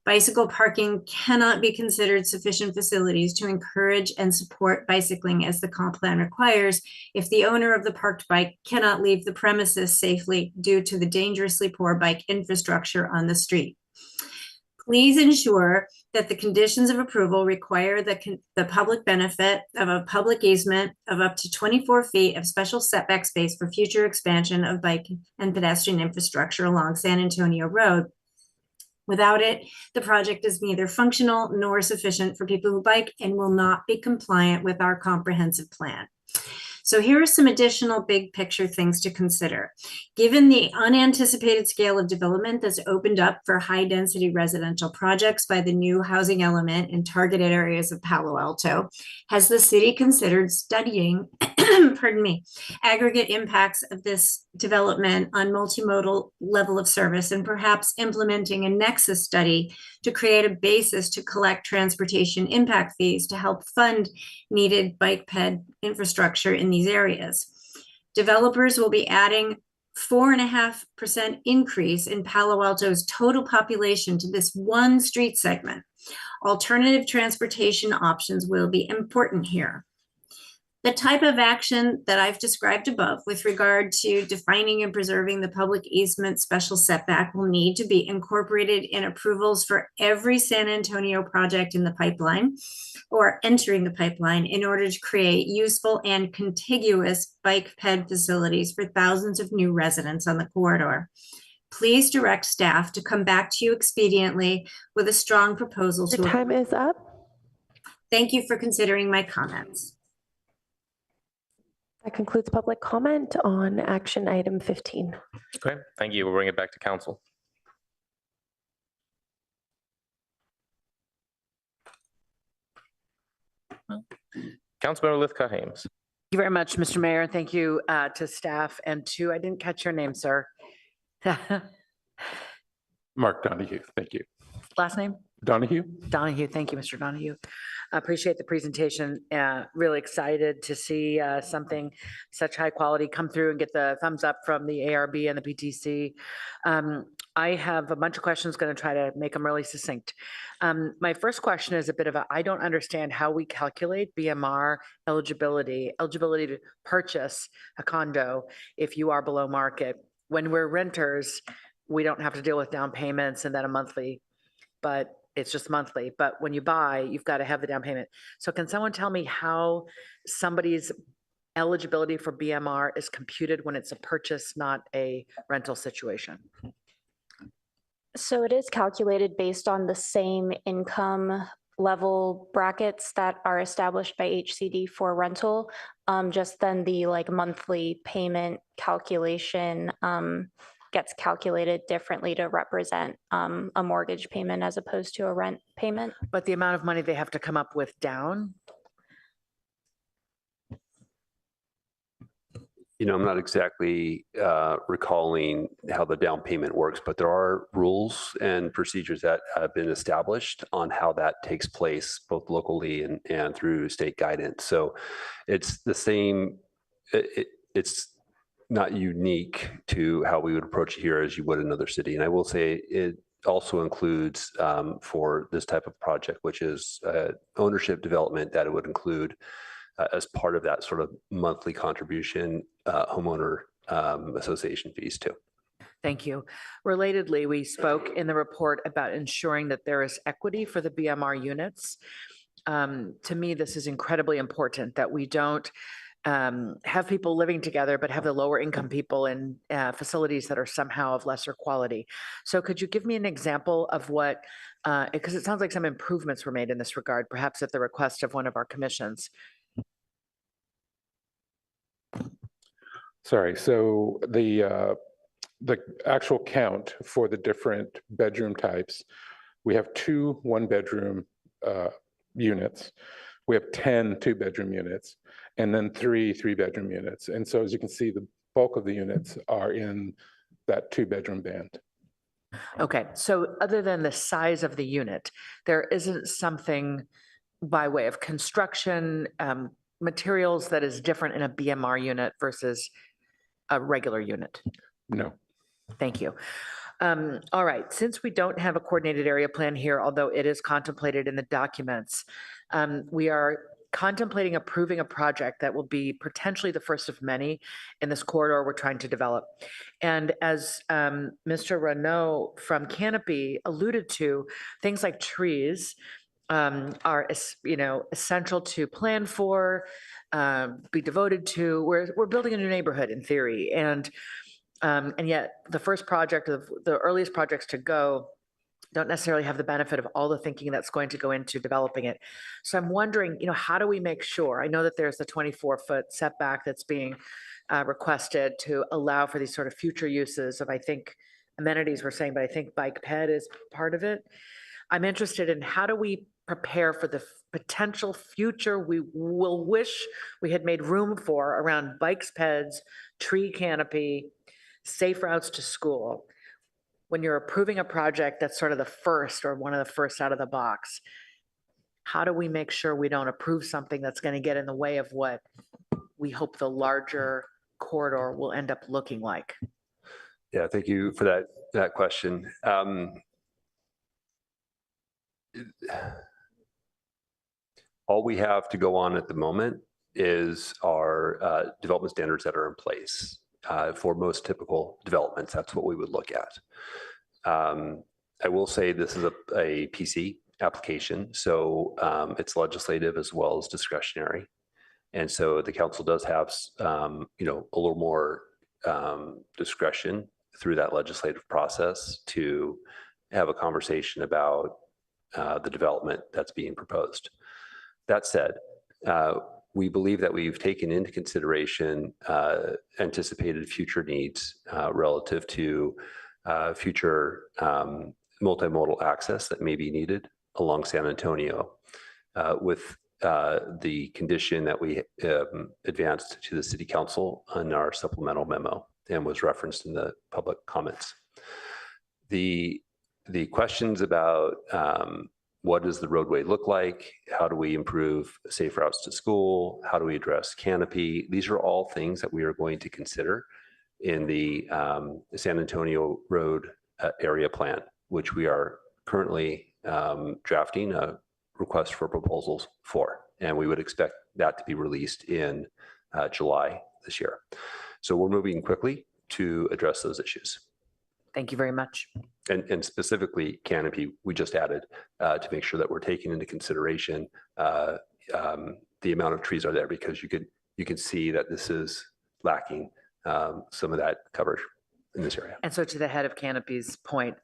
Bicycle parking cannot be considered sufficient facilities to encourage and support bicycling as the comp plan requires if the owner of the parked bike cannot leave the premises safely due to the dangerously poor bike infrastructure on the street. Please ensure that the conditions of approval require the public benefit of a public easement of up to 24 feet of special setback space for future expansion of bike and pedestrian infrastructure along San Antonio Road. Without it, the project is neither functional nor sufficient for people who bike and will not be compliant with our comprehensive plan. So here are some additional big picture things to consider. Given the unanticipated scale of development that's opened up for high density residential projects by the new housing element in targeted areas of Palo Alto, has the city considered studying, pardon me, aggregate impacts of this development on multimodal level of service and perhaps implementing a nexus study to create a basis to collect transportation impact fees to help fund needed bike ped infrastructure in these areas. Developers will be adding 4.5% increase in Palo Alto's total population to this one street segment. Alternative transportation options will be important here. The type of action that I've described above with regard to defining and preserving the public easement special setback will need to be incorporated in approvals for every San Antonio project in the pipeline or entering the pipeline in order to create useful and contiguous bike ped facilities for thousands of new residents on the corridor. Please direct staff to come back to you expediently with a strong proposal. Your time is up. Thank you for considering my comments. That concludes public comment on action item 15. Okay, thank you. We'll bring it back to council. Councilmember Lithcott-Hames. Thank you very much, Mr. Mayor. Thank you to staff and to, I didn't catch your name, sir. Mark Donahue, thank you. Last name? Donahue. Donahue, thank you, Mr. Donahue. I appreciate the presentation. Really excited to see something such high quality come through and get the thumbs up from the ARB and the PTC. I have a bunch of questions, going to try to make them really succinct. My first question is a bit of a, I don't understand how we calculate BMR eligibility to purchase a condo if you are below market. When we're renters, we don't have to deal with down payments and then a monthly, but it's just monthly, but when you buy, you've got to have the down payment. So can someone tell me how somebody's eligibility for BMR is computed when it's a purchase, not a rental situation? So it is calculated based on the same income level brackets that are established by HCD for rental. Just then the like monthly payment calculation gets calculated differently to represent a mortgage payment as opposed to a rent payment. But the amount of money they have to come up with down? You know, I'm not exactly recalling how the down payment works, but there are rules and procedures that have been established on how that takes place, both locally and through state guidance. So it's the same, it's not unique to how we would approach it here as you would another city. And I will say it also includes for this type of project, which is ownership development, that it would include as part of that sort of monthly contribution, homeowner association fees too. Thank you. Relatedly, we spoke in the report about ensuring that there is equity for the BMR units. To me, this is incredibly important, that we don't have people living together, but have the lower income people in facilities that are somehow of lesser quality. So could you give me an example of what, because it sounds like some improvements were made in this regard, perhaps at the request of one of our commissions. Sorry, so the actual count for the different bedroom types, we have 2 one-bedroom units, we have 10 two-bedroom units, and then 3 three-bedroom units. And so as you can see, the bulk of the units are in that 2-bedroom band. Okay, so other than the size of the unit, there isn't something by way of construction, materials that is different in a BMR unit versus a regular unit? No. Thank you. All right, since we don't have a coordinated area plan here, although it is contemplated in the documents, we are contemplating approving a project that will be potentially the first of many in this corridor we're trying to develop. And as Mr. Renaud from Canopy alluded to, things like trees are, you know, essential to plan for, be devoted to. We're building a new neighborhood in theory, and yet the first project of the earliest projects to go don't necessarily have the benefit of all the thinking that's going to go into developing it. So I'm wondering, you know, how do we make sure? I know that there's the 24-foot setback that's being requested to allow for these sort of future uses of, I think, amenities we're saying, but I think bike ped is part of it. I'm interested in how do we prepare for the potential future we will wish we had made room for around bikes, peds, tree canopy, safe routes to school. When you're approving a project that's sort of the first or one of the first out of the box, how do we make sure we don't approve something that's going to get in the way of what we hope the larger corridor will end up looking like? Yeah, thank you for that question. All we have to go on at the moment is our development standards that are in place. For most typical developments, that's what we would look at. I will say this is a PC application, so it's legislative as well as discretionary. And so the council does have, you know, a little more discretion through that legislative process to have a conversation about the development that's being proposed. That said, we believe that we've taken into consideration anticipated future needs relative to future multimodal access that may be needed along San Antonio, with the condition that we advanced to the City Council on our supplemental memo and was referenced in the public comments. The questions about what does the roadway look like? How do we improve safe routes to school? How do we address canopy? These are all things that we are going to consider in the San Antonio Road area plan, which we are currently drafting a request for proposals for. And we would expect that to be released in July this year. So we're moving quickly to address those issues. Thank you very much. and specifically canopy, we just added to make sure that we're taking into consideration the amount of trees are there, because you can see that this is lacking some of that coverage in this area. And so to the head of Canopy's point,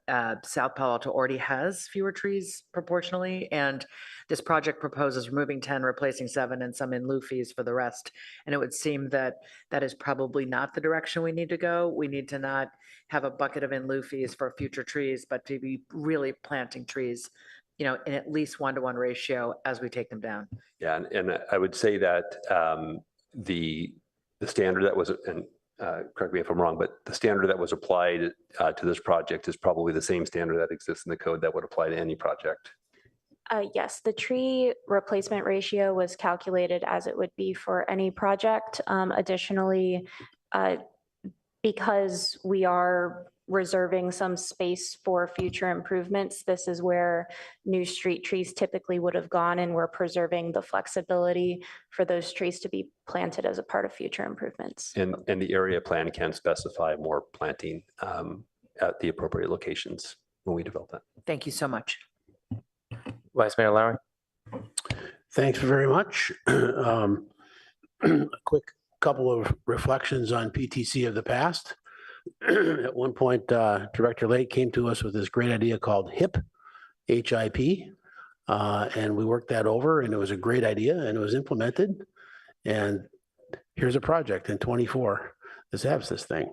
South Palo Alto already has fewer trees proportionally, and this project proposes removing 10, replacing 7, and some in lieu fees for the rest. And it would seem that that is probably not the direction we need to go. We need to not have a bucket of in lieu fees for future trees, but to be really planting trees, you know, in at least 1-to-1 ratio as we take them down. Yeah, and I would say that the standard that was, and correct me if I'm wrong, but the standard that was applied to this project is probably the same standard that exists in the code that would apply to any project. Yes, the tree replacement ratio was calculated as it would be for any project. Additionally, because we are reserving some space for future improvements, this is where new street trees typically would have gone, and we're preserving the flexibility for those trees to be planted as a part of future improvements. And the area plan can specify more planting at the appropriate locations when we develop that. Thank you so much. Vice Mayor Lowry. Thanks very much. A quick couple of reflections on PTC of the past. At one point, Director Lake came to us with this great idea called HIP, H-I-P, and we worked that over, and it was a great idea, and it was implemented. And here's a project in 24 that has this thing.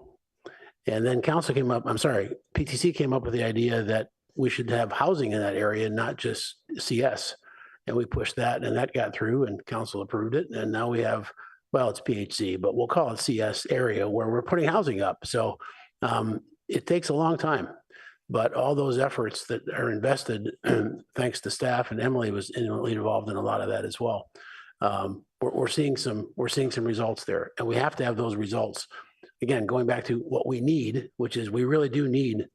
And then PTC came up with the idea that we should have housing in that area, not just CS. And we pushed that, and that got through, and council approved it. And now we have, well, it's PHC, but we'll call it CS area where we're putting housing up. So it takes a long time, but all those efforts that are invested, thanks to staff, and Emily was involved in a lot of that as well. We're seeing some results there, and we have to have those results. Again, going back to what we need, which is we really do need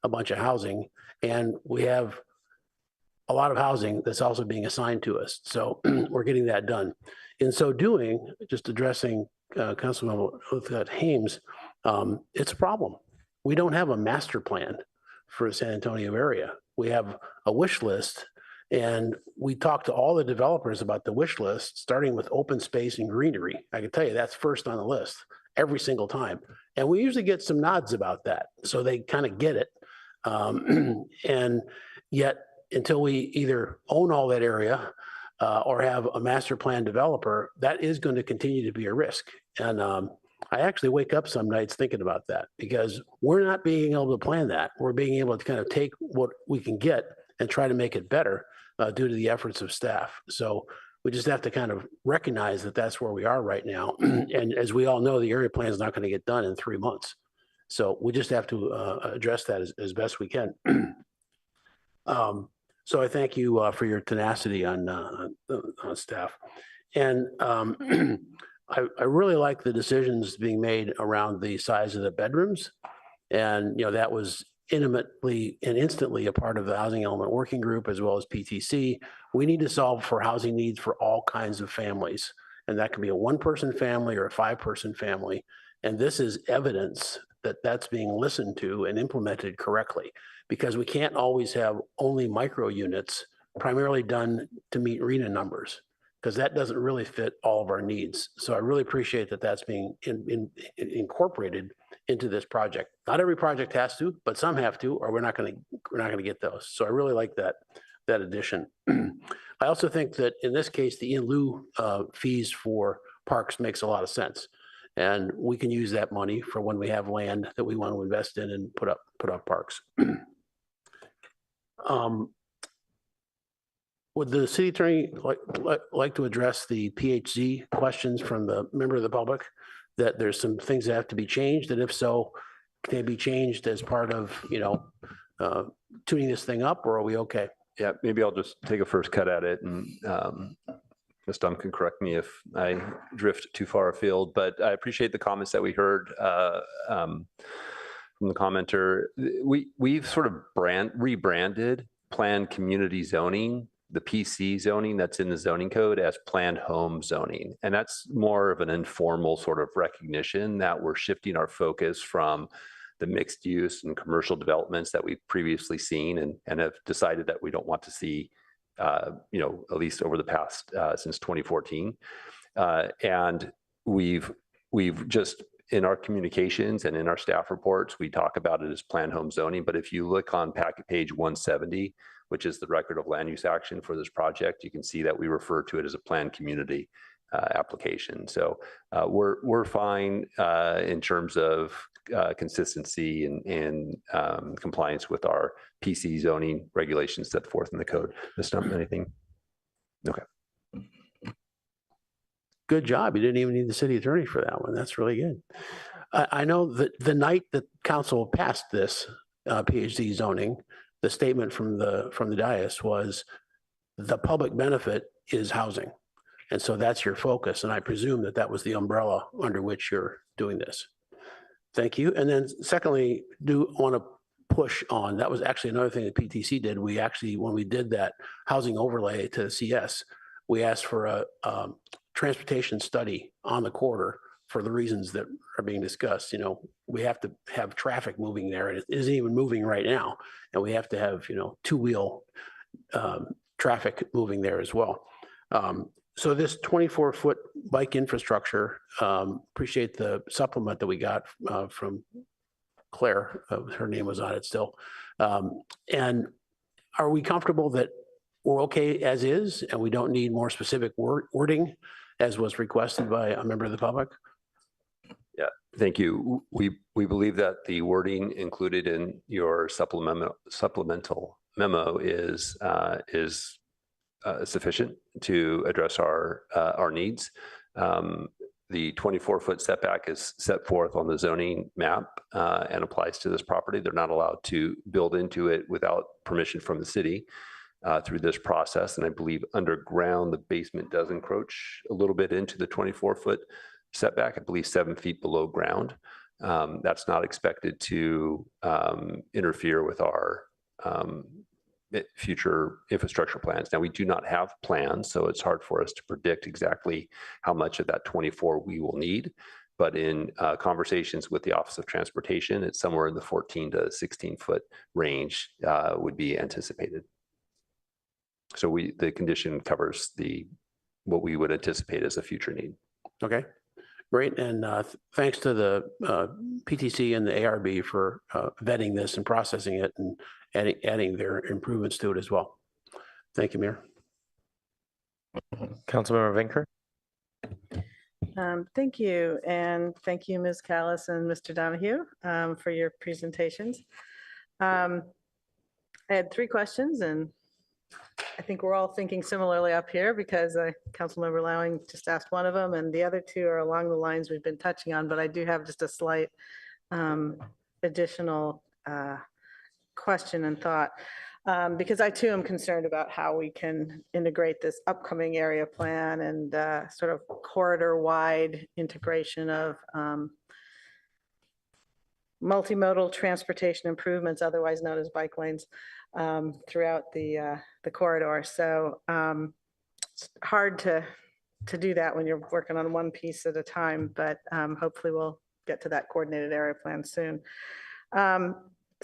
a bunch of housing, and we have a lot of housing that's also being assigned to us. So we're getting that done. In so doing, just addressing Councilmember Hames, it's a problem. We don't have a master plan for the San Antonio area. We have a wish list, and we talked to all the developers about the wish list, starting with open space and greenery. I can tell you that's first on the list every single time. And we usually get some nods about that. So they kind of get it. And yet, until we either own all that area or have a master plan developer, that is going to continue to be a risk. And I actually wake up some nights thinking about that, because we're not being able to plan that. We're being able to kind of take what we can get and try to make it better due to the efforts of staff. So we just have to kind of recognize that that's where we are right now. And as we all know, the area plan is not going to get done in 3 months. So we just have to address that as best we can. So I thank you for your tenacity on staff. And I really like the decisions being made around the size of the bedrooms. And, you know, that was intimately and instantly a part of the Housing Element Working Group, as well as PTC. We need to solve for housing needs for all kinds of families. And that can be a 1-person family or a 5-person family. And this is evidence that that's being listened to and implemented correctly, because we can't always have only micro units primarily done to meet RENA numbers, because that doesn't really fit all of our needs. So I really appreciate that that's being incorporated into this project. Not every project has to, but some have to, or we're not going to get those. So I really like that addition. I also think that in this case, the in lieu fees for parks makes a lot of sense. And we can use that money for when we have land that we want to invest in and put up parks. Would the city attorney like to address the PHZ questions from the member of the public, that there's some things that have to be changed, and if so, can they be changed as part of, you know, tuning this thing up, or are we okay? Yeah, maybe I'll just take a first cut at it, and Ms. Dunn can correct me if I drift too far afield, but I appreciate the comments that we heard from the commenter. We've sort of rebranded planned community zoning, the PC zoning that's in the zoning code, as planned home zoning. And that's more of an informal sort of recognition that we're shifting our focus from the mixed use and commercial developments that we've previously seen and have decided that we don't want to see, at least over the past since 2014. And we've just, in our communications and in our staff reports, we talk about it as planned home zoning. But if you look on packet page 170, which is the record of land use action for this project, you can see that we refer to it as a planned community application. So we're fine in terms of consistency and compliance with our PC zoning regulations set forth in the code. Ms. Stump, anything? Okay. Good job. You didn't even need the city attorney for that one. That's really good. I know that the night that council passed this PhD zoning, the statement from the dais was the public benefit is housing. And so that's your focus. And I presume that was the umbrella under which you're doing this. Thank you. And then secondly, do want to push on, that was actually another thing that PTC did. We actually, when we did that housing overlay to CS, we asked for a transportation study on the corridor for the reasons that are being discussed. We have to have traffic moving there, and it isn't even moving right now. And we have to have, two-wheel traffic moving there as well. So this 24-foot bike infrastructure, appreciate the supplement that we got from Claire. Her name was on it still. And are we comfortable that we're okay as is, and we don't need more specific wording as was requested by a member of the public? Yeah, thank you. We believe that the wording included in your supplemental memo is sufficient to address our needs. The 24-foot setback is set forth on the zoning map and applies to this property. They're not allowed to build into it without permission from the city through this process. And I believe underground, the basement does encroach a little bit into the 24-foot setback, I believe 7 feet below ground. That's not expected to interfere with our future infrastructure plans. Now, we do not have plans, so it's hard for us to predict exactly how much of that 24 we will need. But in conversations with the Office of Transportation, it's somewhere in the 14 to 16 foot range would be anticipated. So the condition covers what we would anticipate as a future need. Okay, great. And thanks to the PTC and the ARB for vetting this and processing it and adding their improvements to it as well. Thank you, Mayor. Councilmember Vinker. Thank you. And thank you, Ms. Callis and Mr. Donahue, for your presentations. I had 3 questions, and I think we're all thinking similarly up here because Councilmember Lowing just asked one of them, and the other 2 are along the lines we've been touching on, but I do have just a slight additional question and thought, because I too am concerned about how we can integrate this upcoming area plan and sort of corridor-wide integration of multimodal transportation improvements, otherwise known as bike lanes, throughout the corridor. So it's hard to do that when you're working on one piece at a time, but hopefully we'll get to that coordinated area plan soon.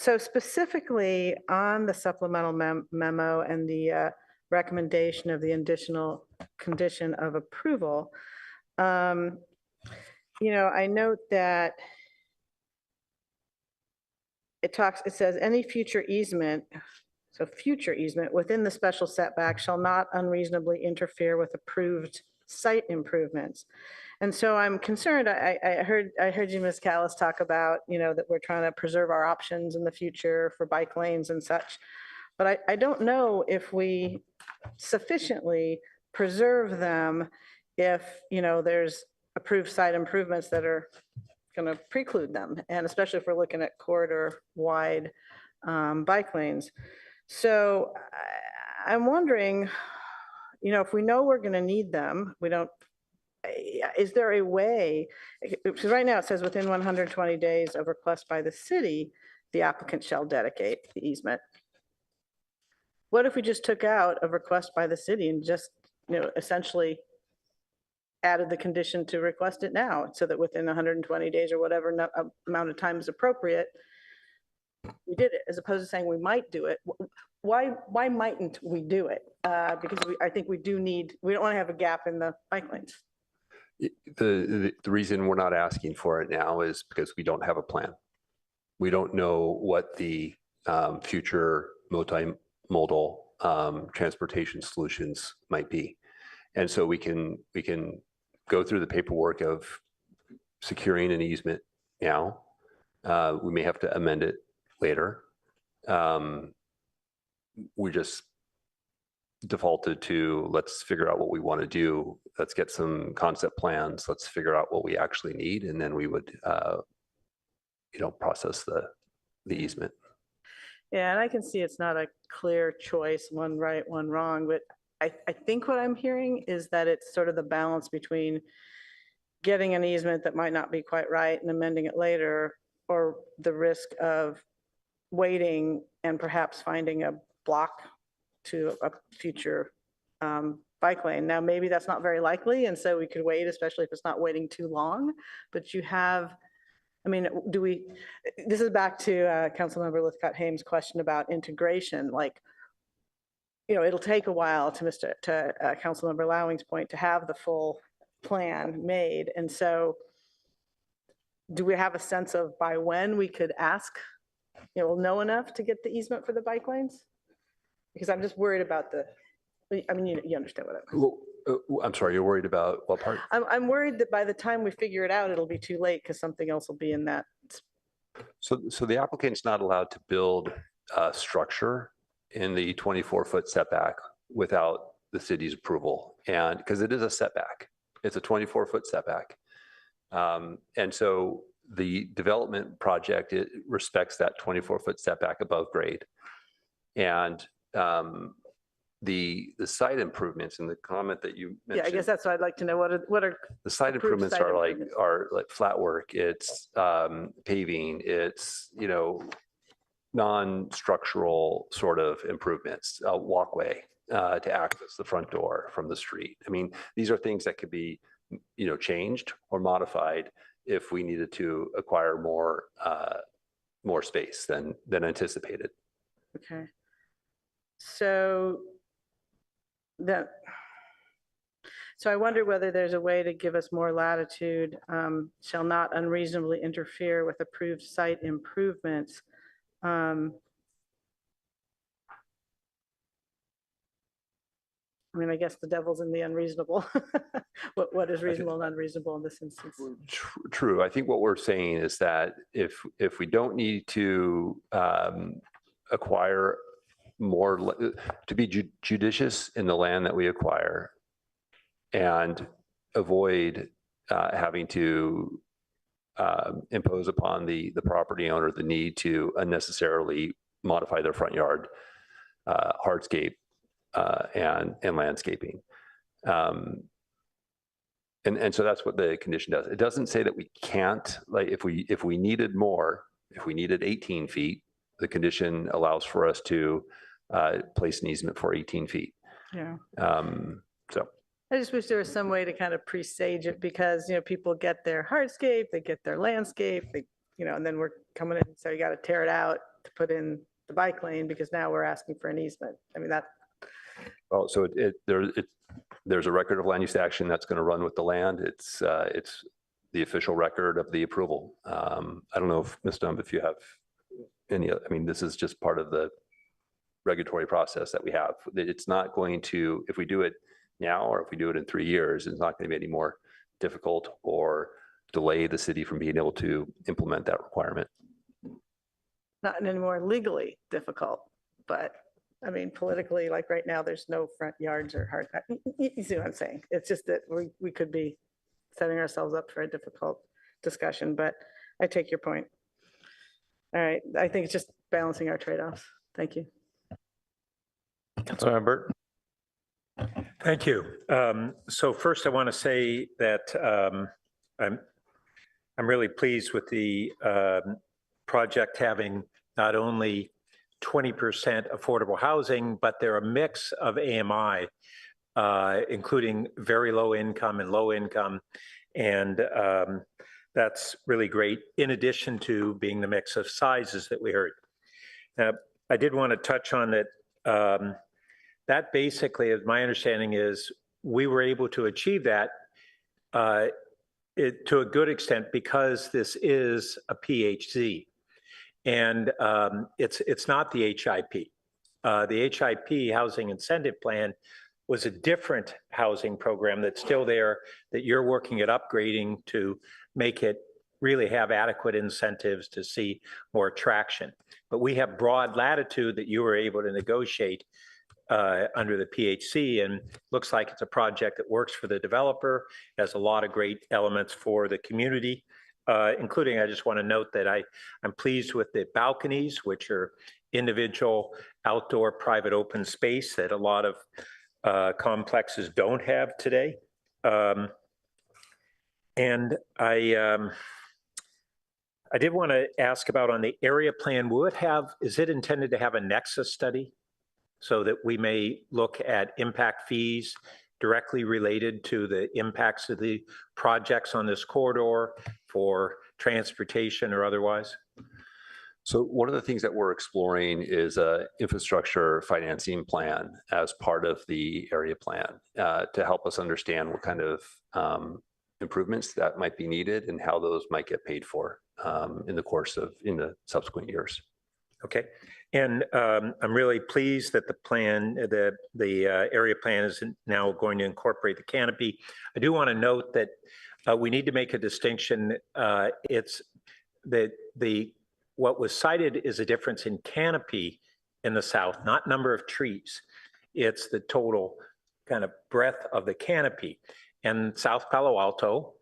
So specifically on the supplemental memo and the recommendation of the additional condition of approval, I note that it says any future easement, so future easement within the special setback shall not unreasonably interfere with approved site improvements. And so I'm concerned, I heard you, Ms. Callis, talk about, that we're trying to preserve our options in the future for bike lanes and such. But I don't know if we sufficiently preserve them if, there's approved site improvements that are going to preclude them. And especially if we're looking at corridor-wide bike lanes. So I'm wondering, if we know we're going to need them, is there a way, because right now it says within 120 days of request by the city, the applicant shall dedicate the easement. What if we just took out a request by the city and just, essentially added the condition to request it now so that within 120 days or whatever amount of time is appropriate, we did it, as opposed to saying we might do it. Why mightn't we do it? Because I think we don't want to have a gap in the bike lanes. The reason we're not asking for it now is because we don't have a plan. We don't know what the future multimodal transportation solutions might be. And so we can go through the paperwork of securing an easement now. We may have to amend it later. We just defaulted to, let's figure out what we want to do. Let's get some concept plans. Let's figure out what we actually need. And then we would, process the easement. Yeah, and I can see it's not a clear choice, one right, one wrong, but I think what I'm hearing is that it's sort of the balance between getting an easement that might not be quite right and amending it later, or the risk of waiting and perhaps finding a block to a future bike lane. Now, maybe that's not very likely, and so we could wait, especially if it's not waiting too long, but you have, I mean, this is back to Councilmember Lithcott-Hames' question about integration. Like, it'll take a while to Councilmember Lowing's point to have the full plan made. And so do we have a sense of by when we could ask, know enough to get the easement for the bike lanes? Because I'm just worried about you understand what I mean. I'm sorry, you're worried about what part? I'm worried that by the time we figure it out, it'll be too late because something else will be in that. So the applicant's not allowed to build a structure in the 24-foot setback without the city's approval. And because it is a setback, it's a 24-foot setback. And so the development project, it respects that 24-foot setback above grade. And the site improvements and the comment that you mentioned. Yeah, I guess that's what I'd like to know. What are the site improvements are like flat work. It's paving. It's non-structural sort of improvements, a walkway to access the front door from the street. I mean, these are things that could be changed or modified if we needed to acquire more space than anticipated. Okay. So I wonder whether there's a way to give us more latitude, shall not unreasonably interfere with approved site improvements. I guess the devil's in the unreasonable. What is reasonable and unreasonable in this instance? True. I think what we're saying is that if we don't need to acquire more, to be judicious in the land that we acquire and avoid having to impose upon the property owner the need to unnecessarily modify their front yard, hardscape, and landscaping. And so that's what the condition does. It doesn't say that we can't, like if we needed more, if we needed 18 feet, the condition allows for us to place an easement for 18 feet. Yeah. So I just wish there was some way to kind of presage it because, people get their hardscape, they get their landscape, and then we're coming in. So you got to tear it out to put in the bike lane because now we're asking for an easement. I mean, well, so there's a record of land use action that's going to run with the land. It's the official record of the approval. I don't know if Ms. Dumb, if you have any, this is just part of the regulatory process that we have. It's not going to, if we do it now or if we do it in 3 years, it's not going to be any more difficult or delay the city from being able to implement that requirement. Not any more legally difficult, but politically, like right now, there's no front yards or hard. You see what I'm saying? It's just that we could be setting ourselves up for a difficult discussion, but I take your point. All right. I think it's just balancing our trade-offs. Thank you. Councilmember Burt. Thank you. So first I want to say that I'm really pleased with the project having not only 20% affordable housing, but they're a mix of AMI, including very low income and low income. And that's really great, in addition to being the mix of sizes that we heard. I did want to touch on that. That basically, as my understanding is, we were able to achieve that to a good extent because this is a PHZ, and it's not the HIP. The HIP, Housing Incentive Plan, was a different housing program that's still there that you're working at upgrading to make it really have adequate incentives to see more traction. But we have broad latitude that you were able to negotiate under the PHC, and looks like it's a project that works for the developer, has a lot of great elements for the community, including, I just want to note that I'm pleased with the balconies, which are individual outdoor private open space that a lot of complexes don't have today. And I did want to ask about on the area plan, is it intended to have a nexus study so that we may look at impact fees directly related to the impacts of the projects on this corridor for transportation or otherwise? So one of the things that we're exploring is a infrastructure financing plan as part of the area plan to help us understand what kind of improvements that might be needed and how those might get paid for in the subsequent years. Okay, and I'm really pleased that the plan, the area plan is now going to incorporate the canopy. I do want to note that we need to make a distinction. It's that what was cited is a difference in canopy in the south, not number of trees. It's the total kind of breadth of the canopy. And South Palo Alto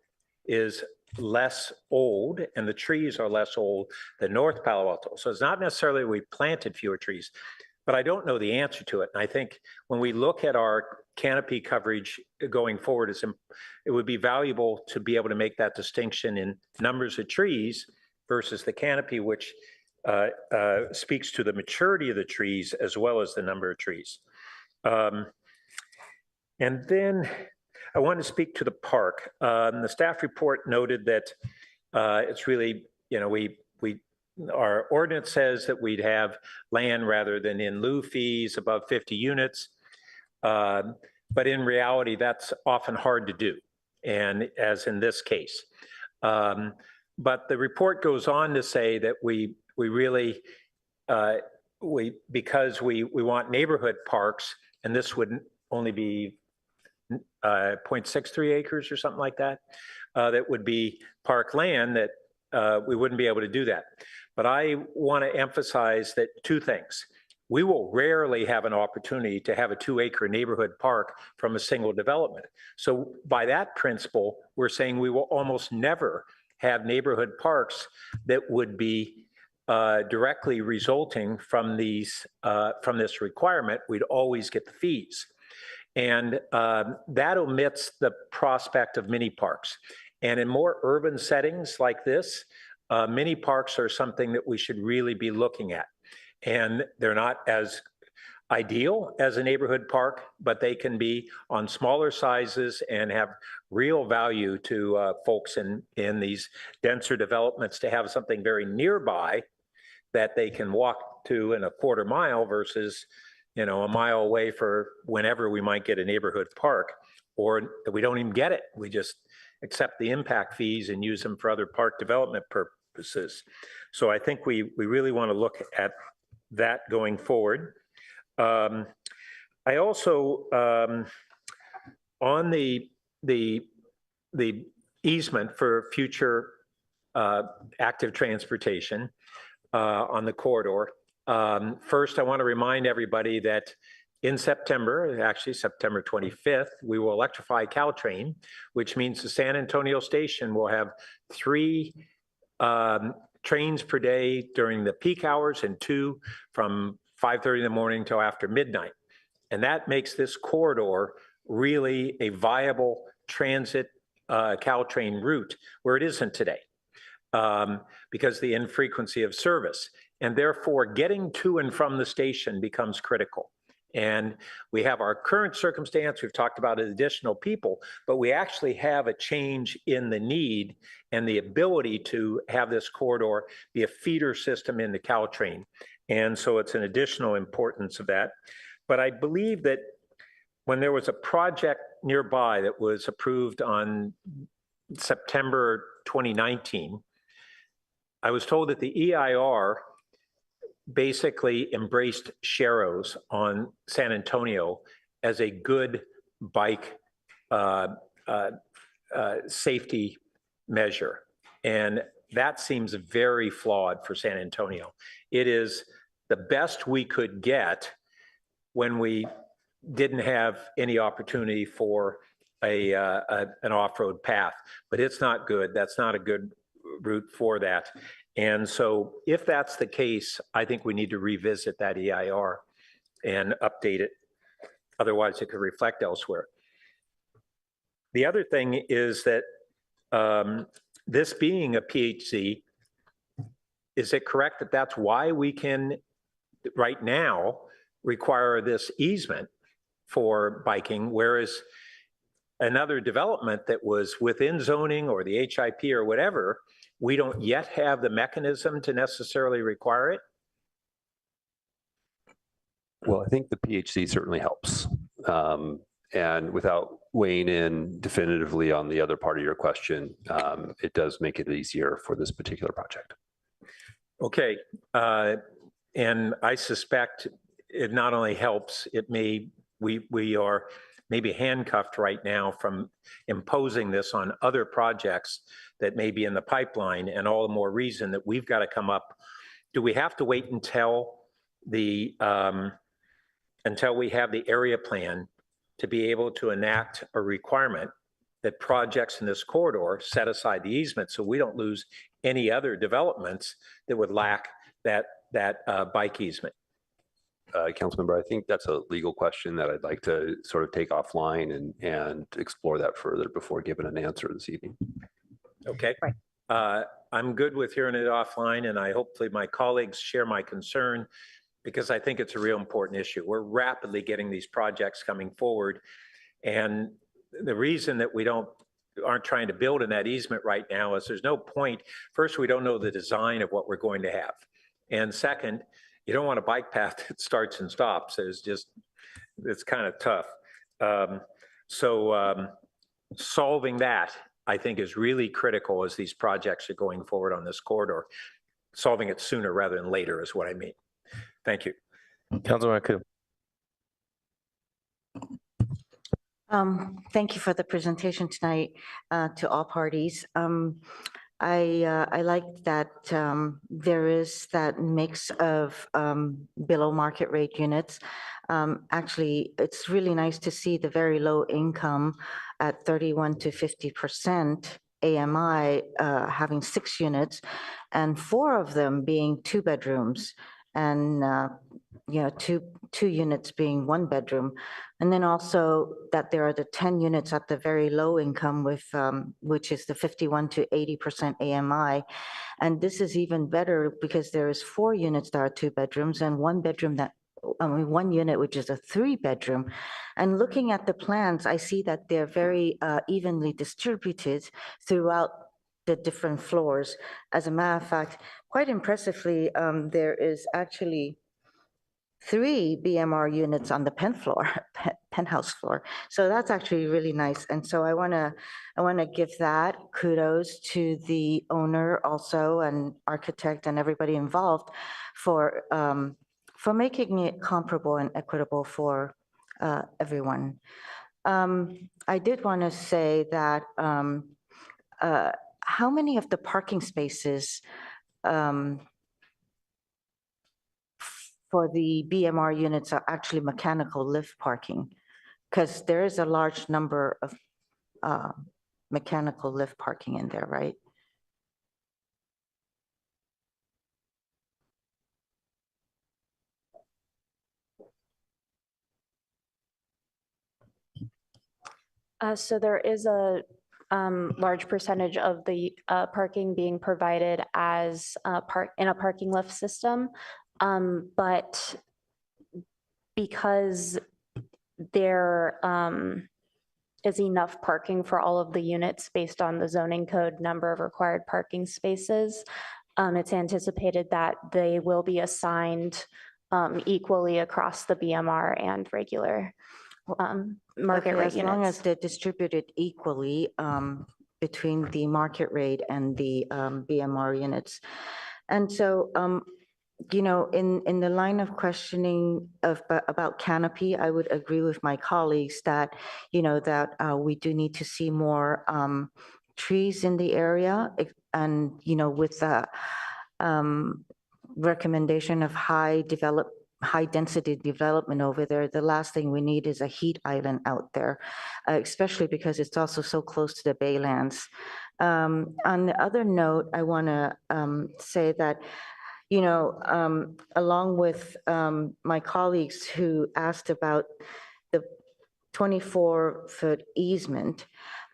is less old and the trees are less old than North Palo Alto. So it's not necessarily we planted fewer trees, but I don't know the answer to it. And I think when we look at our canopy coverage going forward, it would be valuable to be able to make that distinction in numbers of trees versus the canopy, which speaks to the maturity of the trees as well as the number of trees. And then I want to speak to the park. The staff report noted that it's really, our ordinance says that we'd have land rather than in lieu fees above 50 units. But in reality, that's often hard to do, and as in this case. But the report goes on to say that we really, because we want neighborhood parks, and this would only be 0.63 acres or something like that, that would be park land, that we wouldn't be able to do that. But I want to emphasize that two things. We will rarely have an opportunity to have a 2-acre neighborhood park from a single development. So by that principle, we're saying we will almost never have neighborhood parks that would be directly resulting from this requirement. We'd always get the fees. And that omits the prospect of mini parks. And in more urban settings like this, mini parks are something that we should really be looking at. And they're not as ideal as a neighborhood park, but they can be on smaller sizes and have real value to folks in these denser developments to have something very nearby that they can walk to in a quarter mile versus, a mile away for whenever we might get a neighborhood park, or we don't even get it. We just accept the impact fees and use them for other park development purposes. So I think we really want to look at that going forward. I also, on the easement for future active transportation on the corridor, first I want to remind everybody that in September, actually September 25th, we will electrify Caltrain, which means the San Antonio station will have 3 trains per day during the peak hours and 2 from 5:30 in the morning till after midnight. And that makes this corridor really a viable transit Caltrain route where it isn't today because the infrequency of service. And therefore, getting to and from the station becomes critical. And we have our current circumstance, we've talked about additional people, but we actually have a change in the need and the ability to have this corridor be a feeder system into Caltrain. And so it's an additional importance of that. But I believe that when there was a project nearby that was approved on September 2019, I was told that the EIR basically embraced Sharrows on San Antonio as a good bike safety measure. And that seems very flawed for San Antonio. It is the best we could get when we didn't have any opportunity for an off-road path, but it's not good. That's not a good route for that. And so if that's the case, I think we need to revisit that EIR and update it. Otherwise, it could reflect elsewhere. The other thing is that this being a PHC, is it correct that that's why we can, right now, require this easement for biking, whereas another development that was within zoning or the HIP or whatever, we don't yet have the mechanism to necessarily require it? Well, I think the PHC certainly helps. And without weighing in definitively on the other part of your question, it does make it easier for this particular project. Okay. And I suspect it not only helps, it may, we are maybe handcuffed right now from imposing this on other projects that may be in the pipeline, and all the more reason that we've got to come up. Do we have to wait until we have the area plan to be able to enact a requirement that projects in this corridor set aside the easement so we don't lose any other developments that would lack that bike easement? Councilmember, I think that's a legal question that I'd like to sort of take offline and explore that further before giving an answer this evening. Okay. I'm good with hearing it offline, and hopefully my colleagues share my concern, because I think it's a real important issue. We're rapidly getting these projects coming forward, and the reason that we aren't trying to build in that easement right now is there's no point. First, we don't know the design of what we're going to have, and second, you don't want a bike path that starts and stops. It's kind of tough. Solving that, I think, is really critical as these projects are going forward on this corridor. Solving it sooner rather than later is what I mean. Thank you. Councilman Koo. Thank you for the presentation tonight to all parties. I like that there is that mix of below market rate units. Actually, it's really nice to see the very low income at 31 to 50% AMI having 6 units, and 4 of them being 2 bedrooms, and two units being 1 bedroom. And then also that there are the 10 units at the very low income with which is the 51 to 80% AMI. And this is even better because there is 4 units that are 2 bedrooms and 1 bedroom 1 unit which is a 3 bedroom. And looking at the plans, I see that they're very evenly distributed throughout the different floors. As a matter of fact, quite impressively, there is actually 3 BMR units on the penthouse floor. So that's actually really nice. And so I want to give that kudos to the owner also, and architect and everybody involved for making it comparable and equitable for everyone. I did want to say that how many of the parking spaces for the BMR units are actually mechanical lift parking? Because there is a large number of mechanical lift parking in there, right? So there is a large percentage of the parking being provided as in a parking lift system. But because there is enough parking for all of the units based on the zoning code number of required parking spaces, It's anticipated that they will be assigned equally across the BMR and regular market Okay, rate as long as units. they're distributed equally between the market rate and the BMR units. And so, you know, in the line of questioning about canopy, I would agree with my colleagues that, you know, that we do need to see more trees in the area, and, you know, with the recommendation of high density development over there, the last thing we need is a heat island out there, especially because it's also so close to the Baylands. On the other note, I want to say that, you know, along with my colleagues who asked about the 24-foot easement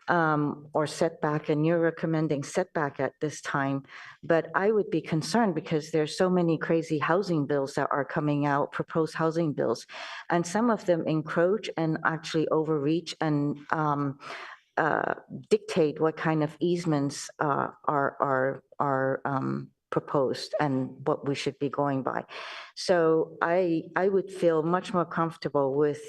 or setback, and you're recommending setback at this time, but I would be concerned because there's so many crazy housing bills that are coming out, proposed housing bills, and some of them encroach and actually overreach and dictate what kind of easements are proposed and what we should be going by. So I would feel much more comfortable with,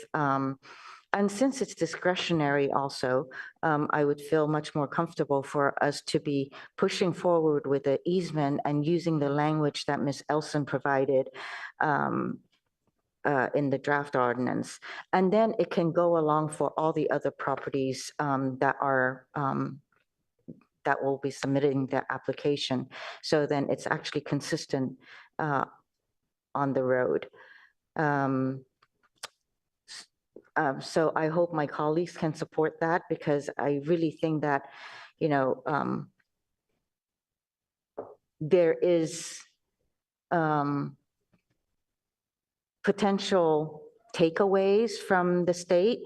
and since it's discretionary also, I would feel much more comfortable for us to be pushing forward with the easement and using the language that Ms. Elson provided in the draft ordinance. And then it can go along for all the other properties that are that will be submitting their application. So then it's actually consistent on the road. So I hope my colleagues can support that, because I really think that, you know, there is potential takeaways from the state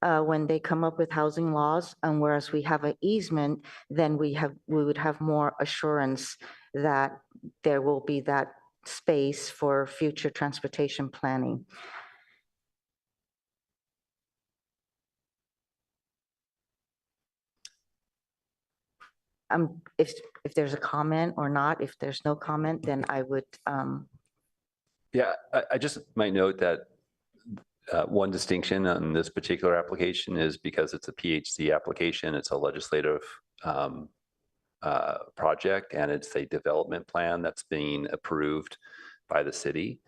when they come up with housing laws, and whereas we have an easement, then we would have more assurance that there will be that space for future transportation planning. If there's a comment or not, if there's no comment, then I would. Yeah, I just might note that one distinction on this particular application is because it's a PHC application, it's a legislative project, and it's a development plan that's being approved by the city.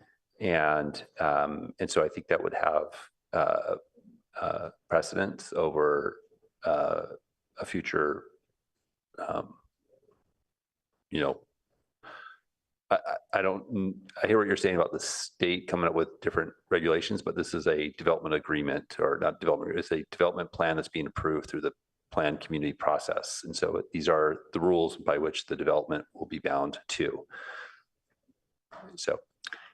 And so I think that would have precedence over a future, you know, I hear what you're saying about the state coming up with different regulations, but this is a development agreement, or not development, it's a development plan that's being approved through the planned community process. And so these are the rules by which the development will be bound to. So.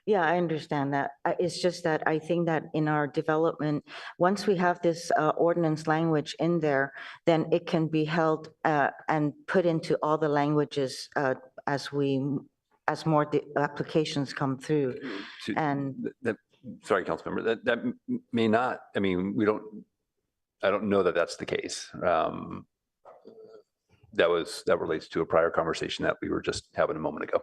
Yeah, I understand that. It's just that I think that in our development, once we have this ordinance language in there, then it can be held and put into all the languages as more applications come through. And sorry, Councilmember, that may not, I mean, I don't know that that's the case. That relates to a prior conversation that we were just having a moment ago.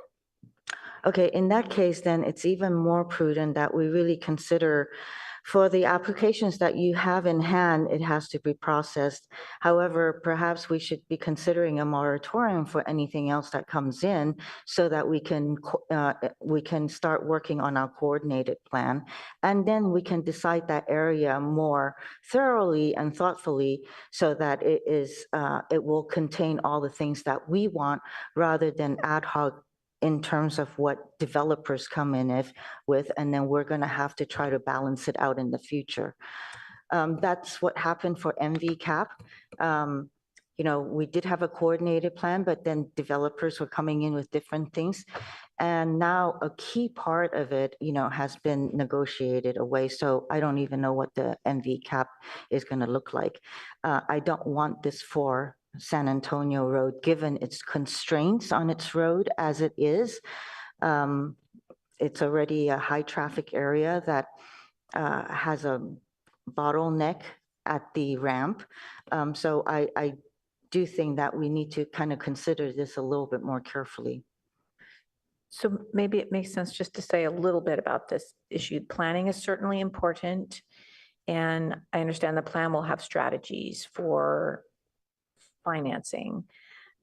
Okay, in that case, then it's even more prudent that we really consider, for the applications that you have in hand, it has to be processed. However, perhaps we should be considering a moratorium for anything else that comes in, so that we can start working on our coordinated plan. And then we can decide that area more thoroughly and thoughtfully, so that it will contain all the things that we want, rather than ad hoc in terms of what developers come in with, and then we're going to have to try to balance it out in the future. That's what happened for MVCAP. You know, we did have a coordinated plan, but then developers were coming in with different things. And now a key part of it, you know, has been negotiated away. So I don't even know what the MVCAP is going to look like. I don't want this for San Antonio Road, given its constraints on its road as it is. It's already a high traffic area that has a bottleneck at the ramp. So I do think that we need to kind of consider this a little bit more carefully. So maybe it makes sense just to say a little bit about this issue. Planning is certainly important. And I understand the plan will have strategies for financing.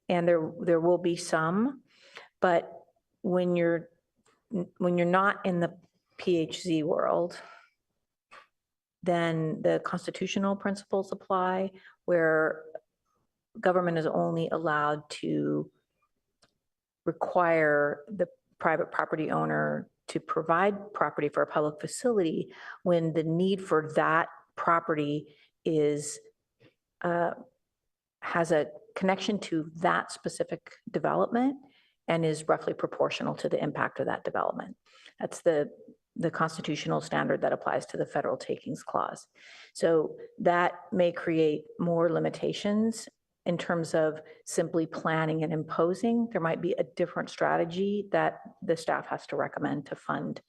And there will be some, but when you're not in the PHZ world, then the constitutional principles apply, where government is only allowed to require the private property owner to provide property for a public facility when the need for that property is has a connection to that specific development and is roughly proportional to the impact of that development. That's the constitutional standard that applies to the federal takings clause. So that may create more limitations in terms of simply planning and imposing. There might be a different strategy that the staff has to recommend to fund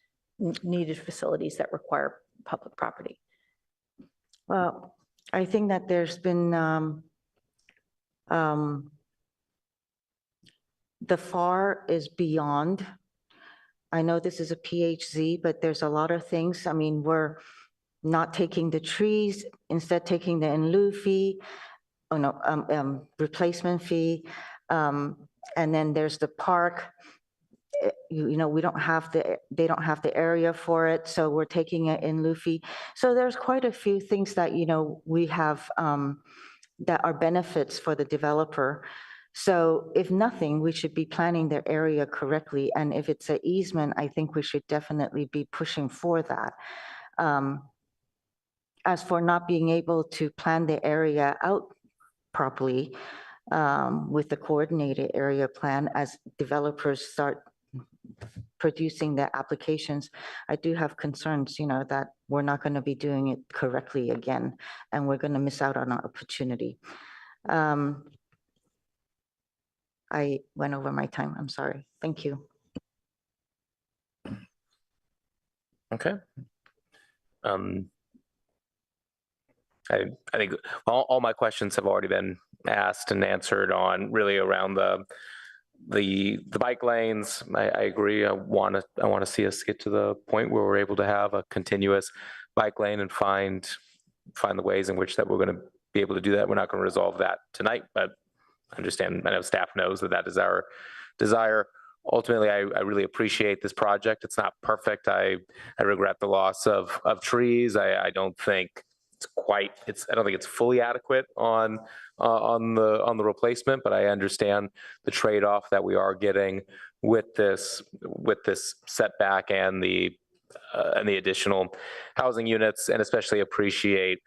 needed facilities that require public property. Well, I think that there's been the FAR is beyond. I know this is a PHZ, but there's a lot of things. I mean, we're not taking the trees, instead taking the in lieu fee, replacement fee. And then there's the park. We don't have they don't have the area for it, so we're taking it in lieu fee. So there's quite a few things that, we have that are benefits for the developer. So if nothing, we should be planning their area correctly. And if it's an easement, I think we should definitely be pushing for that. As for not being able to plan the area out properly with the coordinated area plan as developers start producing their applications, I do have concerns, that we're not going to be doing it correctly again, and we're going to miss out on our opportunity. I went over my time. I'm sorry. Thank you. Okay. I think all my questions have already been asked and answered on really around the bike lanes. I agree. I want to see us get to the point where we're able to have a continuous bike lane and find the ways in which that we're going to be able to do that. We're not going to resolve that tonight, but I know staff knows that is our desire. Ultimately, I really appreciate this project. It's not perfect. I regret the loss of trees. I don't think I don't think it's fully adequate on the replacement, but I understand the trade-off that we are getting with this setback and the additional housing units, and especially appreciate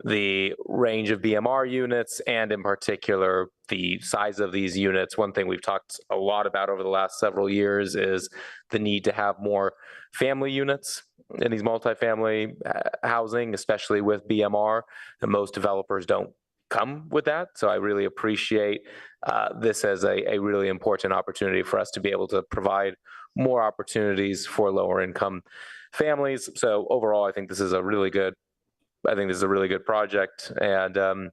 the range of BMR units and in particular the size of these units. One thing we've talked a lot about over the last several years is the need to have more family units in these multifamily housing, especially with BMR, and most developers don't come with that. So I really appreciate this as a really important opportunity for us to be able to provide more opportunities for lower income families. So overall, I think this is a really good project, and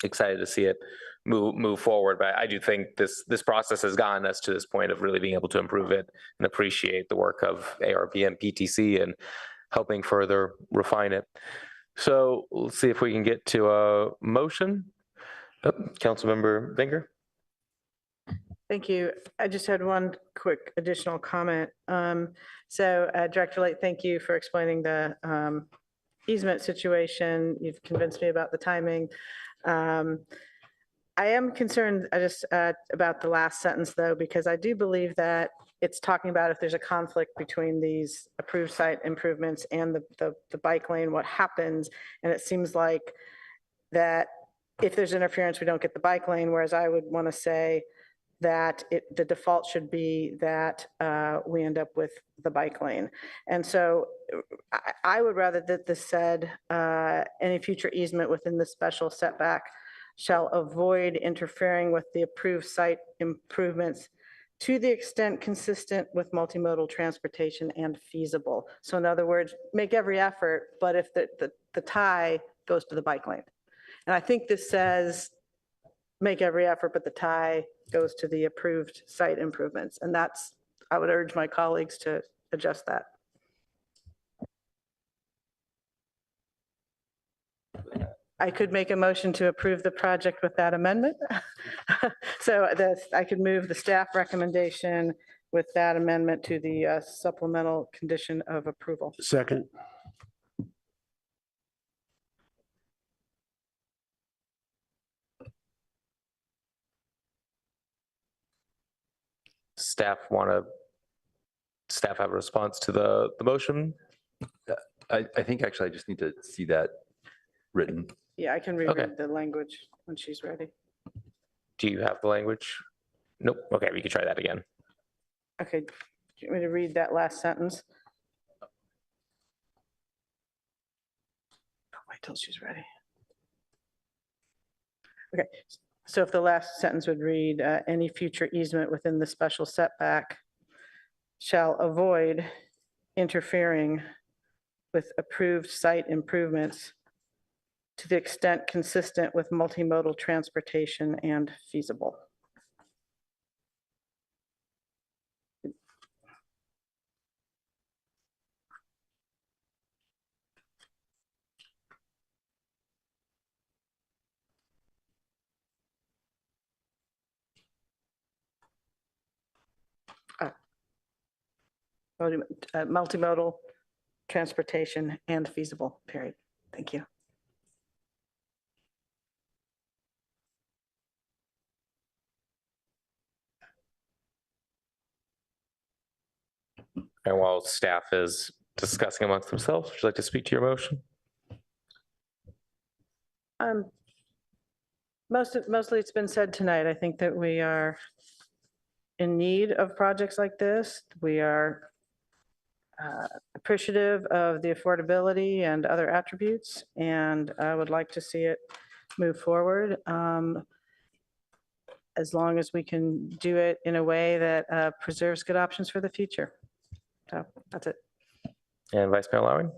excited to see it move forward. But I do think this process has gotten us to this point of really being able to improve it and appreciate the work of ARP and PTC and helping further refine it. So let's see if we can get to a motion. Councilmember Vinger. Thank you. I just had one quick additional comment. So Director Light, thank you for explaining the easement situation. You've convinced me about the timing. I am concerned about the last sentence though, because I do believe that it's talking about if there's a conflict between these approved site improvements and the bike lane, what happens. And it seems like that if there's interference, we don't get the bike lane, whereas I would want to say that the default should be that we end up with the bike lane. And so I would rather that this said any future easement within the special setback shall avoid interfering with the approved site improvements to the extent consistent with multimodal transportation and feasible. So in other words, make every effort, but if the tie goes to the bike lane. And I think this says make every effort, but the tie goes to the approved site improvements. And that's I would urge my colleagues to adjust that. I could make a motion to approve the project with that amendment. So I could move the staff recommendation with that amendment to the supplemental condition of approval. Second. Staff have a response to the motion? I think actually I just need to see that written. Yeah, I can reread the language when she's ready. Do you have the language? Nope. Okay, we could try that again. Okay, do you want me to read that last sentence? Wait till she's ready. Okay, so if the last sentence would read, any future easement within the special setback shall avoid interfering with approved site improvements to the extent consistent with multimodal transportation and feasible. Multimodal transportation and feasible, period. Thank you. And while staff is discussing amongst themselves, would you like to speak to your motion? Mostly it's been said tonight. I think that we are in need of projects like this. We are appreciative of the affordability and other attributes, and I would like to see it move forward as long as we can do it in a way that preserves good options for the future. So that's it. And Vice Mayor Lowing?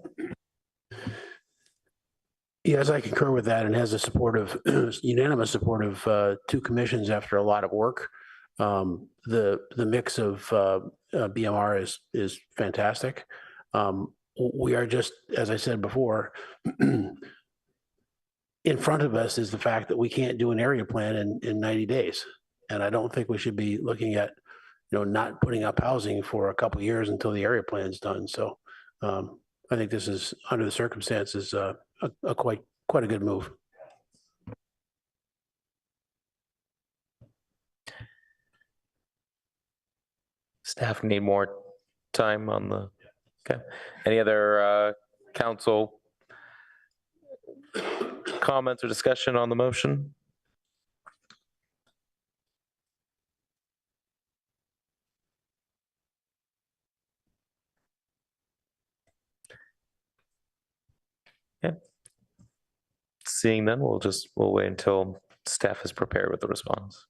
Yes, I concur with that and has the support of unanimous support of two commissions after a lot of work. The mix of BMR is fantastic. We are just, as I said before, in front of us is the fact that we can't do an area plan in 90 days. And I don't think we should be looking at, not putting up housing for a couple of years until the area plan is done. So I think this is, under the circumstances, a quite a good move. Staff need more time on the, okay. Any other council comments or discussion on the motion? Yeah. Seeing none, we'll wait until staff is prepared with the response.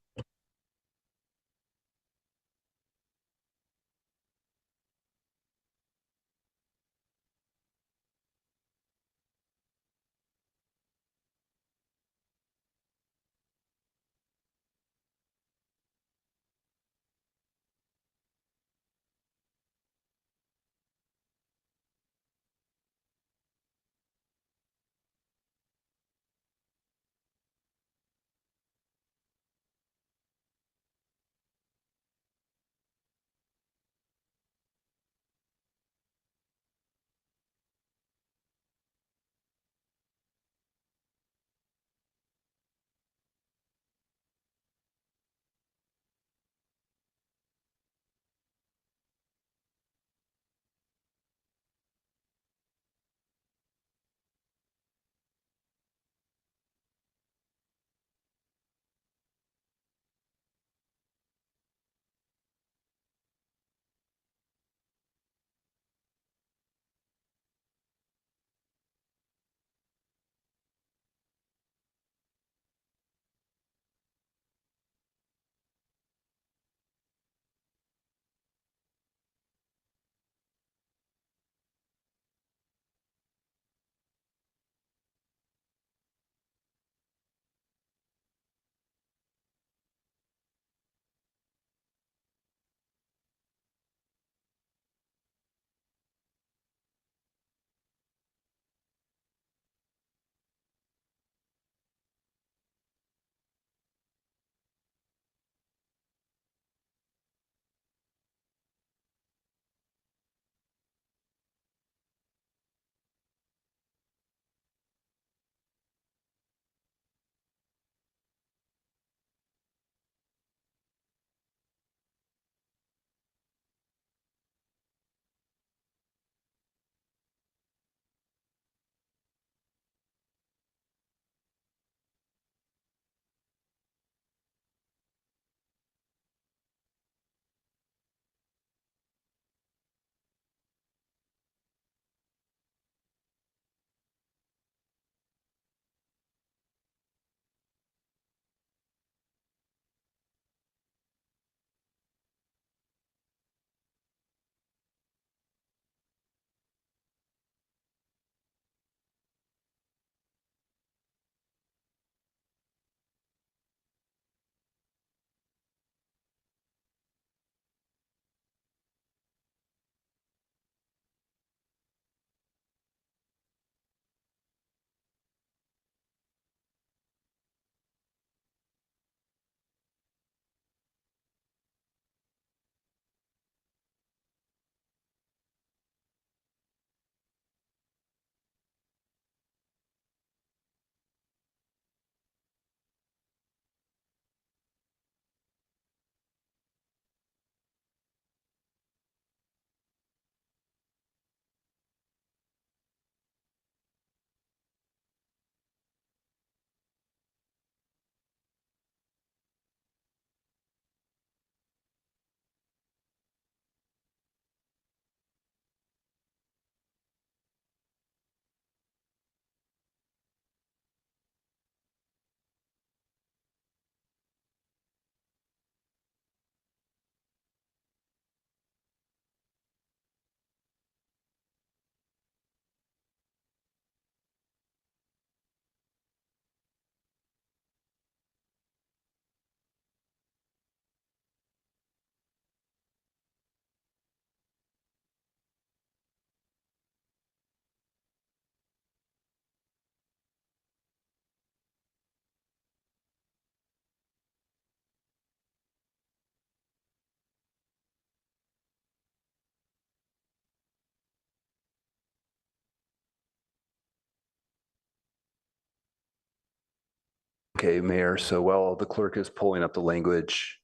Okay, Mayor, so while the clerk is pulling up the language,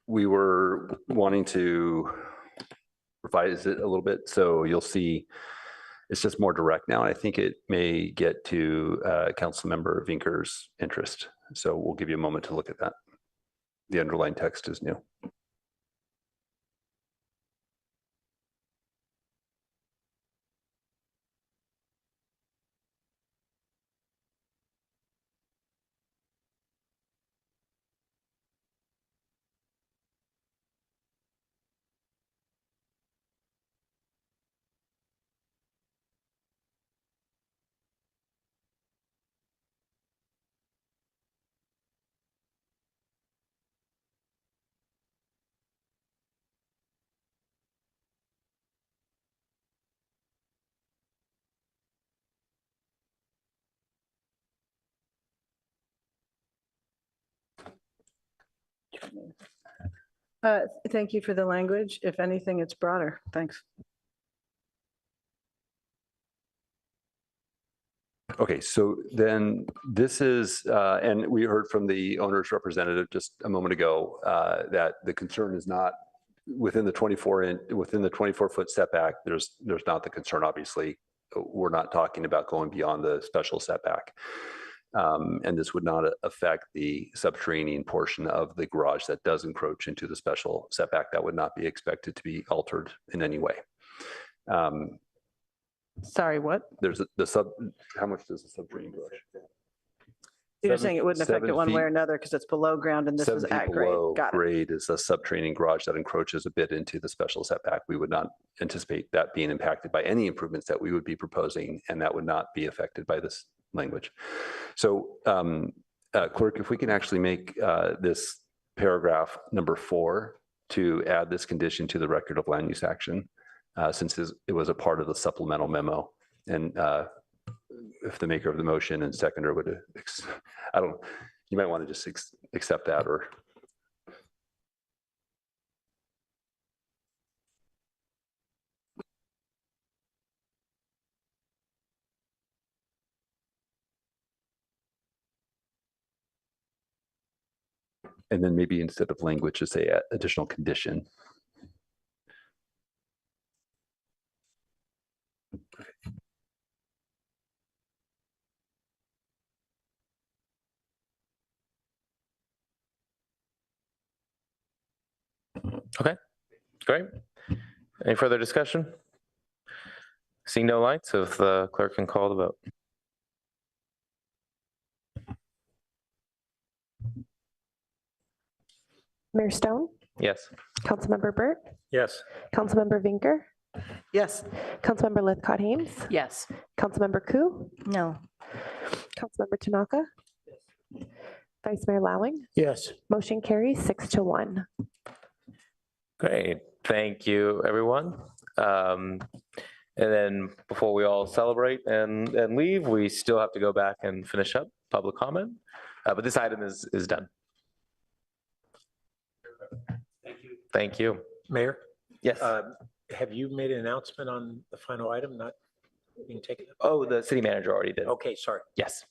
we were wanting to revise it a little bit, so you'll see it's just more direct now, and I think it may get to Councilmember Vinker's interest. So we'll give you a moment to look at that. The underlying text is new. Thank you for the language. If anything, it's broader. Thanks. Okay, so then this is, and we heard from the owner's representative just a moment ago that the concern is not within the 24-foot setback. There's not the concern, obviously. We're not talking about going beyond the special setback. And this would not affect the subterranean portion of the garage that does encroach into the special setback. That would not be expected to be altered in any way. Sorry, what? There's how much does the subterranean garage? You're saying it wouldn't affect it one way or another because it's below ground and this is 7 feet at grade. below Got it. grade is a subterranean garage that encroaches a bit into the special setback. We would not anticipate that being impacted by any improvements that we would be proposing, and that would not be affected by this language. So, Clerk, if we can actually make this paragraph number 4 to add this condition to the record of land use action, since it was a part of the supplemental memo. And if the maker of the motion and seconder would, you might want to just accept that, or. And then maybe instead of language, just say additional condition. Okay, great. Any further discussion? Seeing no lights, if the clerk can call the vote. Mayor Stone, Yes. Councilmember Burt, Yes. Councilmember Vinker, Yes. Councilmember Lithcott-Hames, Yes. Councilmember Ku, No. Councilmember Tanaka, Vice Mayor Lowing. Yes. Motion carries 6-1. Great, thank you, everyone. And then before we all celebrate and leave, we still have to go back and finish up public comment. But this item is done. Thank you. Mayor? Yes. Have you made an announcement on the final item not being taken? Oh, the city manager already did. Okay, sorry. Yes.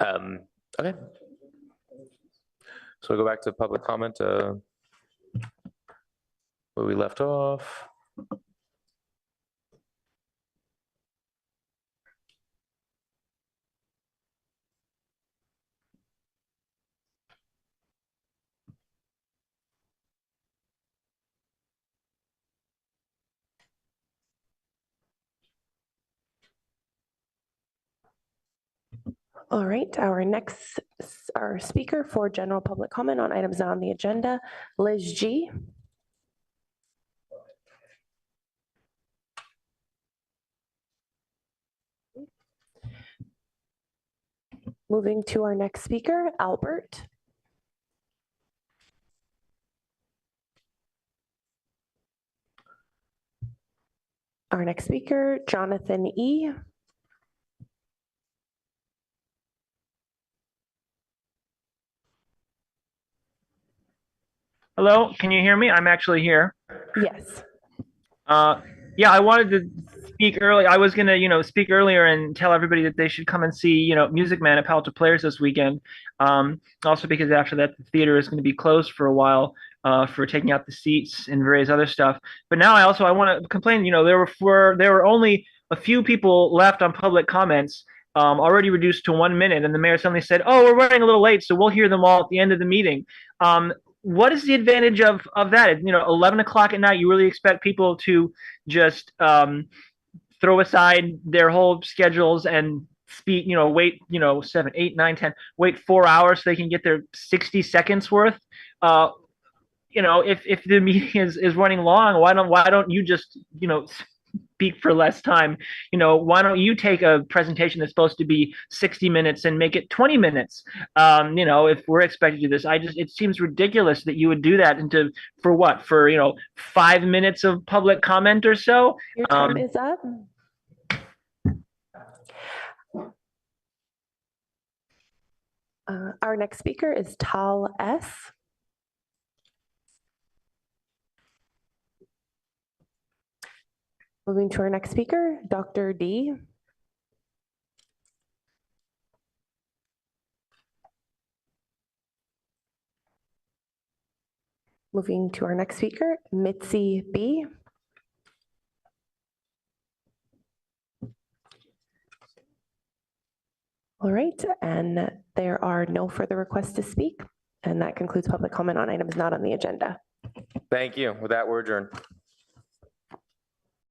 Okay. So we'll go back to public comment where we left off. All right, our speaker for general public comment on items on the agenda, Liz G. Moving to our next speaker, Albert. Our next speaker, Jonathan E. Hello, can you hear me? I'm actually here. Yes. Yeah, I wanted to speak speak early. I was gonna, speak earlier and tell everybody that they should come and see, Music Man at Palo Alto Players this weekend. Also because after that, the theater is going to be closed for a while for taking out the seats and various other stuff. But now I want to complain. There were only a few people left on public comments, already reduced to 1 minute, and the mayor suddenly said, "Oh, we're running a little late, so we'll hear them all at the end of the meeting." What is the advantage of that? 11 o'clock at night, you really expect people to just throw aside their whole schedules and speak, wait, 7, 8, 9, 10, wait 4 hours so they can get their 60 seconds worth. If the meeting is running long, why don't you just, speak for less time? Why don't you take a presentation that's supposed to be 60 minutes and make it 20 minutes? If we're expected to do this, it seems ridiculous that you would do that for 5 minutes of public comment or so. Your time is up. Our next speaker is Tal S. Moving to our next speaker, Dr. D. Moving to our next speaker, Mitzi B. All right, and there are no further requests to speak, and that concludes public comment on items not on the agenda. Thank you. With that, we're adjourned.